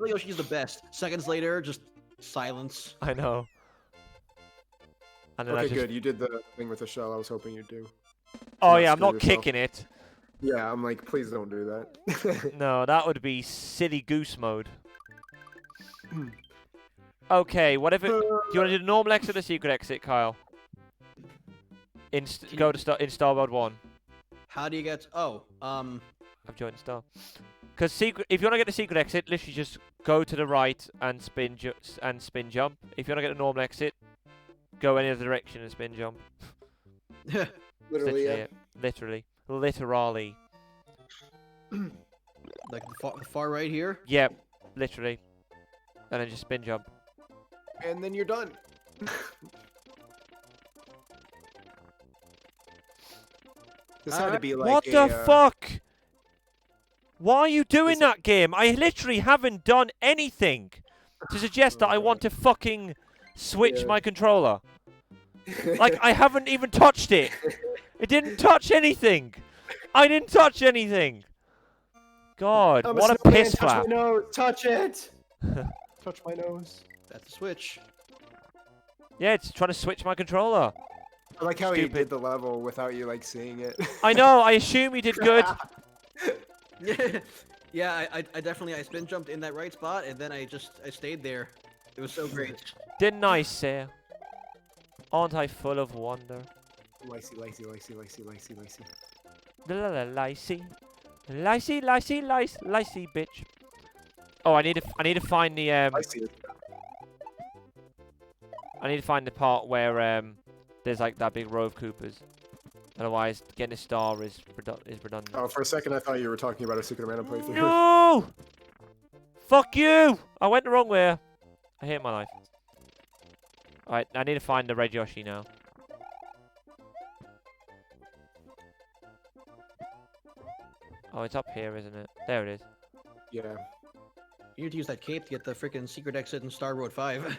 Yoshi's the best. Seconds later, just silence. I know. And then I Okay, just... good. You did the thing with the shell. I was hoping you'd do. Oh not yeah, I'm screw not yourself. kicking it. Yeah, I'm like, please don't do that. No, that would be silly goose mode. Okay, whatever. Do you want to do the normal exit or the secret exit, Kyle? Go to in Star World 1. How do you get? Oh, I've joined star. Because if you want to get the secret exit, literally just go to the right and spin jump. If you want to get the normal exit, go any other direction and spin jump. Literally, Literally, yeah. it. Literally. like the far right here. Yep, literally. And then just spin jump. And then you're done. This had to be like What the fuck? Why are you doing that game? I literally haven't done anything to suggest that I want to fucking switch my controller. Like, I haven't even touched it. It didn't touch anything. I didn't touch anything. God, what a piss flap. Touch my nose. Touch it. Touch my nose. That's the switch. Yeah, it's trying to switch my controller. I like how he Stupid. did the level without you like seeing it. I know, I assume you did good. Yeah, I definitely I spin jumped in that right spot and then I stayed there. It was so great. Didn't I, sir? Aren't I full of wonder? Lacey, Lacey, Lacey, Lacey, Lacey, Lacey. Lacey. Lacey, bitch. Oh, I need to find the I see it. I need to find the part where there's like that big row of Coopers. Otherwise, getting a star is redundant. Oh, for a second I thought you were talking about a Secret Random playthrough. No! Fuck you! I went the wrong way. I hate my life. Alright, I need to find the red Yoshi now. Oh, it's up here, isn't it? There it is. Yeah. You need to use that cape to get the freaking secret exit in Star Road 5.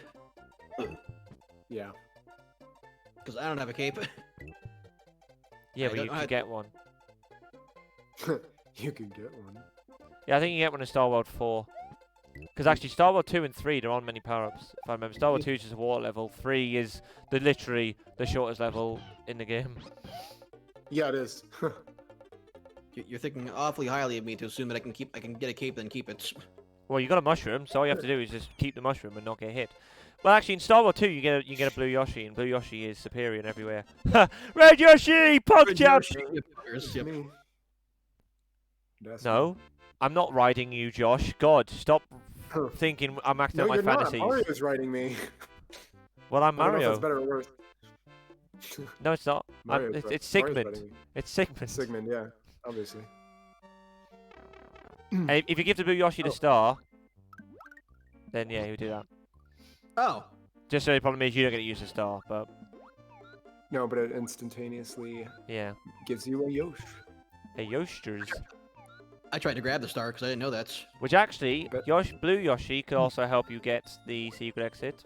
Yeah. Because I don't have a cape. Yeah, I but don't you know how can get one. You can get one. Yeah, I think you get one in Star World 4. Because actually, Star World 2 and 3, there aren't many power-ups. If I remember, Star World 2 is just a water level. 3 is literally the shortest level in the game. Yeah, it is. You're thinking awfully highly of me to assume that I can get a cape and keep it. Well, you got a mushroom, so all you have to do is just keep the mushroom and not get hit. Well, actually, in Star Wars 2, you get a blue Yoshi, and blue Yoshi is superior in every way. Red Yoshi, punk jump! Yep. Me. That's No, I'm not riding you, Josh. God, stop thinking I'm acting No, out my you're fantasies. not. Mario's riding me. Well, I'm I don't know if Mario. that's better or worse. No, it's not. Mario's It's Mario's Sigmund. riding me. It's Sigmund. Sigmund, yeah, obviously. Hey, if you give the blue Yoshi the star, then yeah, he'll do that. Oh. Just so the problem is you don't get to use the star, but No, but it instantaneously yeah. gives you a Yosh. Hey, Yoshsters. I tried to grab the star because I didn't know that. Which actually, But- blue Yoshi could also help you get the secret exit.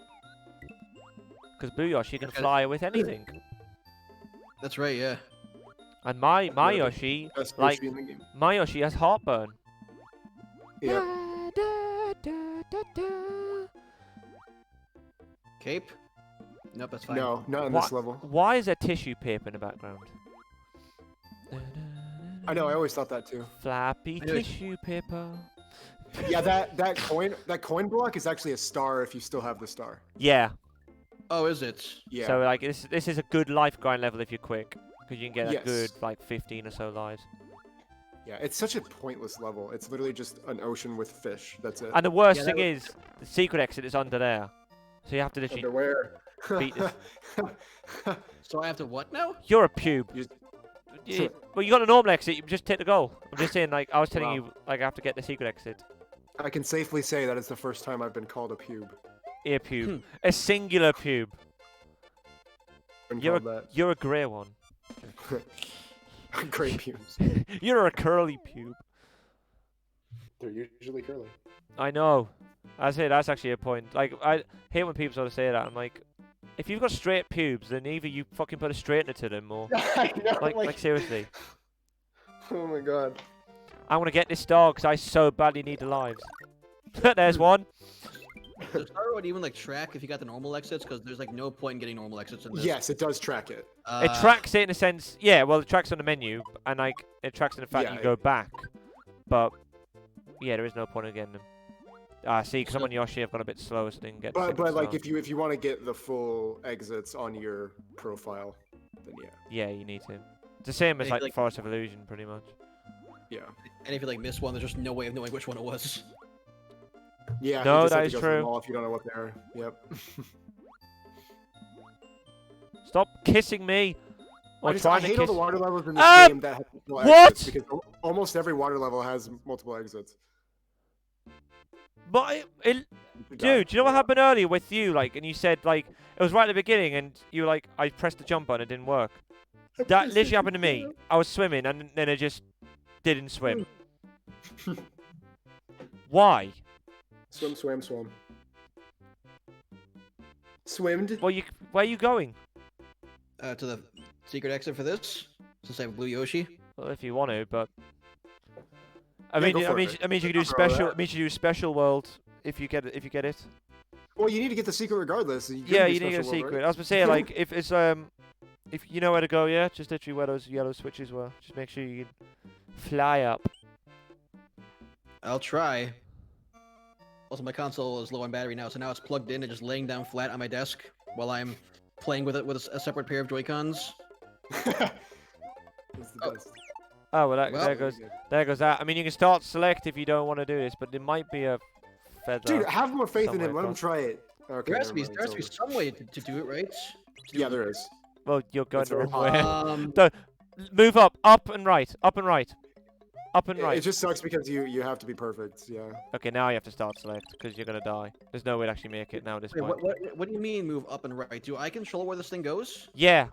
Because blue Yoshi can fly with anything. That's right, yeah. And my Yeah, Yoshi, Best like, Yoshi in the game. my Yoshi has heartburn. Yeah. Cape? Nope, that's fine. No, not in What? this level. Why is there tissue paper in the background? I know. I always thought that too. Flappy I know it- tissue paper. Yeah, that coin block is actually a star if you still have the star. Yeah. Oh, is it? Yeah. So like this is a good life grind level if you're quick, because you can get a Yes. good like 15 or so lives. Yeah, it's such a pointless level. It's literally just an ocean with fish. That's it. And the worst Yeah, thing that is the secret exit is under there, so you have to literally. Underwear. beat this. So I have to what now? You're a pube. You- Well, you got a normal exit. You just take the goal. I'm just saying, like I was telling Wow. you, like I have to get the secret exit. I can safely say that it's the first time I've been called a pube. Ear pube, a singular pube. Been You're called that. You're a grey one. Great pubes. You're a curly pube. They're usually curly. I know. I say that's actually a point. Like I hate when people sort of say that. I'm like, if you've got straight pubes, then either you fucking put a straightener to them, or I know. like seriously. Oh my god. I want to get this dog because I so badly need the lives. There's one. Does Star Road even like track if you got the normal exits? Because there's like no point in getting normal exits in this. Yes, it does track it. It tracks it in a sense. Yeah, well, it tracks on the menu, and like it tracks in the fact Yeah, that you go back. But yeah, there is no point in getting them. See, because I'm So- on Yoshi, I've got a bit slower, so I didn't get. But like star. if you want to get the full exits on your profile, then yeah. Yeah, you need to. It's the same as Yeah, like like- Forest of Illusion, pretty much. Yeah. And if you like miss one, there's just no way of knowing which one it was. Yeah. No, you just that have to is go through them true. all if you don't know what they are. Yep. Stop kissing me. Or I trying to hate all kiss. the water levels in this Ah! game that have multiple What? exits because almost every water level has multiple exits. But You dude, die. do you know what happened earlier with you? Like, and you said like it was right at the beginning, and you were like, I pressed the jump button, it didn't work. That literally happened to me. I was swimming, and then it just didn't swim. Why? Swim, swim, swim. Swimmed. Well, where are you going? To the secret exit for this, since I have Blue Yoshi. Well, if you want to, but I Yeah, mean, go I for mean, it. I mean, you can do Nothing wrong with special. that. It means you do special world if you get it. If you get it. Well, you need to get the secret regardless. Yeah, you need to get a secret. I was gonna say, like, if it's if you know where to go, yeah, just literally where those yellow switches were. Just make sure you fly up. I'll try. Also, my console is low on battery now, so now it's plugged in and just laying down flat on my desk while I'm playing with it with a separate pair of Joy-Cons. It's the Oh. best. Oh well, Well- there goes that. I mean, you can start select if you don't want to do this, but there might be a feather. Dude, have more faith in somewhere him. Let him across. try it. Okay. There has to be, never there has to be mind, it's some way to do it, right? over. Yeah, there is. Well, you're going It's the wrong over. way. Move up and right, up and right, up and It right. just sucks because you have to be perfect. Yeah. Okay, now you have to start select because you're gonna die. There's no way to actually make it now at this Wait, point. what do you mean move up and right? Do I control where this thing goes? Yeah,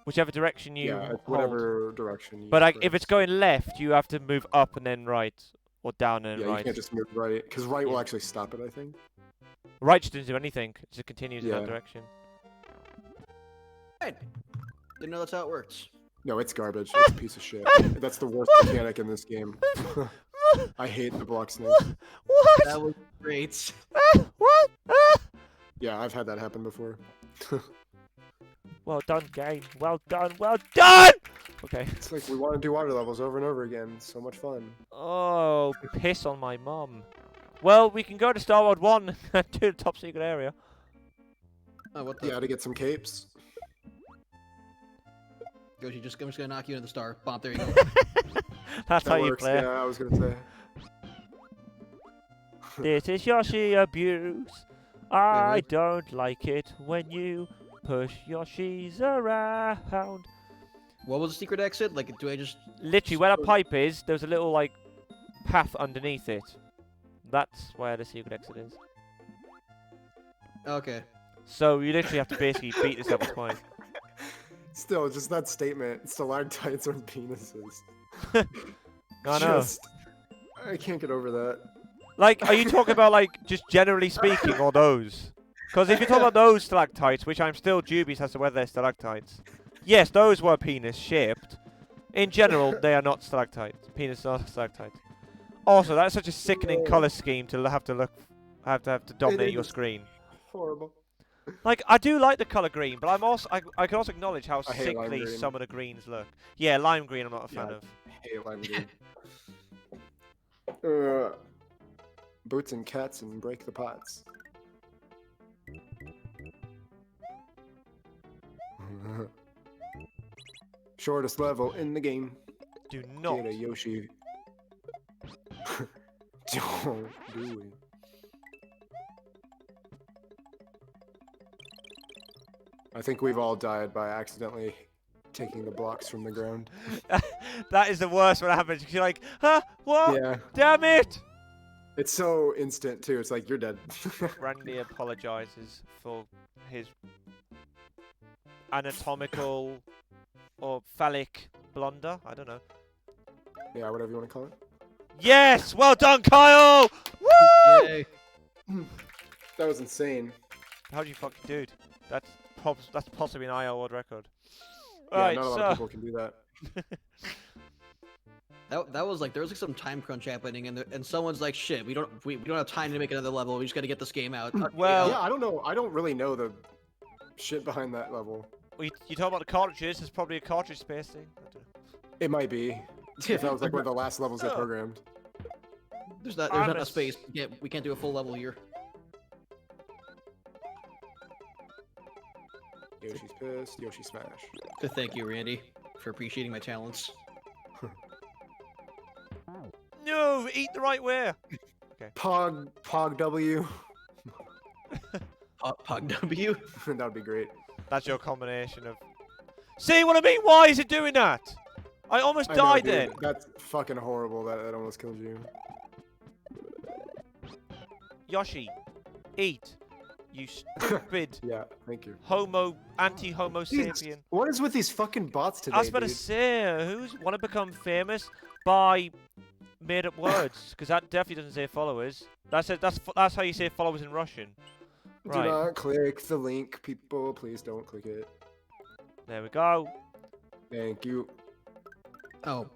whichever direction you Yeah, it's hold. whatever direction. You But like, if press. it's going left, you have to move up and then right, or down and Yeah, then you right. can't just move right because right will Yeah. actually stop it. I think. Right just doesn't do anything. It just continues in that Yeah. direction. Right. Didn't know that's how it works. No, it's garbage. It's a piece of shit. That's the worst mechanic in this game. I hate the block snake. What? That was great. What? Yeah, I've had that happen before. Well done, game. Well done. Well done. Okay. It's like we want to do water levels over and over again. It's so much fun. Oh, piss on my mum. Well, we can go to Star World 1 and do the top secret area. Oh, what the? Yeah, to get some capes. Yoshi, I'm just gonna knock you into the star. Bomb, there you go. That's That how you works. play. Yeah, I was gonna say. This is Yoshi abuse. I don't like it when you push Yoshis around. What was the secret exit? Like, do I just... Literally, where that pipe is, there's a little, like, path underneath it. That's where the secret exit is. Okay. So you literally have to basically beat this level twice. Still, just that statement. Stalactites or penises. I know. I can't get over that. Like, are you talking about, like, just generally speaking, or those? Because if you're talking about those stalactites, which I'm still dubious as to whether they're stalactites, yes, those were penis-shaped. In general, they are not stalactites. Penis are stalactites. Also, that's such a sickening color scheme to have to dominate your is. screen. Horrible. Like, I do like the color green, but I can also acknowledge how I hate lime sickly green. some of the greens look. Yeah, lime green I'm not a fan Yeah. of. Hey, lime green. Boots and cats and break the pots. Shortest level in the game. Do not. Get a Yoshi. Don't do it. I think we've all died by accidentally taking the blocks from the ground. That is the worst when it happens. 'Cause you're like, huh? What? Yeah, Damn it! it's so instant too. It's like you're dead. Randy apologizes for his anatomical or phallic blunder. I don't know. Yeah, whatever you want to call it. Yes! Well done, Kyle! Woo! Yay. That was insane. How do you fucking dude? That's possibly an IL world record. Yeah, Right, not a lot of people can do that. That was like, there was like some time crunch happening, and someone's like, shit, we don't have time to make another level. We just got to get this game out. Well- Yeah, I don't know. I don't really know the shit behind that level. You talk about the cartridges, there's probably a cartridge space thing. I don't know. It might be. If that was like one of the last levels they programmed. there's not I'm enough a space. We can't do a full level here. Yoshi's pissed. Yoshi smash. Thank you, Randy. for appreciating my talents. No, eat the right way. Pog W. Pog W. That would be great. That's your combination of. See what I mean? Why is it doing that? I almost I know, died dude. then. That's fucking horrible. That almost killed you. Yoshi, eat. You stupid Yeah, thank you. anti-homo sapien. What is with these fucking bots today, I was about to dude? say, who's want to become famous by made-up words? Because that definitely doesn't say followers. That's how you say followers in Russian. Do Right. not click the link, people. Please don't click it. There we go. Thank you. Oh,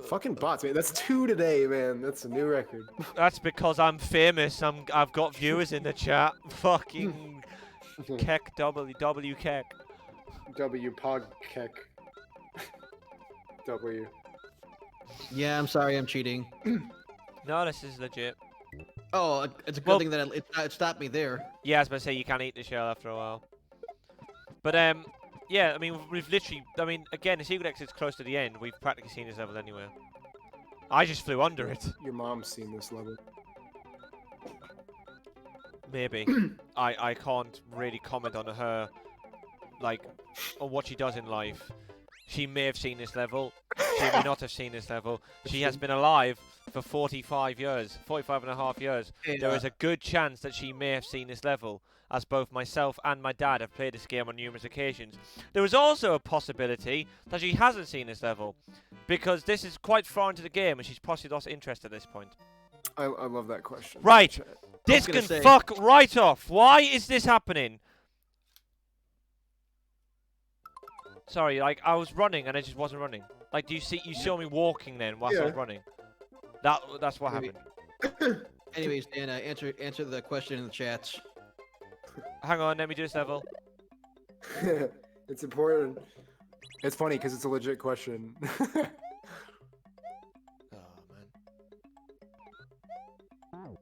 Fucking bots, man. That's 2 today, man. That's a new record. That's because I'm famous. I've got viewers in the chat. Fucking Keck W Keck. W Pog Keck. W. yeah. I'm sorry. I'm cheating. No, this is legit. Oh, it's a good Well- thing that it stopped me there. Yeah, I was about to say you can't eat the shell after a while. But yeah, I mean we've literally. I mean again, the secret exit's close to the end. We've practically seen this level anyway. I just flew under it. Your mom's seen this level. Maybe. I can't really comment on her, like, on what she does in life. She may have seen this level. She may not have seen this level. She has been alive for 45 years, 45 and a half years. There is a good chance that she may have seen this level, as both myself and my dad have played this game on numerous occasions. There is also a possibility that she hasn't seen this level, because this is quite far into the game and she's possibly lost interest at this point. I love that question. Right. This gonna can say- fuck right off. Why is this happening? Sorry, like I was running and I just wasn't running. Like, you saw me walking then whilst I was Yeah. running. That's what Maybe- happened. Anyways, Dan, answer the question in the chats. Hang on, let me do this level. It's important. It's funny because it's a legit question. Oh man.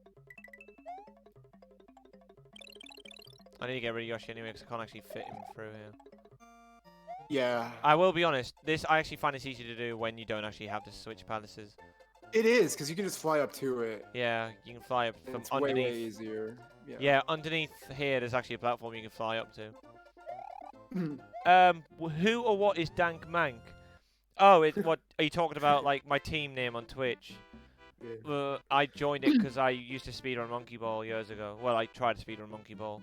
I need to get rid of Yoshi anyway because I can't actually fit him through here. Yeah. I will be honest, I actually find this easy to do when you don't actually have to switch palaces. It is, because you can just fly up to it. Yeah, you can fly up And from it's underneath. way easier. Yeah, underneath here there's actually a platform you can fly up to. Who or what is Dank Mank? Oh, what are you talking about? Like my team name on Twitch? Yeah. I joined it because I used to speedrun Monkey Ball years ago. Well, I tried to speedrun Monkey Ball,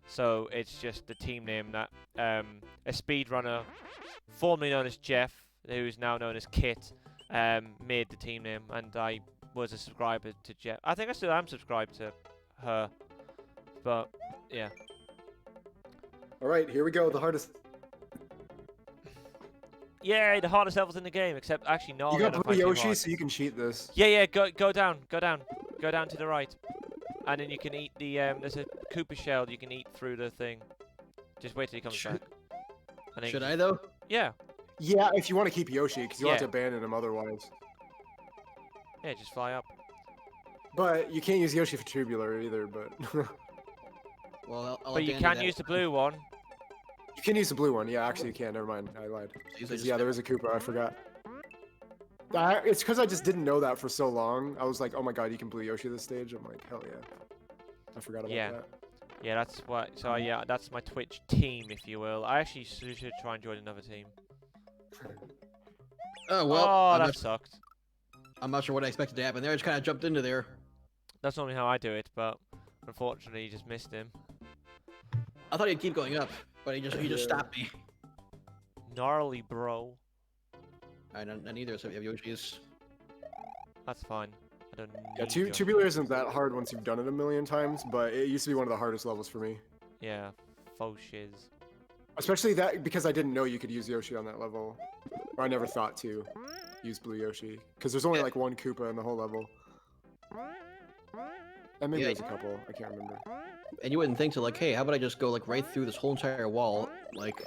so it's just the team name that a speedrunner, formerly known as Jeff, who is now known as Kit, made the team name, and I was a subscriber to Jeff. I think I still am subscribed to her, but yeah. All right, here we go. The hardest. Yay, the hardest levels in the game, except actually no. You got Blue Yoshi, so you can cheat this. Yeah, go down to the right, and then you can eat the there's a Koopa shell you can eat through the thing. Just wait till he comes Should- back. And then Should I though? Yeah, Yeah, if you want to keep Yoshi, because you'll have Yeah. to abandon him otherwise. yeah, just fly up. But you can't use Yoshi for tubular either. But Well, I'll But you abandon can that. use the blue one. you can use the blue one. Yeah, actually you can. Never mind, I lied. Jeez, I 'Cause, just yeah, there is a Koopa. I forgot. It's because I just didn't know that for so long. I was like, oh my god, you can Blue Yoshi this stage. I'm like, hell yeah. I forgot about Yeah. that. Yeah, that's what. So yeah, that's my Twitch team, if you will. I actually should try and join another team. Oh well, Oh, I'm, that not, sucked. I'm not sure what I expected to happen there. I just kind of jumped into there. That's normally how I do it, but unfortunately, you just missed him. I thought he'd keep going up, but he just Yeah. stopped me. Gnarly, bro. I don't either. So we have Yoshi's. That's fine. I don't Yeah, need your- tubular isn't that hard once you've done it a million times, but it used to be one of the hardest levels for me. Yeah, faux shiz. Especially that because I didn't know you could use Yoshi on that level, or I never thought to use Blue Yoshi because there's only Yeah. like one Koopa in the whole level, and maybe Yeah. there's a couple. I can't remember. And you wouldn't think to like, hey, how about I just go like right through this whole entire wall, like.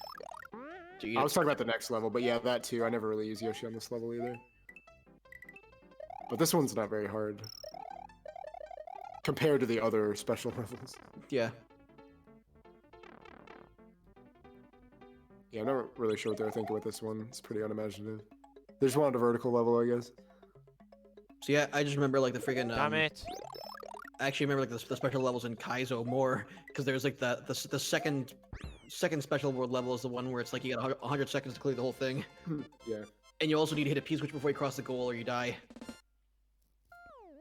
To eat I it? was talking about the next level, but yeah, that too. I never really use Yoshi on this level either. But this one's not very hard compared to the other special levels. Yeah. Yeah, I'm not really sure what they were thinking with this one. It's pretty unimaginative. They just wanted a vertical level, I guess. So yeah, I just remember like the freaking. Damn it. I actually remember like the special levels in Kaizo more because there's like the second special world level is the one where it's like you got 100 seconds to clear the whole thing, Yeah. and you also need to hit a P switch before you cross the goal or you die.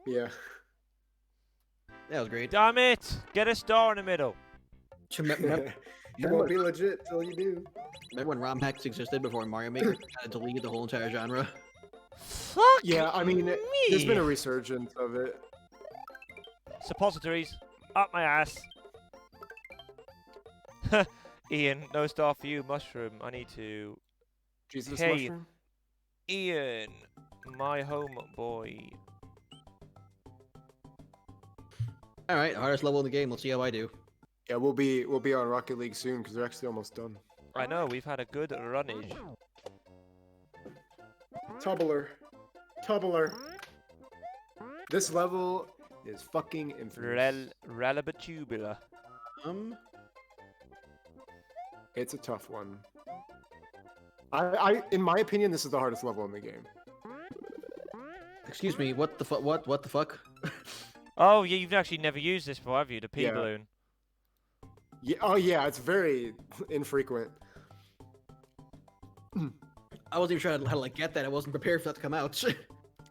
Yeah. That was great. Damn it! Get a star in the middle. Remember, It won't be legit till you do. remember when ROM hacks existed before Mario Maker kind of deleted the whole entire genre? Fuck Yeah, I mean, me. there's been a resurgence of it. Suppositories. Up my ass. Ian, no star for you, mushroom. I need to... Jesus Hey. mushroom. Ian, my homeboy. All right, hardest level in the game. Let's see how I do. Yeah, we'll be on Rocket League soon because they're actually almost done. I know, we've had a good runnage. Tubular. This level is fucking infamous. Relabatubular. It's a tough one. I, in my opinion, this is the hardest level in the game. Excuse me. What the fuck? What the fuck? Oh, yeah, you've actually never used this before, have you? The P Yeah. balloon. Yeah. Oh, yeah. It's very infrequent. I wasn't even sure how to like get that. I wasn't prepared for that to come out.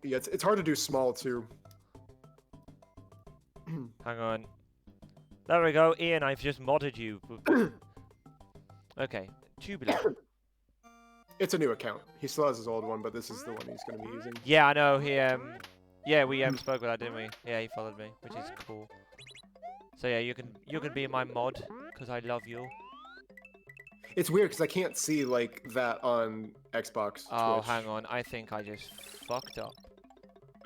Yeah, it's hard to do small too. Hang on. There we go, Ian, I've just modded you. Okay, tubular. It's a new account. He still has his old one, but this is the one he's going to be using. Yeah, I know, yeah, we spoke about that, didn't we? Yeah, he followed me, which is cool. So yeah, you can be my mod, because I love you. It's weird because I can't see like that on Xbox. Oh, Twitch. hang on, I think I just fucked up.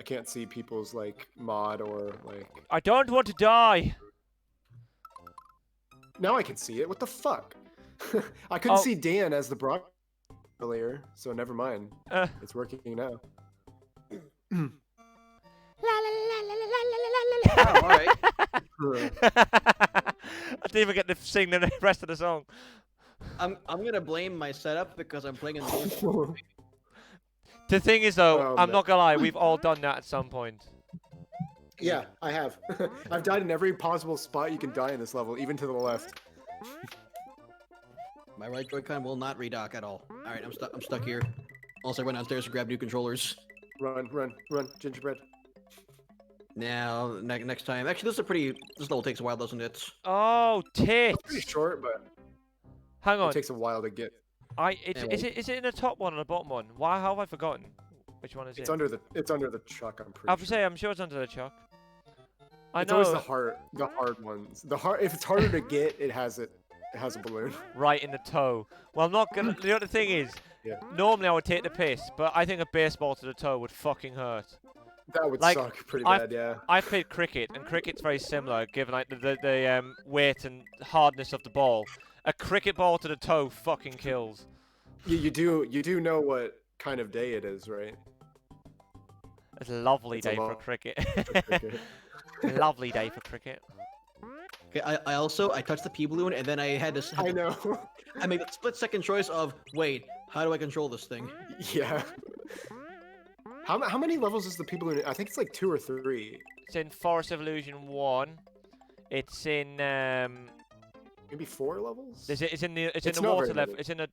I can't see people's like mod or like. I don't want to die! Now I can see it. What the fuck? I couldn't Oh. see Dan as the broad earlier, so never mind. Uh. It's working now. La la la la la la la la la. Oh, all right. I didn't even get to sing the rest of the song. I'm gonna blame my setup because I'm playing in the The thing is, though, I'm man. not gonna lie, we've all done that at some point. Yeah, I have. I've died in every possible spot you can die in this level, even to the left. My right Joy-Con will not redock at all. All right, I'm stuck here. Also, I went downstairs to grab new controllers. Run, gingerbread. Now, next time. Actually, this level takes a while, doesn't it? Oh, It's pretty tits! short, but Hang on. it takes a while to get. Is it in the top one or the bottom one? Why? How have I forgotten? Which one is It's it? under the chuck. I'm pretty. I have to sure. say, I'm sure it's under the chuck. I It's know. always the hard ones. If it's harder to get, it has a balloon. Right in the toe. Well, I'm not gonna. You know what the thing is? Yeah. Normally I would take the piss, but I think a baseball to the toe would fucking hurt. That would Like, suck pretty I've- bad, yeah. I've played cricket, and cricket's very similar, given like the weight and hardness of the ball. A cricket ball to the toe fucking kills. You do know what kind of day it is, right? It's a lovely It's a day for lot cricket. cricket. Lovely day for cricket. Okay, I touched the P balloon and then I had to. I know. I made the split-second choice of wait, how do I control this thing? Yeah. How many levels is the people in it? I think it's like 2 or 3. It's in Forest of Illusion 1. It's in Maybe 4 levels? it's in the It's the not water very level. many. It's in the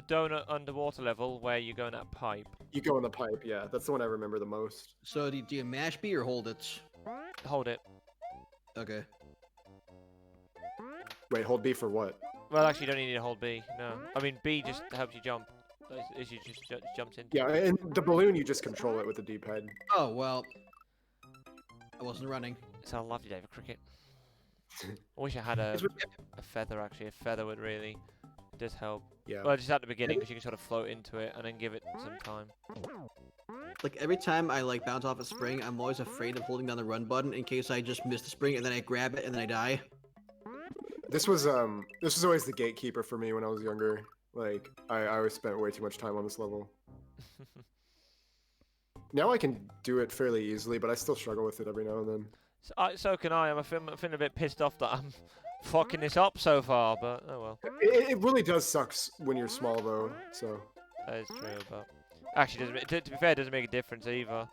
donut underwater level where you go in that pipe. You go in the pipe, yeah. That's the one I remember the most. So do you mash B or hold it? Hold it. Okay. Wait, hold B for what? Well, actually, you don't need to hold B. No, I mean B just helps you jump. As you just jumps into. Yeah, and the balloon, you just control it with the D-pad. Oh well. I wasn't running. It's a lovely day for cricket. I wish I had a feather. Actually, a feather would really does help. Yeah. Well, just at the beginning because you can sort of float into it and then give it some time. Like every time I like bounce off a spring, I'm always afraid of holding down the run button in case I just miss the spring and then I grab it and then I die. This was always the gatekeeper for me when I was younger. Like, I always spent way too much time on this level. Now I can do it fairly easily, but I still struggle with it every now and then. So can I. I'm feeling a bit pissed off that I'm fucking this up so far, but oh well. It really does suck when you're small though. So. That is true, but actually, to be fair, it doesn't make a difference either.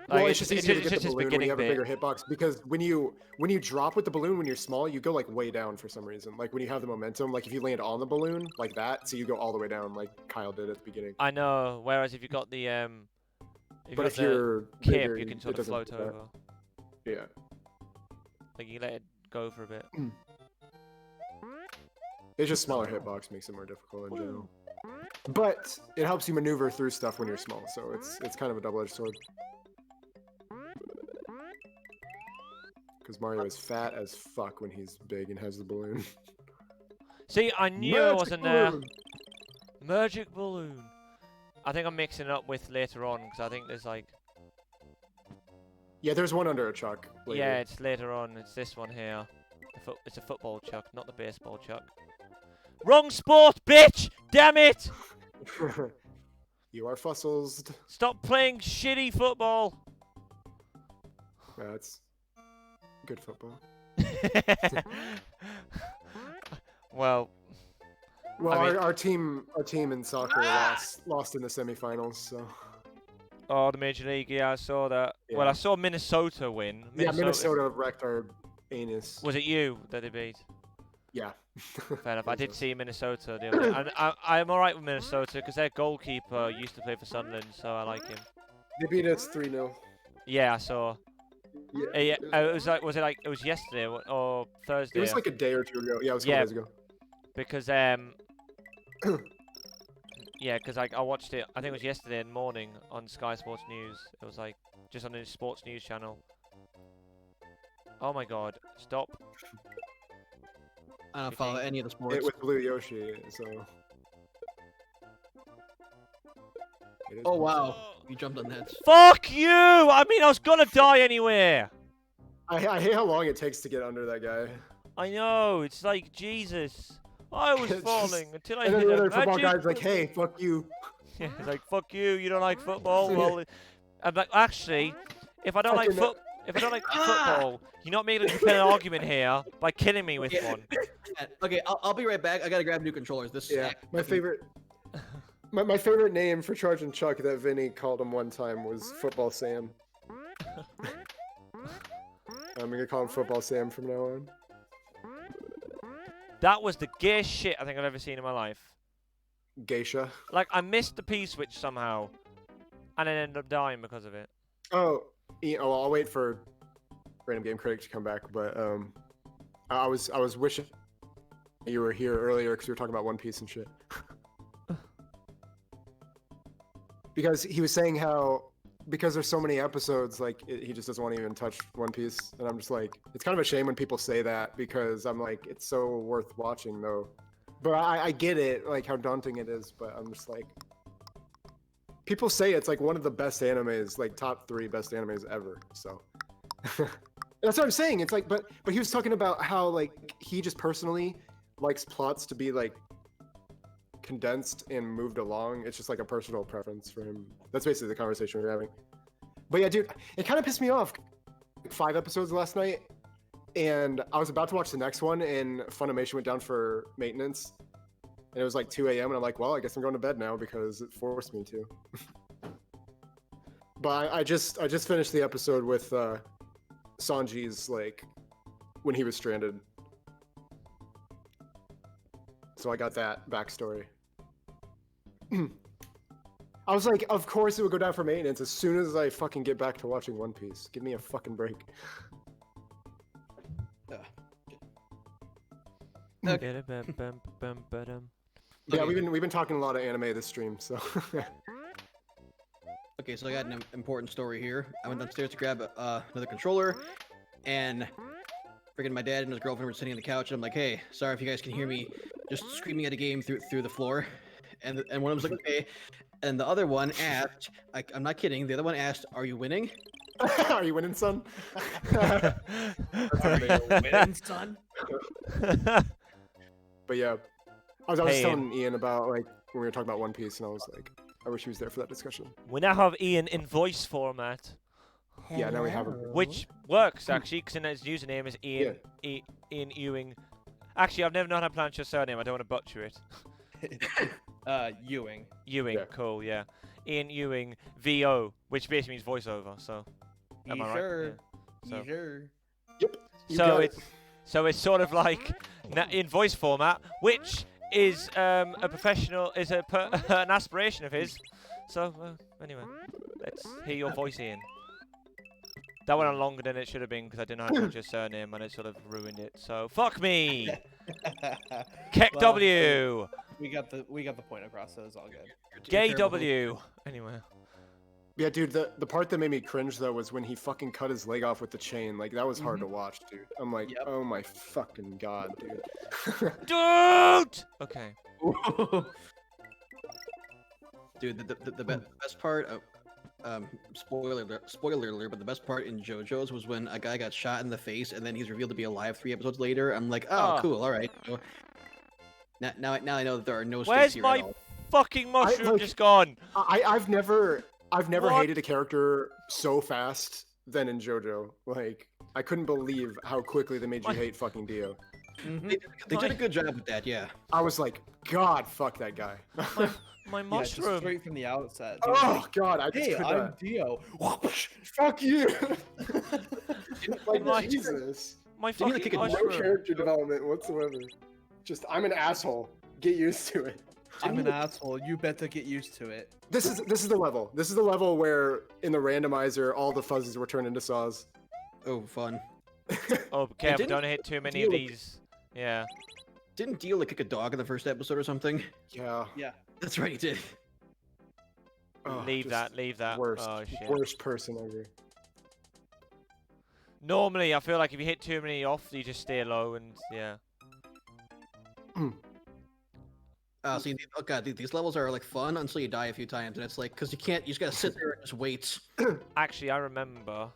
Well, Like, it's just easier to get the just his balloon when you beginning have a bit. bigger hitbox because when you drop with the balloon when you're small, you go like way down for some reason. Like when you have the momentum, like if you land on the balloon like that, so you go all the way down like Kyle did at the beginning. I know. Whereas if you got the But if you're kip, bigger, you can it sort of doesn't float do that. over. Yeah. Like you let it go for a bit. It's just smaller hitbox makes it more difficult in general. But it helps you maneuver through stuff when you're small, so it's kind of a double-edged sword. Because Mario is fat as fuck when he's big and has the balloon. See, I knew Magic it wasn't there. balloon! Magic balloon. I think I'm mixing it up with later on because I think there's like. Yeah, there's one under a chuck. Later. Yeah, it's later on. It's this one here. It's a football chuck, not the baseball chuck. Wrong sport, bitch! Damn it! You are fuzzled. Stop playing shitty football. That's good football. Well, Well, I mean- our team in soccer lost in the semifinals, so. oh, the Major League, yeah, I saw that. Well, Yeah. I saw Minnesota win. Yeah, Minnesota wrecked our anus. Was it you that they beat? Yeah. Fair enough. I did see Minnesota the other day. And I'm alright with Minnesota because their goalkeeper used to play for Sunderland, so I like him. They beat us 3-0. Yeah, I saw. Yeah. It was like, it was yesterday or Thursday? It was like a day or two ago. Yeah, it was a couple Yeah. days ago. Because yeah, because I watched it. I think it was yesterday morning on Sky Sports News. It was like just on the sports news channel. Oh my God! Stop. I don't follow any of the sports. It was Blue Yoshi, so. It is Oh Blue. wow, you jumped on that. Fuck you! I mean, I was gonna die anyway. I hate how long it takes to get under that guy. I know. It's like Jesus. I was It's falling just- until I And then hit the a other football magic guy's like, "Hey, fuck you." Yeah, it's like fuck you. You don't like football. Well, I'm like actually, if I don't like Fucking- if I don't like football, you're not making an argument here by killing me with Yeah. one. Okay, I'll be right back. I gotta grab new controllers. This Yeah, my favorite. My favorite name for Charge and Chuck that Vinny called him one time was Football Sam. I'm gonna call him Football Sam from now on. That was the gayest shit I think I've ever seen in my life. Geisha. Like I missed the P switch somehow, and then ended up dying because of it. Oh, I'll wait for Random Game Critic to come back, but I was wishing you were here earlier because we were talking about One Piece and shit. Because he was saying how because there's so many episodes, like he just doesn't want to even touch One Piece, and I'm just like, it's kind of a shame when people say that because I'm like, it's so worth watching though. But I get it, like how daunting it is, but I'm just like, people say it's like one of the best animes, like top 3 best animes ever. So that's what I'm saying. It's like, but he was talking about how like he just personally likes plots to be like condensed and moved along. It's just like a personal preference for him. That's basically the conversation we were having. But yeah, dude, it kind of pissed me off. 5 episodes last night, and I was about to watch the next one, and Funimation went down for maintenance, and it was like 2 a.m. and I'm like, well, I guess I'm going to bed now because it forced me to. But I just finished the episode with Sanji's like when he was stranded. So I got that backstory. I was like, of course it would go down for maintenance as soon as I fucking get back to watching One Piece. Give me a fucking break. Yeah, we've been talking a lot of anime this stream, so. Okay, so I got an important story here. I went downstairs to grab another controller, and freaking my dad and his girlfriend were sitting on the couch, and I'm like, hey, sorry if you guys can hear me just screaming at a game through the floor. And one of them was like, okay. And the other one asked, I'm not kidding, the other one asked, are you winning? Are you winning, son? Are you winning, son? But yeah, I was Hey. telling Ian about like when we were talking about One Piece, and I was like, I wish he was there for that discussion. We now have Ian in voice format. Yeah, now we have a. which works actually, because his username is Ian Ian Ewing. Actually, I've never known how to pronounce your surname. I don't want to butcher it. Ewing. Ewing, Yeah. cool, yeah. Ian Ewing VO, which basically means voiceover. So, am I right? Sure. Yeah. So- Sure. Yep. You So got it's it's sort of like in voice format, which is a professional an aspiration of his. So anyway, let's hear your voice, Ian. That went on longer than it should have been because I didn't know how to pronounce your surname and it sort of ruined it. So fuck me. Keck Well, W. We got the point across, so it's all good. Gay terrible. W. Anyway. Yeah, dude, the part that made me cringe though was when he fucking cut his leg off with the chain. Like that was hard to watch, dude. I'm like, Yep. oh my fucking god, dude. Dude. Okay. Dude, the best part of spoiler alert, but the best part in JoJo's was when a guy got shot in the face and then he's revealed to be alive 3 episodes later. I'm like, oh, Oh. cool, all right. So, now I know that there are no stakes Where's here my at all. fucking mushroom like- just gone? I've never What? hated a character so fast than in JoJo. Like I couldn't believe how quickly they made you My- hate fucking Dio. They did a good job with that, yeah. I was like, God, fuck that guy. My Yeah, just mushroom. straight from the outset. Oh God, I just Hey, could I'm not. Dio. Fuck you. like My- Jesus. My Didn't even fucking kick a No mushroom. character development whatsoever. Just I'm an asshole. Get used to it. I'm an asshole. You better get used to it. This is the level. This is the level where in the randomizer all the fuzzies were turned into saws. Oh, fun. Oh, be careful! didn't Don't hit too many of deal- these. Yeah. Didn't Dio like kick a dog in the first episode or something? Yeah. Yeah. That's right, he did. Oh, Leave just that. Leave that. Worst, Oh shit. worst person ever. Normally, I feel like if you hit too many off, you just stay low and yeah. See, oh god, dude, these levels are like fun until you die a few times, and it's like, cause you just gotta sit there and just wait. Actually, I remember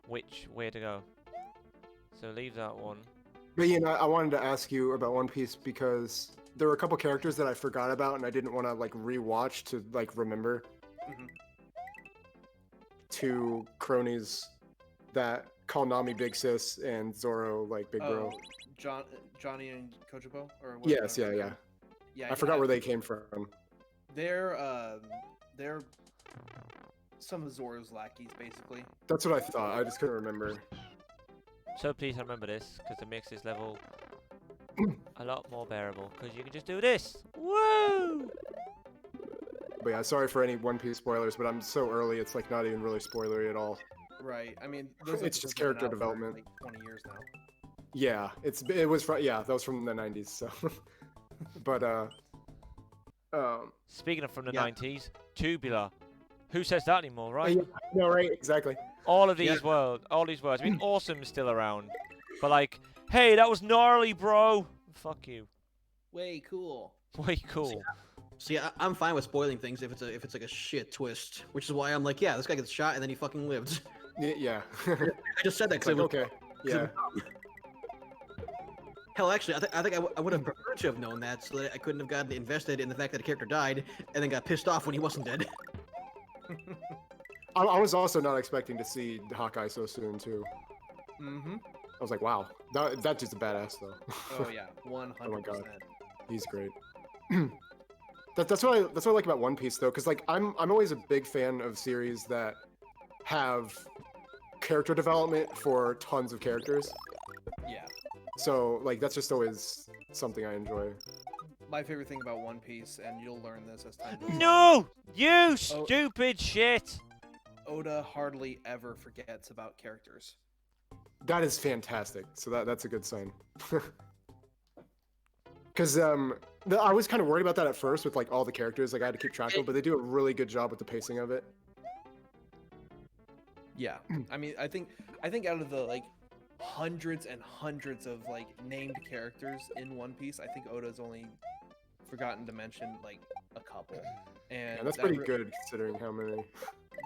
which way to go. So leave that one. But you know, I wanted to ask you about One Piece because there were a couple characters that I forgot about and I didn't want to like rewatch to like remember. Mhm. Two cronies that call Nami Big Sis and Zoro like Big Bro. Johnny and Kojibo, or what? Yes, yeah. Yeah. I forgot where they came from. They're some of Zoro's lackeys, basically. That's what I thought. I just couldn't remember. So please remember this, because it makes this level a lot more bearable. Because you can just do this. Woo! But yeah, sorry for any One Piece spoilers, but I'm so early. It's like not even really spoilery at all. Right. I mean, It's just episodes have been character out for, development. like 20 years now. Yeah, that was from the 90s. So, but Speaking of from the Yeah. 90s, Tubular. Who says that anymore, right? yeah, no, right, exactly. All of these Yeah. words. I mean, Awesome's still around. But like, hey, that was gnarly, bro. Fuck you. Way cool. Way cool. See, I'm fine with spoiling things if it's like a shit twist, which is why I'm like, yeah, this guy gets shot and then he fucking lived. Yeah. I just said that It's because like, okay. Yeah. Hell, actually, I think I would have preferred to have known that so that I couldn't have gotten invested in the fact that a character died and then got pissed off when he wasn't dead. I was also not expecting to see Hawkeye so soon too. Mm-hmm. I was like, wow, that dude's a badass though. Oh yeah, 100%. Oh my God. He's great. That's what I like about One Piece though, because like I'm always a big fan of series that have character development for tons of characters. Yeah. So like that's just always something I enjoy. My favorite thing about One Piece, and you'll learn this as time goes on, No! You stupid shit! Oda hardly ever forgets about characters. That is fantastic. So that's a good sign. Because I was kind of worried about that at first with like all the characters, like I had to keep track of them, but they do a really good job with the pacing of it. Yeah. I mean, I think out of the like hundreds and hundreds of like named characters in One Piece, I think Oda's only forgotten to mention like a couple. And Yeah, that's that pretty good considering how many.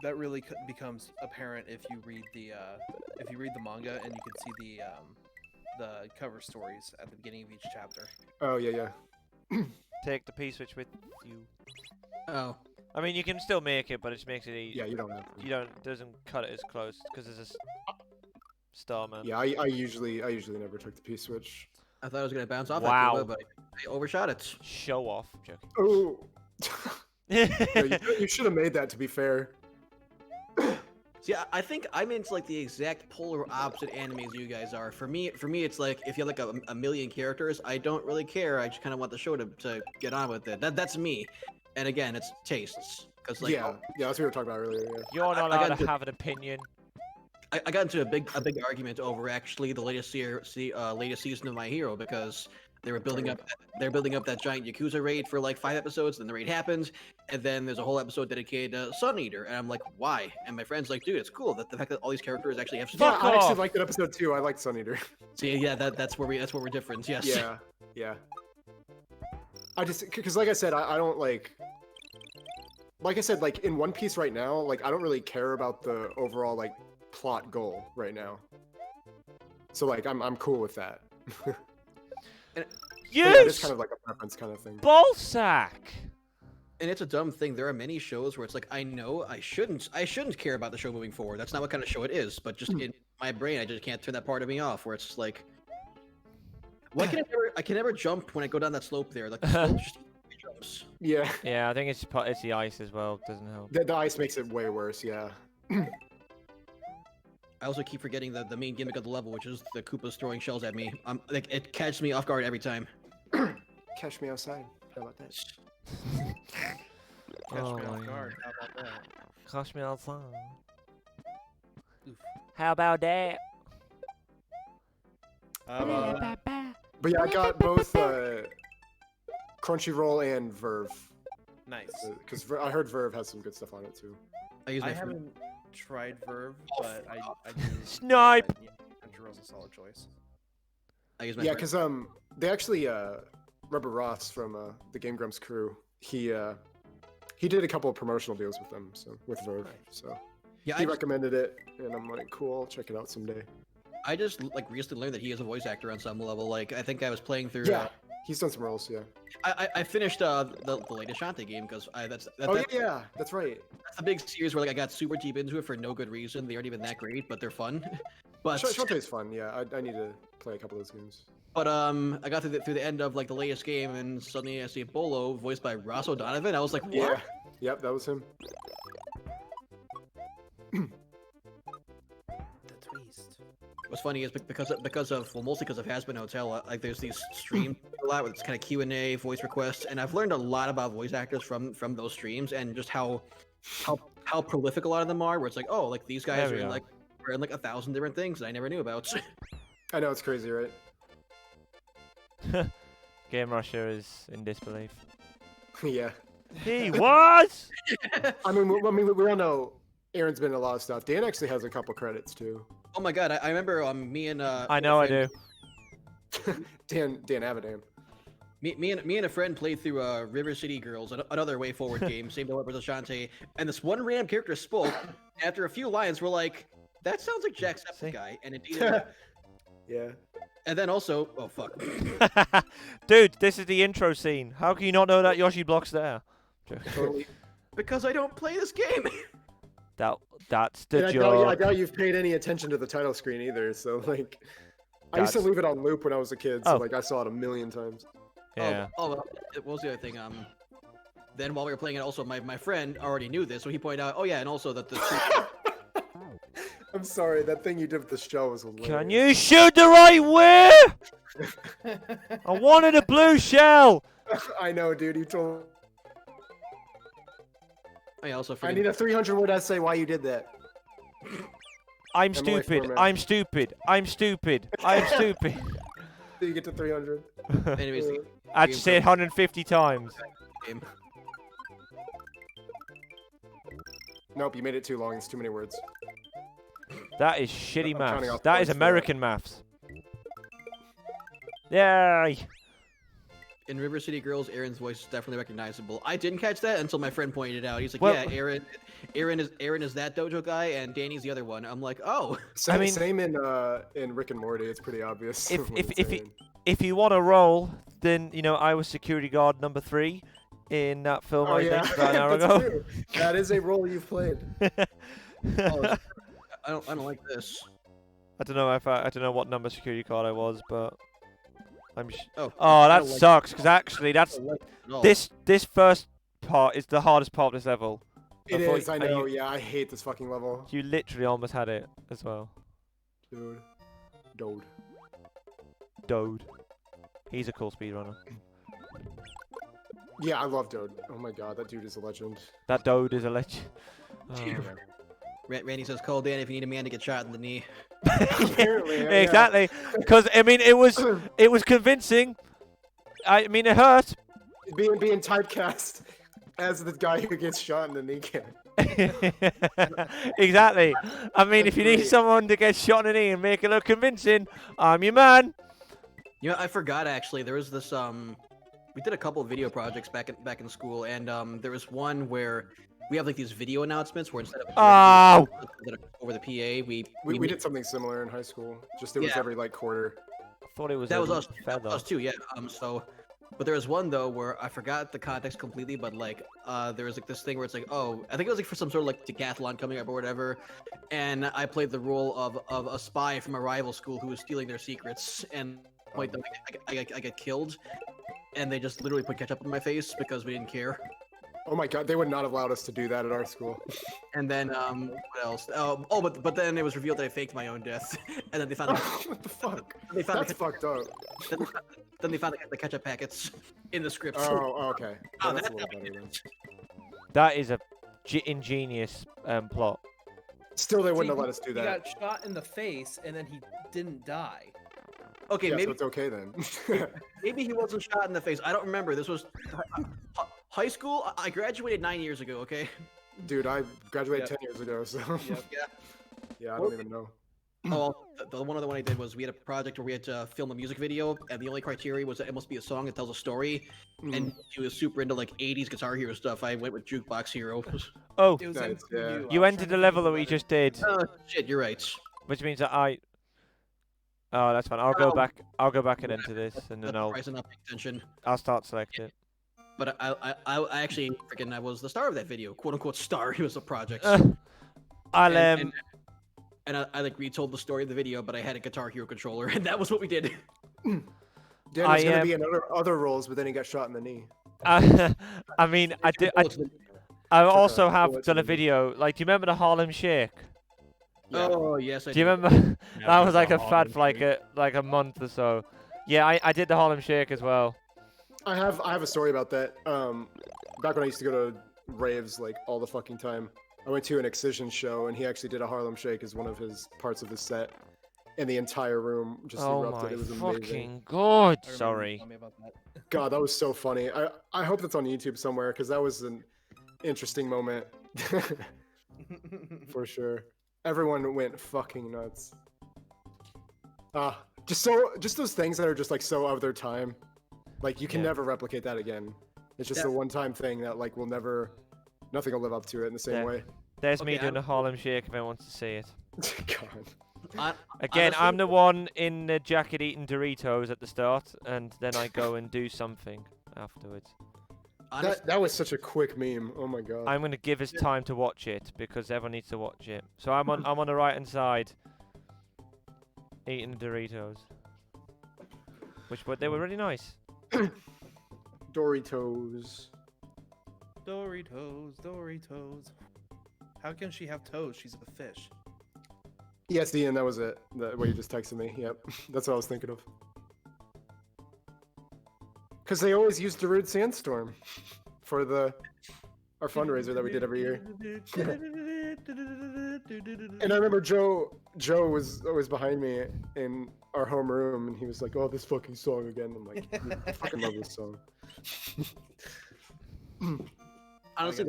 That really becomes apparent if you read the manga, and you can see the cover stories at the beginning of each chapter. Oh yeah. Take the P-switch with you. Oh, I mean, you can still make it, but it just makes it easy. Yeah, you don't have to. You don't doesn't cut it as close because there's a star man. Yeah, I usually never took the P switch. I thought I was gonna bounce off Wow. that Cuba, but I overshot it. Show off. Joking. Oh. No, you should have made that. To be fair. See, I think I'm into like the exact polar opposite animes you guys are. For me, it's like if you have like a million characters, I don't really care. I just kind of want the show to get on with it. That's me. And again, it's tastes. Cause like Yeah, that's what we were talking about earlier. Yeah. You're not I got allowed to into- have an opinion. I got into a big argument over actually the latest latest season of My Hero because they were building up that giant Yakuza raid for like 5 episodes, then the raid happens, and then there's a whole episode dedicated to Sun Eater, and I'm like, why? And my friend's like, dude, it's cool that the fact that all these characters actually have. Yeah, Fuck I off. actually liked that episode too. I liked Sun Eater. See, yeah, that's where we're different. Yes. Yeah. I just, because like I said, I don't like I said, like in One Piece right now, like I don't really care about the overall like plot goal right now. So like I'm cool with that. But yeah, it's Use kind of like a preference kind of thing. ballsack. And it's a dumb thing. There are many shows where it's like I know I shouldn't care about the show moving forward. That's not what kind of show it is. But just in my brain, I just can't turn that part of me off. Where it's just like, why can I never jump when I go down that slope there? Like the slope just jumps. Yeah, Yeah, I think it's the ice as well. Doesn't help. the ice makes it way worse. Yeah. I also keep forgetting the main gimmick of the level, which is the Koopas throwing shells at me. Like it catches me off guard every time. Catch me outside. How about that? Catch Oh me my off guard. How about that? Catch me outside. Oof. How about that? How about that? But yeah, I got both Crunchyroll and Verve. Nice. Because I heard Verve has some good stuff on it too. I use I my friend. haven't tried Verve, but I do. Snipe! Yeah, Crunchyroll's a solid choice. I use my Yeah, friend. because they actually Rubber Ross from the Game Grumps crew, he did a couple of promotional deals with them, so with Verve. So Yeah, he recommended it, and I'm like, cool, I'll check it out someday. I just like recently learned that he is a voice actor on some level. Like I think I was playing through. Yeah, he's done some roles. Yeah. I finished the latest Shantae game because that's Yeah, that's right. that's a big series where like I got super deep into it for no good reason. They aren't even that great, but they're fun. But Shantae's fun. Yeah, I need to play a couple of those games. but I got through the end of like the latest game and suddenly I see Bolo voiced by Ross O'Donovan. I was like, what? Yeah. Yep, that was him. The twist. What's funny is because of well mostly because of Has Been Hotel. Like there's these streams a lot where it's kind of Q&A, voice requests, and I've learned a lot about voice actors from those streams and just how prolific a lot of them are. Where it's like, oh, like these guys There we are in go. like 1,000 different things that I never knew about. I know it's crazy, right? Game Rusher is in disbelief. Yeah. He was! I mean, we all know Aaron's been in a lot of stuff. Dan actually has a couple credits too. Oh my god, I remember me and I know I do. Dan Avadam. Me and a friend played through River City Girls, another Way Forward game, same developers as Shantae, and this one random character spoke. After a few lines, we're like, "That sounds like See? Jacksepticeye," and it did. Yeah. And then also, oh fuck, Dude, this is the intro scene. How can you not know that Yoshi block's there? Totally. because I don't play this game. That's the And I joke. doubt you've paid any attention to the title screen either. So like, I used to That's- leave it on loop when I was a kid. So Oh. like, I saw it a million times. Yeah. What was the other thing? Then while we were playing it, also my friend already knew this, so he pointed out, oh yeah, and also that the I'm sorry, that thing you did with the shell was hilarious. Can you shoot the right way? I wanted a blue shell. I know, dude. You told. I also I need a 300-word essay why you did that. I'm I'm away stupid. from it. I'm stupid. I'm stupid. I'm stupid. Did you get to 300? Anyways, the I had to say it 150 times. game. Nope, you made it too long. It's too many words. That is shitty I'm counting maths. off That points is for that. American maths. Yay! In River City Girls, Aaron's voice is definitely recognizable. I didn't catch that until my friend pointed it out. He's like, Well- yeah, Aaron is that dojo guy, and Danny's the other one. I'm like, oh. Same, mean- same in Rick and Morty. It's pretty obvious. If- what if- it's if saying. If you want to roll, then, you know, I was security guard number 3. in that film, Oh I yeah, think, about an hour that's ago. true. That is a role you've played. Oh, I don't like this. I don't know if I don't know what number security card I was, but I'm. Oh, Oh, I that don't like sucks. Because actually, I that's don't like it at all. this first part is the hardest part of this level. It thought is. I and know. Yeah, I hate this fucking level, You literally almost had it as well. dude. Dode. Dode. He's a cool speedrunner. Yeah, I love Dode. Oh my god, that dude is a legend. That Dode is a legend. Oh. Randy says, "Call Dan if you need a man to get shot in the knee." Apparently, yeah. Exactly. Because I mean, it was convincing. I mean, it hurt. Being typecast as the guy who gets shot in the kneecap. Exactly. I mean, That's if you need great. someone to get shot in the knee and make it look convincing, I'm your man. You know, I forgot actually. There was this we did a couple of video projects back in school, and there was one where we have like these video announcements where instead of Oh. over the PA, we We did something similar in high school. Just it was Yeah. every like quarter. I thought it was that a was us. feather. Us too, yeah. But there was one though where I forgot the context completely, but like there was like this thing where it's like, oh, I think it was like for some sort of like decathlon coming up or whatever, and I played the role of a spy from a rival school who was stealing their secrets, and like I get killed, and they just literally put ketchup on my face because we didn't care. Oh my god, they would not have allowed us to do that at our school. And then what else? But then it was revealed that I faked my own death, and then they found What the fuck? they found That's fucked up. then they found the ketchup packets in the script. Oh, okay. Oh, Well, that's a that- little better then. That is a ingenious plot. Still, they wouldn't See, have let us do He that. got shot in the face and then he didn't die. Okay, Yeah, so maybe it's okay then. maybe he wasn't shot in the face. I don't remember. This was high school. I graduated 9 years ago. Okay. Dude, I graduated Yep. 10 years ago, so Yep. Yeah. yeah, I don't even know. Oh, the one other one I did was we had a project where we had to film a music video, and the only criteria was that it must be a song that tells a story. And he was super into like 80s Guitar Hero stuff. I went with Jukebox Hero. Oh, It was Nice, in yeah. preview. I you was trying entered to the think level of that a we better- just did, Oh shit, you're right. which means that I. Oh, that's fine. I'll go Oh. back. I'll go back and enter this, and then That's I'll the price of not paying attention. start selecting. But I actually freaking I was the star of that video, quote unquote star. It was a project. I'll And I like retold the story of the video, but I had a Guitar Hero controller, and that was what we did. Dan was gonna I, be in other roles, but then he got shot in the knee. I mean, I did. I Took also a have bullet done a to the knee. video. Like, do you remember the Harlem Shake? Oh yes, I Do you remember? That was like a fad for like a month or so. Yeah, I did the Harlem Shake as well. I have a story about that. Back when I used to go to raves like all the fucking time, I went to an Excision show and he actually did a Harlem Shake as one of his parts of his set, and the entire room just Oh erupted. my It was amazing. fucking god! I remember you Sorry. telling me about that. God, that was so funny. I hope that's on YouTube somewhere because that was an interesting moment for sure. Everyone went fucking nuts. Just those things that are just like so of their time. Like you can Yeah. never replicate that again. It's just Yeah. a one-time thing that like nothing will live up to it in the same Yeah. way. There's me Okay, doing a Harlem Shake if anyone wants to see it. God. Again, Honestly- I'm the one in the jacket eating Doritos at the start, and then I go and do something afterwards. That was such a quick meme. Oh my god. I'm gonna give us time to watch it because everyone needs to watch it. So I'm on the right hand side, eating the Doritos, they were really nice. Doritos. Doritos. How can she have toes? She's a fish. Yes, Ian, that was it. What you just texted me. Yep, that's what I was thinking of. Because they always use Darude Sandstorm for our fundraiser that we did every year. And I remember Joe was always behind me in our homeroom, and he was like, "Oh, this fucking song again." I'm like, "I fucking love this song." Honestly,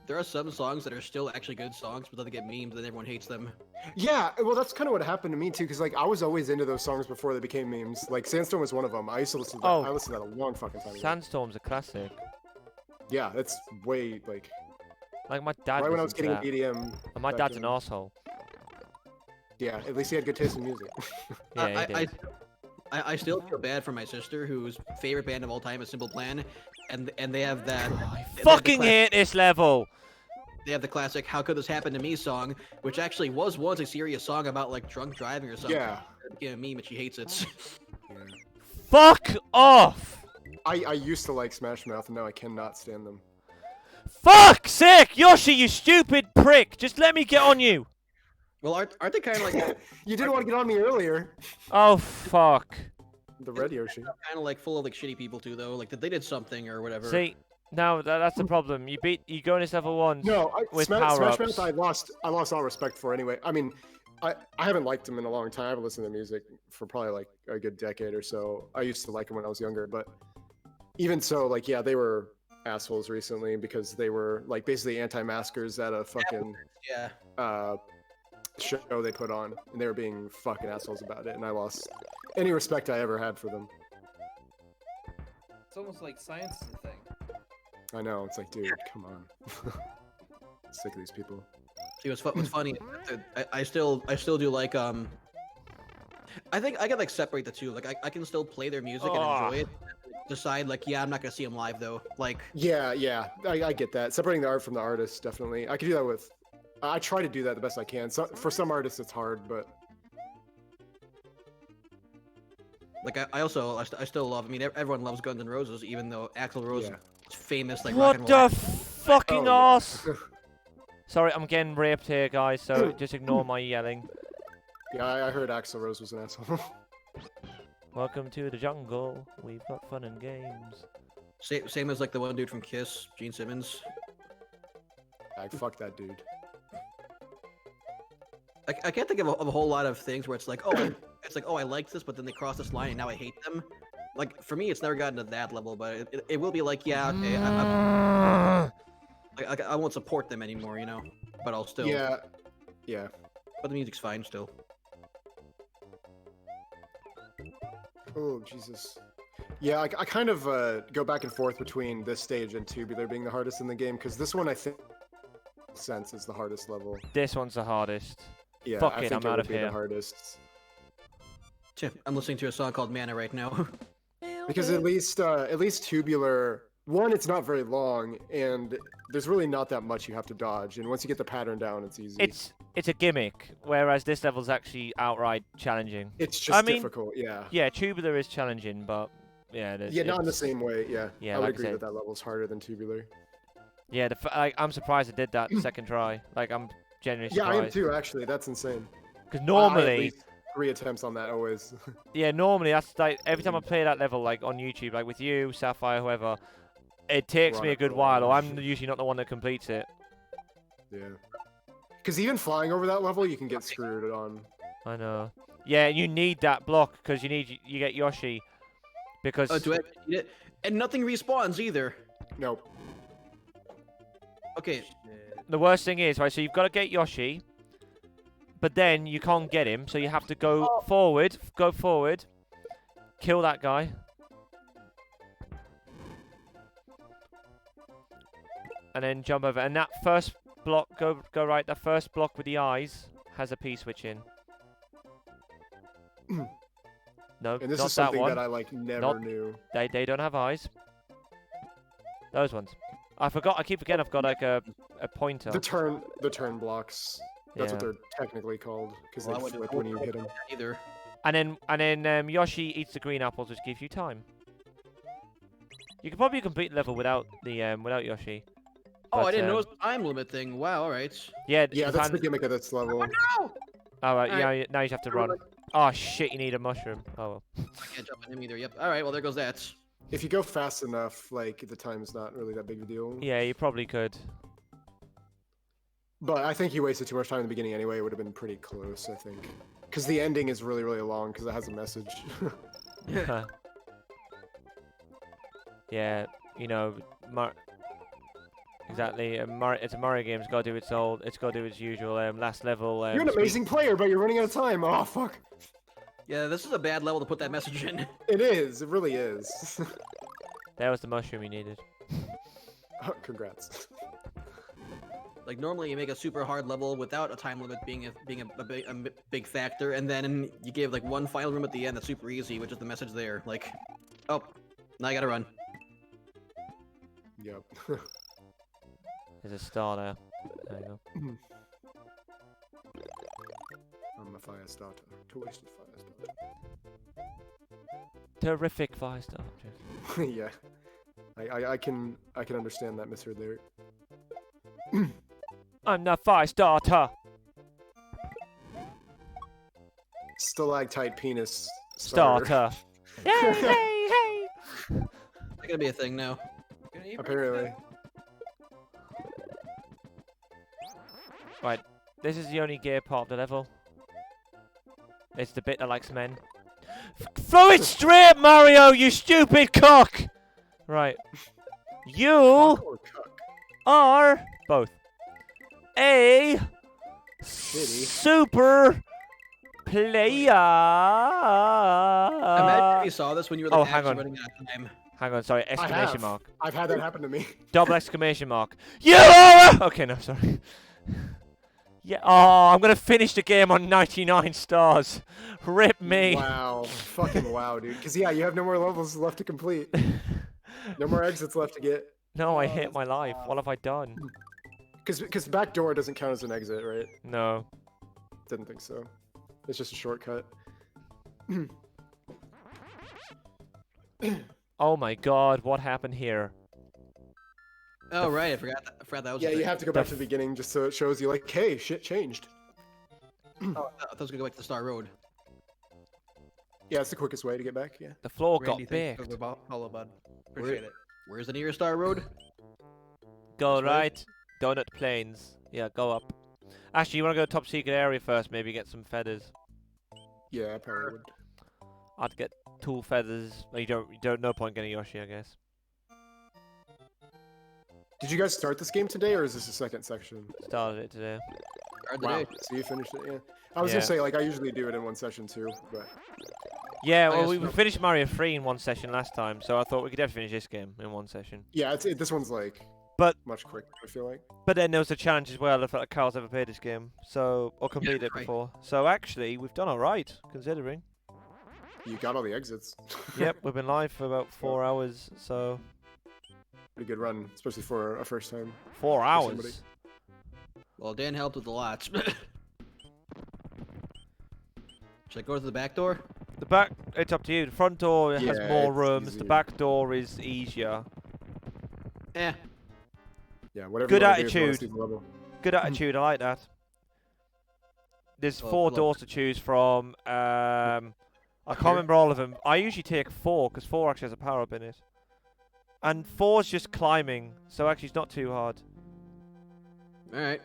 there are some songs that are still actually good songs, but then they get memes and everyone hates them. Yeah, well, that's kind of what happened to me too, because like I was always into those songs before they became memes. Like Sandstorm was one of them. I used to listen to that. Oh. I listened to that a long fucking time ago. Sandstorm's a classic. Yeah, that's way like Like my dad. right when I was listened getting to that. EDM. And my back dad's then. an arsehole. Yeah, at least he had good taste in music. Yeah, he I did. I still feel bad for my sister, whose favorite band of all time is Simple Plan, and they have that. I they have the fucking cla- hate this level. They have the classic "How Could This Happen to Me" song, which actually was once a serious song about like drunk driving or something. Yeah. It became a meme, and she hates it. Fuck off. I used to like Smash Mouth, and now I cannot stand them. Fuck's sake, Yoshi, you stupid prick. Just let me get on you. Well, aren't they kind of like You didn't want to get on me earlier. Oh, fuck. The red Yoshi. kind of like full of like shitty people too, though? Like that they did something or whatever. See, now that's the problem. You go in this level once. No, with Smash power-ups. Mouth I lost all respect for anyway. I mean, I haven't liked him in a long time. I haven't listened to music for probably like a good decade or so. I used to like him when I was younger, but even so, like, yeah, they were assholes recently because they were like basically anti-maskers at a fucking Yeah. show they put on, and they were being fucking assholes about it, and I lost any respect I ever had for them. It's almost like science is a thing. I know, it's like, dude, come on. Sick of these people. See, what's funny? I still do like I think I can like separate the two. Like I can still play their music and enjoy it. Decide like, yeah, I'm not gonna see them live though. Like Yeah, I get that. Separating the art from the artist, definitely. I could do that with. I try to do that the best I can. So, for some artists, it's hard, but like I still love. I mean, everyone loves Guns N' Roses, even though Axl Rose yeah. is famous like rock What and the roll. fucking Oh, arse? yeah. Sorry, I'm getting raped here, guys, so just ignore my yelling. Yeah, I heard Axl Rose was an asshole. Welcome to the jungle. We've got fun and games. Same as like the one dude from Kiss, Gene Simmons. Like, fuck that dude. I can't think of a whole lot of things where it's like, oh, I liked this, but then they crossed this line and now I hate them. Like for me, it's never gotten to that level, but it will be like, yeah, okay, I won't support them anymore, you know. But I'll still. Yeah. But the music's fine still. Oh, Jesus. Yeah, I kind of go back and forth between this stage and Tubular being the hardest in the game, because this one, I think, sense is the hardest level. This one's the hardest. Yeah, Fuck I it, think I'm out would of be here. the hardest. I'm listening to a song called Mana right now. Because at least Tubular, one, it's not very long, and there's really not that much you have to dodge. And once you get the pattern down, it's easy. It's a gimmick, whereas this level's actually outright challenging. It's just I mean, difficult, yeah. Yeah, Tubular is challenging, but yeah, Yeah, not in the same way, yeah. Yeah, I would like I agree said. that level's harder than Tubular. Yeah, I'm surprised I did that second try. Like, I'm genuinely Yeah, I am surprised. too, actually. That's insane. Because I at normally, least 3 attempts on that always. yeah, normally that's like every time I play that level, like on YouTube, like with you, Sapphire, whoever, it takes me a good while, or I'm usually not the one that completes it. Yeah. Because even flying over that level, you can get screwed on. I know. Yeah, you need that block because you get Yoshi. Because Oh, do I need it? And nothing respawns either. Nope. Okay, the worst thing is, right, so you've got to get Yoshi, but then you can't get him, so you have to go forward, kill that guy. And then jump over. And that first block, go right, that first block with the eyes has a P-switch in. No, And this not is something that one. that I like never Not- knew. They don't have eyes. Those ones. I keep forgetting I've got like a pointer. The turn blocks. That's what Yeah. they're technically called because Well, I they wouldn't- flip when you hit them. either. And then Yoshi eats the green apples, which gives you time. You could probably complete the level without Yoshi. Oh, I But, didn't know it was a time limit thing. Wow, all right. Yeah, Yeah, you that's the can't- gimmick of this level. All right, Alright. yeah, now you have to run. Oh shit, you need a mushroom. Oh well. I can't jump on him either. Yep. All right. Well, there goes that. If you go fast enough, like, the time's not really that big of a deal. Yeah, you probably could. But I think you wasted too much time in the beginning anyway. It would have been pretty close, I think. Because the ending is really, really long because it has a message. Yeah, you know, exactly. It's a Mario game. It's got to do It's got to do its usual last level. You're an amazing player, but you're running out of time. Oh, fuck. Yeah, this is a bad level to put that message in. It is. It really is. There was the mushroom you needed. Oh, congrats. Like normally you make a super hard level without a time limit being a big factor, and then you give like one final room at the end that's super easy, which is the message there. Like, oh, now I gotta run. Yep. There's a star there. There you go. I'm a fire starter. Twisted fire starter. Terrific fire starter. Yeah. I can understand that misheard lyric. I'm the fire starter. Stalactite penis Starter. Hey, hey, hey. It's gonna be a thing now. Apparently. Right, this is the only gear part of the level. It's the bit that likes men. Throw it straight, Mario, you stupid cock! Right. You Or cuck. are both a Shitty. super player. Imagine if you saw this when you were like oh, hang actually on. running out of time. Hang on, sorry, exclamation have. mark. I've had that happen to me. Double exclamation mark. You are okay, no, sorry. Yeah, oh, I'm gonna finish the game on 99 stars. Rip me. Wow. Fucking wow, dude. Because, yeah, you have no more levels left to complete. No more exits left to get. No, I Oh, hate my life. What have I done? Because back door doesn't count as an exit, right? No. Didn't think so. It's just a shortcut. Oh my god, what happened here? Oh right, I forgot that was. Yeah, a you thing. have to go back to the beginning just so it shows you, like, hey, shit changed. Oh, I thought I was gonna go back to the Star Road. Yeah, it's the quickest way to get back, yeah. The floor Randy, got thanks baked. for the follow, bud. Appreciate it. Where's the nearest Star Road? Go This way? right, donut plains. Yeah, go up. Actually, you want to go top secret area first, maybe get some feathers. Yeah, I probably would. I'd get 2 feathers. Well, you don't, no point getting Yoshi, I guess. Did you guys start this game today, or is this the second section? Started it today. Start the Wow, day. so you finished it, yeah. I was Yeah. gonna say, like, I usually do it in one session too, but... Yeah, I well, guess we no- finished Mario 3 in one session last time, so I thought we could definitely finish this game in one session. Yeah, this one's, like, But- much quicker, I feel like. But then there was a challenge as well. I felt like Carl's ever played this game, so or completed it right. before. So actually, we've done alright, considering. You got all the exits. Yep, we've been live for about 4 hours, so Pretty good run, especially for a first time. 4 somebody. hours. Well, Dan helped with a lot. Should I go to the back door? The back, it's up to you. The front door has Yeah, more it's rooms. The easier. back door is easier. Eh. Yeah, whatever Good you wanna do if you wanna attitude. see the level. Good attitude. I like that. There's Well, 4 look. doors to choose from. I can't remember all of them. I usually take 4 because 4 actually has a power up in it. And 4's just climbing, so actually it's not too hard. All right.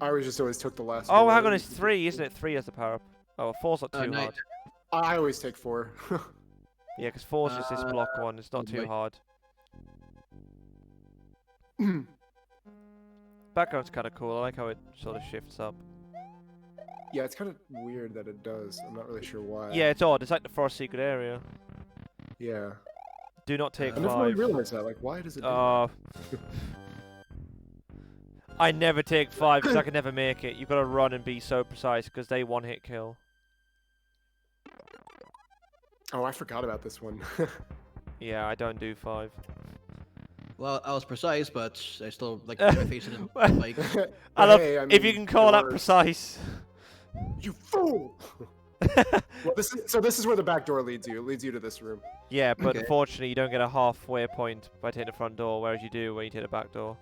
I always took the last Oh, door. hang on, it's 3, isn't it? 3 has the power up. Oh, 4's not too nice. hard. I always take 4. Yeah, because 4's just this block one. It's not good too boy. hard. Background's kind of cool. I like how it sort of shifts up. Yeah, it's kind of weird that it does. I'm not really sure why. Yeah, it's odd. It's like the first secret area. Yeah. Do not take I never really 5. realized that. Like, why does it do that? Oh. I never take 5 because I can never make it. You've got to run and be so precise because they one-hit kill. Oh, I forgot about this one. Yeah, I don't do 5. Well, I was precise, but I still like put my face in it. Like, I love Hey, if you mean, can call that yours. precise. You fool! Well, this is where the back door leads you. It leads you to this room. Yeah, but Okay. unfortunately you don't get a halfway point by taking the front door, whereas you do when you take the back door.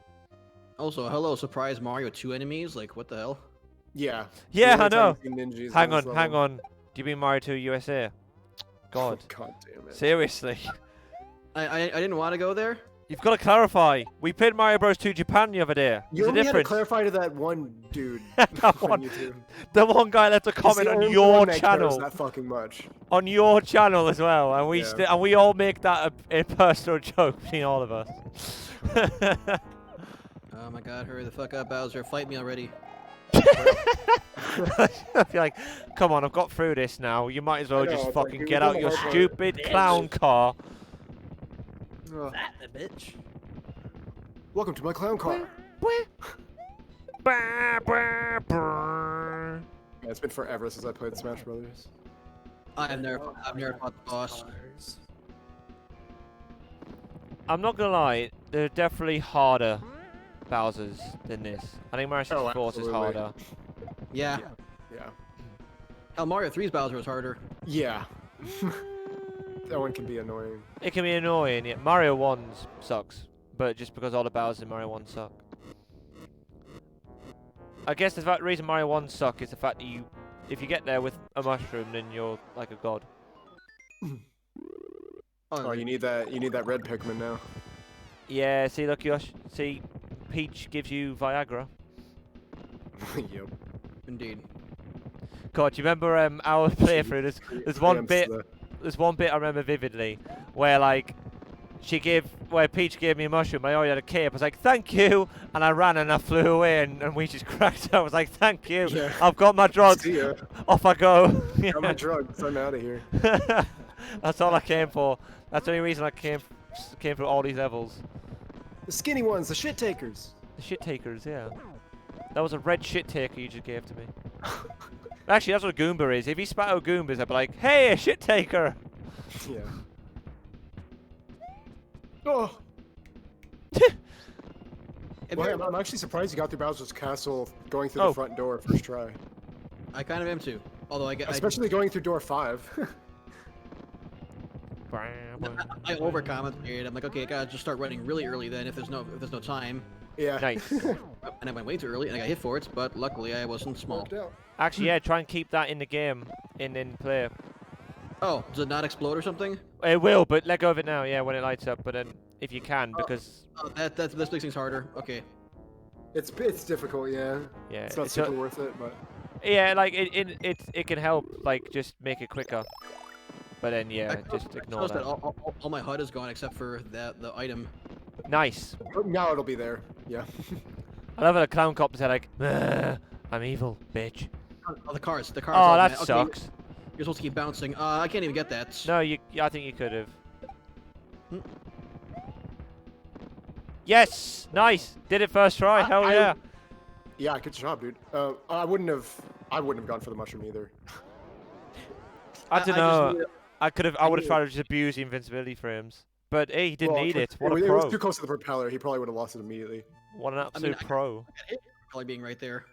also, hello, surprise Mario, 2 enemies. Like, what the hell? Yeah. Yeah, The I only time know. you see ninjas Hang on on, this hang level. on. Do you mean Mario 2 USA? God. God damn it. Seriously. I didn't want to go there. You've got to clarify. We played Mario Bros 2 Japan the other day. You There's a only had to difference. clarify to that one dude That on one. YouTube. The one guy left a He's comment the on only your one that cares channel. that fucking much. On your channel as well, and we Yeah. and we all make that a personal joke between all of us. Oh my god, hurry the fuck up, Bowser. Fight me already. I feel like, come on, I've got through this now. You might as well I know, just it's like, fucking you've get done out the your hard part. stupid Bitch. clown car. Ugh. That the bitch. Welcome to my clown car. Yeah, it's been forever since I played Smash Brothers. I've never fought the boss. I'm not gonna lie, they're definitely harder Bowsers than this. I think Mario 64 is absolutely. harder. Yeah. Yeah. Hell, Mario 3's Bowser was harder. Yeah. That one can be annoying. It can be annoying. Yeah, Mario 1's sucks, but just because all the Bowsers in Mario 1 suck. I guess the reason Mario 1 suck is the fact that if you get there with a mushroom, then you're like a god. Oh, you need that red Pikmin now. Yeah, see, look, Yosh. See, Peach gives you Viagra. Yep. Indeed. God, do you remember our playthrough? There's one bit. There's one bit I remember vividly, where where Peach gave me a mushroom. I already had a cape. I was like, "Thank you," and I ran and I flew away, and we just cracked out. I was like, "Thank you. Yeah. I've got my drugs. See ya. Off I go." Got my drugs. I'm out of here. That's all I came for. That's the only reason I came through all these levels. The skinny ones, the shit takers. The shit takers, yeah. That was a red shit taker you just gave to me. Actually, that's what a Goomba is. If you spat out Goombas, I'd be like, "Hey, a shit taker." Yeah. Oh. Well, I'm actually surprised you got through Bowser's Castle going through the front door first try. I kind of am too. Although Especially going through door 5. I overcompensated. I'm like, okay, I gotta just start running really early then if there's no time. Yeah. Nice. And I went way too early and I got hit for it, but luckily I wasn't small. Worked out. Actually, yeah, try and keep that in the game, in play. Oh, does it not explode or something? It will, but let go of it now, yeah, when it lights up. But then, if you can, because Oh, this makes things harder. Okay. It's difficult, yeah. yeah, It's not super worth it, but yeah, like it can help, like just make it quicker. But then, yeah, just ignore Noticed that. all my HUD is gone except for the item. Nice. now it'll be there. Yeah. I love how the clown cop said like, "I'm evil, bitch." Oh, the cars. Oh, man. that Okay, sucks. You're supposed to keep bouncing. I can't even get that. No, I think you could have. Yes, nice. Did it first try. Hell yeah. Yeah, good job, dude. I wouldn't have gone for the mushroom either. I don't know. I would have knew. tried to just abuse the invincibility frames. But hey, he didn't need it. What a It pro. was too close to the propeller. He probably would have lost it immediately. What an absolute pro. Probably being right there.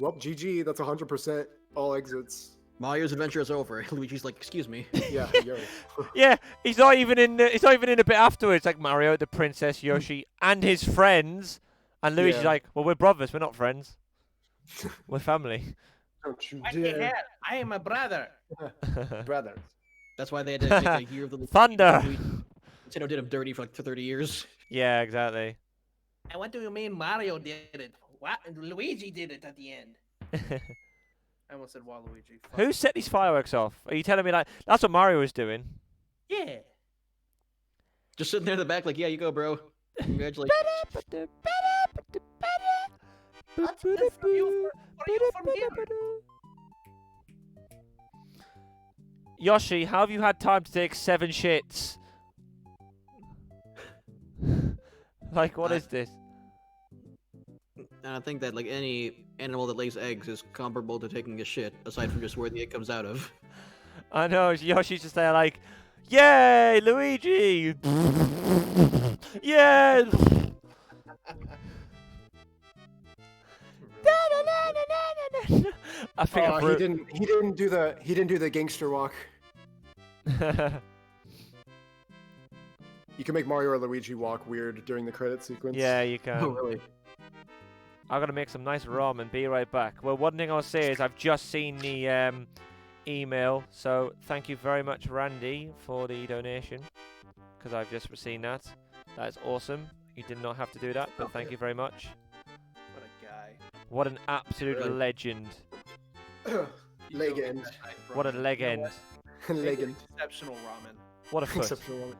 Well, GG. That's 100% all exits. Mario's adventure is over. Luigi's like, excuse me. Yeah, yo. Yeah, he's not even in a bit afterwards. Like Mario, the princess, Yoshi, and his friends. And Luigi's Yeah. like, well, we're brothers. We're not friends. We're family. Don't you What the dare. hell? I am a brother. Brothers. That's why they had to take a year of the Thunder. Nintendo did him dirty for like 30 years. Yeah, exactly. And what do you mean Mario did it? What? Luigi did it at the end. I almost said Waluigi. Fuck. Who set these fireworks off? Are you telling me like that's what Mario was doing? Yeah. Just sitting there in the back like, yeah, you go, bro. Congratulations. What are you from here? Yoshi, how have you had time to take 7 shits? Like, what is this? And I think that like any animal that lays eggs is comparable to taking a shit, aside from just where the egg comes out of. I know, Yoshi's just there like, yay, Luigi! Yay! I think I He didn't do the gangster walk. You can make Mario or Luigi walk weird during the credit sequence. Yeah, you Oh, can. really? I'm gonna make some nice ramen. Be right back. Well, one thing I'll say is I've just seen the email, so thank you very much, Randy, for the donation, because I've just seen that. That is awesome. You did not have to do that, but thank you very much. What a guy. What an absolute Really? legend. Leg end. What a leg You know end. what? Legend. Exceptional ramen. What a foot. Exceptional one.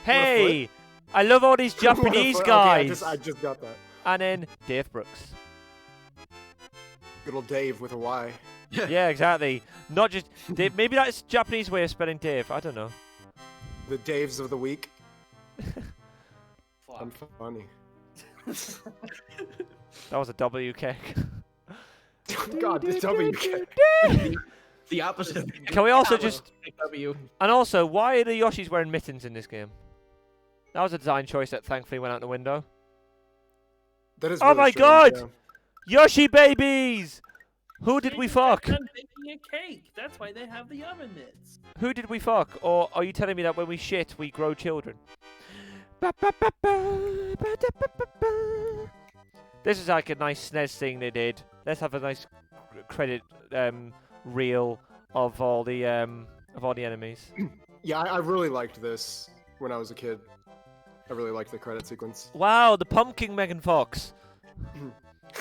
Hey! I love all these Japanese Okay, guys. I just got that. And then Dave Brooks. Good old Dave with a Y. Yeah, exactly. Not just Dave. Maybe that's Japanese way of spelling Dave. I don't know. The Daves of the week. Fuck. I'm funny. That was a W kick. God, this W kick. The opposite. Of Can we also Alex, just... W. And also, why are the Yoshis wearing mittens in this game? That was a design choice that thankfully went out the window. That is Oh really my strange, God! yeah. Yoshi babies! Who did They we just got fuck? done baking a cake. That's why they have the oven mitts. Who did we fuck? Or are you telling me that when we shit, we grow children? This is like a nice SNES thing they did. Let's have a nice credit reel of all the enemies. Yeah, I really liked this when I was a kid. I really liked the credit sequence. Wow, the pumpkin Megan Fox.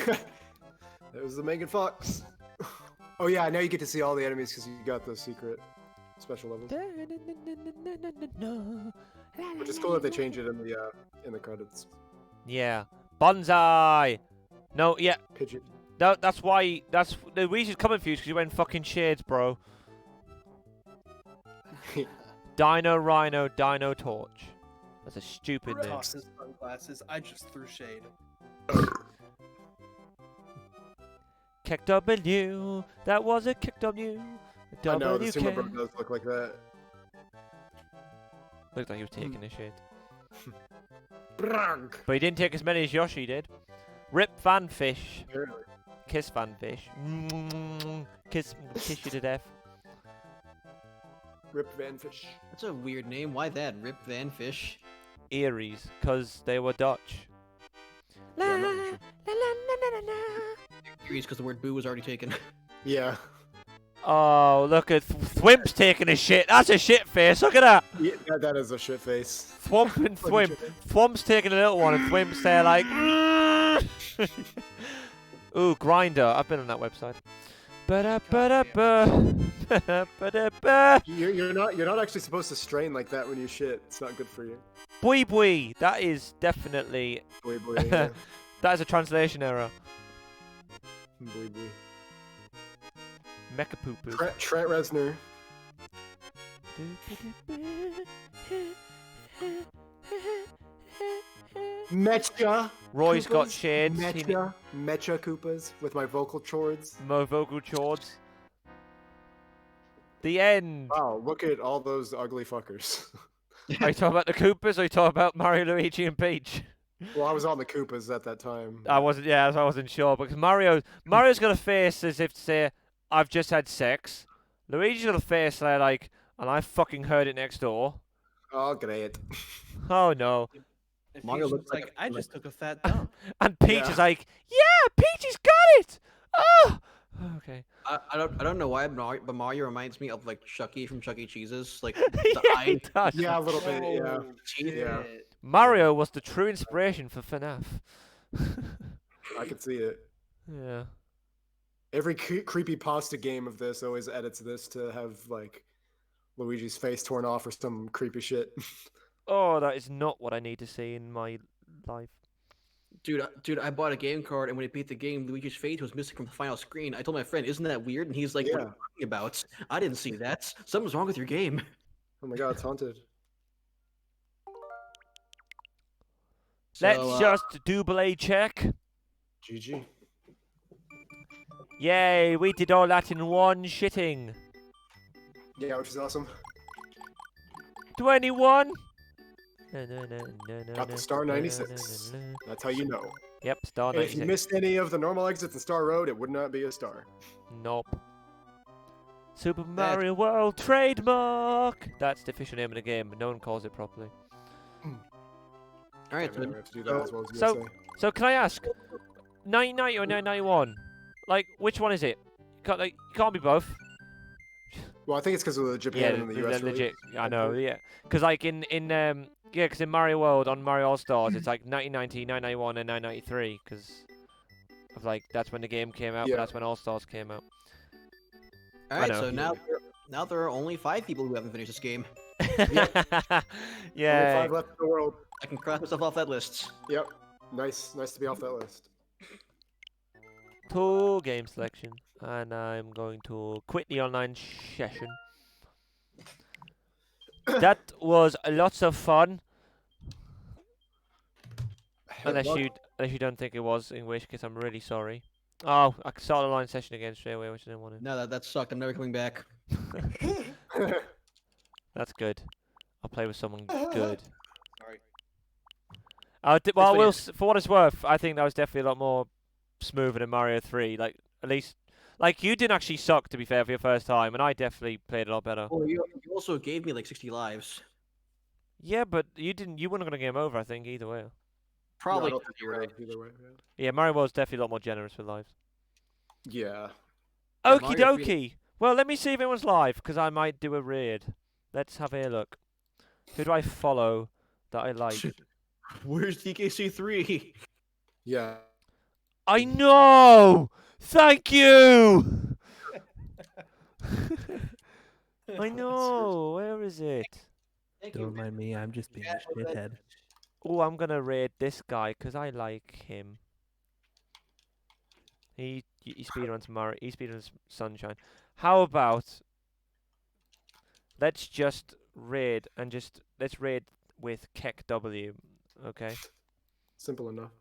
It was the Megan Fox. Oh yeah, now you get to see all the enemies because you got those secret special levels. Which is cool that they change it in the credits. Yeah. Bonsai! No, yeah. Pigeon. That's why. That's the reason it's coming for you because you're wearing fucking shades, bro. Dino Rhino Dino Torch. That's a stupid name. Toss his sunglasses. I just threw shade. Kick W. That was a kick W. I know, the Sumo WK. Bro does look like that. Looked like he was taking a shit. Brang! But he didn't take as many as Yoshi did. Rip Fanfish. Apparently. Kiss Fanfish. Kiss you to death. Rip Vanfish. That's a weird name. Why that? Rip Van Fish. Eries, because they were Dutch. Yeah, I'm not sure. Curious because the word boo was already taken. Yeah. Oh, look at Thwimp's taking a shit. That's a shit face. Look at that. Yeah, that is a shit face. Thwomp and Thwimp. Thwomp's taking a little one and Thwimp's there like... Ooh, Grinder. I've been on that website. You're not actually supposed to strain like that when you shit. It's not good for you. Bui bui. That is definitely... Boy, boy, yeah. That is a translation error. Boy, boy. Mecha poo poo. Trent Reznor. Mecha. Roy's got Koopas. shades. Mecha Koopas with my vocal chords. Mo vocal chords. The end. Wow, look at all those ugly fuckers. Are you talking about the Koopas or are you talking about Mario, Luigi, and Peach? Well, I was on the Koopas at that time. I wasn't, yeah, I wasn't sure because Mario's got a face as if to say, I've just had sex. Luigi's got a face there like, and I fucking heard it next door. Oh, great. Oh no. If Mario Peach looks was like like, I just took a fat dump. And Peach Yeah. is like, yeah, Peachy's got it. Oh. Okay. I don't know why, but Mario reminds me of like Chucky from Chuck E. Cheese's. Like Yeah, the eye. he does. Yeah, a little bit, yeah. Oh, Teeth. Yeah. shit. Mario was the true inspiration for FNAF. I could see it. Yeah. Every creepy pasta game of this always edits this to have like Luigi's face torn off or some creepy shit. Oh, that is not what I need to see in my life. Dude, I bought a game card, and when I beat the game, Luigi's face was missing from the final screen. I told my friend, "Isn't that weird?" And he's like, "What are you Yeah. talking about? I didn't see that. Something's wrong with your game." Oh my god, it's haunted. Let's So, just double A check. GG. Yay, we did all that in one shitting. Yeah, which is awesome. 21. Got the star 96. That's how you know. Yep, star And if you 96. missed any of the normal exits in Star Road, it would not be a star. Nope. Super Mario World trademark. That's the official name of the game, but no one calls it properly. all right, Damn it, so we have to do that as well as so- USA. So can I ask, 1990 or 1991? Like, which one is it? You can't be both. Well, I think it's because of the Japan and the US. release. legit. I know, yeah. Because like in Mario World on Mario All Stars, it's like 1990, 991, and 993. Because of like that's when the game came out. Yeah. But that's when All Stars came out. all I right, know. so now there are only 5 people who haven't finished this game. Only Yeah. 5 left in the world. I can cross myself off that list. Yep. Nice to be off that list. 2 game selection, and I'm going to quit the online session. That was lots of fun. Good luck. Unless you don't think it was, in which case I'm really sorry. Oh, I started a line session again straight away, which I didn't want No, that sucked. I'm never coming back. to. That's good. I'll play with someone good. Sorry. Well, funny. for what it's worth, I think that was definitely a lot more smoother than Mario 3. Like, at least, like, you didn't actually suck, to be fair, for your first time, and I definitely played a lot better. Well, you also gave me like 60 lives. Yeah, but you didn't. You weren't gonna game over, I think, either way. No, I Probably. don't think you would have either way. Yeah, Mario was definitely a lot more generous with lives. Yeah. Yeah, Okie Mario 3 dokie. Well, let me see if anyone's live, because I might do a raid. Let's have a look. Who do I follow that I like? Where's DKC3? Yeah. I know! Thank you! I know. Where is it? Don't mind me, I'm just being a shithead. Oh, I'm gonna raid this guy because I like him. He speedruns Mario. He speedruns Sunshine. How about let's just raid and let's raid with Keck W. Okay. Simple enough.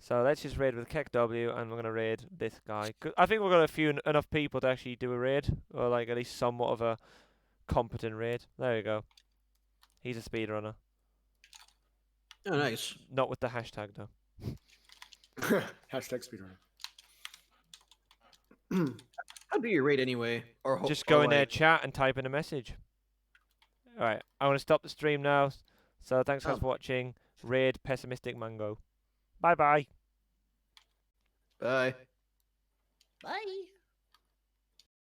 So let's just raid with Keck W, and we're gonna raid this guy. I think we've got a few enough people to actually do a raid, or like at least somewhat of a competent raid. There you go. He's a speedrunner. Oh, nice. Not with the hashtag though. Hashtag speedrunner. How do you rate anyway? Or Just go in there, like, chat, and type in a message. Alright, I want to stop the stream now. So thanks guys Oh. for watching. Raid Pessimistic Mango. Bye bye. Bye.